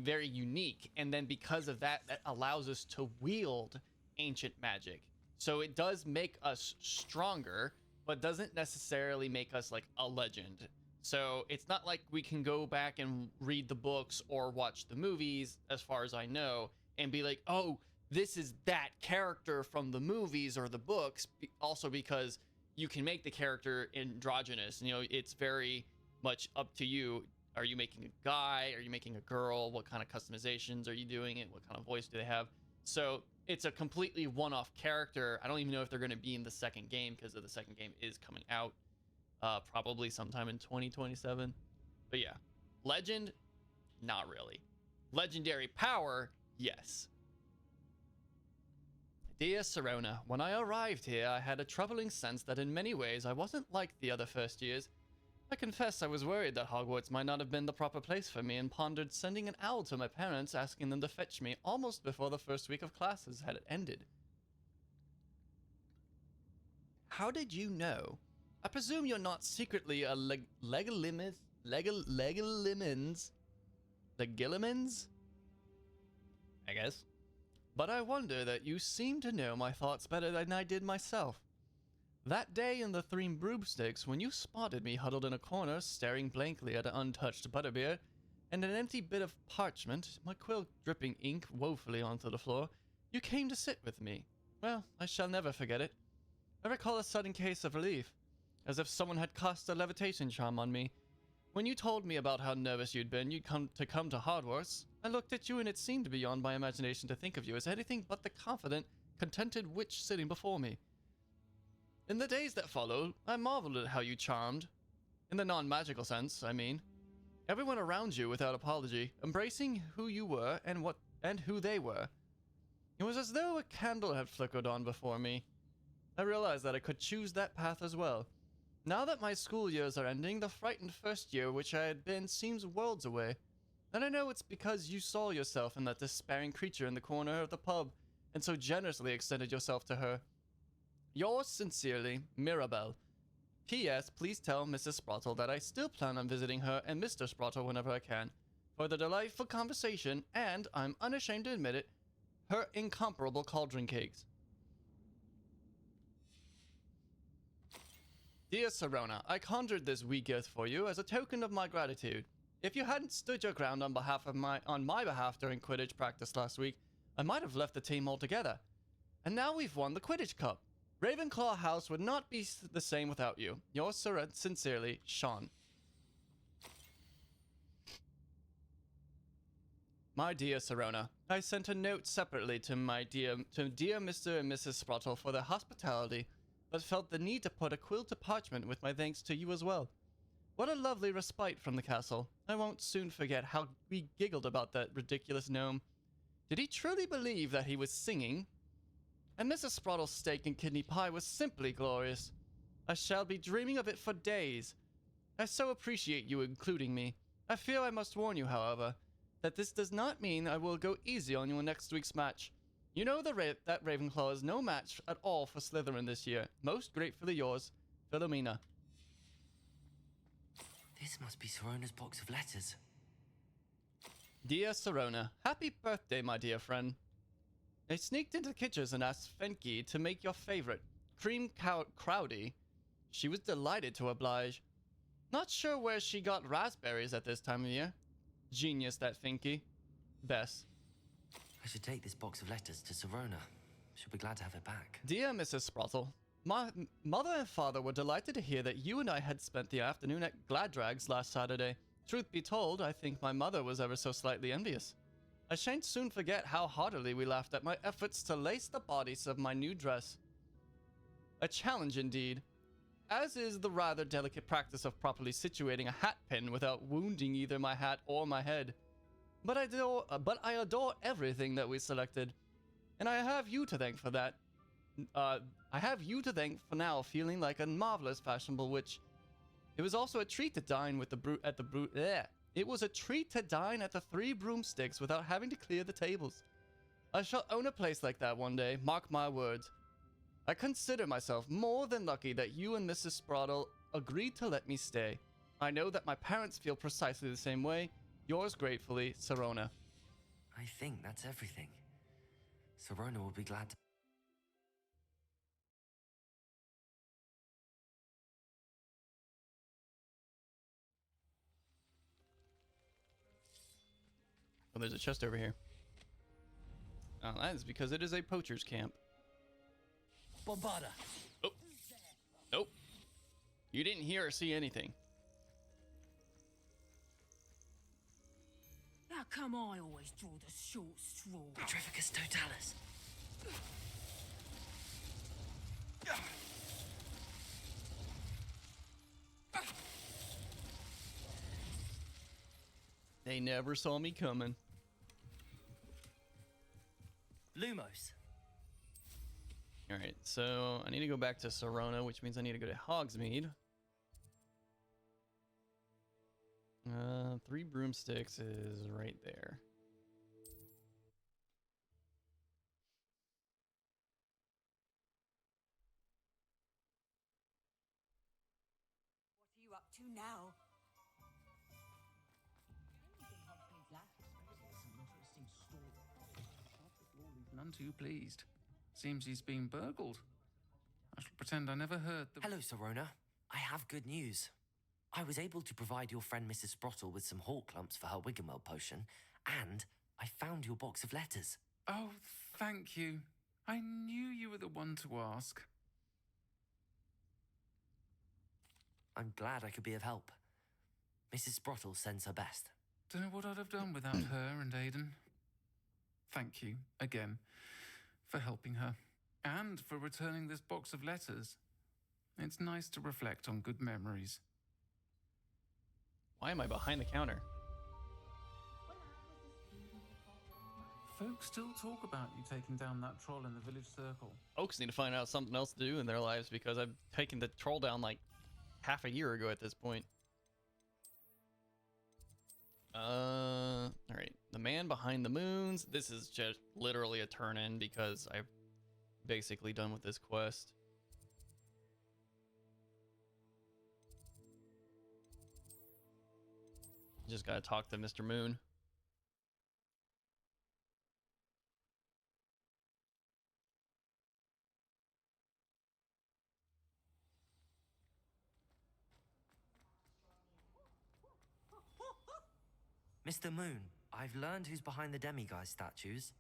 very unique, and then because of that, that allows us to wield ancient magic. So it does make us stronger, but doesn't necessarily make us like a legend. So it's not like we can go back and read the books or watch the movies, as far as I know, and be like, oh, this is that character from the movies or the books. Also because you can make the character androgynous. You know, it's very much up to you. Are you making a guy? Are you making a girl? What kind of customizations are you doing it? What kind of voice do they have? So it's a completely one-off character. I don't even know if they're going to be in the second game, because the second game is coming out probably sometime in 2027. But yeah, legend, not really. Legendary power, yes. Dear Serona, when I arrived here, I had a troubling sense that in many ways I wasn't like the other first years. I confess I was worried that Hogwarts might not have been the proper place for me, and pondered sending an owl to my parents asking them to fetch me almost before the first week of classes had ended. How did you know? I presume you're not secretly a Legilimens? I guess. But I wonder that you seem to know my thoughts better than I did myself. That day in the Three Broomsticks, when you spotted me huddled in a corner, staring blankly at an untouched butterbeer and an empty bit of parchment, my quill dripping ink woefully onto the floor, you came to sit with me. Well, I shall never forget it. I recall a sudden case of relief, as if someone had cast a levitation charm on me. When you told me about how nervous you'd been come to Hogwarts, I looked at you and it seemed beyond my imagination to think of you as anything but the confident, contented witch sitting before me. In the days that followed, I marveled at how you charmed. In the non-magical sense, I mean. Everyone around you without apology, embracing who you were and who they were. It was as though a candle had flickered on before me. I realized that I could choose that path as well. Now that my school years are ending, the frightened first year which I had been seems worlds away. And I know it's because you saw yourself in that despairing creature in the corner of the pub, and so generously extended yourself to her. Yours sincerely, Mirabelle. P.S. Please tell Mrs. Sprottle that I still plan on visiting her and Mr. Sprottle whenever I can, for the delightful conversation and, I'm unashamed to admit it, her incomparable cauldron cakes. Dear Serona, I conjured this wee gift for you as a token of my gratitude. If you hadn't stood your ground on my behalf during Quidditch practice last week, I might have left the team altogether. And now we've won the Quidditch Cup. Ravenclaw House would not be the same without you. Yours sincerely, Sean. My dear Serona, I sent a note separately to dear Mr. and Mrs. Sprottle for their hospitality, but felt the need to put a quill to parchment with my thanks to you as well. What a lovely respite from the castle. I won't soon forget how we giggled about that ridiculous gnome. Did he truly believe that he was singing? And Mrs. Sprottle's steak and kidney pie was simply glorious. I shall be dreaming of it for days. I so appreciate you including me. I fear I must warn you, however, that this does not mean I will go easy on you in next week's match. You know that Ravenclaw is no match at all for Slytherin this year. Most gratefully yours, Philomena. This must be Serona's box of letters. Dear Serona, happy birthday, my dear friend. I sneaked into Kitcher's and asked Fenke to make your favorite, cream crowdy. She was delighted to oblige. Not sure where she got raspberries at this time of year. Genius, that Fenke. Bess. I should take this box of letters to Serona. She'll be glad to have it back. Dear Mrs. Sprottle, my mother and father were delighted to hear that you and I had spent the afternoon at Gladrags last Saturday. Truth be told, I think my mother was ever so slightly envious. I shan't soon forget how heartily we laughed at my efforts to lace the bodice of my new dress. A challenge indeed, as is the rather delicate practice of properly situating a hat pin without wounding either my hat or my head. But I adore everything that we selected, and I have you to thank for that. I have you to thank for now feeling like a marvelous fashionable witch. It was also a treat to dine with It was a treat to dine at the Three Broomsticks without having to clear the tables. I shall own a place like that one day, mark my words. I consider myself more than lucky that you and Mrs. Sprottle agreed to let me stay. I know that my parents feel precisely the same way. Yours gratefully, Sirona. I think that's everything. Sirona will be glad to... Oh, there's a chest over here. Oh, that is because it is a poacher's camp. Bombarda. Oh. Nope. You didn't hear or see anything. How come I always draw the short straw? Petrificus totalis. They never saw me coming. Lumos. Alright, so I need to go back to Sirona, which means I need to go to Hogsmeade. Three Broomsticks is right there. What are you up to now? None too pleased. Seems he's been burgled. I shall pretend I never heard the... Hello, Sirona. I have good news. I was able to provide your friend Mrs. Sprottle with some hawk clumps for her Wiggenweld potion, and I found your box of letters. Oh, thank you. I knew you were the one to ask. I'm glad I could be of help. Mrs. Sprottle sends her best. Don't know what I'd have done without her and Aidan. Thank you, again, for helping her, and for returning this box of letters. It's nice to reflect on good memories. Why am I behind the counter? Folks still talk about you taking down that troll in the village circle. Folks need to find out something else to do in their lives because I've taken the troll down like half a year ago at this point. Alright. The man behind the moons. This is just literally a turn in because I've basically done with this quest. Just gotta talk to Mr. Moon. Mr. Moon, I've learned who's behind the demiguise statues.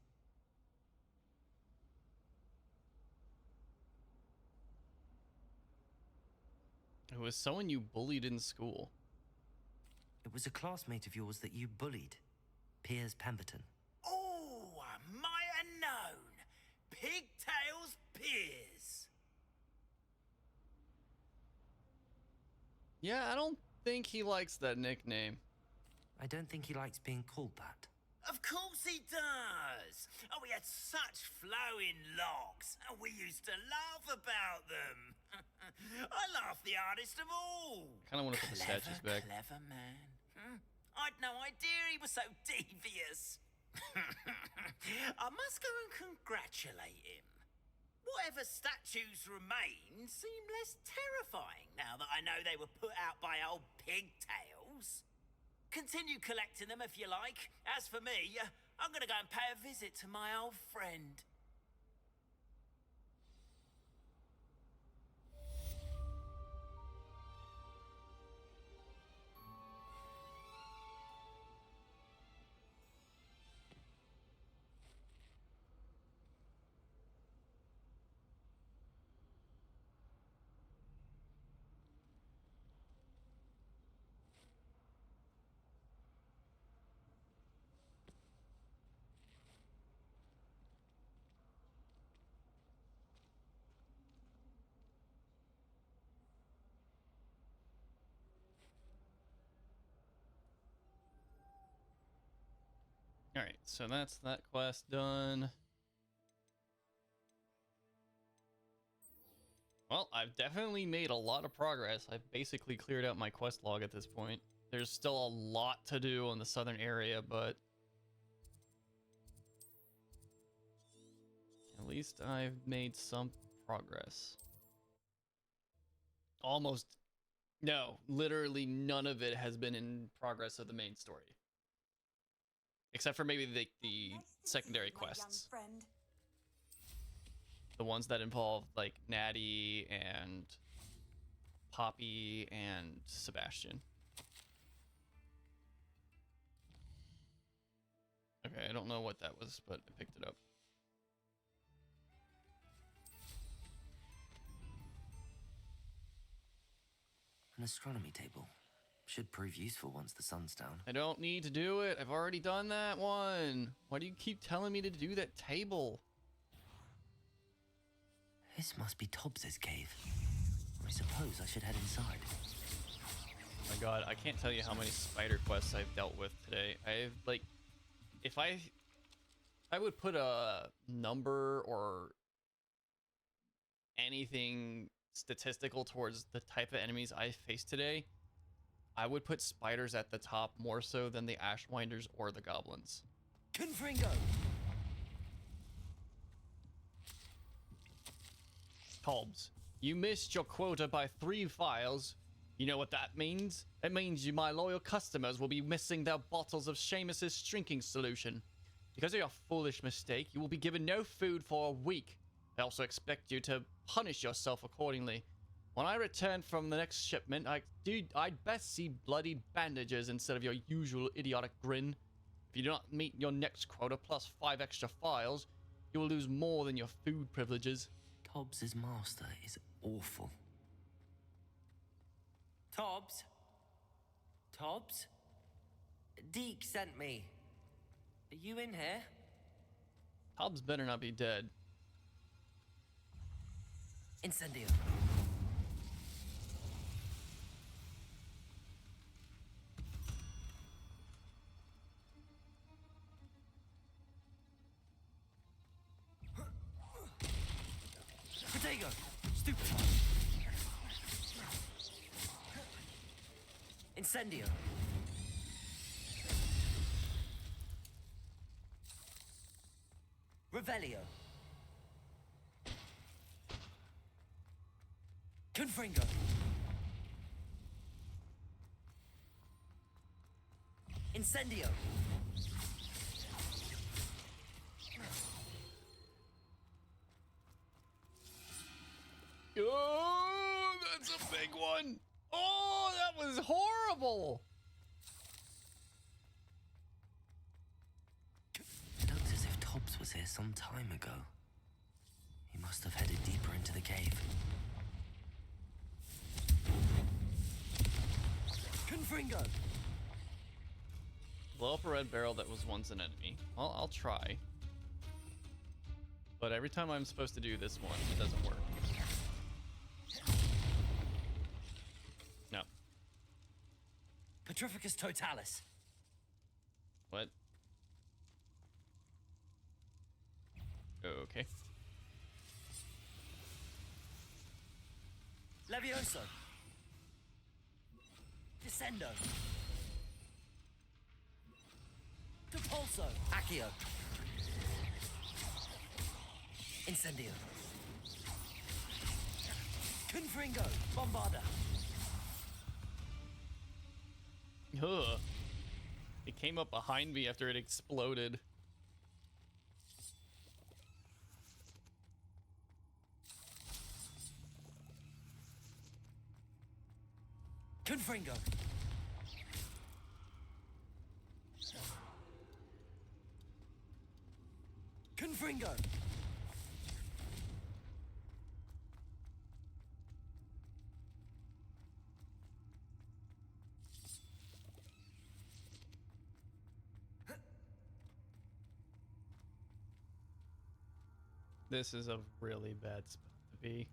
It was someone you bullied in school. It was a classmate of yours that you bullied, Piers Pemberton. Oh, I might have known. Pigtails Piers. Yeah, I don't think he likes that nickname. I don't think he likes being called that. Of course he does. Oh, we had such flowing locks, and we used to laugh about them. I laughed the hardest of all. Kind of want to put the statues back. Clever man. I'd no idea he was so devious. I must go and congratulate him. Whatever statues remain seem less terrifying now that I know they were put out by old pigtails. Continue collecting them if you like. As for me, I'm gonna go and pay a visit to my old friend. Alright, so that's that quest done. Well, I've definitely made a lot of progress. I've basically cleared out my quest log at this point. There's still a lot to do in the southern area, but at least I've made some progress. Almost. No, literally none of it has been in progress of the main story. Except for maybe the secondary quests. The ones that involve, like, Natty and Poppy and Sebastian. Okay, I don't know what that was, but I picked it up. An astronomy table. Should prove useful once the sun's down. I don't need to do it. I've already done that one. Why do you keep telling me to do that table? This must be Tobbs's cave. I suppose I should head inside. Oh my god, I can't tell you how many spider quests I've dealt with today. I've, like, if I would put a number or anything statistical towards the type of enemies I faced today, I would put spiders at the top more so than the Ashwinders or the goblins. Confringo! Tobbs, you missed your quota by 3 files. You know what that means? It means my loyal customers will be missing their bottles of Seamus's drinking solution. Because of your foolish mistake, you will be given no food for a week. I also expect you to punish yourself accordingly. When I return from the next shipment, I'd best see bloody bandages instead of your usual idiotic grin. If you do not meet your next quota plus 5 extra files, you will lose more than your food privileges. Tobbs's master is awful. Tobbs? Tobbs? Deke sent me. Are you in here? Tobbs better not be dead. Incendio. Potato! Stupid! Incendio. Revelio. Confringo. Incendio. Oh, that's a big one. Oh, that was horrible. It looks as if Tobbs was here some time ago. He must have headed deeper into the cave. Confringo! Blow up a red barrel that was once an enemy. Well, I'll try. But every time I'm supposed to do this one, it doesn't work. No. Petrificus totalis. What? Okay. Levioso. Descendo. Depulso. Accio. Incendio. Confringo. Bombarda. Ugh. It came up behind me after it exploded. Confringo. Confringo. This is a really bad spot to be.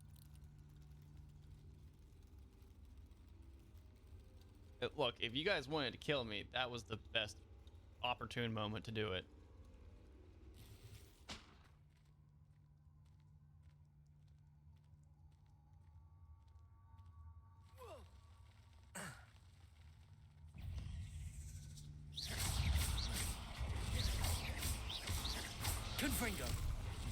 Look, if you guys wanted to kill me, that was the best opportune moment to do it. Confringo.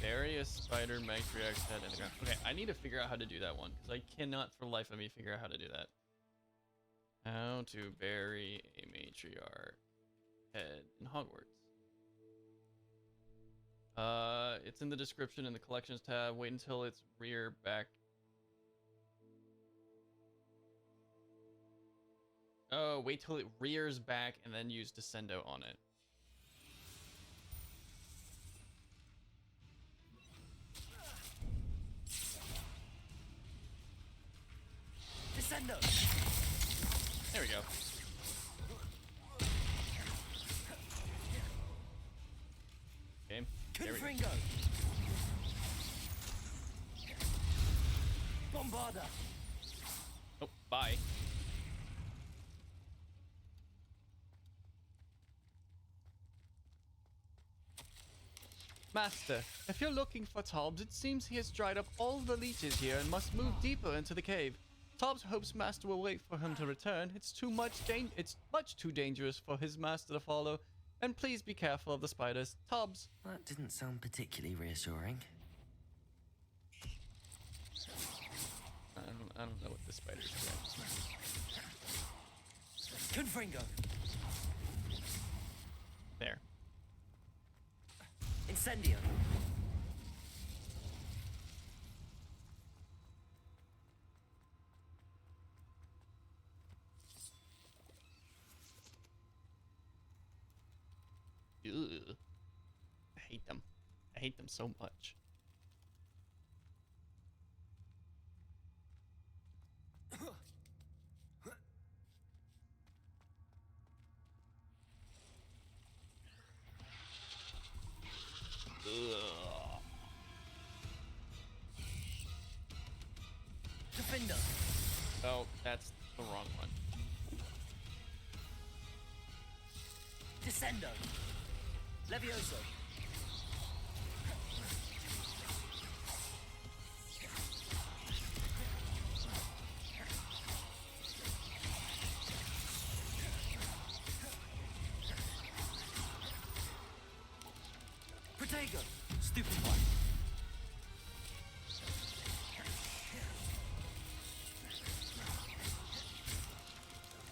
Bury a spider matriarch's head in the ground. Okay, I need to figure out how to do that one because I cannot for the life of me figure out how to do that. How to bury a matriarch head in Hogwarts. It's in the description in the collections tab. Wait until it's rear back. Oh, wait till it rears back and then use Descendo on it. Descendo. There we go. Okay. There we go. Confringo. Bombarda. Oh, bye. Master, if you're looking for Tobbs, it seems he has dried up all the leeches here and must move deeper into the cave. Tobbs hopes Master will wait for him to return. It's much too dangerous for his master to follow. And please be careful of the spiders. Tobbs. That didn't sound particularly reassuring. I don't know what the spiders are. Confringo. There. Incendio. Ugh. I hate them. I hate them so much. Ugh. Defender. Oh, that's the wrong one. Descendo. Levioso. Protego. Stupid one.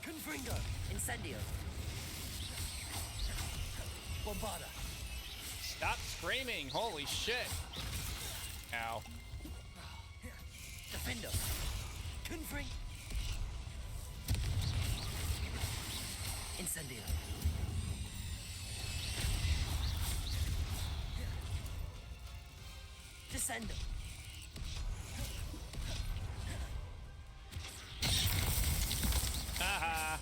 Confringo. Incendio. Bombarda. Stop screaming! Holy shit! Ow. Defendo. Confring. Incendio. Descendo. Haha.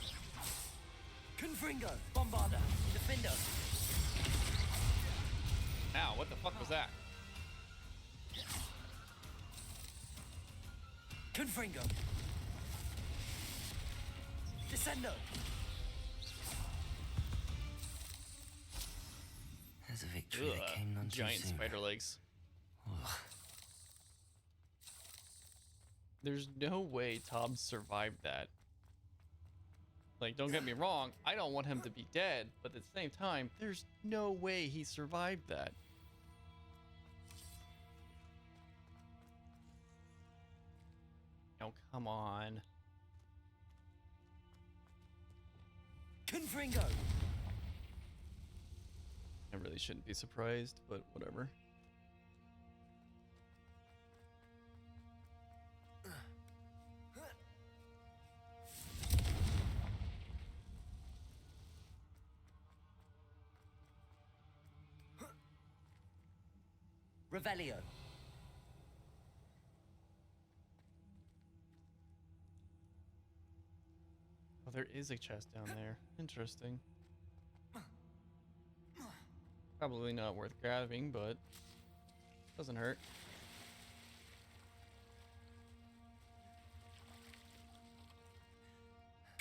Confringo. Bombarda. Defendo. Ow, what the fuck was that? Confringo. Descendo. There's a victory that came none too Giant soon. spider legs. Ugh. There's no way Tom survived that. Like, don't get me wrong, I don't want him to be dead, but at the same time, there's no way he survived that. Oh, come on. Confringo. I really shouldn't be surprised, but whatever. Revelio. Oh, there is a chest down there. Interesting. Probably not worth grabbing, but doesn't hurt.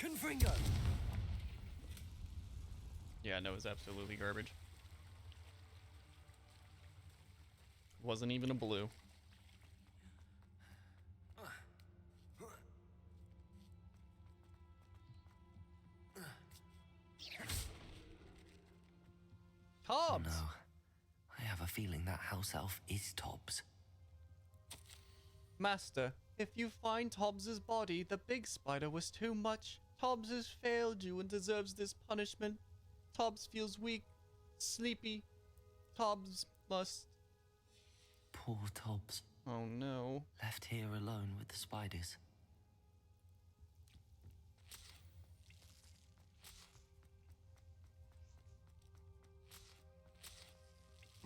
Confringo. Yeah, no, it's absolutely garbage. Wasn't even a blue. Oh Hobbs! no. I have a feeling that house elf is Tobbs. Master, if you find Tobbs's body, the big spider was too much. Tobbs has failed you and deserves this punishment. Tobbs feels weak, sleepy. Tobbs must... Poor Tobbs. Oh no. Left here alone with the spiders.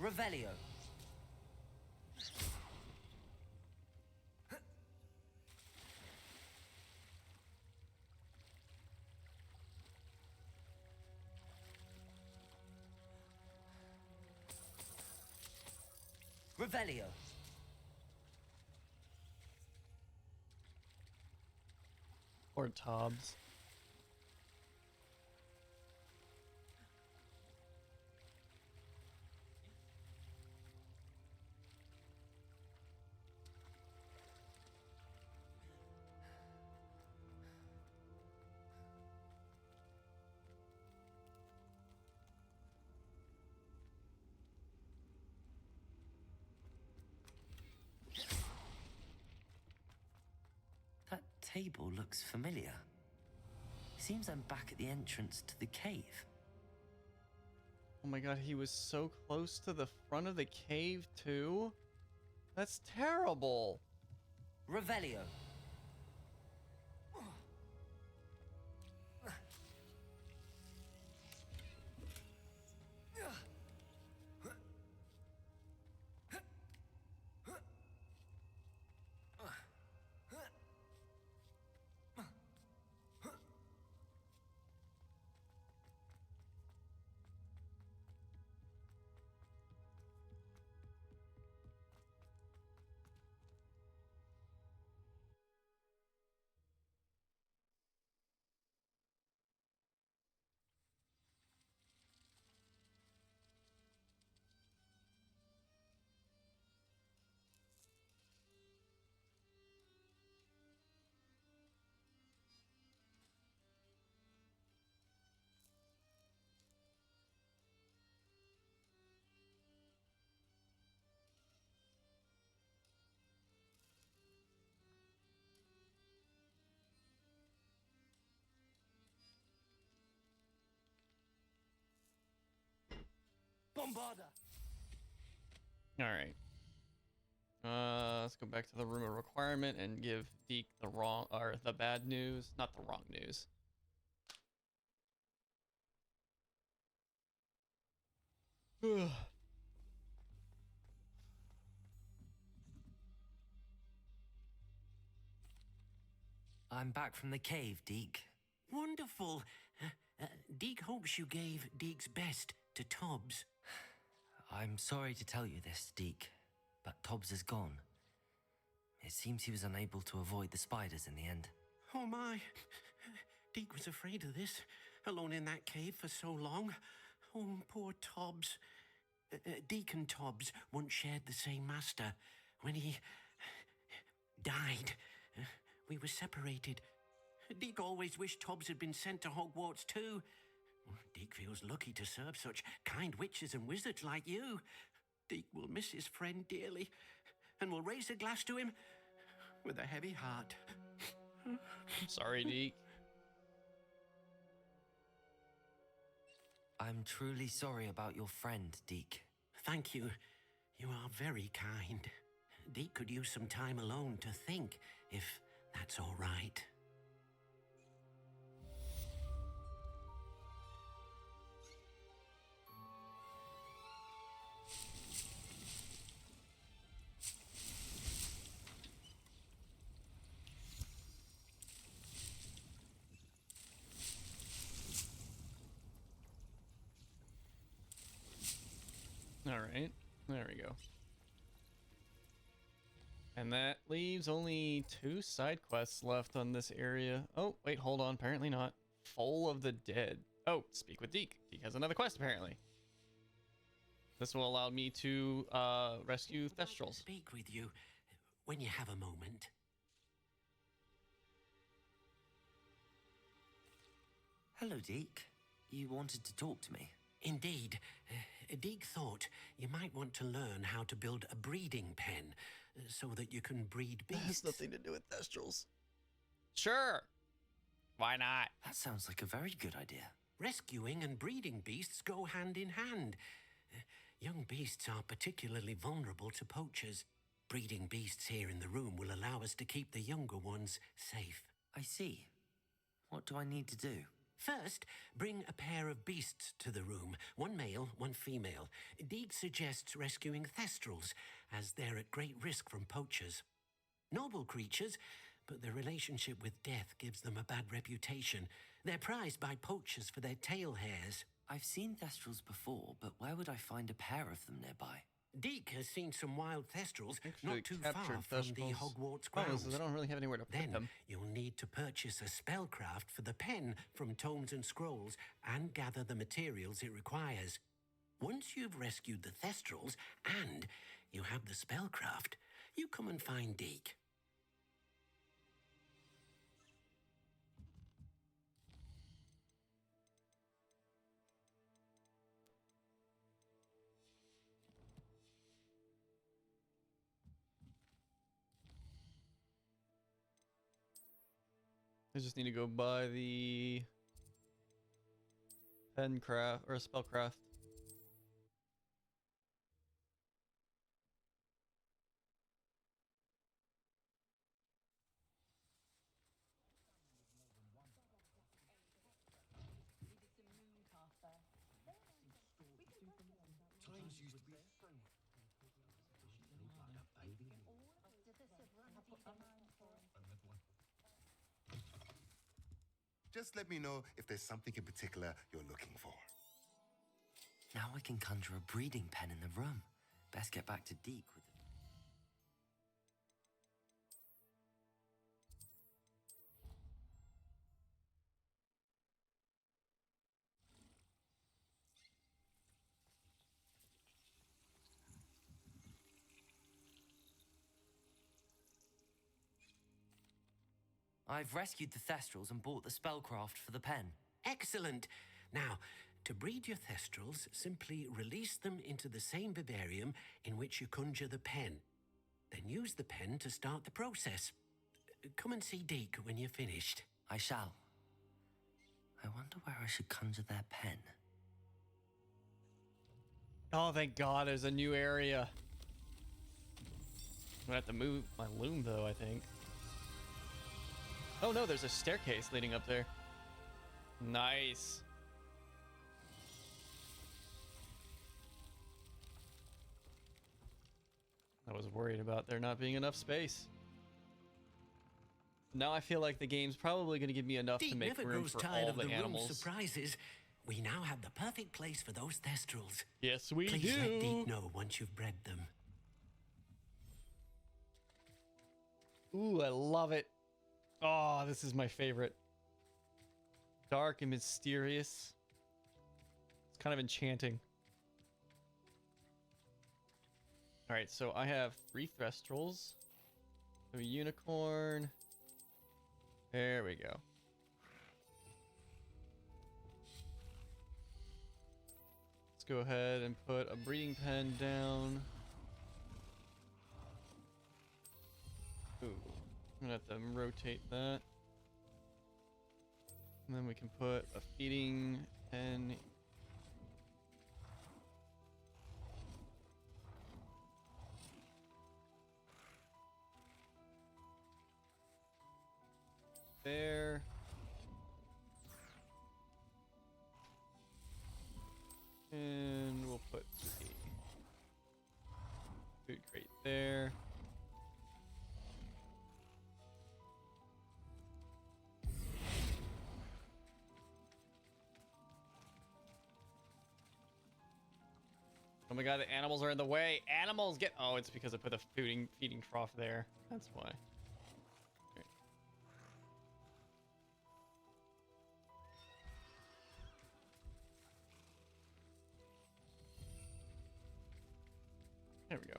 Revelio. Revelio. Or Tobbs. That table looks familiar. Seems I'm back at the entrance to the cave. Oh my god, he was so close to the front of the cave too? That's terrible. Revelio. Bombarda. Alright. Let's go back to the room of requirement and give Deke the wrong, or the bad news, not the wrong news. I'm back from the cave, Deke. Wonderful. Deke hopes you gave Deke's best to Tobbs. I'm sorry to tell you this, Deke, but Tobbs is gone. It seems he was unable to avoid the spiders in the end. Oh my. Deke was afraid of this, alone in that cave for so long. Oh, poor Tobbs. Deke and Tobbs once shared the same master. When he died, we were separated. Deke always wished Tobbs had been sent to Hogwarts too. Deke feels lucky to serve such kind witches and wizards like you. Deke will miss his friend dearly, and will raise a glass to him with a heavy heart. I'm sorry, Deke. I'm truly sorry about your friend, Deke. Thank you. You are very kind. Deke could use some time alone to think, if that's all right. Alright, there we go. And that leaves only 2 side quests left on this area. Oh, wait, hold on. Apparently not. Foal of the Dead. Oh, speak with Deke. Deke has another quest, apparently. This will allow me to rescue Thestrals. Speak with you when you have a moment. Hello, Deke. You wanted to talk to me? Indeed. Deek thought you might want to learn how to build a breeding pen so that you can breed beasts. That has nothing to do with Thestrals. Sure. Why not? That sounds like a very good idea. Rescuing and breeding beasts go hand in hand. Young beasts are particularly vulnerable to poachers. Breeding beasts here in the room will allow us to keep the younger ones safe. I see. What do I need to do? First, bring a pair of beasts to the room. One male, one female. Deek suggests rescuing Thestrals, as they're at great risk from poachers. Noble creatures, but their relationship with death gives them a bad reputation. They're prized by poachers for their tail hairs. I've seen Thestrals before, but where would I find a pair of them nearby? Deek has seen some wild Thestrals not too captured far from the Thestrals. Hogwarts Problem grounds. is I don't really have anywhere to put Then them. you'll need to purchase a spellcraft for the pen from tomes and scrolls and gather the materials it requires. Once you've rescued the Thestrals and you have the spellcraft, you come and find Deek. I just need to go buy the pen craft or spellcraft. Just let me know if there's something in particular you're looking for. Now I can conjure a breeding pen in the room. Best get back to Deek with it. I've rescued the Thestrals and bought the spellcraft for the pen. Excellent. Now, to breed your Thestrals, simply release them into the same vivarium in which you conjure the pen. Then use the pen to start the process. Come and see Deek when you're finished. I shall. I wonder where I should conjure their pen. Oh, thank God, there's a new area. I'm gonna have to move my loom, though, I think. Oh, no, there's a staircase leading up there. Nice. I was worried about there not being enough space. Now I feel like the game's probably going to give me enough Deek to make never room grows for tired all of the the animals. room surprises. We now have the perfect place for those Thestrals. Yes, we Please do. let Deek know once you've bred them. Ooh, I love it. Oh, this is my favorite. Dark and mysterious. It's kind of enchanting. All right, so I have 3 Thestrals, a unicorn. There we go. Let's go ahead and put a breeding pen down. Ooh, I'm gonna have to rotate that. And then we can put a feeding pen. There. And we'll put the food crate there. Oh my God, the animals are in the way. Animals get... Oh, it's because I put the feeding trough there. That's why. Okay. There we go.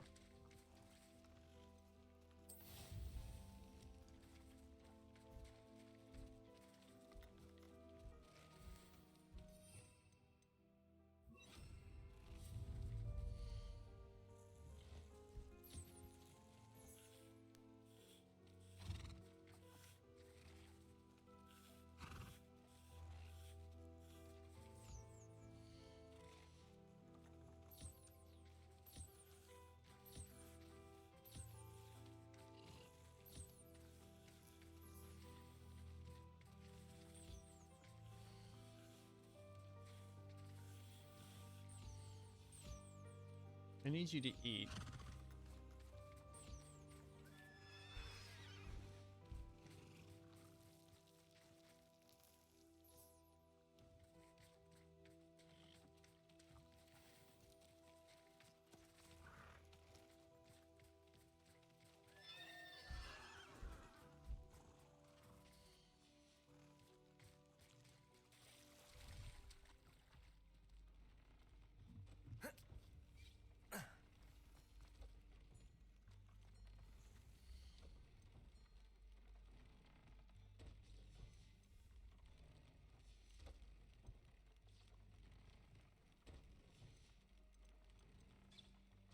I need you to eat.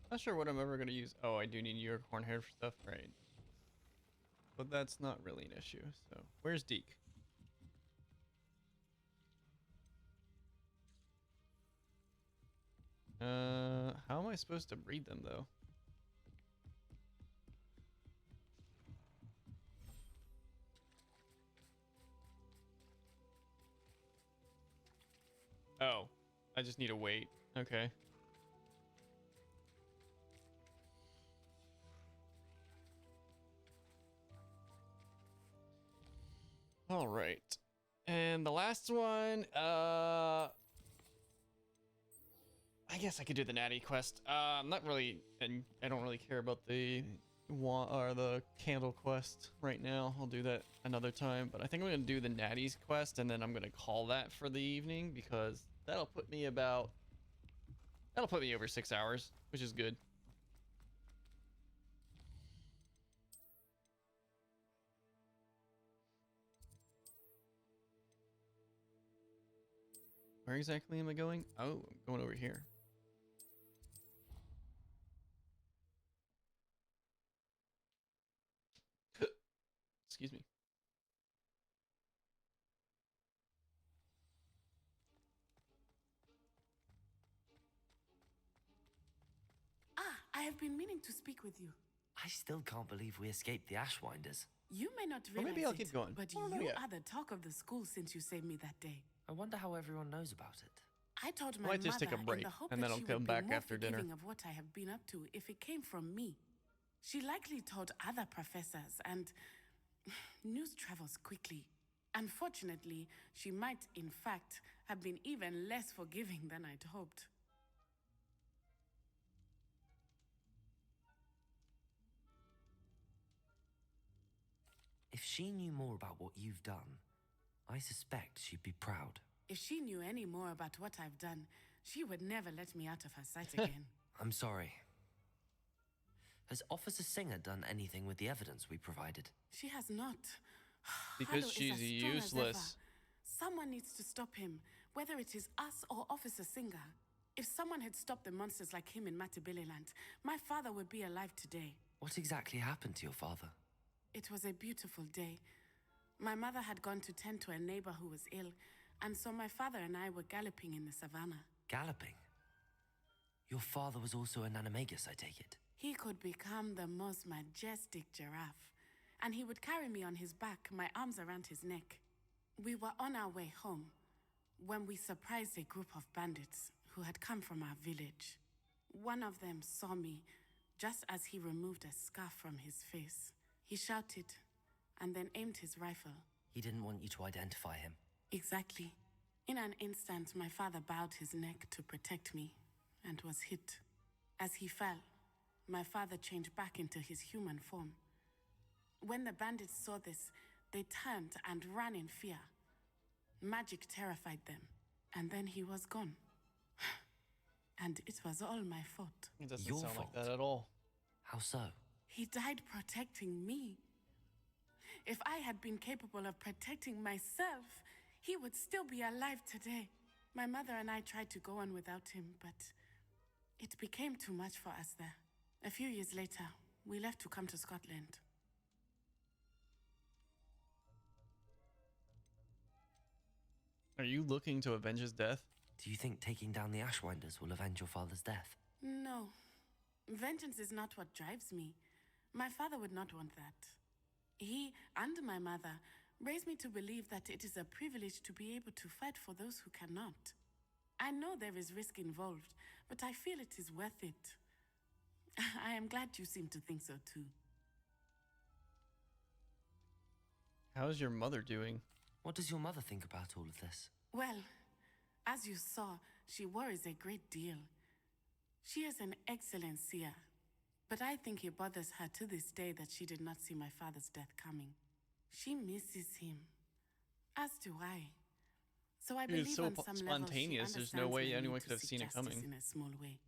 Not sure what I'm ever gonna use. Oh, I do need unicorn hair for stuff, right? But that's not really an issue. So where's Deke? How am I supposed to breed them though? Oh, I just need to wait. Okay. All right. And the last one, I guess I could do the natty quest. I'm not really, and I don't really care about the the candle quest right now. I'll do that another time, but I think I'm gonna do the natties quest, and then I'm gonna call that for the evening because that'll put me over 6 hours, which is good. Where exactly am I going? Oh, I'm going over here. Excuse me. I have been meaning to speak with you. I still can't believe we escaped the Ashwinders. You may not Well, realize maybe I'll keep going. but I don't know you yet. are the talk of the school since you saved me that day. I wonder how everyone knows about it. I told my I might just take a mother break, in the hope and that then I'll she come would back be more after dinner. forgiving of what I have been up to if it came from me. She likely told other professors, and news travels quickly. Unfortunately, she might, in fact, have been even less forgiving than I'd hoped. If she knew more about what you've done, I suspect she'd be proud. If she knew any more about what I've done, she would never let me out of her sight again. I'm sorry. Has Officer Singer done anything with the evidence we provided? She has not. Because Harlow is she's as strong as useless. ever. Someone needs to stop him, whether it is us or Officer Singer. If someone had stopped the monsters like him in Matabeleland, my father would be alive today. What exactly happened to your father? It was a beautiful day. My mother had gone to tend to a neighbor who was ill, and so my father and I were galloping in the savannah. Galloping? Your father was also an animagus, I take it. He could become the most majestic giraffe, and he would carry me on his back, my arms around his neck. We were on our way home when we surprised a group of bandits who had come from our village. One of them saw me just as he removed a scarf from his face. He shouted and then aimed his rifle. He didn't want you to identify him. Exactly. In an instant, my father bowed his neck to protect me and was hit. As he fell, my father changed back into his human form. When the bandits saw this, they turned and ran in fear. Magic terrified them, and then he was gone. And it was all my fault. It doesn't Your sound fault? like that at all. How so? He died protecting me. If I had been capable of protecting myself, he would still be alive today. My mother and I tried to go on without him, but it became too much for us there. A few years later, we left to come to Scotland. Are you looking to avenge his death? Do you think taking down the Ashwinders will avenge your father's death? No. Vengeance is not what drives me. My father would not want that. He and my mother raised me to believe that it is a privilege to be able to fight for those who cannot. I know there is risk involved, but I feel it is worth it. I am glad you seem to think so too. How's your mother doing? What does your mother think about all of this? Well, as you saw, she worries a great deal. She is an excellent seer, but I think it bothers her to this day that she did not see my father's death coming. She misses him, as do I. So I believe It's so on some level she spontaneous. There's no understands way my need anyone to could have seek seen it justice coming. in a small way,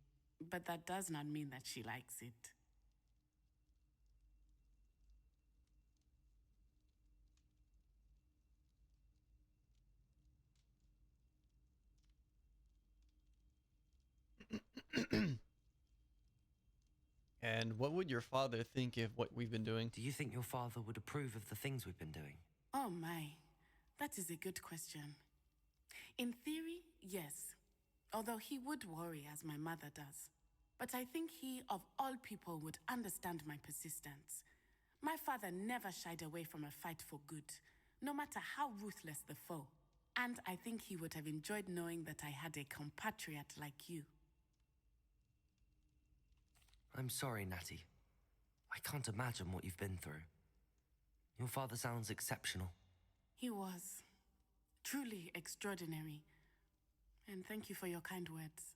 but that does not mean that she likes it. And what would your father think of what we've been doing? Do you think your father would approve of the things we've been doing? Oh my, that is a good question. In theory, yes, although he would worry as my mother does. But I think he, of all people, would understand my persistence. My father never shied away from a fight for good, no matter how ruthless the foe. And I think he would have enjoyed knowing that I had a compatriot like you. I'm sorry, Natty. I can't imagine what you've been through. Your father sounds exceptional. He was truly extraordinary. And thank you for your kind words.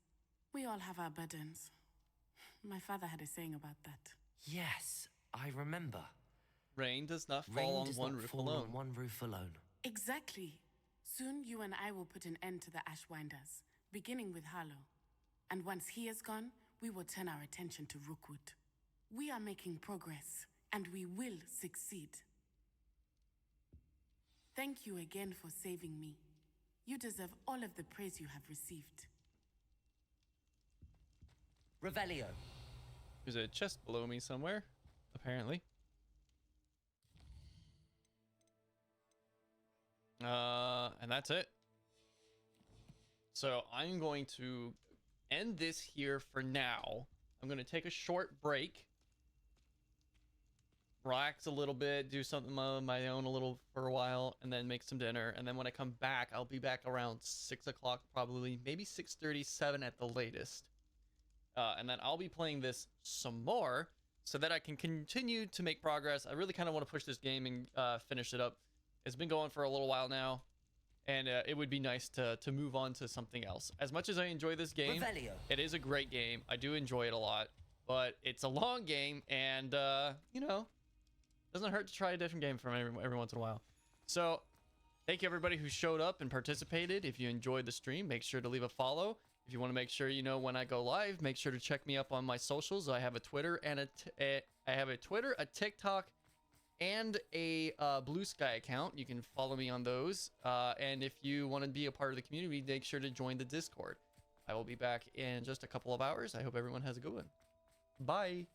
We all have our burdens. My father had a saying about that. Yes, I remember. Rain does not fall Rain on does one not roof fall alone. on one roof alone. Exactly. Soon you and I will put an end to the Ashwinders, beginning with Harlow. And once he is gone, we will turn our attention to Rookwood. We are making progress, and we will succeed. Thank you again for saving me. You deserve all of the praise you have received. Revelio. There's a chest below me somewhere, apparently. And that's it. So I'm going to end this here for now. I'm going to take a short break, relax a little bit, do something of my own a little for a while, and then make some dinner. And then when I come back, I'll be back around 6 o'clock, probably, maybe 6:37 at the latest. And then I'll be playing this some more so that I can continue to make progress. I really kind of want to push this game and finish it up. It's been going for a little while now, and it would be nice to move on to something else. As much as I enjoy this game, Revelio. it is a great game. I do enjoy it a lot, but it's a long game, and you know, doesn't hurt to try a different game from every once in a while. So thank you everybody who showed up and participated. If you enjoyed the stream, make sure to leave a follow. If you want to make sure you know when I go live, make sure to check me up on my socials. I have a Twitter and a TikTok, and a Blue Sky account. You can follow me on those. And if you want to be a part of the community, make sure to join the Discord. I will be back in just a couple of hours. I hope everyone has a good one. Bye.